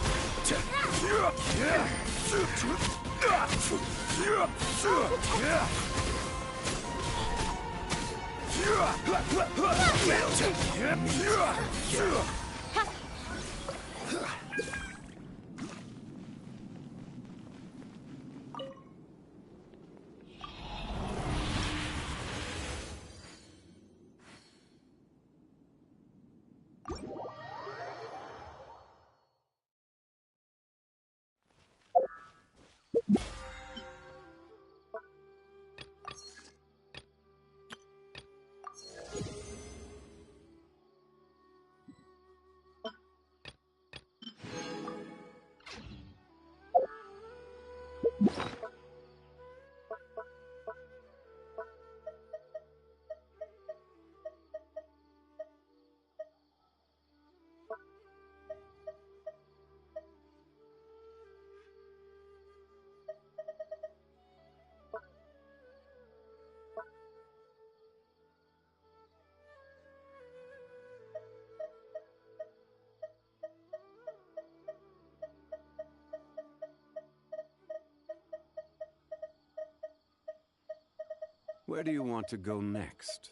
Where do you want to go next?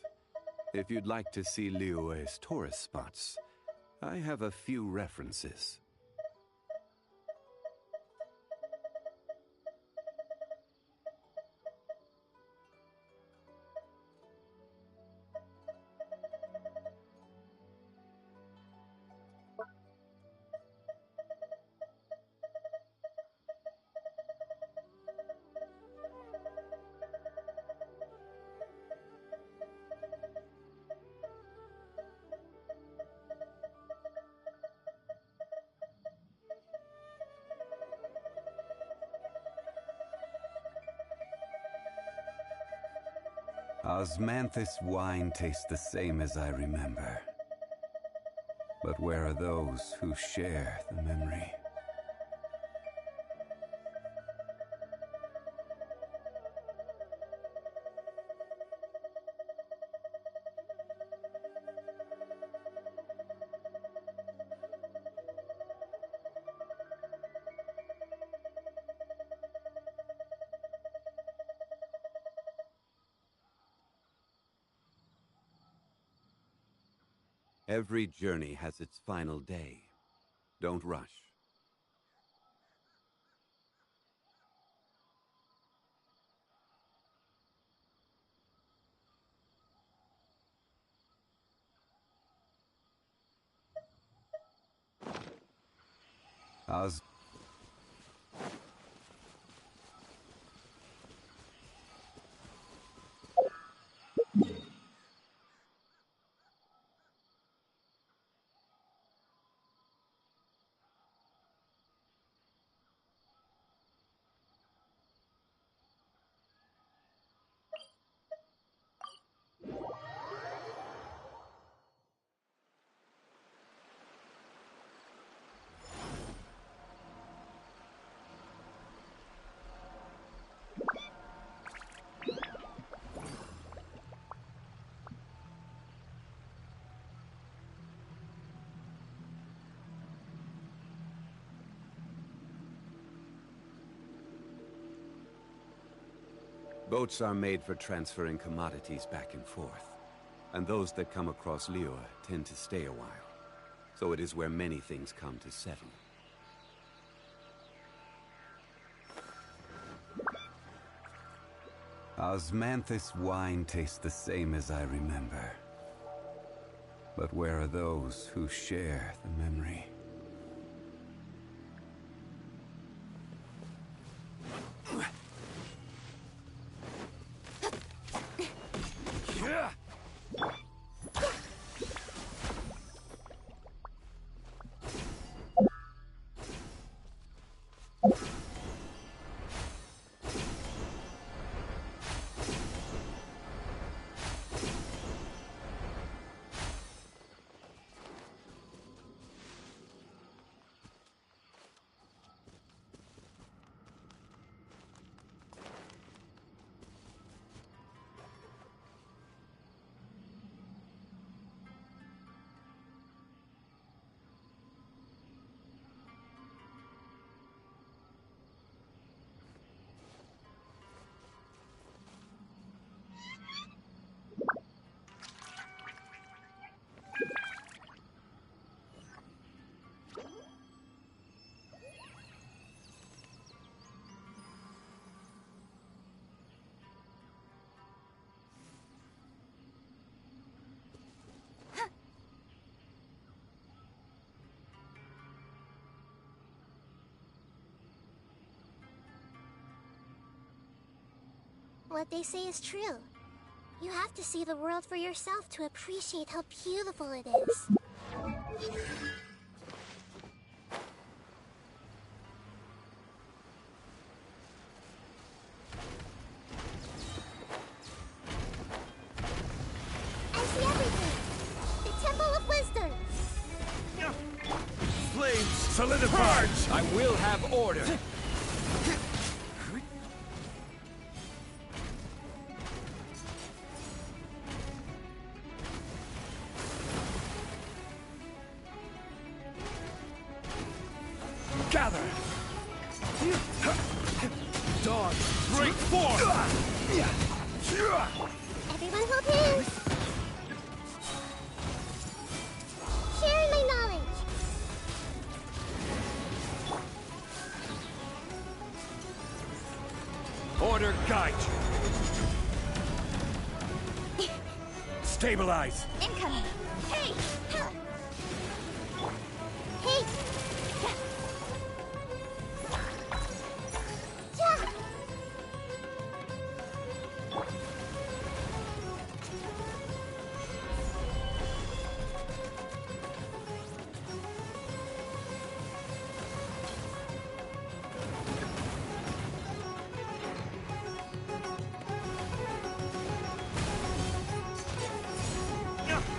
If you'd like to see Liyue's tourist spots, I have a few references. Osmanthus wine tastes the same as I remember. But where are those who share the memory? Every journey has its final day. Don't rush. Os... Boats are made for transferring commodities back and forth. And those that come across Liyue tend to stay a while. So it is where many things come to settle. Osmanthus wine tastes the same as I remember. But where are those who share the memory? What they say is true. You have to see the world for yourself to appreciate how beautiful it is. I see everything! The Temple of Wisdom! Flames solidified! I will have order! Gather! Dawn, break forth! Everyone hold hands! Sharing my knowledge! Order guide you! Stabilize! Incoming! Hey! Hey!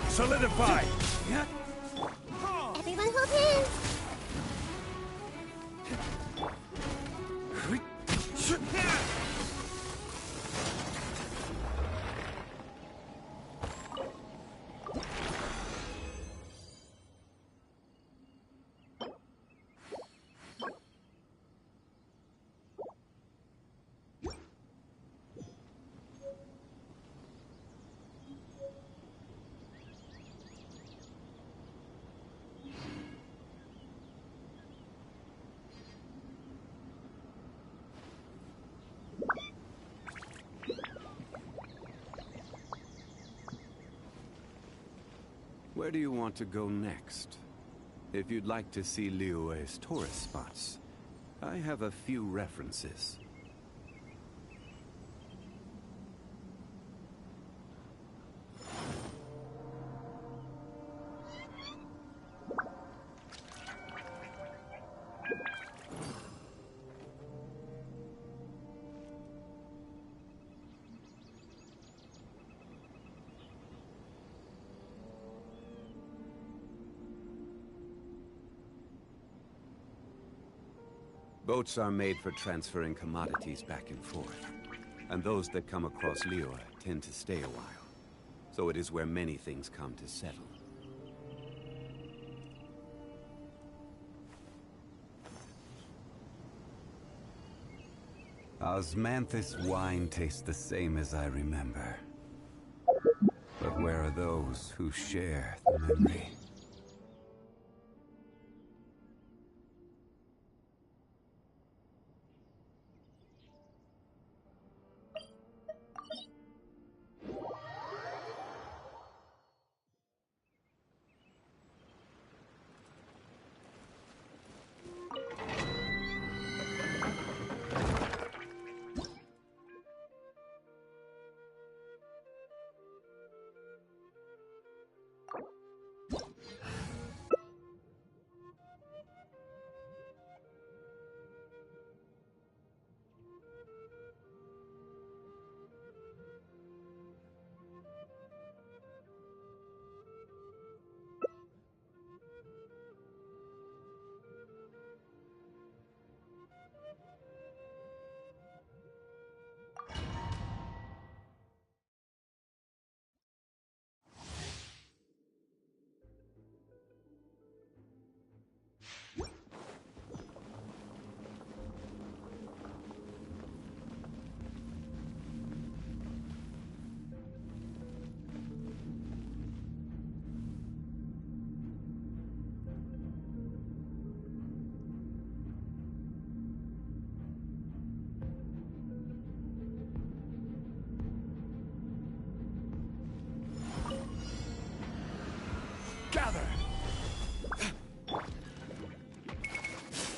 Solidify! Everyone hold hands! Where do you want to go next? If you'd like to see Liyue's tourist spots, I have a few references. Boats are made for transferring commodities back and forth. And those that come across Liyue tend to stay a while. So it is where many things come to settle. Osmanthus wine tastes the same as I remember. But where are those who share the memory? Gather!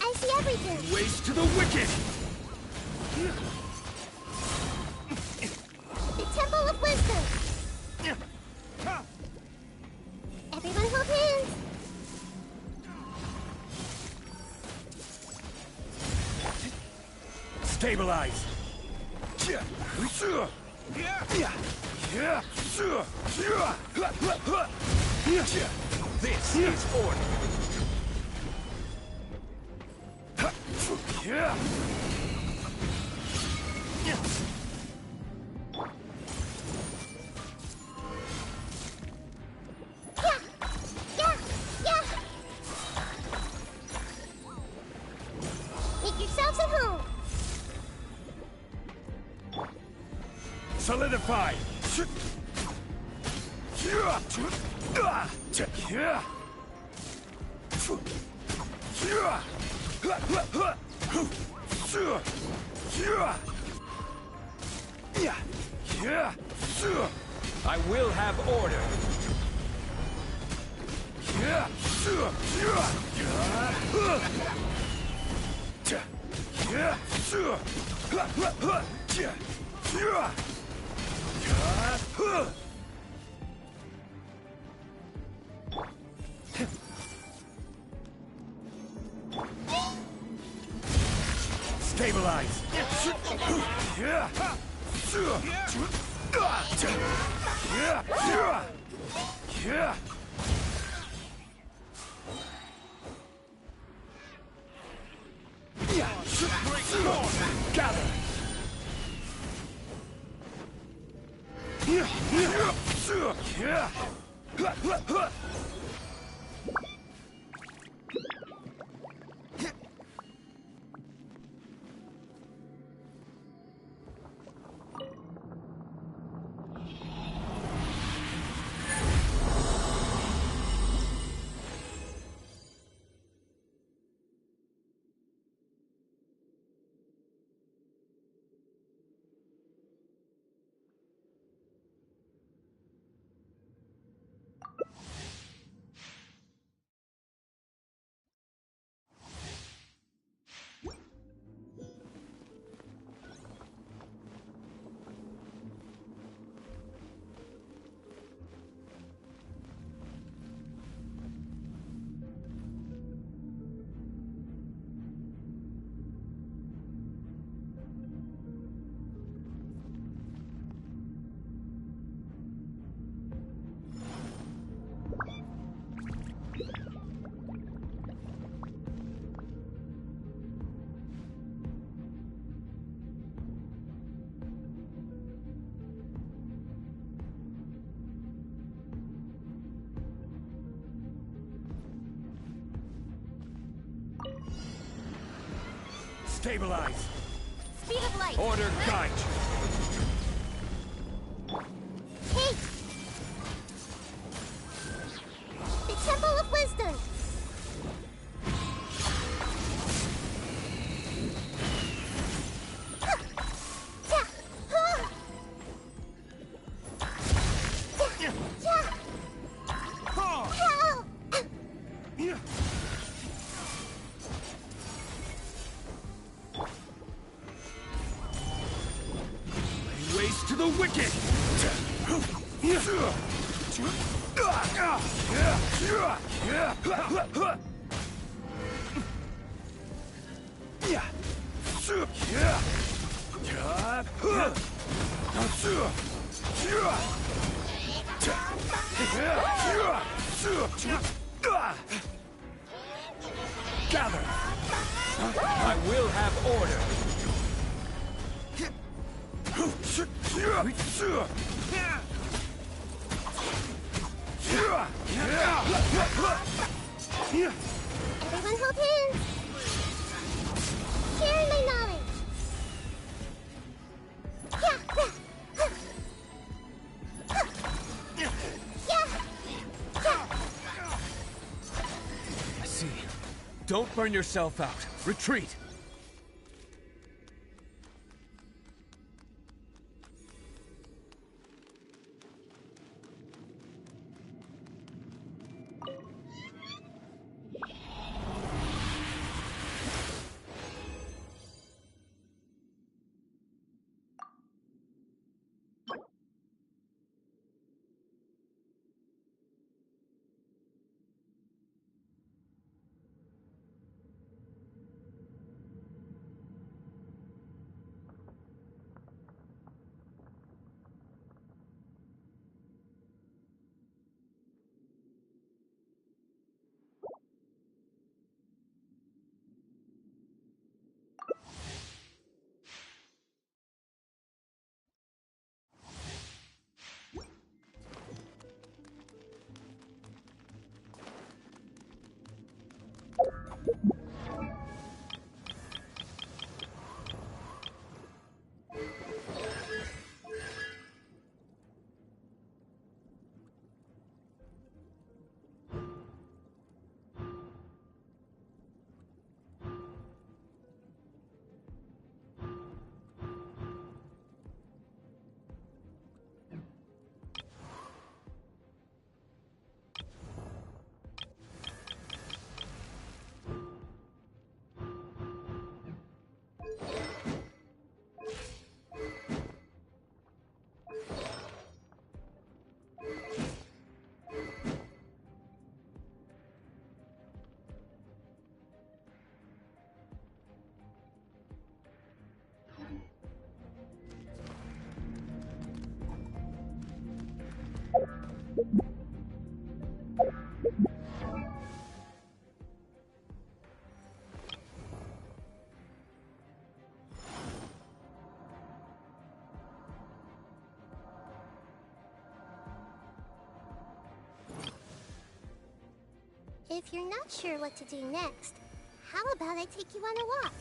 I see everything! Ways to the wicked! The Temple of Wisdom! Everyone hold hands! Stabilize! This is order! Make yourselves at home! Solidify! I will have order! Stabilize! Gather! Stabilize! Speed of light! Order guide! Hey! The Temple of Wisdom! Ways to the wicked! Gather! I will have order! Everyone hold hands! Share my knowledge! I see. Don't burn yourself out. Retreat! If you're not sure what to do next, how about I take you on a walk?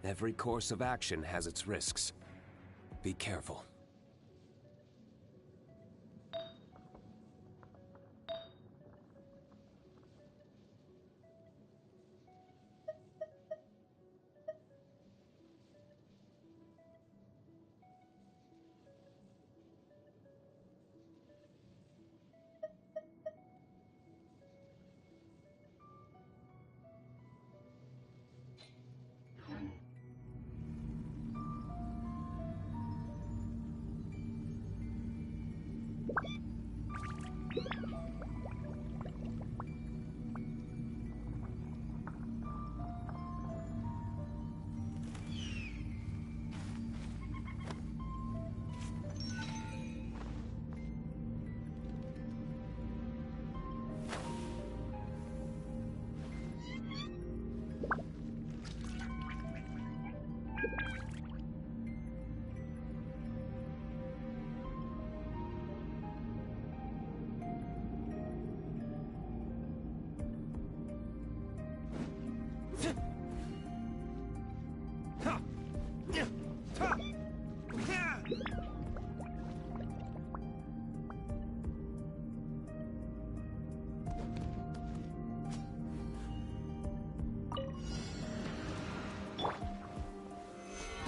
Every course of action has its risks. Be careful.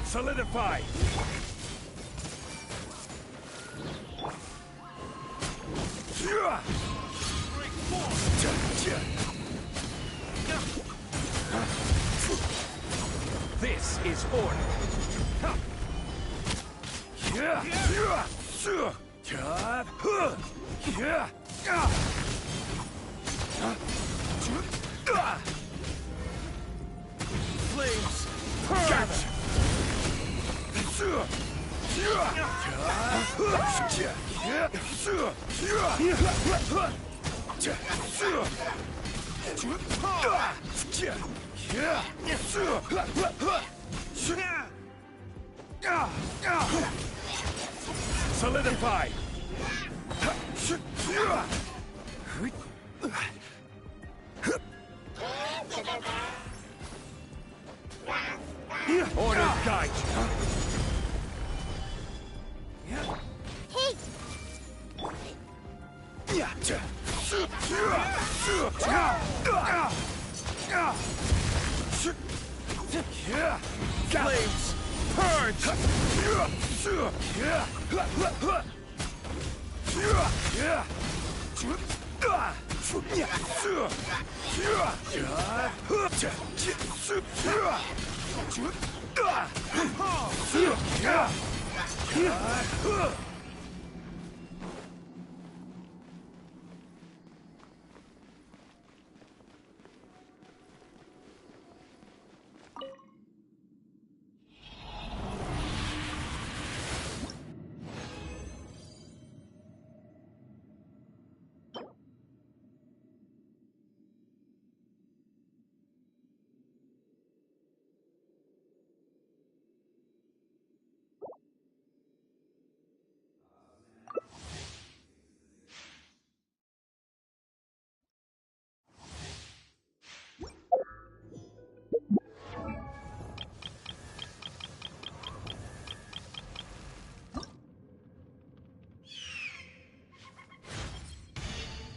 Solidify! This is order. Flames, purge! Solidify! Order guide you. Hey! Flames, purge!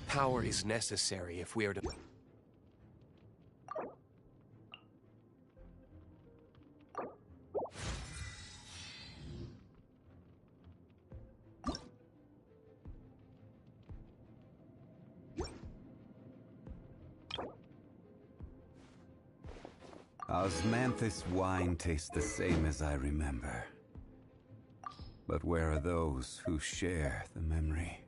Power is necessary if we are to... Osmanthus wine tastes the same as I remember. But where are those who share the memory?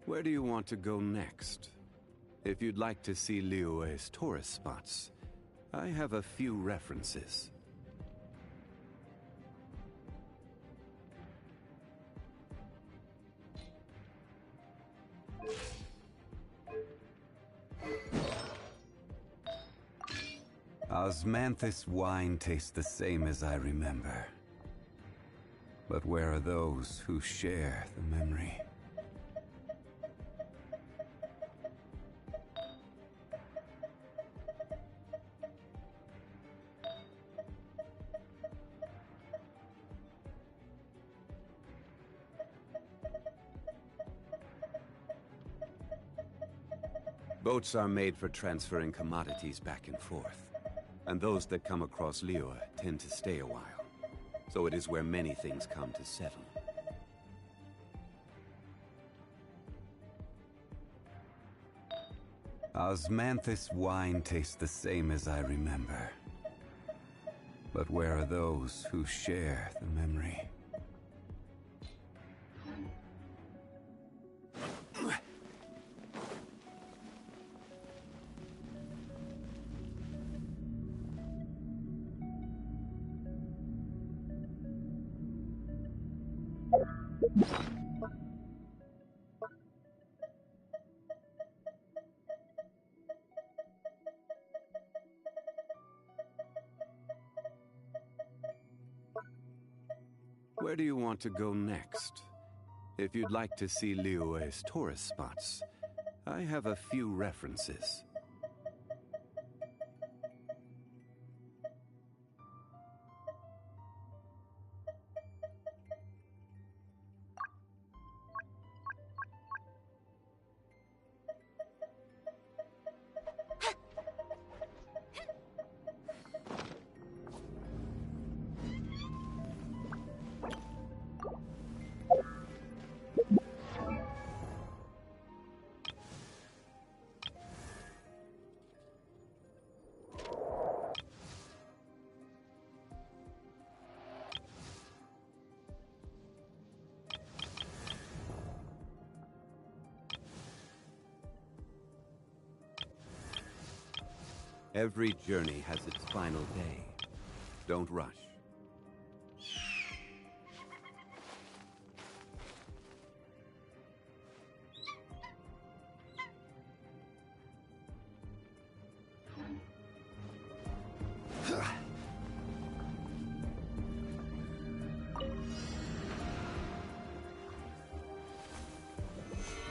Where do you want to go next? If you'd like to see Liyue's tourist spots, I have a few references. Osmanthus wine tastes the same as I remember. But where are those who share the memory? Boats are made for transferring commodities back and forth, and those that come across Liyue tend to stay a while, so it is where many things come to settle. Osmanthus wine tastes the same as I remember, but where are those who share the memory? Where do you want to go next? If you'd like to see Liyue's tourist spots, I have a few references. Every journey has its final day. Don't rush.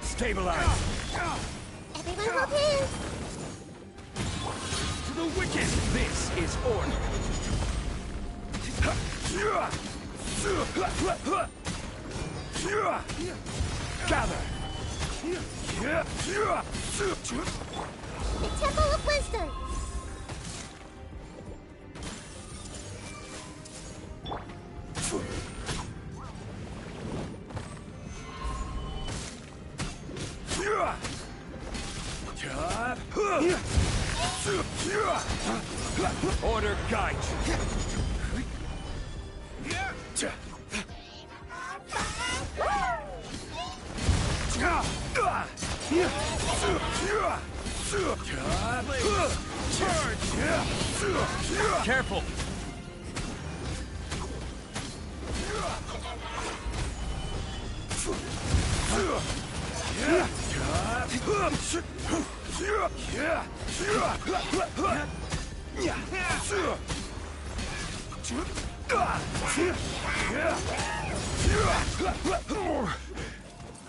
Stabilize! Everyone hold hands! To the wicked! This is order! Gather! The Temple of Wisdom! Order guide you. Careful!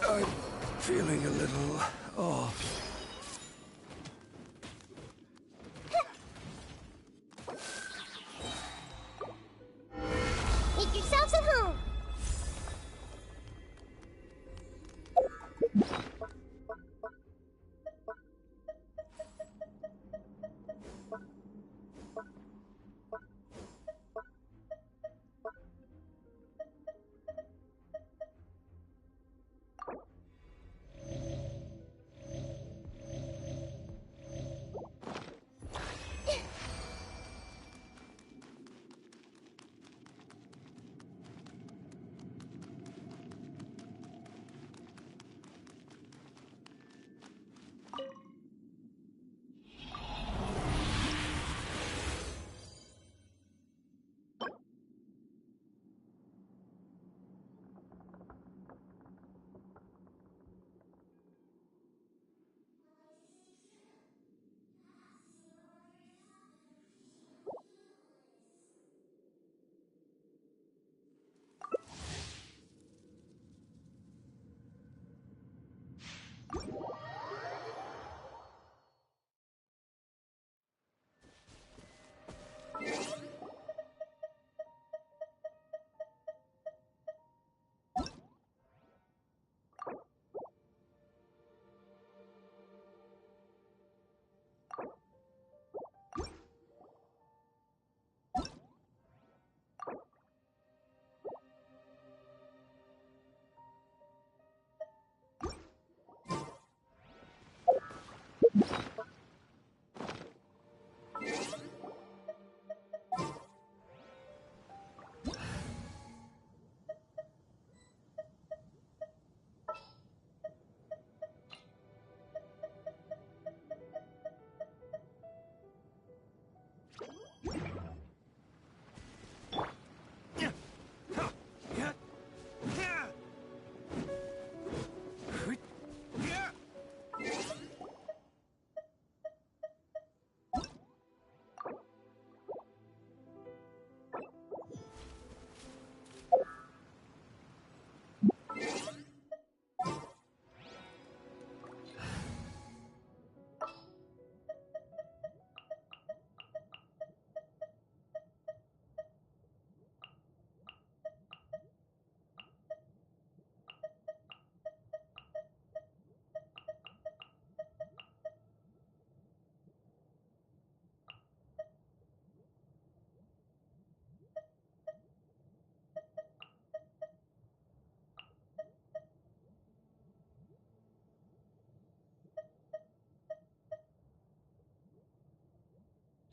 I'm feeling a little off. Make yourselves at home!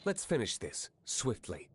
Let's finish this, swiftly.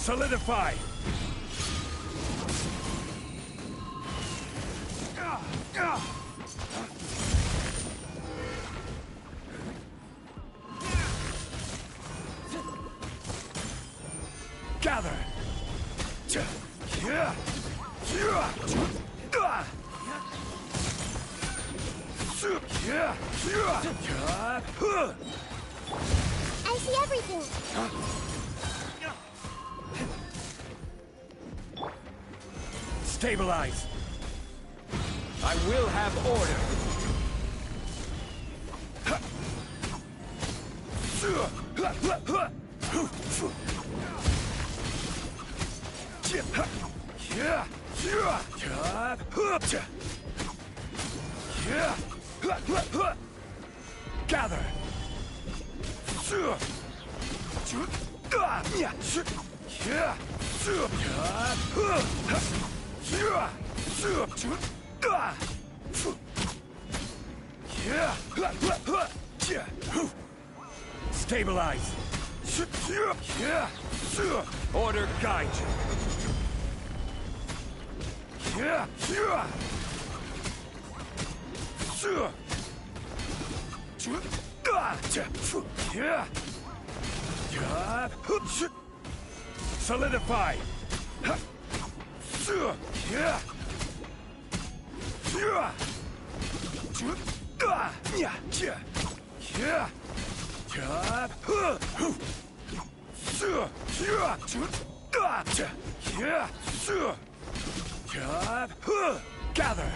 Solidify! Gather! I see everything. Stabilize! I will have order! Gather! Stabilize! Order guide you! Solidify! Gather!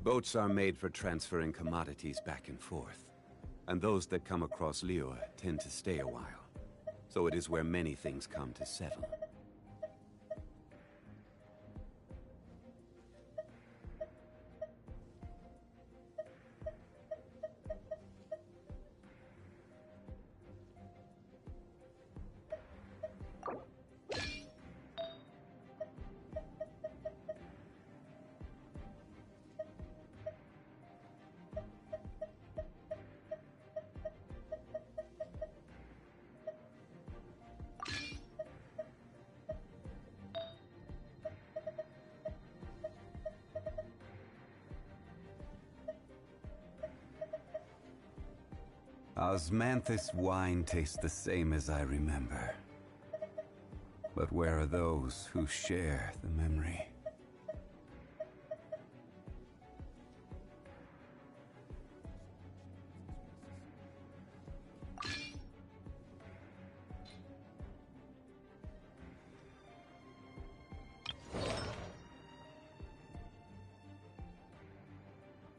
Boats are made for transferring commodities back and forth. And those that come across Liyue tend to stay a while. So it is where many things come to settle. Osmanthus wine tastes the same as I remember. But where are those who share the memory?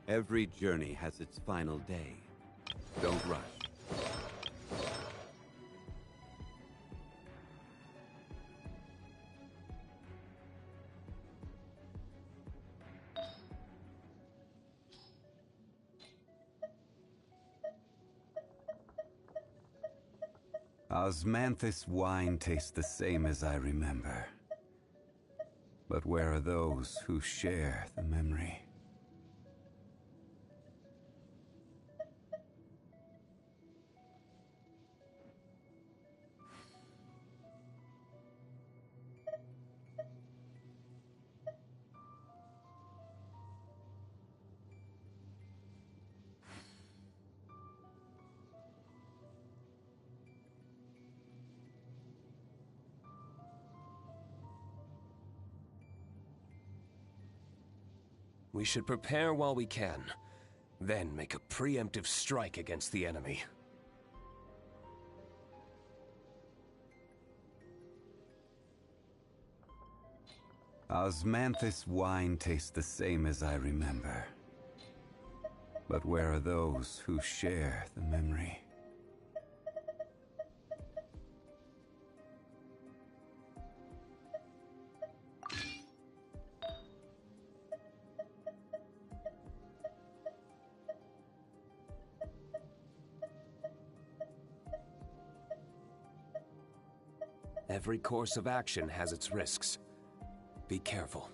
Every journey has its final day. Don't rush. Osmanthus wine tastes the same as I remember. But where are those who share the memory? We should prepare while we can, then make a preemptive strike against the enemy. Osmanthus wine tastes the same as I remember. But where are those who share the memory? Every course of action has its risks. Be careful.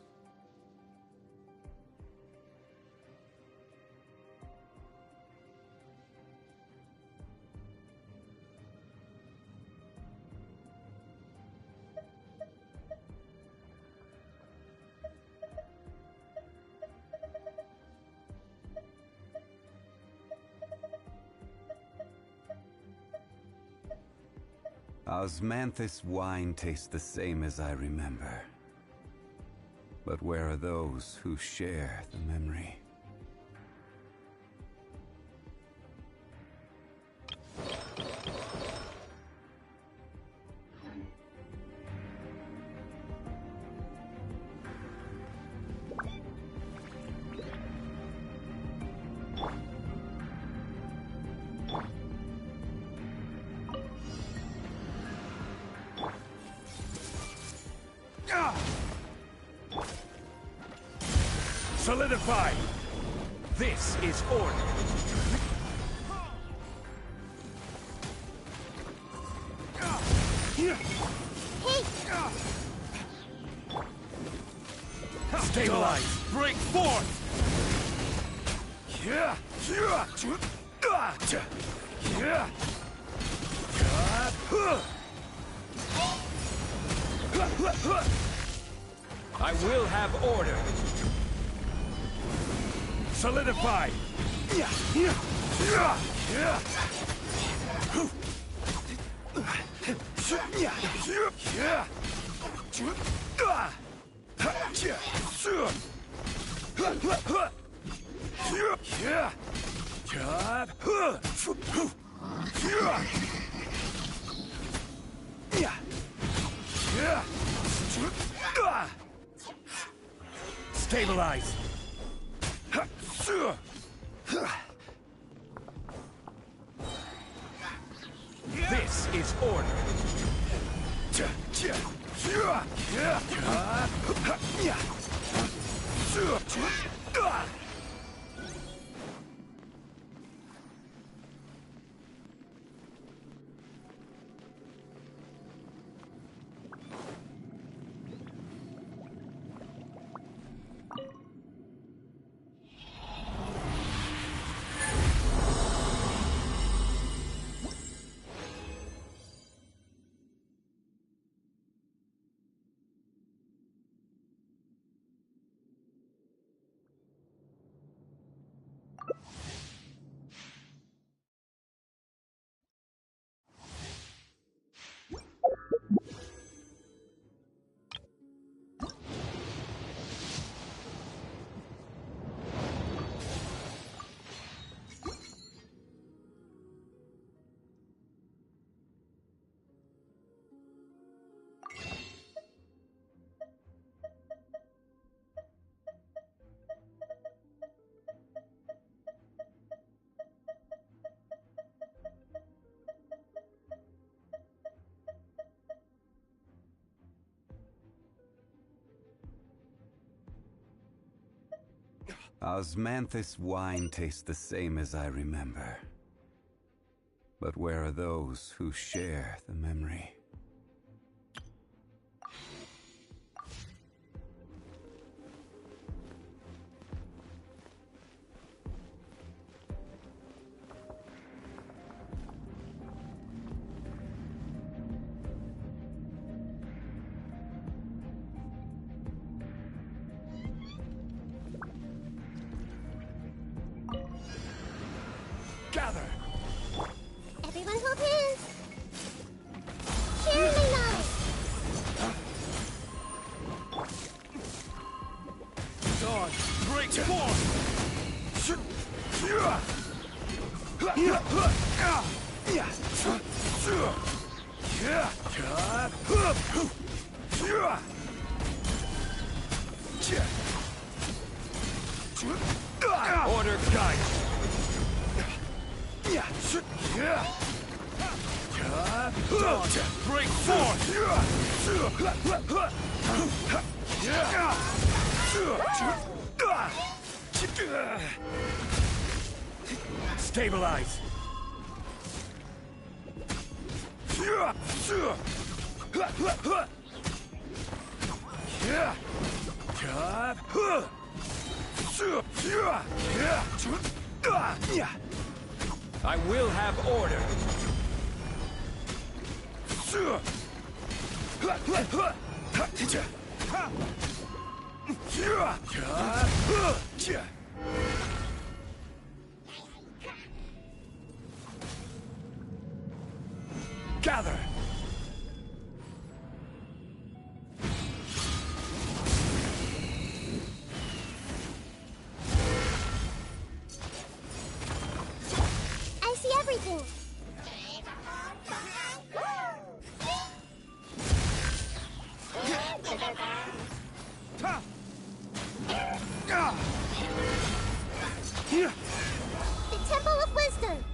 Osmanthus wine tastes the same as I remember. But where are those who share the memory? Solidify! This is order! Stabilize! Break forth! I will have order! Solidify! Stabilize! This is order! Osmanthus wine tastes the same as I remember. But where are those who share the memory? Everyone hold hands! Dawn, break forth! Stabilize! I will have order. Gather! I see everything. The Temple of Wisdom.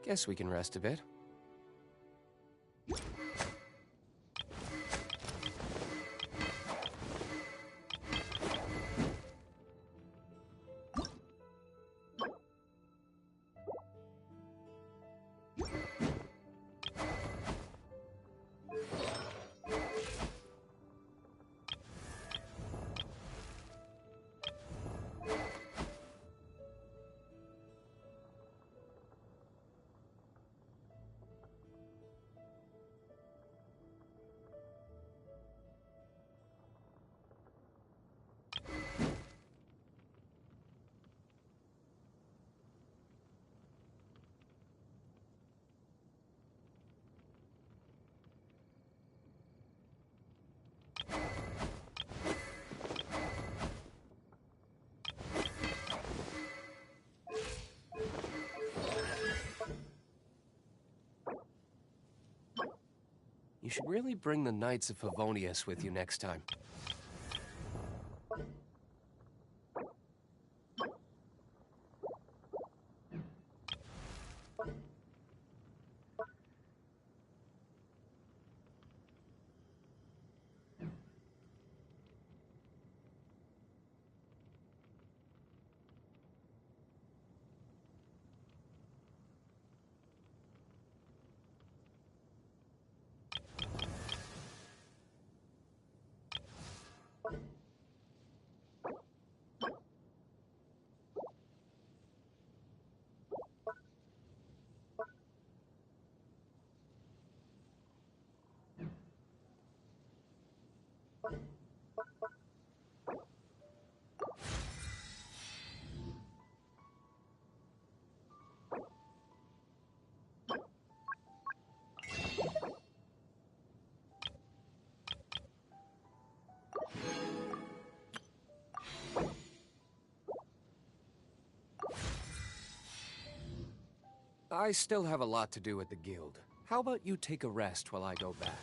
Guess we can rest a bit. You should really bring the Knights of Favonius with you next time. I still have a lot to do at the guild. How about you take a rest while I go back?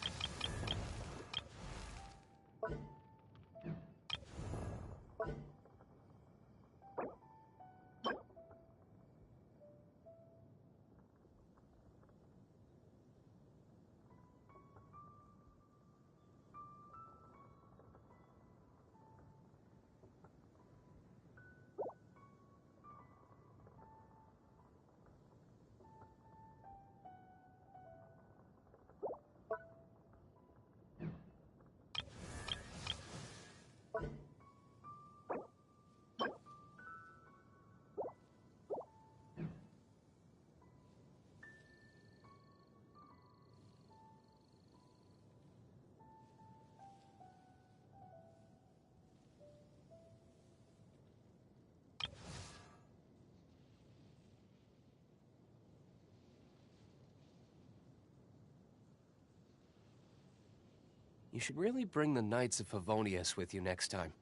You should really bring the Knights of Favonius with you next time.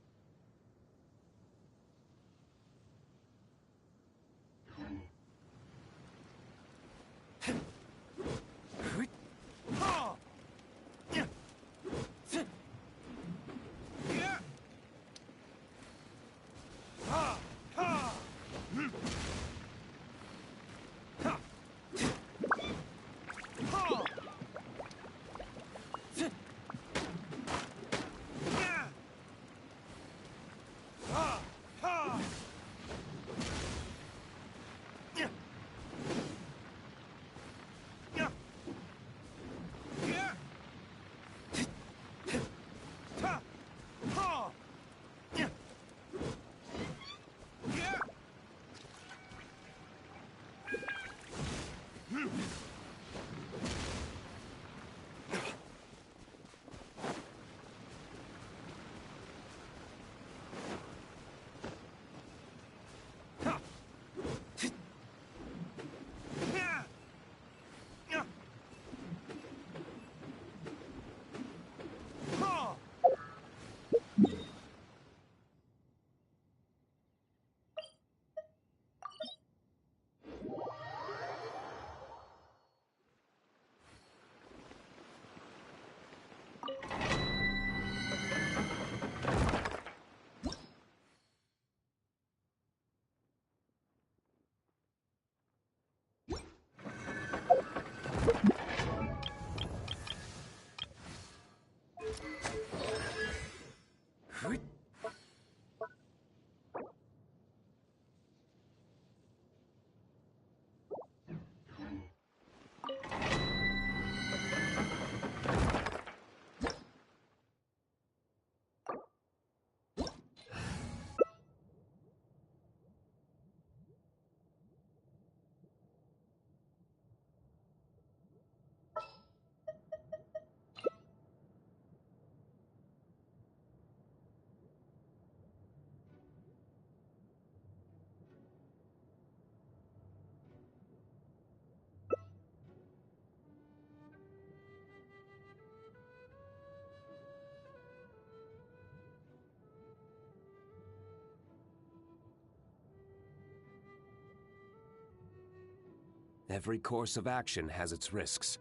Every course of action has its risks.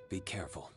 Be careful.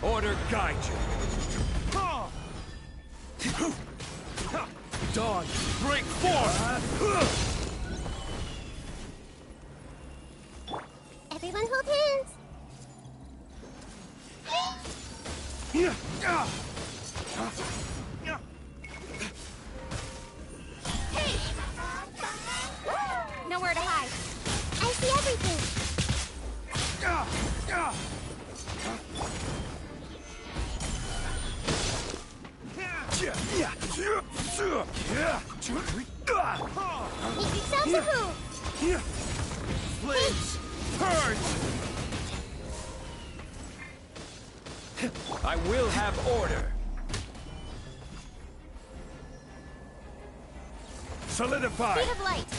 Order guide you. Dawn, break forth! Everyone hold hands. Nowhere to hide. I see everything. Make yourselves a move. Flames, purge! I will have order. Solidify! Speed of light.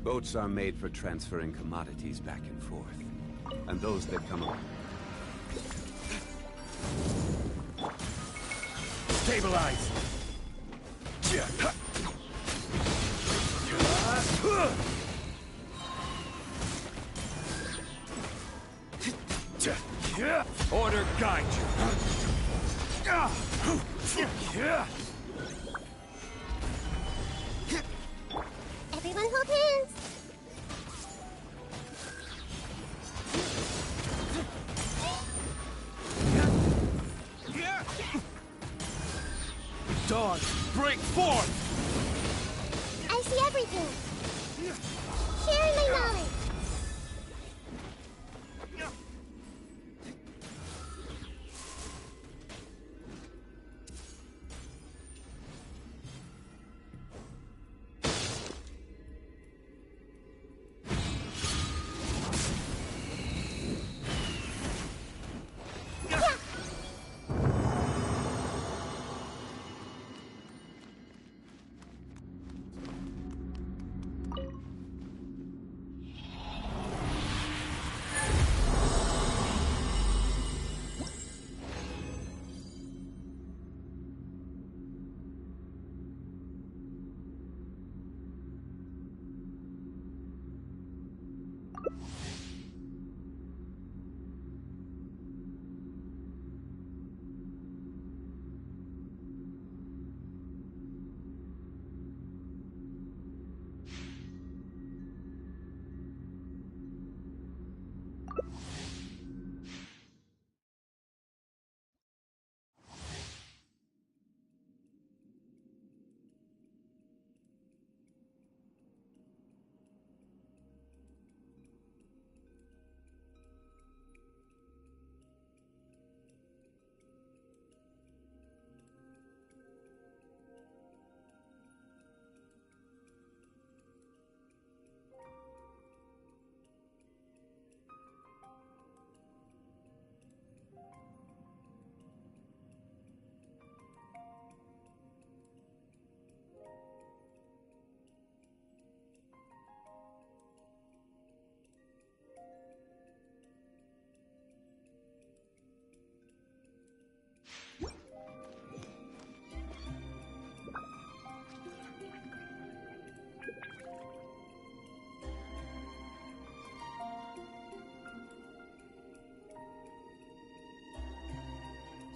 Boats are made for transferring commodities back and forth. And those that come up... Stabilize! Order guide you. Everyone hold hands! Dawn, break forth! I see everything! Sharing my knowledge!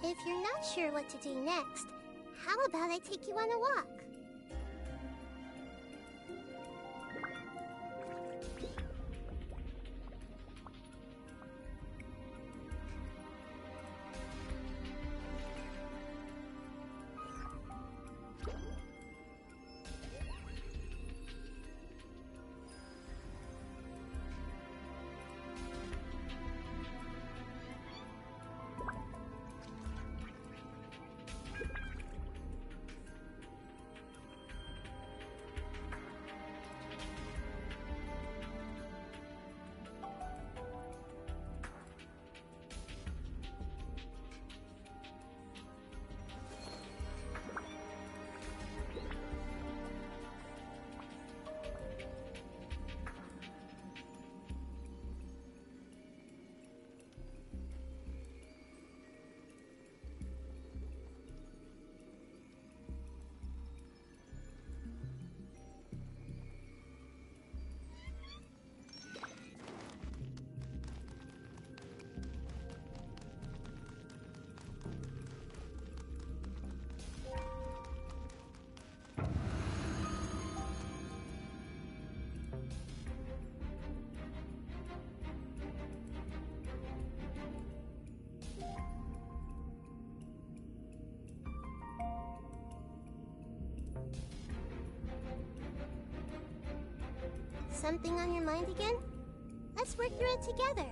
If you're not sure what to do next, how about I take you on a walk? Something on your mind again? Let's work through it together.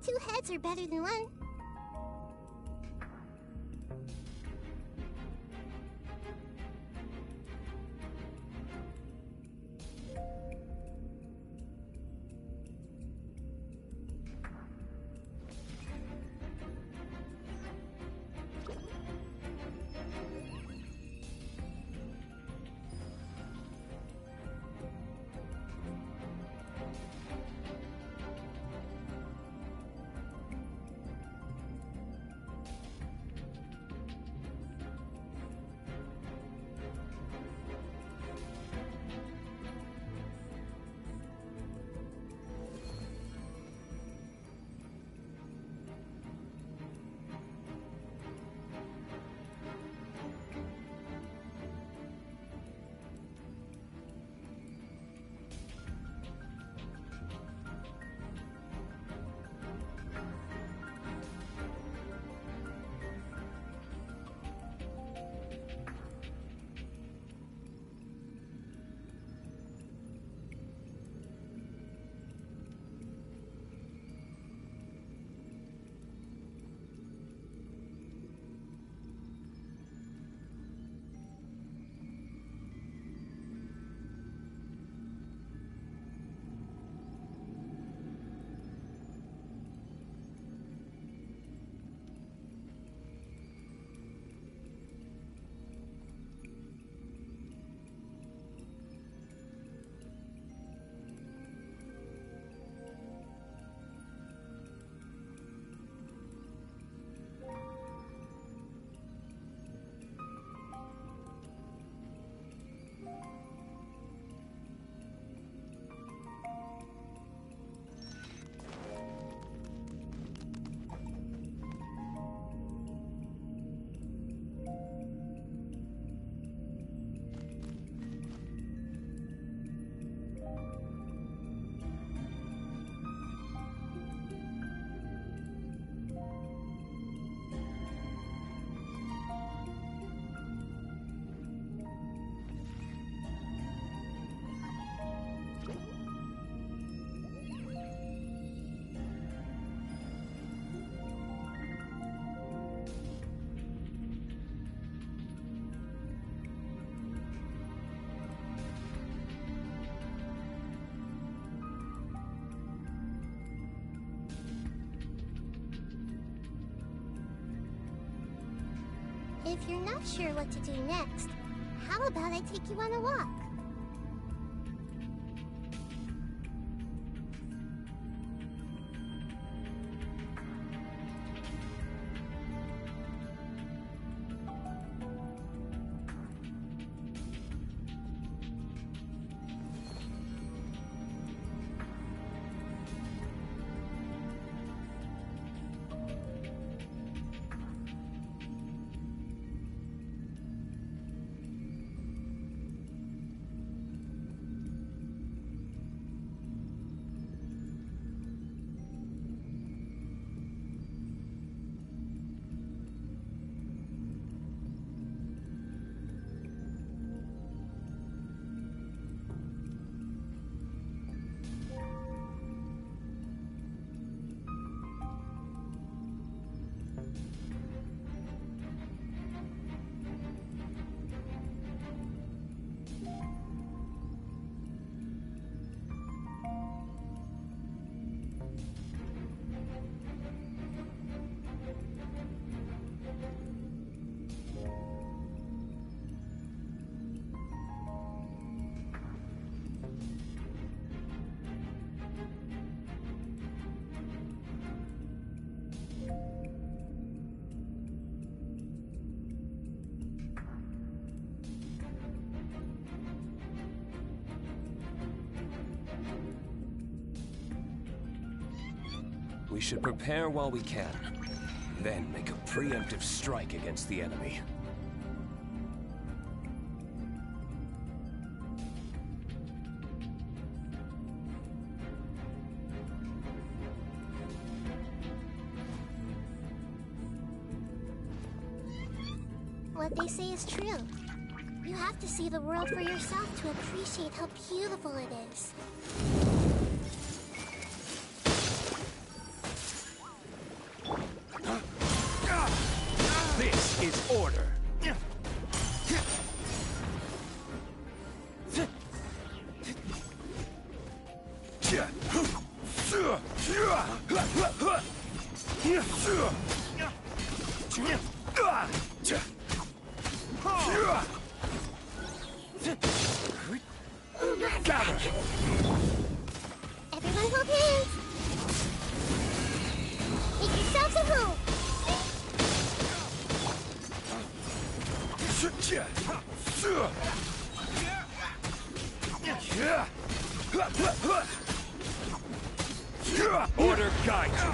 Two heads are better than one. if you're not sure what to do next, how about I take you on a walk? We should prepare while we can, then make a preemptive strike against the enemy. What they say is true. You have to see the world for yourself to appreciate how beautiful it is. This is order. Gather! Everyone hold hands! Make yourselves at home! Order guide you.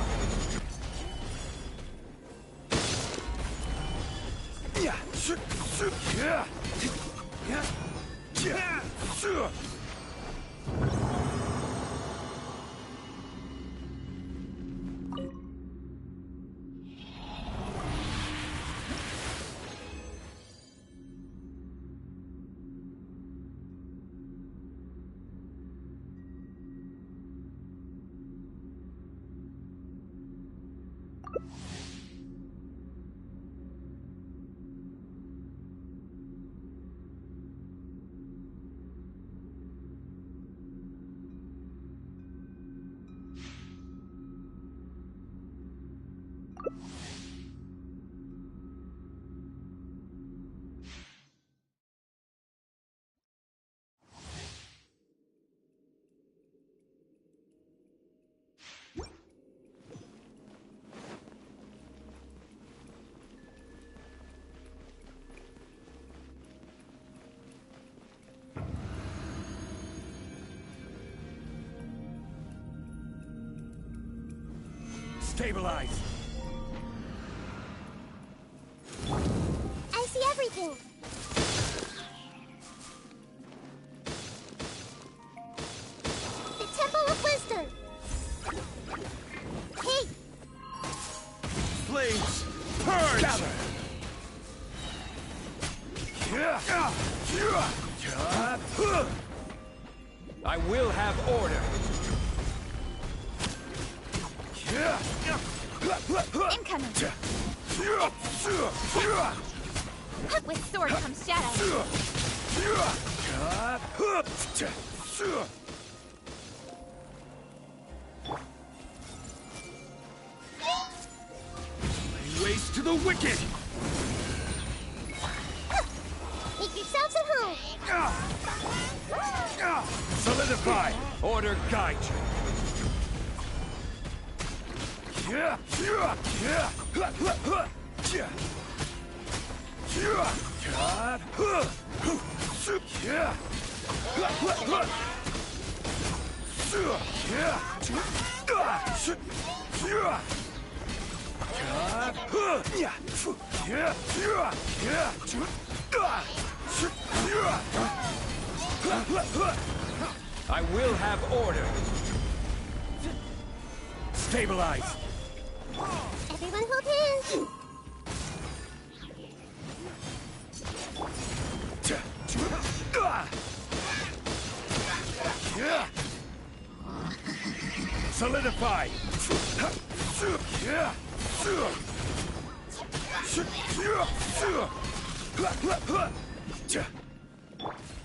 Stabilize! I see everything! The Temple of Wisdom! Hey! Flames! Purge! Gather! I will have order! Incoming! With sword comes shadow! Lay waste to the wicked! Solidify! Order guide you! I will have order. Stabilize. Everyone hold hands! Solidify.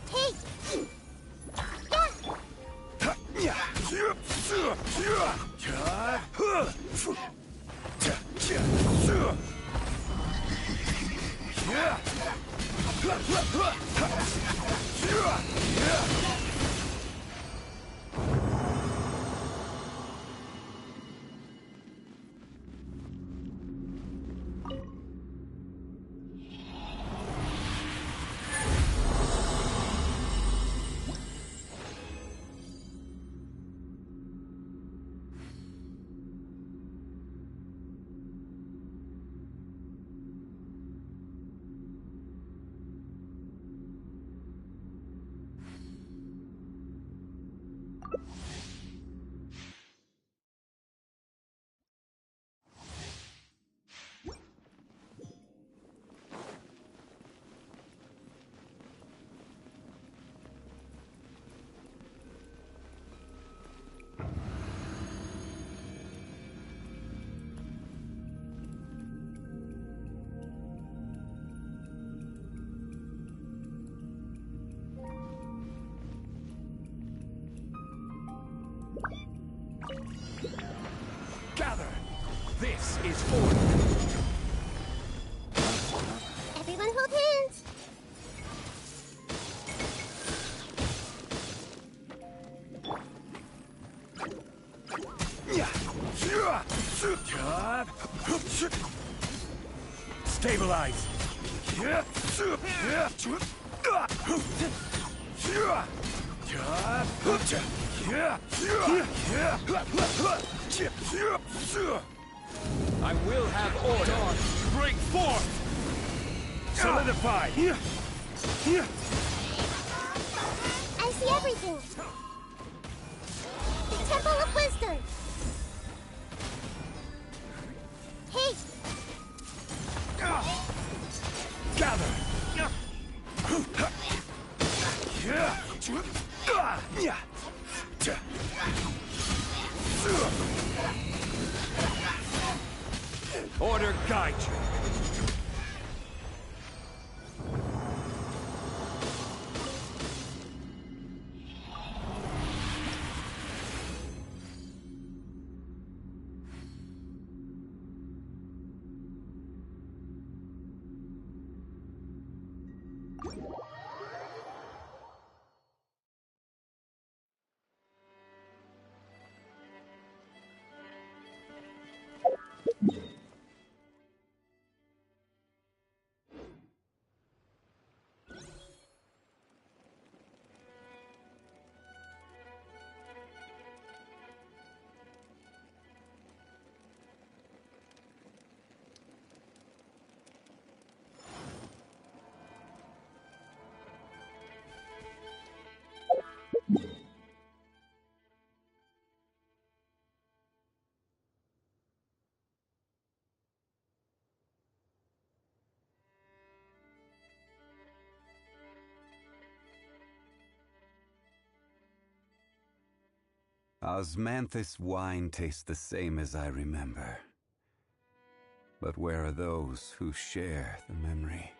Hey! Gather! This is order! Everyone hold hands! Stabilize! I will have order! Dawn, break forth! Solidify! I see everything! The Temple of Wisdom! Hey! Gather! Order guide you! Osmanthus wine tastes the same as I remember. But where are those who share the memory?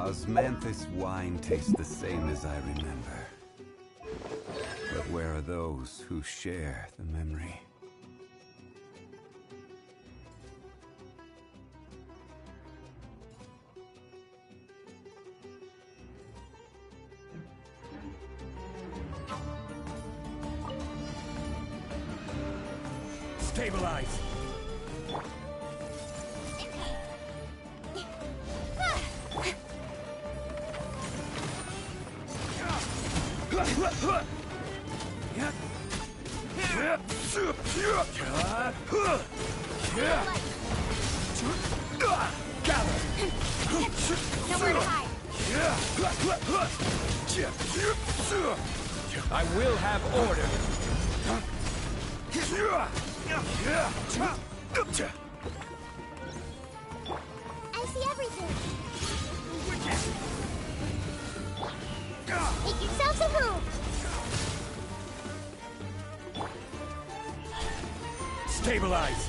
Osmanthus wine tastes the same as I remember. But where are those who share the memory? Stabilize! Nowhere to hide. I will have order. I see everything. Make yourselves a move. Stabilize!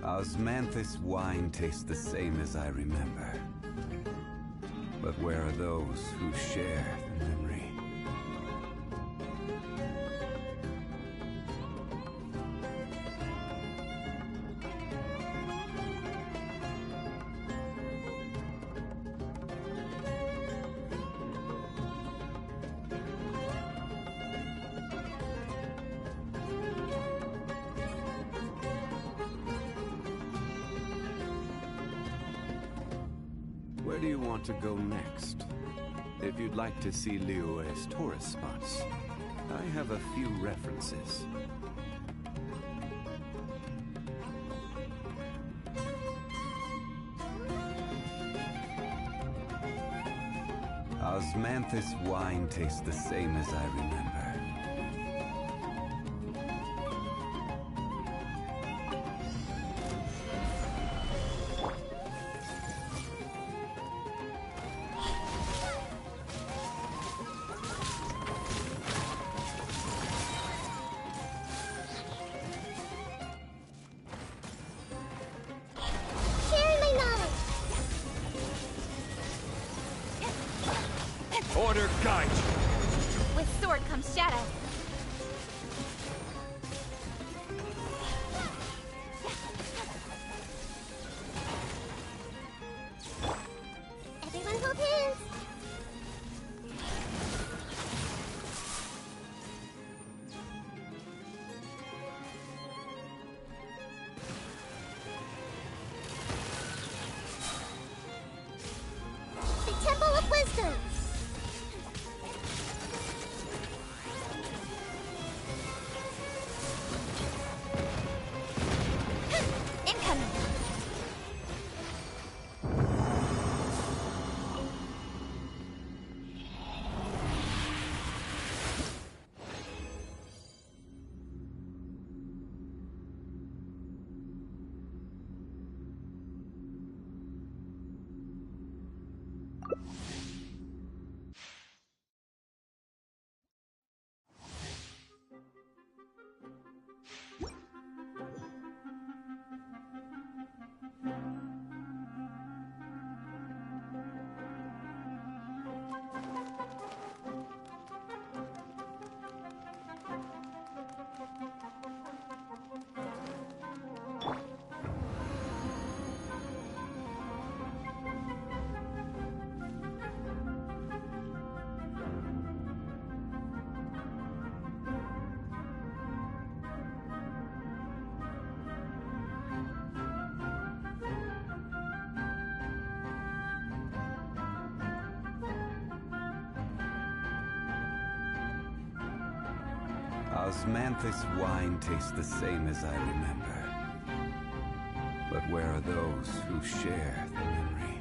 Osmanthus wine tastes the same as I remember. But where are those who share the memory? Where do you want to go next? If you'd like to see Liyue's tourist spots, I have a few references. Osmanthus wine tastes the same as I remember. Order guide you. With sword comes shadow. Everyone hold hands! The Temple of Wisdom! Incoming. Osmanthus wine tastes the same as I remember. But where are those who share the memory?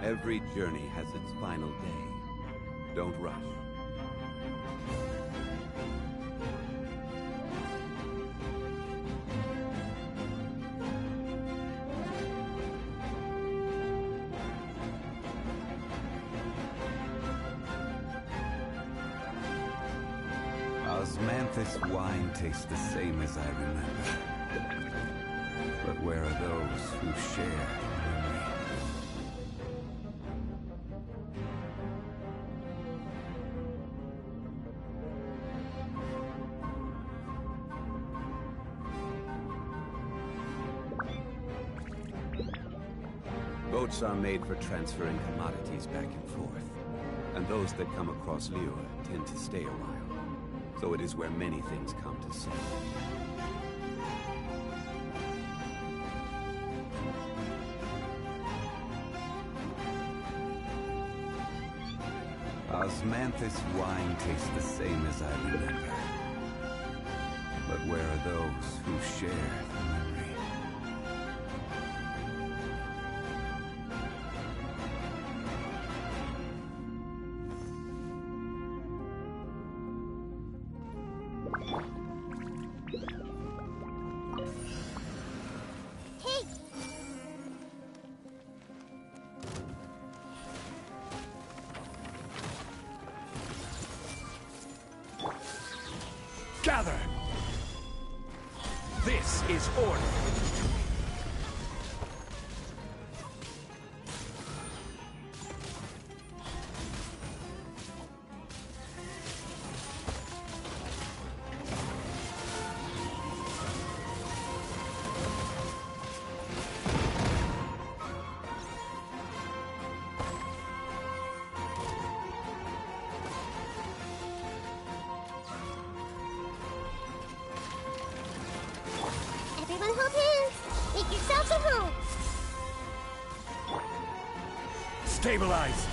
Every journey has its final day. Don't rush. Osmanthus wine tastes the same as I remember. But where are those who share the memory? Boats are made for transferring commodities back and forth, and those that come across Liyue tend to stay a while, so it is where many things come to settle. Osmanthus wine tastes the same as I remember, but where are those who share the memory? Gather! This is order. Everyone hold hands! Make yourselves at home! Stabilize!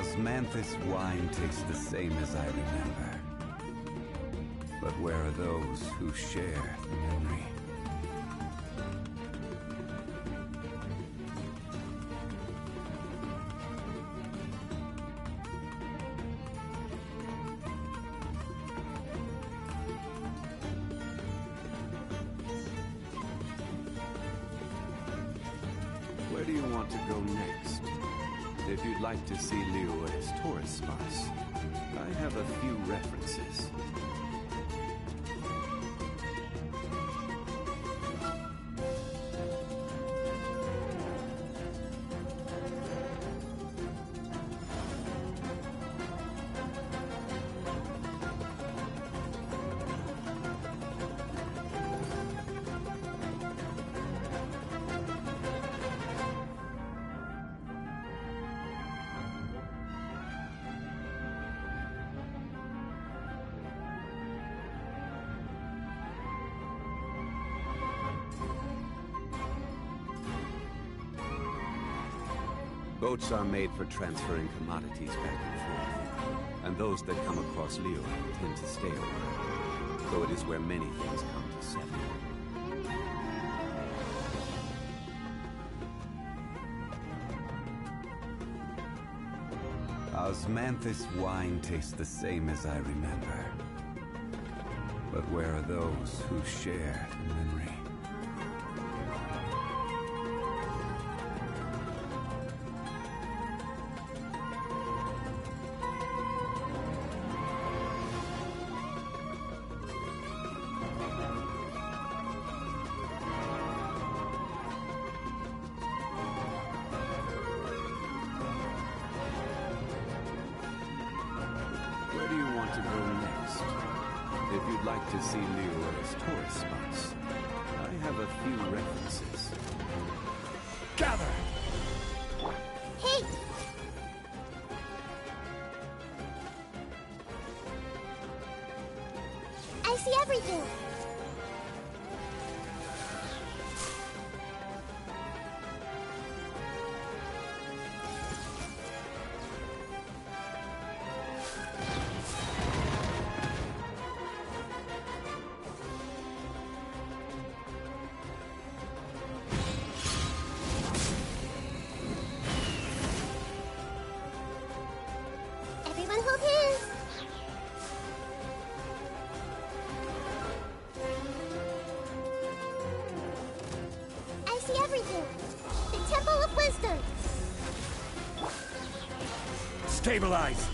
Osmanthus wine tastes the same as I remember. But where are those who share the memory? Where do you want to go next? If you'd like to see Liyue's tourist spots, I have a few references. Boats are made for transferring commodities back and forth, and those that come across Liyue tend to stay a while, so it is where many things come to settle. Osmanthus wine tastes the same as I remember. But where are those who share the memory? Where do you want to go next? If you'd like to see Liyue's tourist spots, I have a few references. Gather! Hey! I see everything! Everyone hold hands! I see everything! The Temple of Wisdom! Stabilize!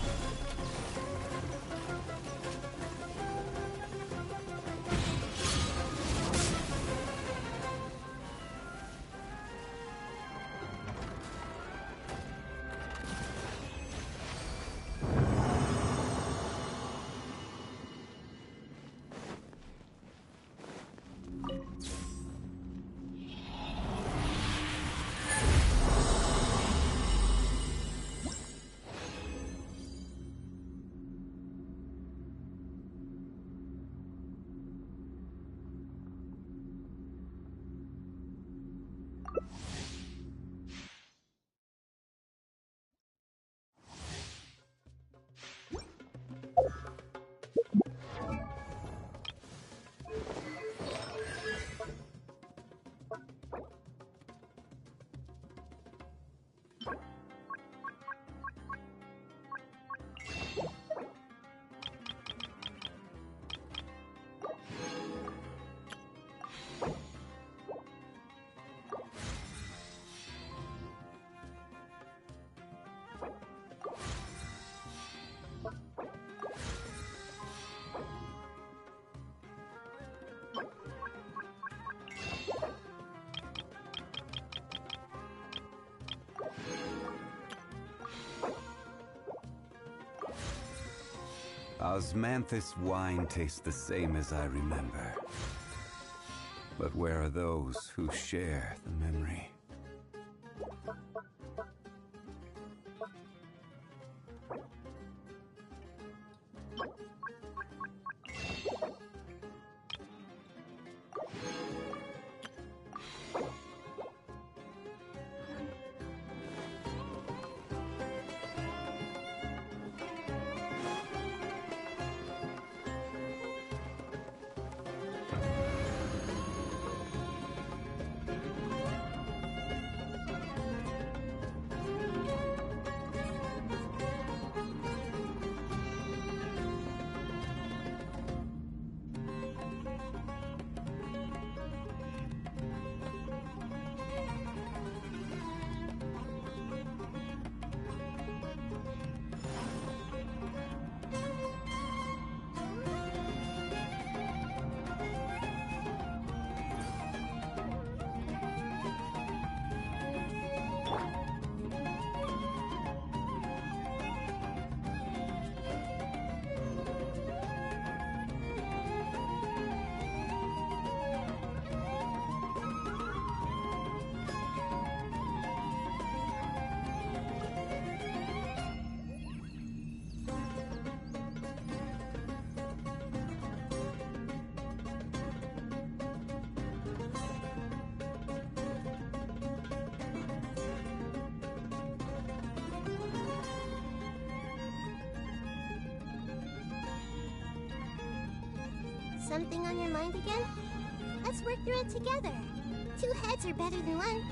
Osmanthus wine tastes the same as I remember. But where are those who share the memory? something on your mind again? Let's work through it together. 2 heads are better than 1.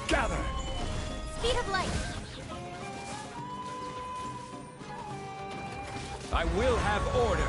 Gather! Speed of light! I will have order!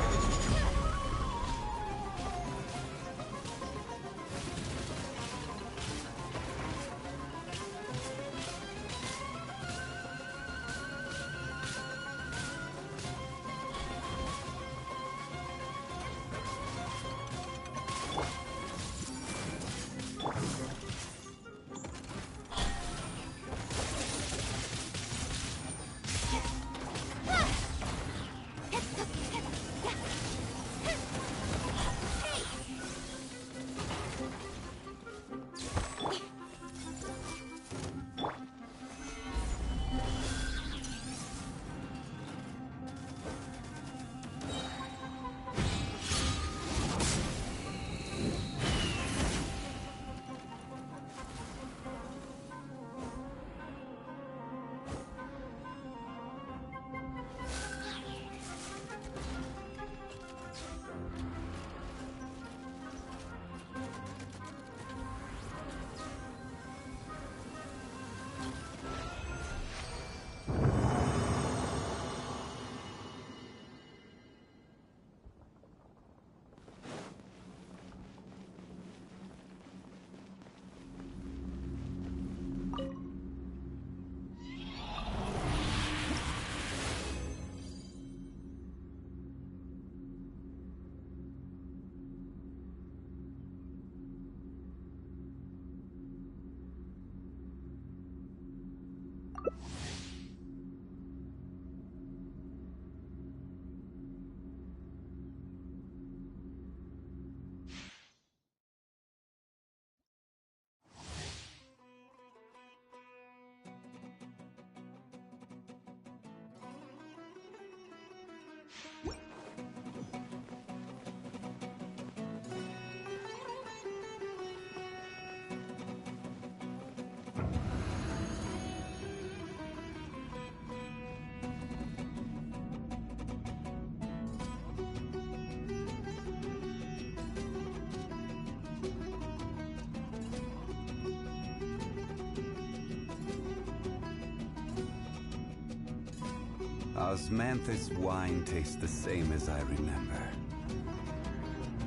Osmanthus wine tastes the same as I remember.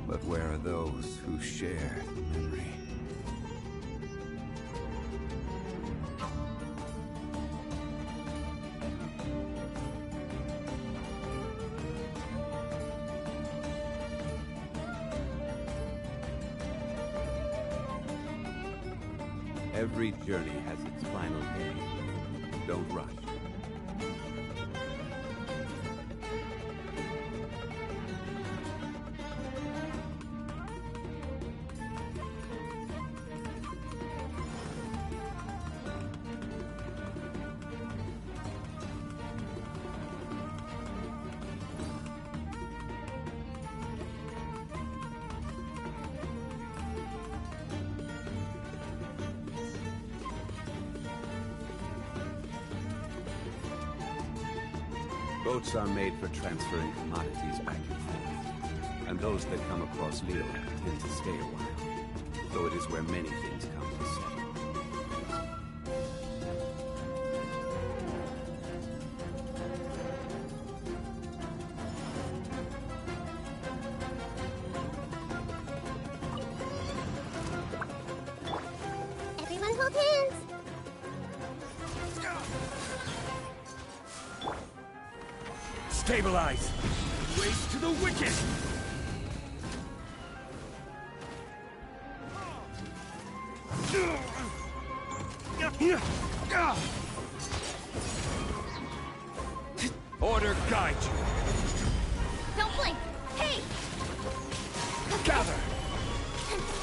But where are those who share the memory? Every journey has its final day. Don't rush. Boats are made for transferring commodities back and forth, and those that come across Leo tend to stay a while, though it is where many things come to settle. Everyone hold hands! Stabilize! Waste to the wicked! Order guide you. Don't blink! Hey! Gather! Hey!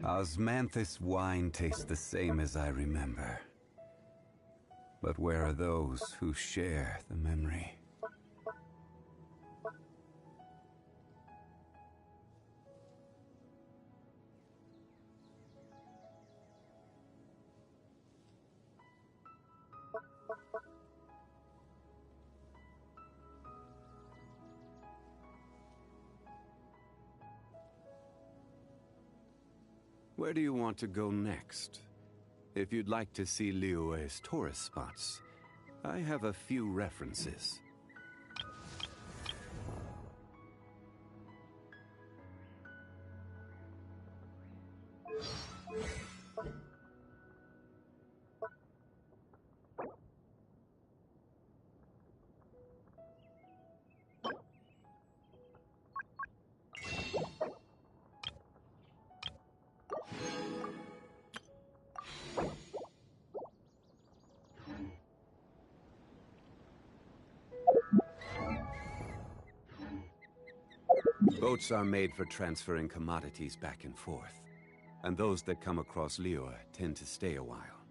Osmanthus wine tastes the same as I remember. But where are those who share the memory? Where do you want to go next? If you'd like to see Liyue's tourist spots, I have a few references. Boats are made for transferring commodities back and forth, and those that come across Liyue tend to stay a while.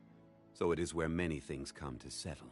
So it is where many things come to settle.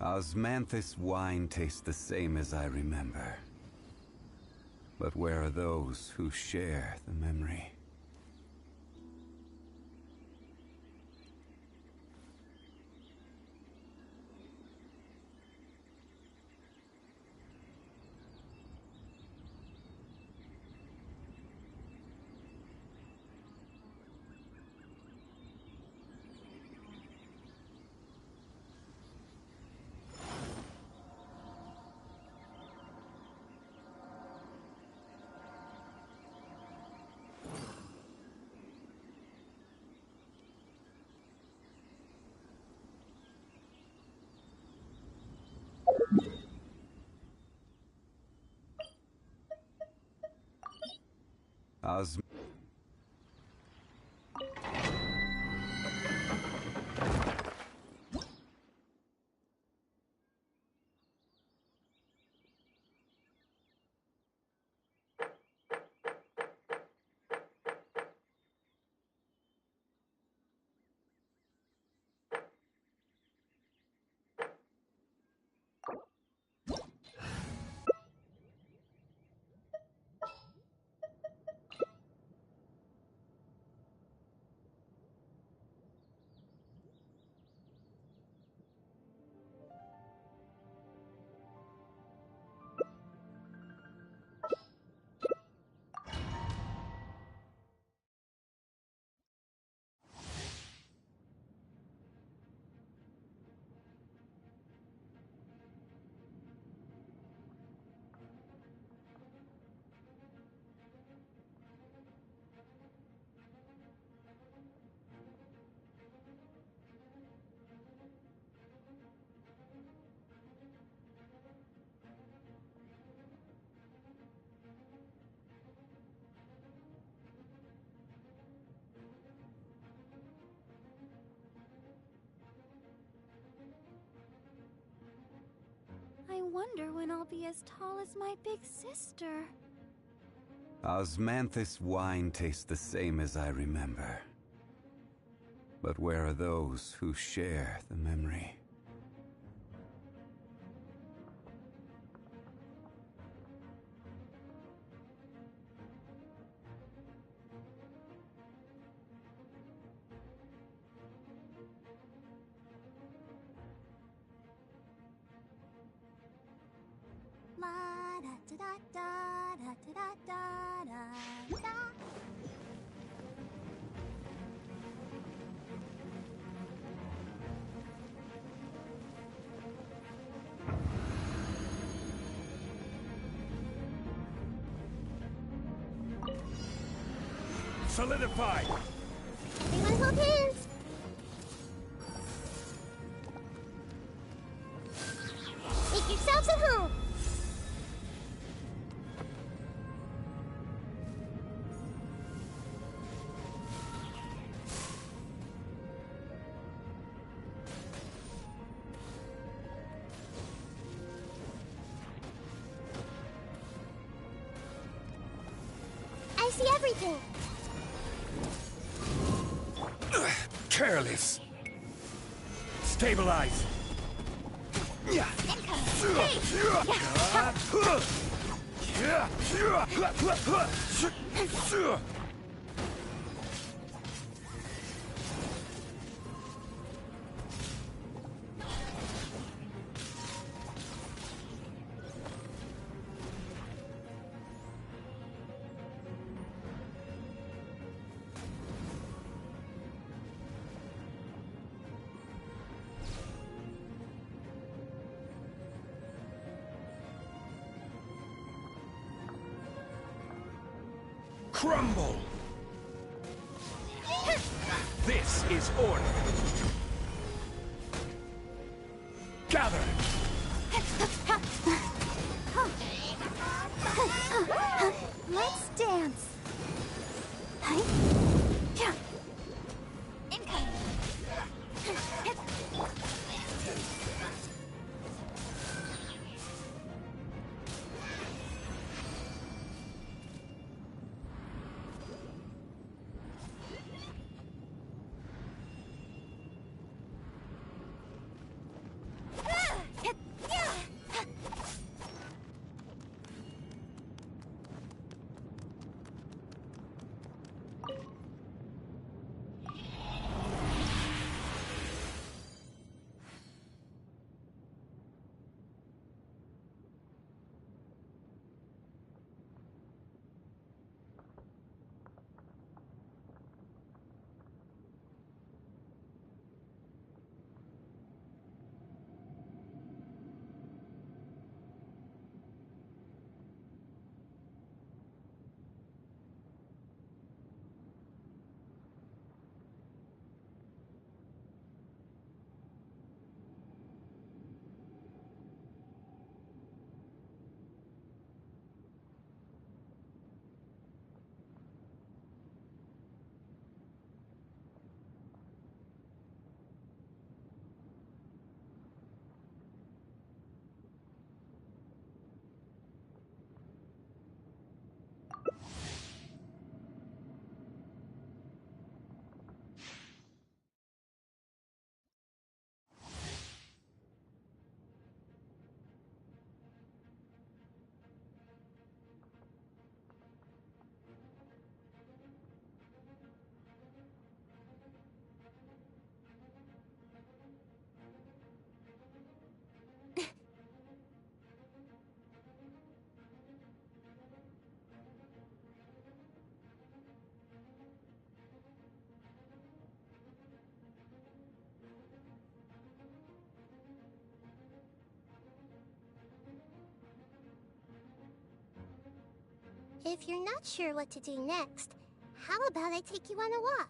Osmanthus wine tastes the same as I remember. But where are those who share the memory? wonder when I'll be as tall as my big sister. Osmanthus wine tastes the same as I remember. But where are those who share the memory? La da da da da da da da da. Solidify! Everyone hold hands! Make yourselves at home! I see everything! Careless! Stabilize! Crumble! This is order. Gather! Let's dance. If you're not sure what to do next, how about I take you on a walk?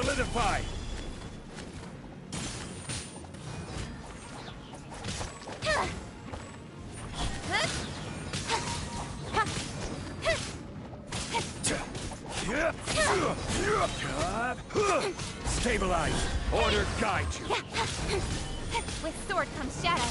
Solidify! Stabilize! Order guide you! With sword comes shadow.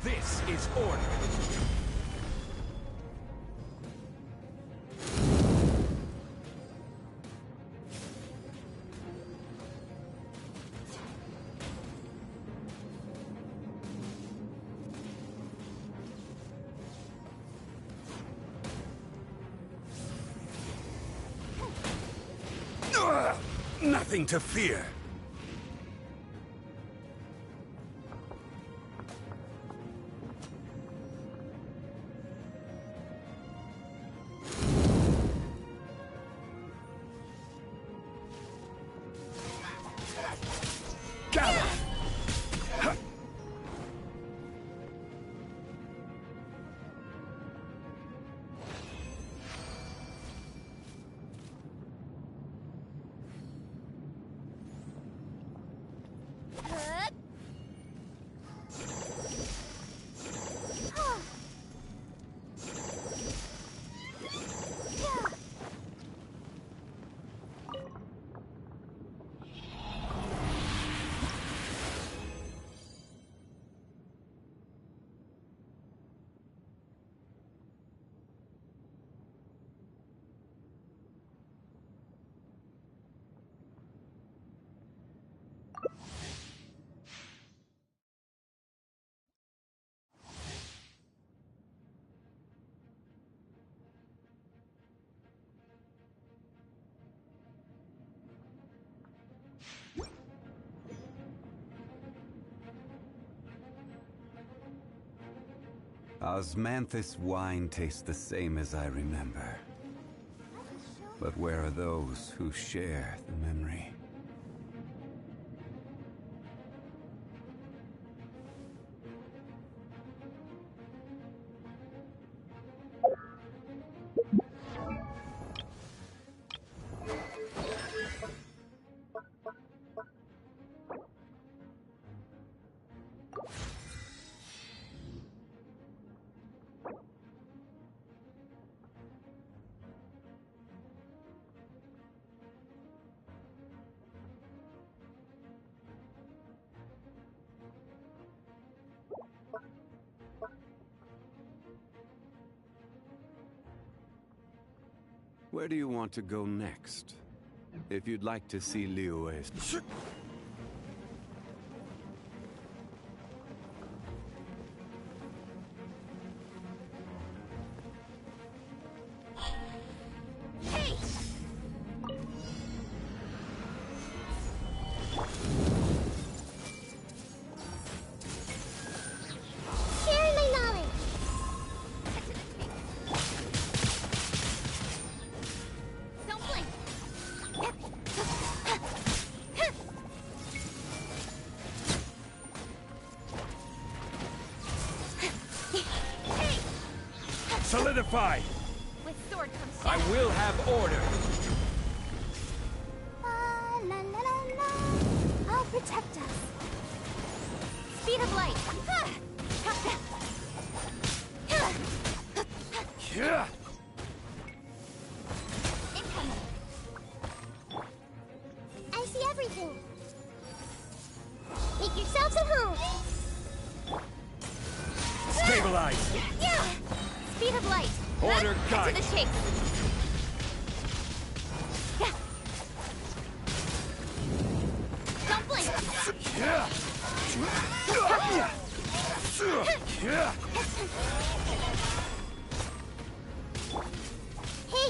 This is order! Nothing to fear! Osmanthus wine tastes the same as I remember. But where are those who share the memory? Where do you want to go next? If you'd like to see Liyue's... Solidify! With sword comes I shadow. will have order! La la la la. I'll protect us. Speed of light. Yeah. Incoming. I see everything. Make yourselves at home. Stabilize! Yeah. Speed of light. Order Cut guide. to the chase. Yeah. Don't blink. Yeah. Yeah. Hey.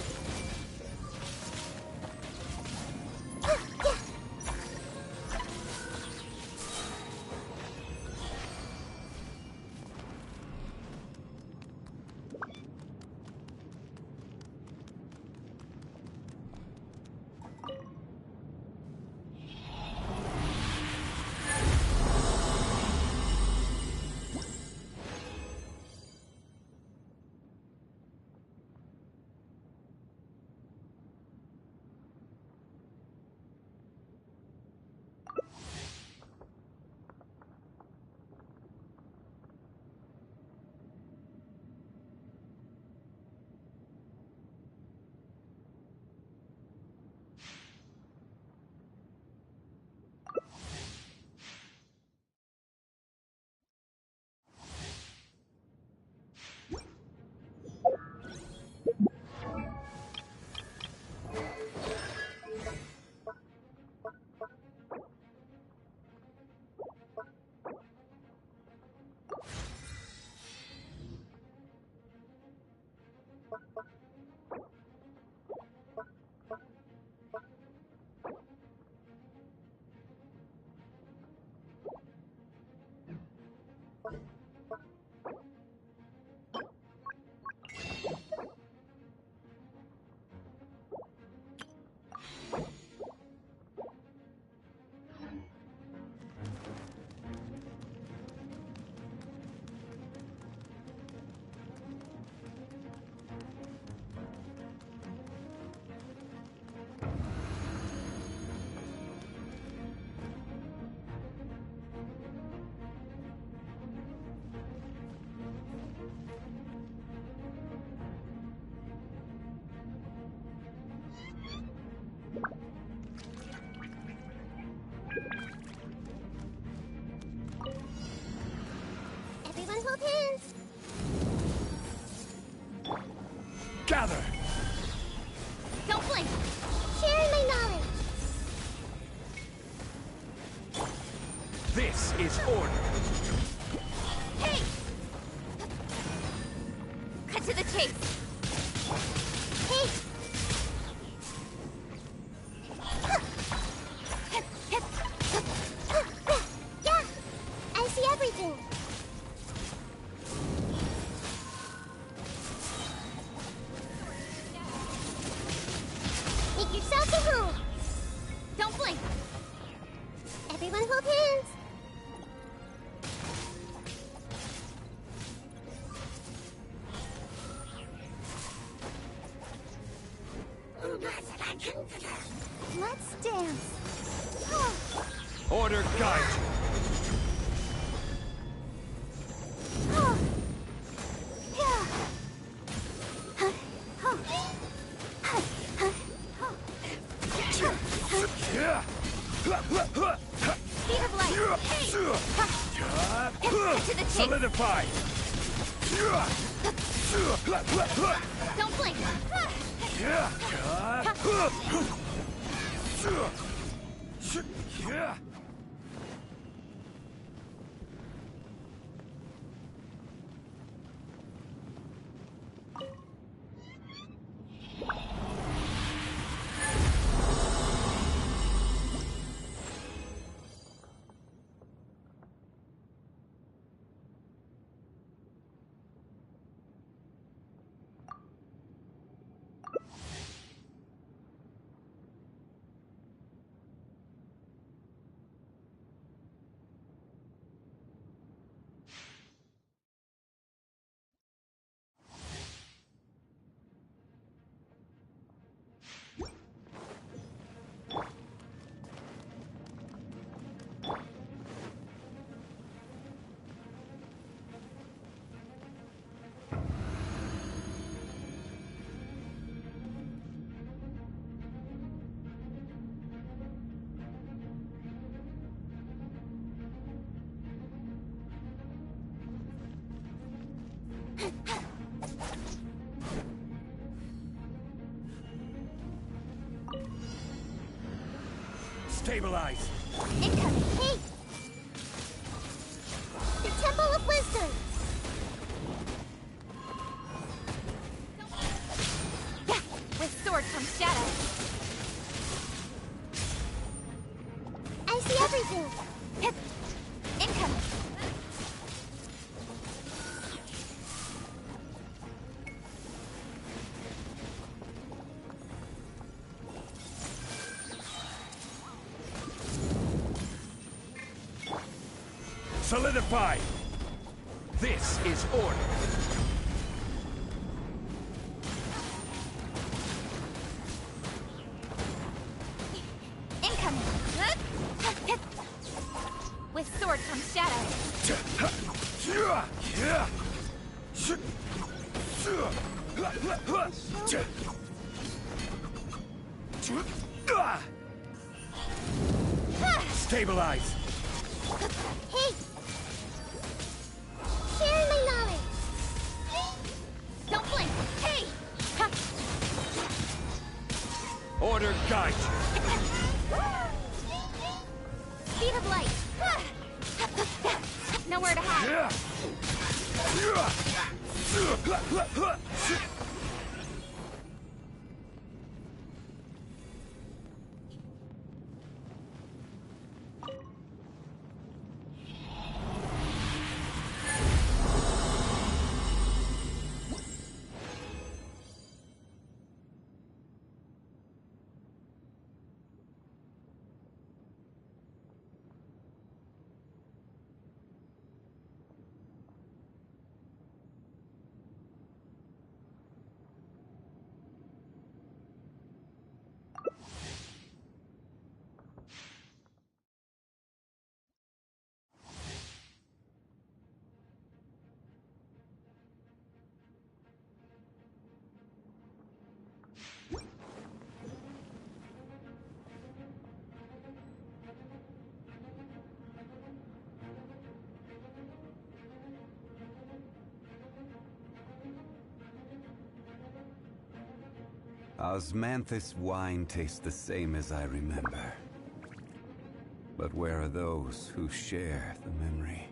Gather! Don't blink! Sharing my knowledge. This is order. Hey! Cut to the chase! Hey! Yeah! I see everything. Make yourself at home. Don't blink! Everyone hold hands. Let's dance. Order guide. Speed of light! Hey! To the chase! Solidify. Don't blink! Stabilize. Incoming. Hey! The Temple of Wisdom. Yeah! With sword comes shadow! I see everything. Incoming! Solidify. This is order. Incoming! With sword comes shadow! Stabilize. Hey! Sharing my knowledge. Don't blink! Hey! Order guide. Speed of light! Nowhere to hide! Osmanthus wine tastes the same as I remember. But where are those who share the memory?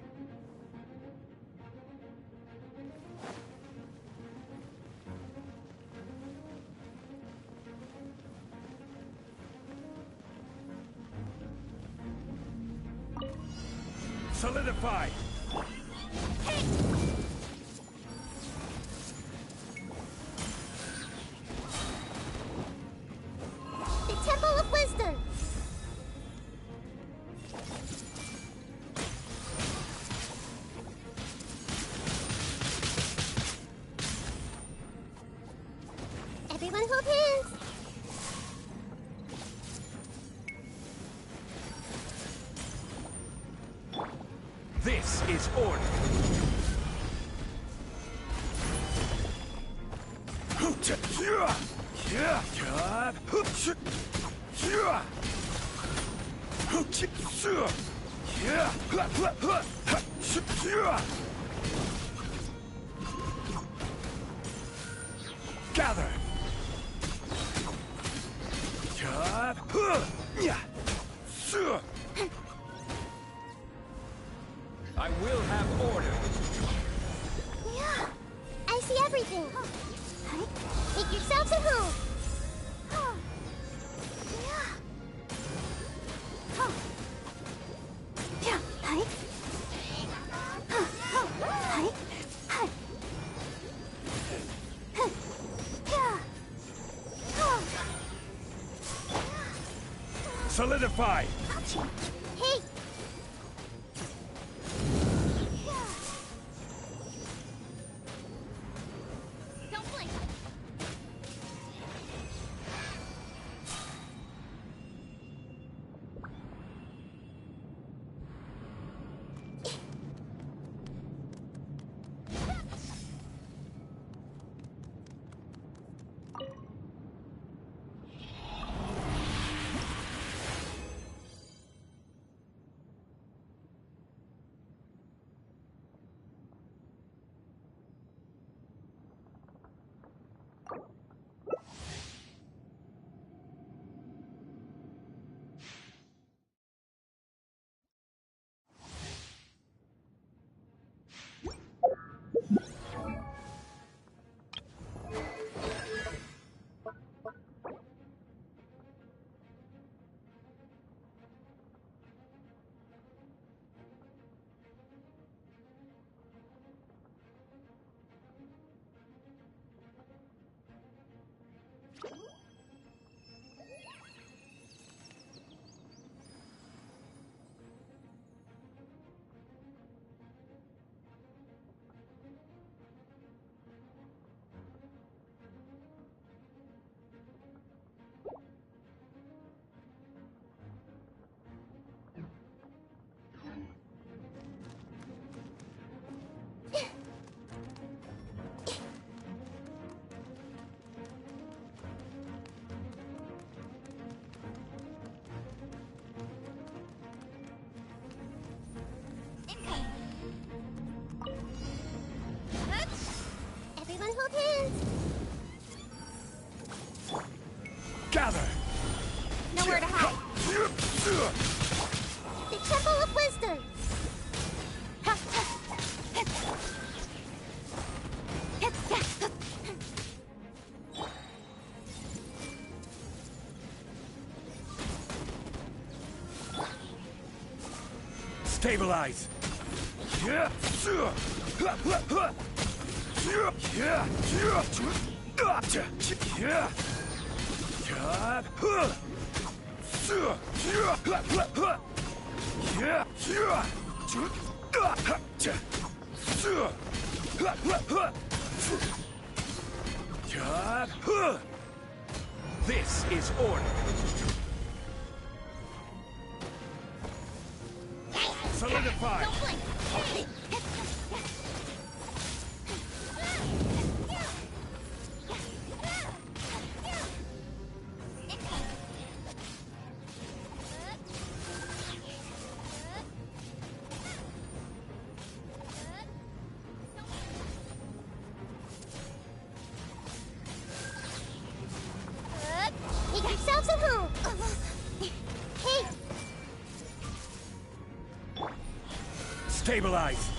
Solidify! The Temple of Wisdom! Everyone hold hands! This is order! Gather! I will have order. Yeah, I see everything. Make yourselves at home. Solidify! Hey! Don't blink. Everyone hold hands! Gather! Nowhere to hide! The Temple of Wisdom! Stabilize! This is order. Solidify! Stabilize!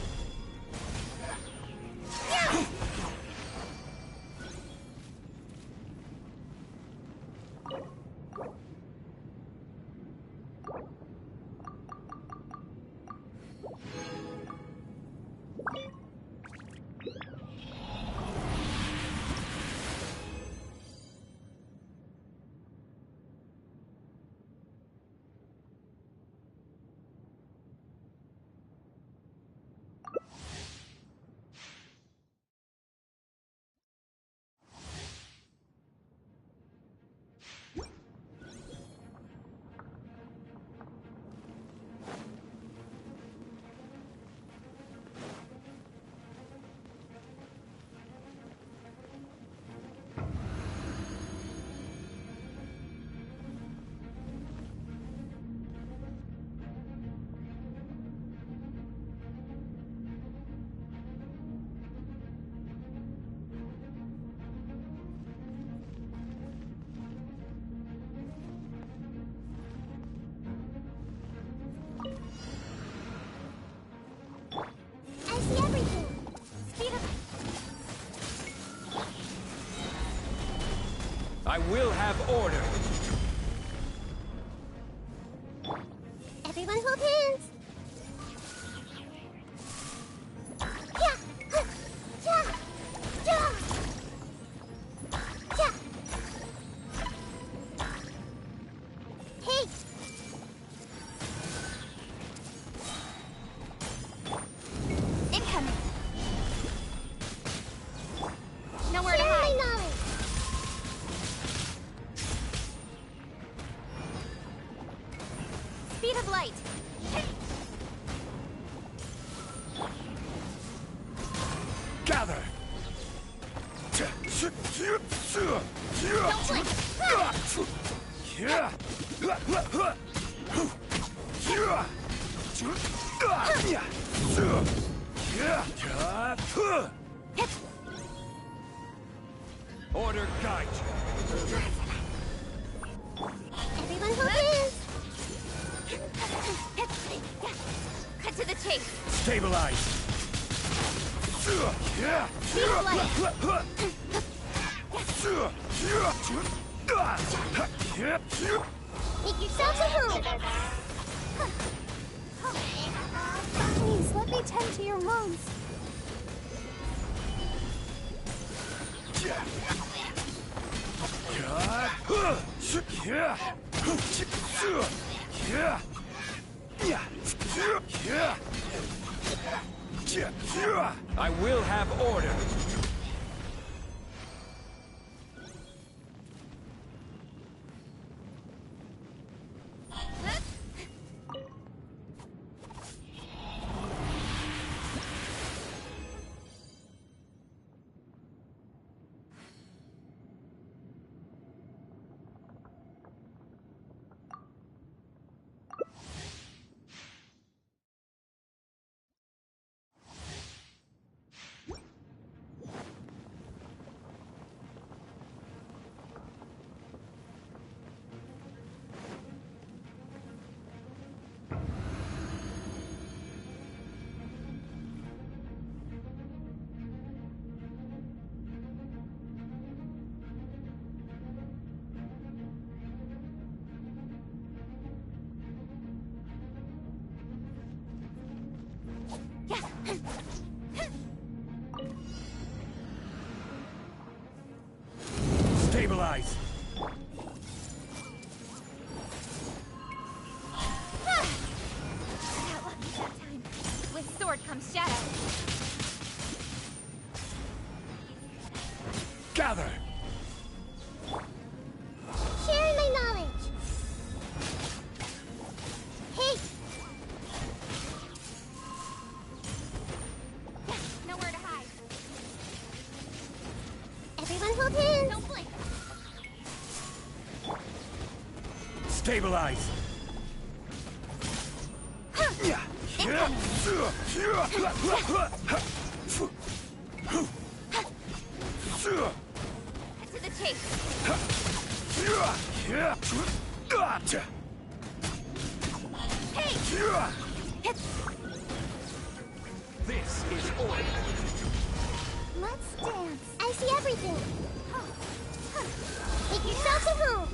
I see everything. Speed up. I will have order. Everyone hold hands. Yeah. Huh. Yeah. Yeah. Yeah. Hey. Incoming. Nowhere to Share my hide. knowledge. Speed of light. Gather! Don't blink. Order guide you. Everyone hold hands. Cut to the chase. Stabilize. Speed of light. Make yourselves at home. Please, let me tend to your wounds. I will have order. Stabilize. With sword comes shadow. Gather. Share my knowledge. Hey. Nowhere to hide. Everyone hold hands. Don't blink. Stabilize. Cut to the chase. Hey! amazing! Take yourself a home!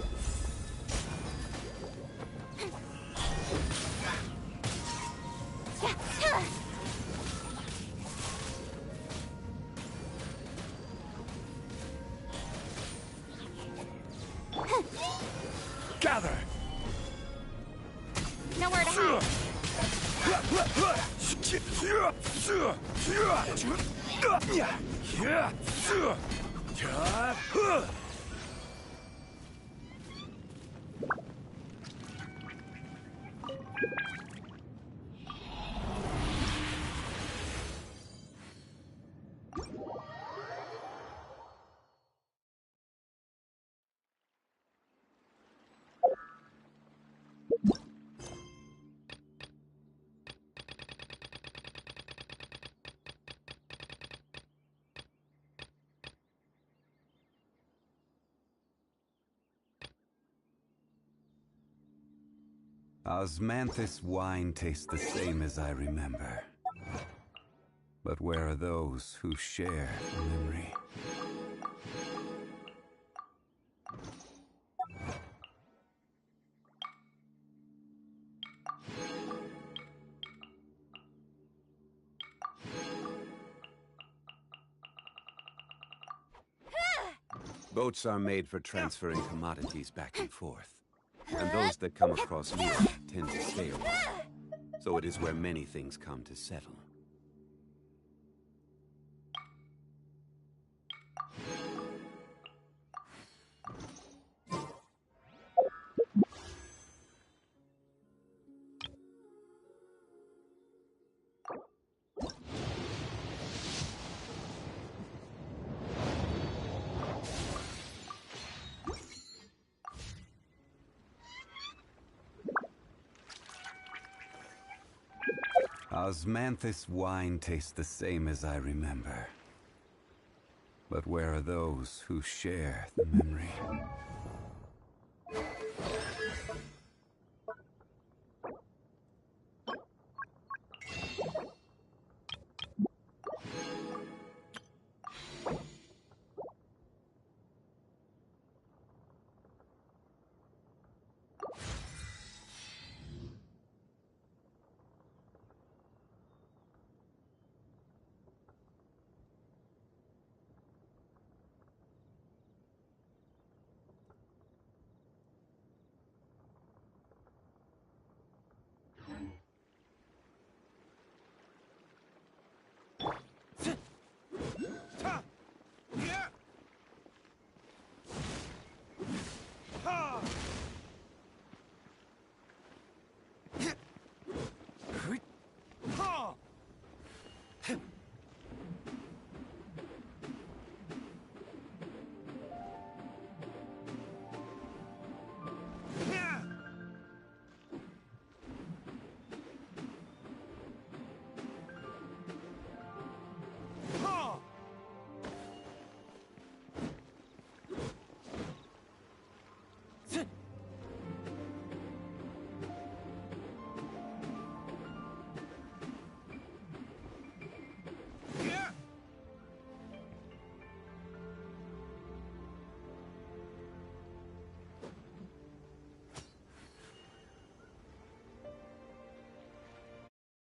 Gather! Nowhere to hide. Osmanthus wine tastes the same as I remember. But where are those who share the memory? Boats are made for transferring commodities back and forth. And those that come across Leo tend to stay a while. So it is where many things come to settle. Osmanthus wine tastes the same as I remember. But where are those who share the memory?